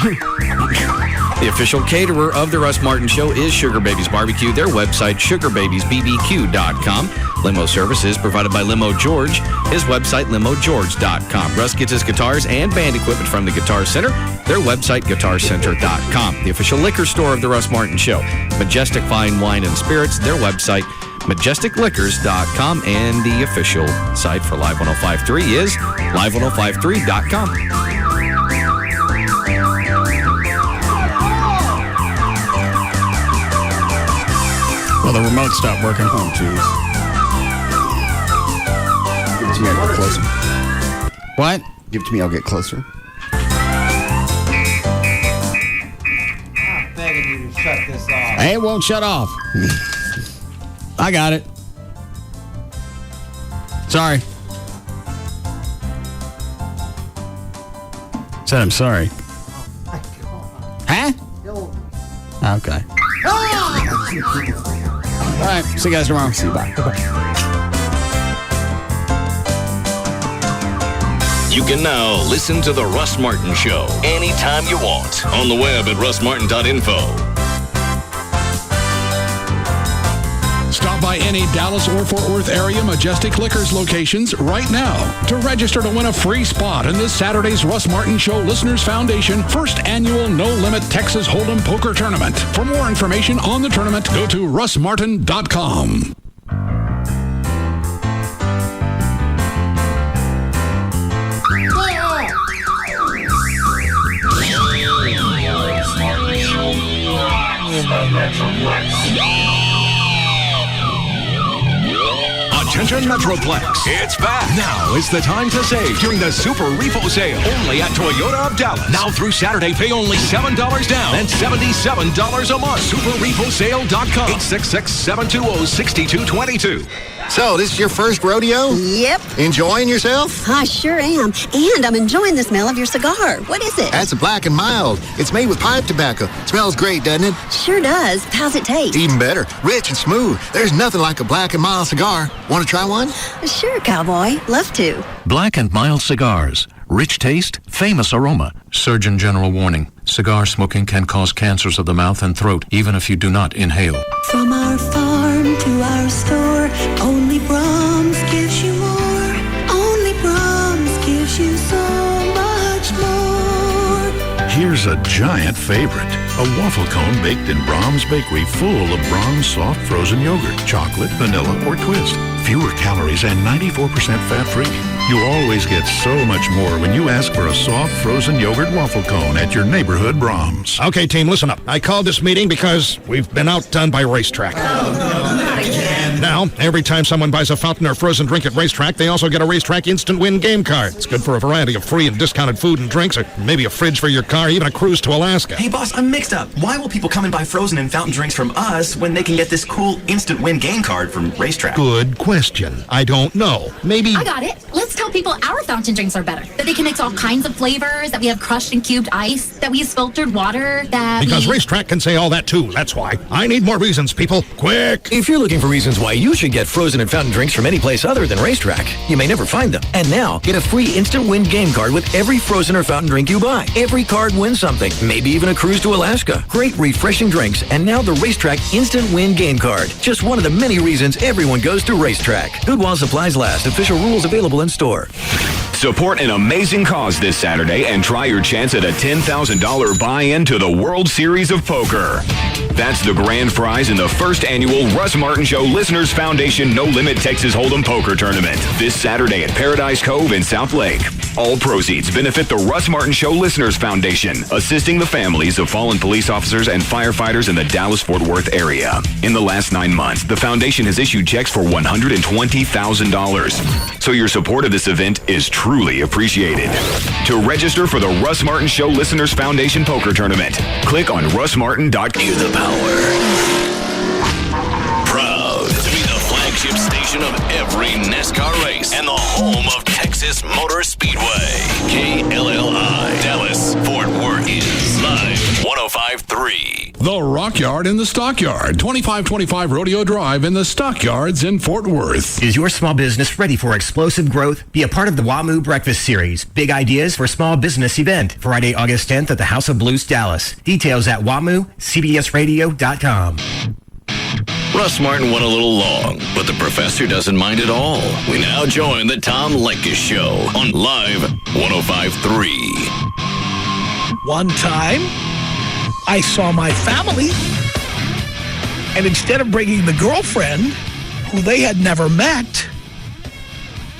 The official caterer of the Russ Martin Show is Sugar Babies Barbecue. Their website, sugarbabiesbbq.com. Limo service is provided by Limo George. His website, limogeorge.com. Russ gets his guitars and band equipment from the Guitar Center. Their website, guitarcenter.com. The official liquor store of the Russ Martin Show, Majestic Fine Wine and Spirits. Their website, majesticliquors.com. And the official site for Live 105.3 is live1053.com. Well, the remote stopped working. Oh, jeez. Give it to me, I'll get closer. What? Give it to me, I'll get closer. I'm begging you to shut this off. It won't shut off. I got it. Sorry. Said I'm sorry. Huh? Okay. All right. See you guys tomorrow. See you. Bye. You can now listen to The Russ Martin Show anytime you want on the web at russmartin.info. Stop by any Dallas or Fort Worth area Majestic Liquors locations right now to register to win a free spot in this Saturday's Russ Martin Show Listeners Foundation first annual No Limit Texas Hold'em Poker Tournament. For more information on the tournament, go to russmartin.com. Attention Metroplex. It's back. Now is the time to save during the Super Repo Sale. Only at Toyota of Dallas. Now through Saturday, pay only $7 down and $77 a month. SuperRepoSale.com. 866-720-6222. So, this is your first rodeo? Yep. Enjoying yourself? I sure am. And I'm enjoying the smell of your cigar. What is it? That's a Black and Mild. It's made with pipe tobacco. Smells great, doesn't it? Sure does. How's it taste? Even better. Rich and smooth. There's nothing like a Black and Mild cigar. Want to try one? Sure, cowboy. Love to. Black and Mild cigars. Rich taste, famous aroma. Surgeon General warning. Cigar smoking can cause cancers of the mouth and throat, even if you do not inhale. From our farm to our store, only Brahms gives you more. Only Brahms gives you so much more. Here's a giant favorite. A waffle cone baked in Brahms Bakery full of Brahms soft frozen yogurt, chocolate, vanilla, or twist. Fewer calories and 94% fat-free. You always get so much more when you ask for a soft frozen yogurt waffle cone at your neighborhood Brahms. Okay, team, listen up. I called this meeting because we've been outdone by Racetrack. Now, every time someone buys a fountain or frozen drink at Racetrack, they also get a Racetrack Instant Win game card. It's good for a variety of free and discounted food and drinks, or maybe a fridge for your car, even a cruise to Alaska. Hey, boss, I'm mixed up. Why will people come and buy frozen and fountain drinks from us when they can get this cool Instant Win game card from Racetrack? Good question. I don't know. Maybe... I got it. Let's tell people our fountain drinks are better. That they can mix all kinds of flavors, that we have crushed and cubed ice, that we use filtered water, that Because Racetrack can say all that, too. That's why. I need more reasons, people. Quick! If you're looking for reasons why you should get frozen and fountain drinks from any place other than Racetrack, you may never find them. And now, get a free Instant Win game card with every frozen or fountain drink you buy. Every card wins something, maybe even a cruise to Alaska. Great refreshing drinks, and now the Racetrack Instant Win game card. Just one of the many reasons everyone goes to Racetrack. Good while supplies last. Official rules available in store. Support an amazing cause this Saturday and try your chance at a $10,000 buy-in to the World Series of Poker. That's the grand prize in the first annual Russ Martin Show Listeners Foundation No Limit Texas Hold'em Poker Tournament this Saturday at Paradise Cove in South Lake. All proceeds benefit the Russ Martin Show Listeners Foundation, assisting the families of fallen police officers and firefighters in the Dallas-Fort Worth area. In the last 9 months, the foundation has issued checks for $120,000. So your support of this event is truly appreciated. To register for the Russ Martin Show Listeners Foundation Poker Tournament, click on russmartin.com. Hear the power. Proud to be the flagship station of every NASCAR race and the home of Texas Motor Speedway. KLLI Dallas Fort Worth is Live 105.3. The Rock Yard in the Stockyard, 2525 Rodeo Drive in the Stockyards in Fort Worth. Is your small business ready for explosive growth? Be a part of the WAMU Breakfast Series. Big ideas for small business event. Friday, August 10th at the House of Blues, Dallas. Details at WAMUCBSradio.com. Russ Martin went a little long, but the professor doesn't mind at all. We now join the Tom Leykis Show on Live 105.3. One time, I saw my family, and instead of bringing the girlfriend, who they had never met,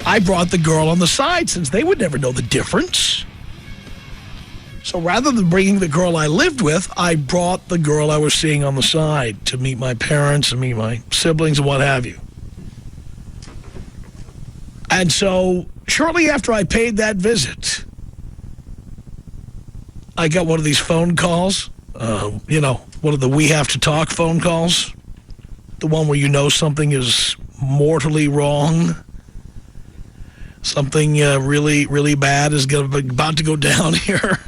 I brought the girl on the side since they would never know the difference. So rather than bringing the girl I lived with, I brought the girl I was seeing on the side to meet my parents and meet my siblings and what have you. And so shortly after I paid that visit, I got one of these phone calls. One of the we have to talk phone calls. The one where you know something is mortally wrong. Something really, really bad is about to go down here.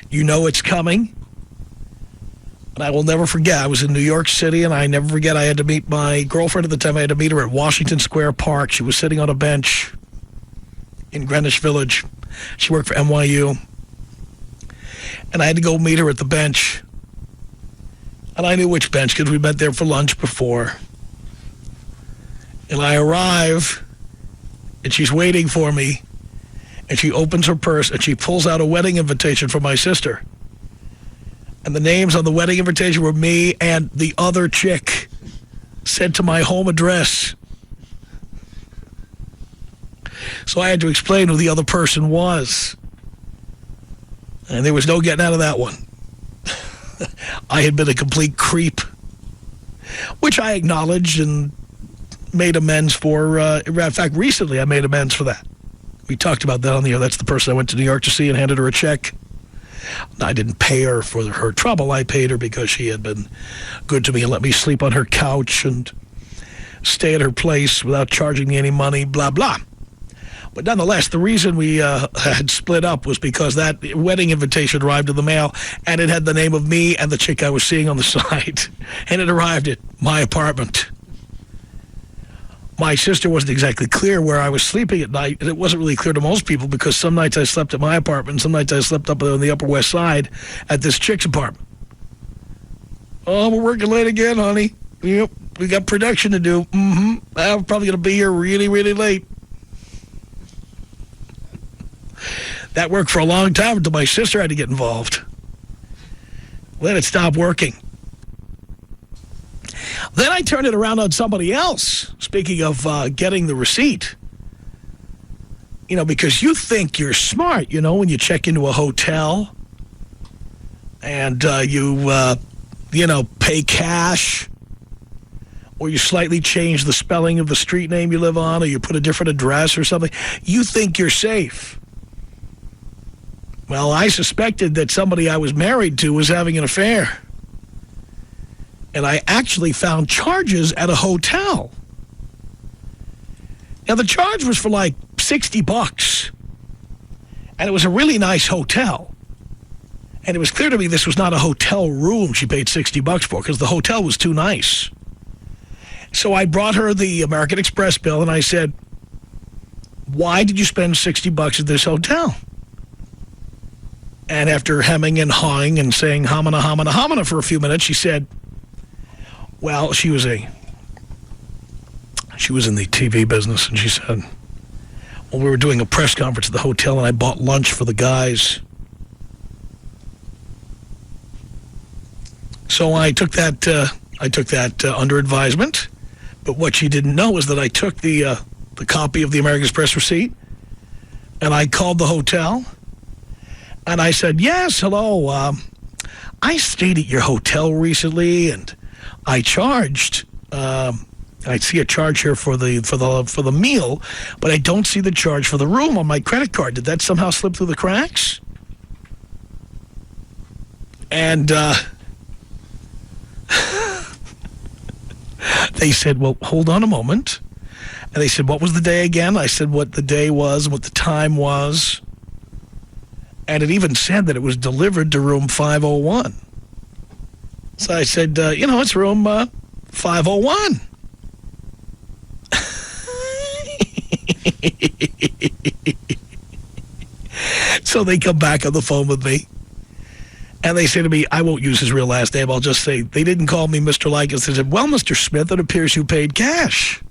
You know it's coming. And I will never forget, I was in New York City, and I never forget I had to meet my girlfriend at the time. I had to meet her at Washington Square Park. She was sitting on a bench in Greenwich Village. She worked for NYU. And I had to go meet her at the bench. And I knew which bench because we met there for lunch before. And I arrive, and she's waiting for me. And she opens her purse, and she pulls out a wedding invitation for my sister. And the names on the wedding invitation were me and the other chick sent to my home address. So I had to explain who the other person was. And there was no getting out of that one. I had been a complete creep, which I acknowledged and made amends for. In fact, recently I made amends for that. We talked about that on the air. That's the person I went to New York to see and handed her a check. I didn't pay her for her trouble. I paid her because she had been good to me and let me sleep on her couch and stay at her place without charging me any money, blah, blah. But nonetheless, the reason we had split up was because that wedding invitation arrived in the mail, and it had the name of me and the chick I was seeing on the side. And it arrived at my apartment. My sister wasn't exactly clear where I was sleeping at night, and it wasn't really clear to most people because some nights I slept at my apartment, and some nights I slept up on the Upper West Side at this chick's apartment. Oh, we're working late again, honey. Yep, we got production to do. I'm probably going to be here really, really late. That worked for a long time until my sister had to get involved. Then it stopped working. Then I turned it around on somebody else, speaking of getting the receipt. You know, because you think you're smart, you know, when you check into a hotel and you pay cash, or you slightly change the spelling of the street name you live on, or you put a different address or something. You think you're safe. Well, I suspected that somebody I was married to was having an affair. And I actually found charges at a hotel. Now, the charge was for like $60. And it was a really nice hotel. And it was clear to me this was not a hotel room she paid $60 for, because the hotel was too nice. So I brought her the American Express bill, and I said, why did you spend $60 at this hotel? And after hemming and hawing and saying homina, homina, homina for a few minutes, she said, well, she was in the TV business, and she said, well, we were doing a press conference at the hotel, and I bought lunch for the guys. So I took that under advisement. But what she didn't know is that I took the copy of the American Express receipt, and I called the hotel, and I said, yes, hello, I stayed at your hotel recently, and I charged. I see a charge here for the meal, but I don't see the charge for the room on my credit card. Did that somehow slip through the cracks? And they said, well, hold on a moment. And they said, what was the day again? I said what the day was, what the time was. And it even said that it was delivered to room 501. So I said, it's room 501. So they come back on the phone with me. And they say to me, I won't use his real last name. I'll just say, they didn't call me Mr. Likas. They said, well, Mr. Smith, it appears you paid cash.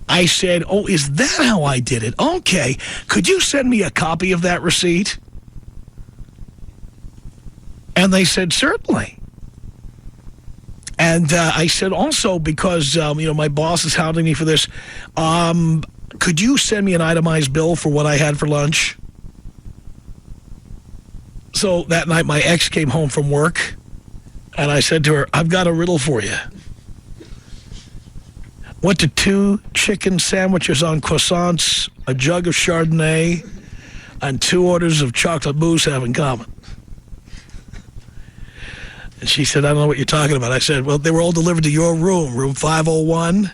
I said, oh, is that how I did it? Okay. Could you send me a copy of that receipt? And they said, certainly. And I said, also, because, my boss is hounding me for this, could you send me an itemized bill for what I had for lunch? So that night, my ex came home from work, and I said to her, I've got a riddle for you. What do 2 chicken sandwiches on croissants, a jug of Chardonnay, and 2 orders of chocolate mousse have in common? And she said, I don't know what you're talking about. I said, well, they were all delivered to your room, room 501,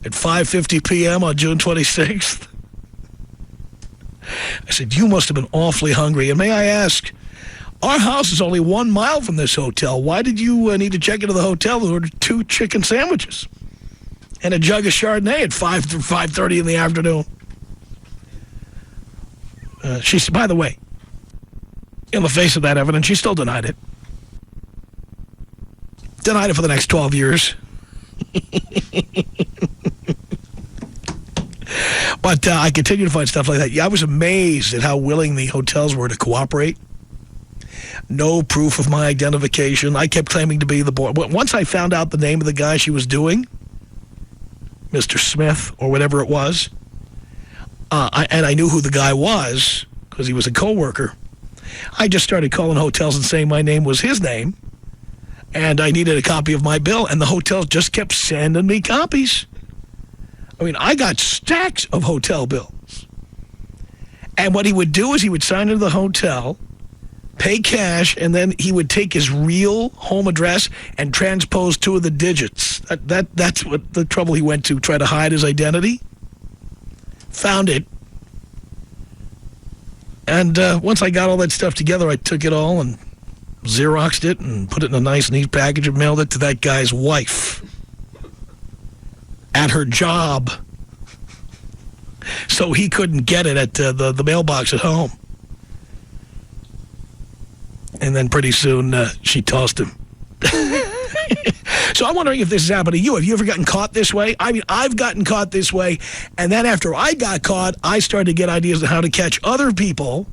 at 5:50 p.m. on June 26th. I said, you must have been awfully hungry. And may I ask, our house is only 1 mile from this hotel. Why did you need to check into the hotel and order 2 chicken sandwiches and a jug of Chardonnay at 5:30 in the afternoon? She said, by the way, in the face of that evidence, she still denied it. Denied it for the next 12 years. But I continue to find stuff like that. Yeah, I was amazed at how willing the hotels were to cooperate. No proof of my identification. I kept claiming to be the boy. Once I found out the name of the guy she was doing, Mr. Smith or whatever it was, and I knew who the guy was because he was a coworker, I just started calling hotels and saying my name was his name, and I needed a copy of my bill, and the hotel just kept sending me copies. I mean, I got stacks of hotel bills. And what he would do is he would sign into the hotel, pay cash, and then he would take his real home address and transpose 2 of the digits. That's what the trouble he went to, try to hide his identity. Found it. And once I got all that stuff together, I took it all and Xeroxed it and put it in a nice, neat package and mailed it to that guy's wife at her job. So he couldn't get it at the mailbox at home. And then pretty soon, she tossed him. So I'm wondering if this has happened to you. Have you ever gotten caught this way? I mean, I've gotten caught this way. And then after I got caught, I started to get ideas on how to catch other people.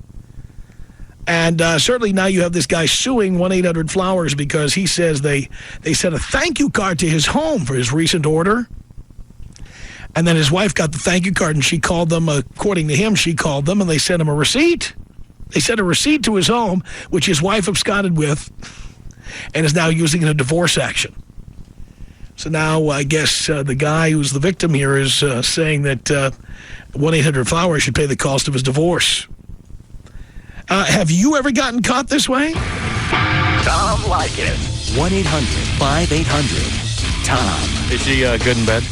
And certainly now you have this guy suing 1-800-Flowers because he says they sent a thank you card to his home for his recent order. And then his wife got the thank you card and she called them, according to him, she called them and they sent him a receipt. They sent a receipt to his home, which his wife absconded with and is now using in a divorce action. So now I guess the guy who's the victim here is saying that 1-800-Flowers should pay the cost of his divorce. Have you ever gotten caught this way? Tom Likas. 1-800-5800-TOM. Is she good in bed?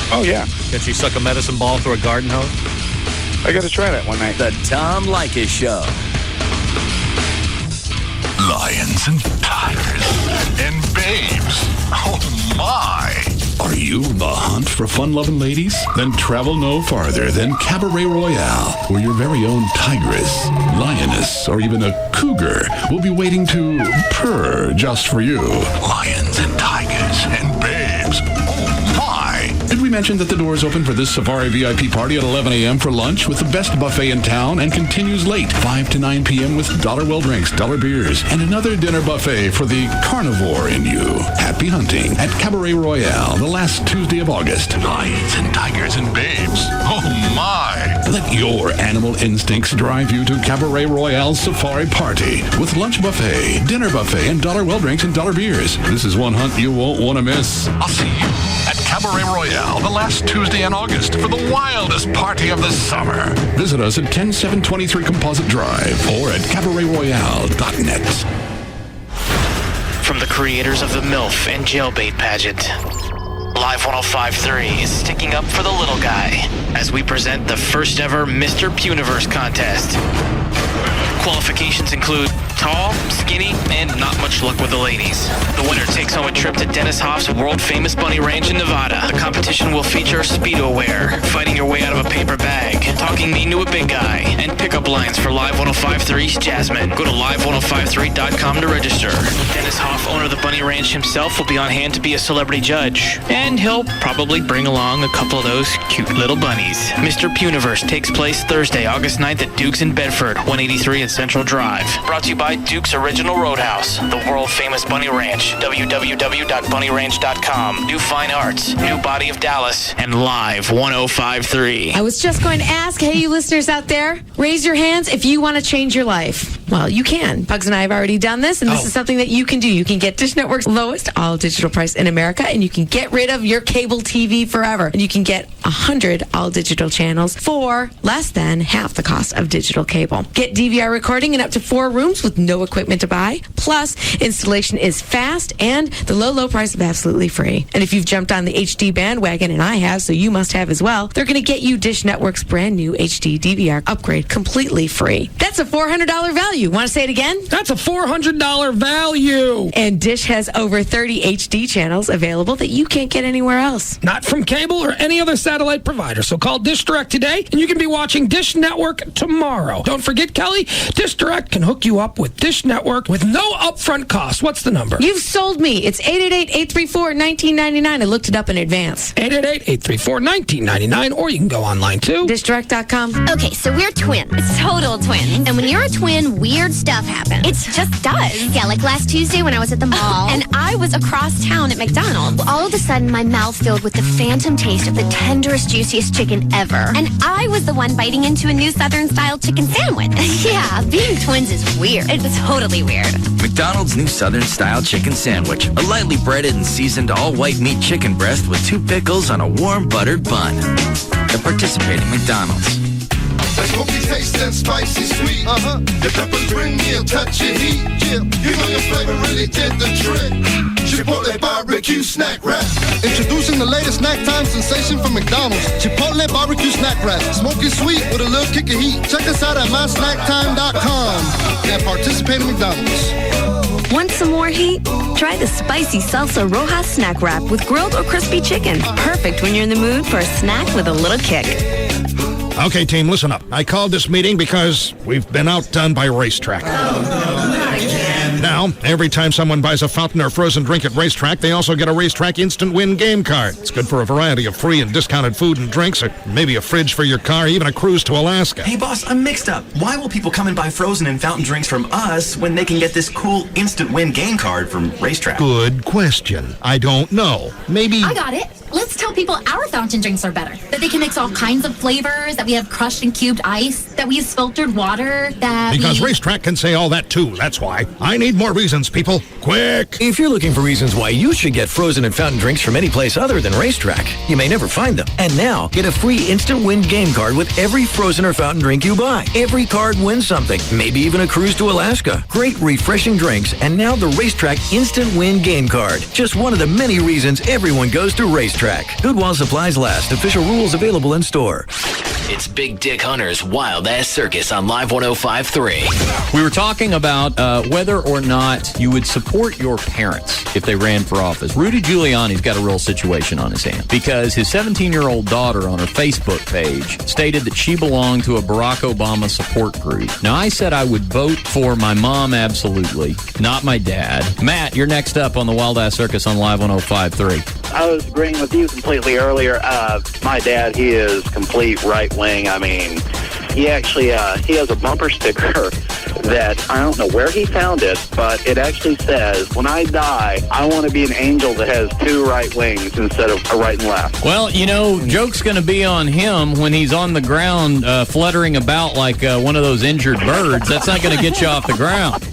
Oh, yeah. Can she suck a medicine ball through a garden hose? I got to try that one night. The Tom Likas Show. Lions and tigers and babes. Oh, my. Are you on the hunt for fun-loving ladies? Then travel no farther than Cabaret Royale, where your very own tigress, lioness, or even a cougar will be waiting to purr just for you. Lions and tigers and babes. Oh, my. Did we mention that the doors open for this Safari VIP party at 11 a.m. for lunch with the best buffet in town and continues late, 5 to 9 p.m. with dollar well drinks, dollar beers, and another dinner buffet for the carnivore in you. Happy hunting at Cabaret Royale, the last Tuesday of August. Lions and tigers and babes. Oh, my. Let your animal instincts drive you to Cabaret Royale's Safari Party with lunch buffet, dinner buffet, and dollar well drinks and dollar beers. This is one hunt you won't want to miss. I'll see you at Cabaret Royale the last Tuesday in August for the wildest party of the summer. Visit us at 10723 Composite Drive or at cabaretroyale.net. From the creators of the MILF and Jailbait pageant, Live 105.3 is sticking up for the little guy as we present the first ever Mr. Puniverse contest. Qualifications include tall, skinny, and not much luck with the ladies. The winner takes home a trip to Dennis Hoff's world-famous bunny ranch in Nevada. The competition will feature Speedo wear, fighting your way out of a paper bag, talking mean to a big guy, and pickup lines for Live 105.3's Jasmine. Go to live1053.com to register. Dennis Hoff, owner of the bunny ranch himself, will be on hand to be a celebrity judge, and he'll probably bring along a couple of those cute little bunnies. Mr. Puniverse takes place Thursday, August 9th at Duke's in Bedford, 183 at Central Drive. Brought to you by Duke's Original Roadhouse, the world-famous bunny ranch, www.bunnyranch.com, new fine arts, new body of Dallas, and Live 105.3. I was just going to ask, hey, you listeners out there, raise your hands if you want to change your life. Well, you can. Bugs and I have already done this, and this is something that you can do. You can get Dish Network's lowest all-digital price in America, and you can get rid of your cable TV forever. And you can get 100 all-digital channels for less than half the cost of digital cable. Get DVR recording in up to 4 rooms with no equipment to buy. Plus, installation is fast, and the low price is absolutely free. And if you've jumped on the HD bandwagon, and I have, so you must have as well, they're going to get you Dish Network's brand new HD DVR upgrade completely free. That's a $400 value. Want to say it again? That's a $400 value. And Dish has over 30 HD channels available that you can't get anywhere else. Not from cable or any other satellite provider. So call Dish Direct today, and you can be watching Dish Network tomorrow. Don't forget, Kelly, Dish Direct can hook you up with Dish Network with no upfront cost. What's the number? You've sold me. It's 888-834-1999. I looked it up in advance. 888-834-1999, or you can go online too. DishDirect.com. Okay, so we're twins. Total twins. And when you're a twin, weird stuff happens. It just does. Yeah, like last Tuesday when I was at the mall, and I was across town at McDonald's. All of a sudden, my mouth filled with the phantom taste of the tenderest, juiciest chicken ever. And I was the one biting into a new Southern-style chicken sandwich. Yeah, being twins is weird. It was totally weird. McDonald's new Southern-style chicken sandwich. A lightly breaded and seasoned all-white meat chicken breast with 2 pickles on a warm buttered bun. At participating McDonald's. That smoky taste and spicy sweet. The peppers bring me a touch of heat. Yeah, you know your flavor really did the trick. Chipotle barbecue snack wrap. Introducing the latest snack time sensation from McDonald's. Chipotle barbecue snack wrap. Smoky sweet with a little kick of heat. Check us out at mysnacktime.com. And participate in McDonald's. Want some more heat? Try the spicy salsa roja snack wrap with grilled or crispy chicken. Perfect when you're in the mood for a snack with a little kick. Okay, team, listen up. I called this meeting because we've been outdone by Racetrack. Now, every time someone buys a fountain or frozen drink at Racetrack, they also get a Racetrack Instant Win game card. It's good for a variety of free and discounted food and drinks, or maybe a fridge for your car, even a cruise to Alaska. Hey, boss, I'm mixed up. Why will people come and buy frozen and fountain drinks from us when they can get this cool Instant Win game card from Racetrack? Good question. I don't know. Maybe... I got it. Let's tell people our fountain drinks are better. That they can mix all kinds of flavors, that we have crushed and cubed ice, that we use filtered water, that Because Racetrack can say all that too, that's why. I need more reasons, people. Quick! If you're looking for reasons why you should get frozen and fountain drinks from any place other than Racetrack, you may never find them. And now, get a free Instant Win game card with every frozen or fountain drink you buy. Every card wins something, maybe even a cruise to Alaska. Great refreshing drinks, and now the Racetrack Instant Win game card. Just one of the many reasons everyone goes to Racetrack. Good while supplies last. Official rules available in store. It's Big Dick Hunter's Wild Ass Circus on Live 105.3. We were talking about whether or not you would support your parents if they ran for office. Rudy Giuliani's got a real situation on his hands because his 17-year-old daughter on her Facebook page stated that she belonged to a Barack Obama support group. Now, I said I would vote for my mom, absolutely, not my dad. Matt, you're next up on the Wild Ass Circus on Live 105.3. I was agreeing with you completely earlier. My dad, he is complete right-wing. I mean, he actually he has a bumper sticker that I don't know where he found it, but it actually says, when I die, I want to be an angel that has 2 right wings instead of a right and left. Well, you know, joke's going to be on him when he's on the ground fluttering about like one of those injured birds. That's not going to get you off the ground.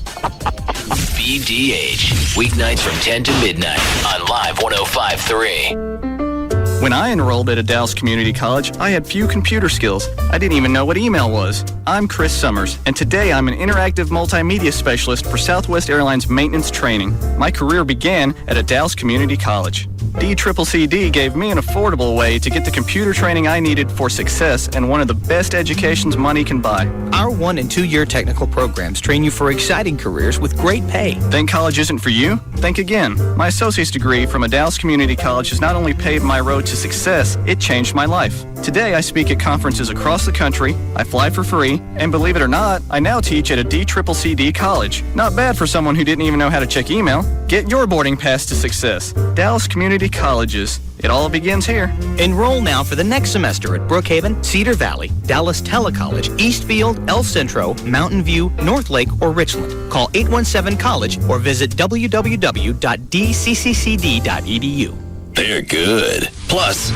BDH, weeknights from 10 to midnight on Live 105.3. When I enrolled at a Dallas community college, I had few computer skills. I didn't even know what email was. I'm Chris Summers, and today I'm an interactive multimedia specialist for Southwest Airlines maintenance training. My career began at a Dallas community college. DCCCD gave me an affordable way to get the computer training I needed for success and one of the best educations money can buy. Our 1- and 2-year technical programs train you for exciting careers with great pay. Think college isn't for you? Think again. My associate's degree from a Dallas community college has not only paved my road to success, it changed my life. Today, I speak at conferences across the country, I fly for free, and believe it or not, I now teach at a DCCCD college. Not bad for someone who didn't even know how to check email. Get your boarding pass to success. Dallas Community Colleges. It all begins here. Enroll now for the next semester at Brookhaven, Cedar Valley, Dallas Telecollege, Eastfield, El Centro, Mountain View, North Lake, or Richland. Call 817-COLLEGE or visit www.dcccd.edu. They're good. Plus,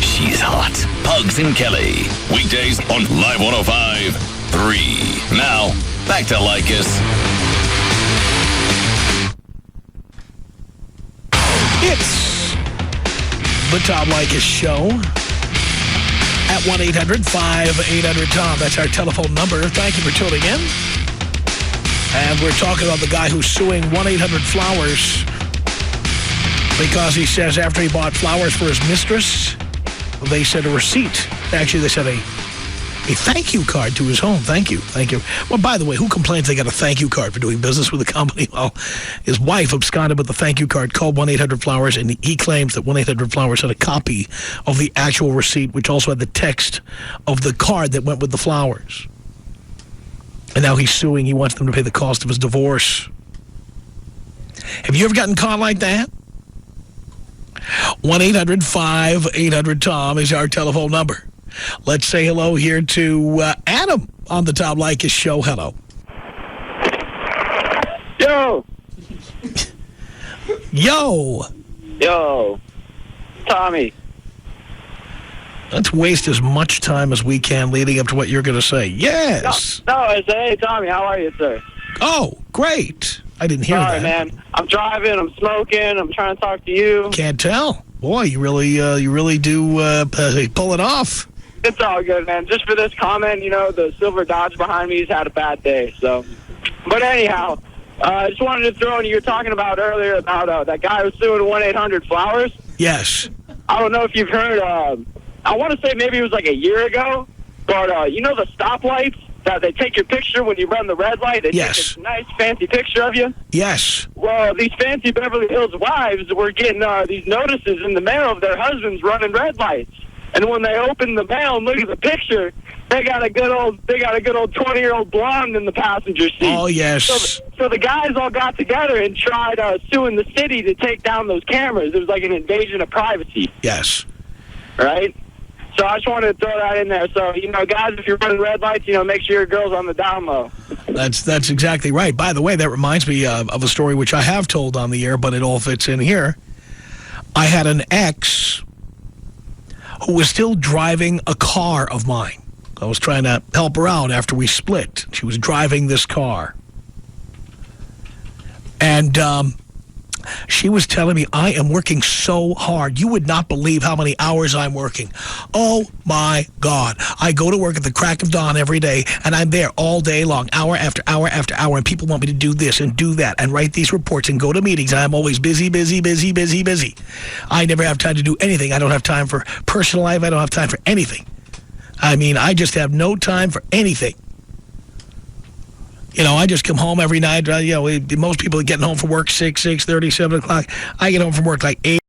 she's hot. Pugs and Kelly. Weekdays on Live 105.3. Now, back to Lycus. It's the Tom Leykis Show at 1-800-5800-TOM. That's our telephone number. Thank you for tuning in. And we're talking about the guy who's suing 1-800-Flowers because he says after he bought flowers for his mistress, they sent a receipt. Actually, they sent a thank you card to his home. Thank you. Thank you. Well, by the way, who complains they got a thank you card for doing business with a company? Well, his wife absconded with the thank you card, called 1-800-Flowers, and he claims that 1-800-Flowers had a copy of the actual receipt, which also had the text of the card that went with the flowers. And now he's suing. He wants them to pay the cost of his divorce. Have you ever gotten caught like that? 1-800-5800-TOM is our telephone number. Let's say hello here to Adam on the Tom Leykis Show. Hello. Yo. Yo. Yo. Tommy. Let's waste as much time as we can leading up to what you're going to say. Yes. No, I said, hey, Tommy, how are you, sir? Oh, great. I didn't hear that. Sorry, man. I'm driving. I'm smoking. I'm trying to talk to you. Can't tell. Boy, you really do pull it off. It's all good, man. Just for this comment, you know, the silver Dodge behind me has had a bad day. So, but anyhow, I just wanted to throw in, you were talking about earlier about that guy who's suing 1-800-Flowers. Yes. I don't know if you've heard, I want to say maybe it was like a year ago, but you know the stoplights that they take your picture when you run the red light? They take a nice fancy picture of you? Yes. Well, these fancy Beverly Hills wives were getting these notices in the mail of their husbands running red lights. And when they open the mail and look at the picture, they got a good old 20-year-old blonde in the passenger seat. Oh, yes. So the guys all got together and tried suing the city to take down those cameras. It was like an invasion of privacy. Yes. Right? So I just wanted to throw that in there. So, you know, guys, if you're running red lights, you know, make sure your girl's on the down low. That's exactly right. By the way, that reminds me of a story which I have told on the air, but it all fits in here. I had an ex who was still driving a car of mine. I was trying to help her out after we split. She was driving this car. And she was telling me, I am working so hard. You would not believe how many hours I'm working. Oh, my God. I go to work at the crack of dawn every day, and I'm there all day long, hour after hour after hour, and people want me to do this and do that and write these reports and go to meetings, and I'm always busy. I never have time to do anything. I don't have time for personal life. I don't have time for anything. I mean, I just have no time for anything. You know, I just come home every night. You know, most people are getting home from work 6:30, 7 o'clock. I get home from work like 8.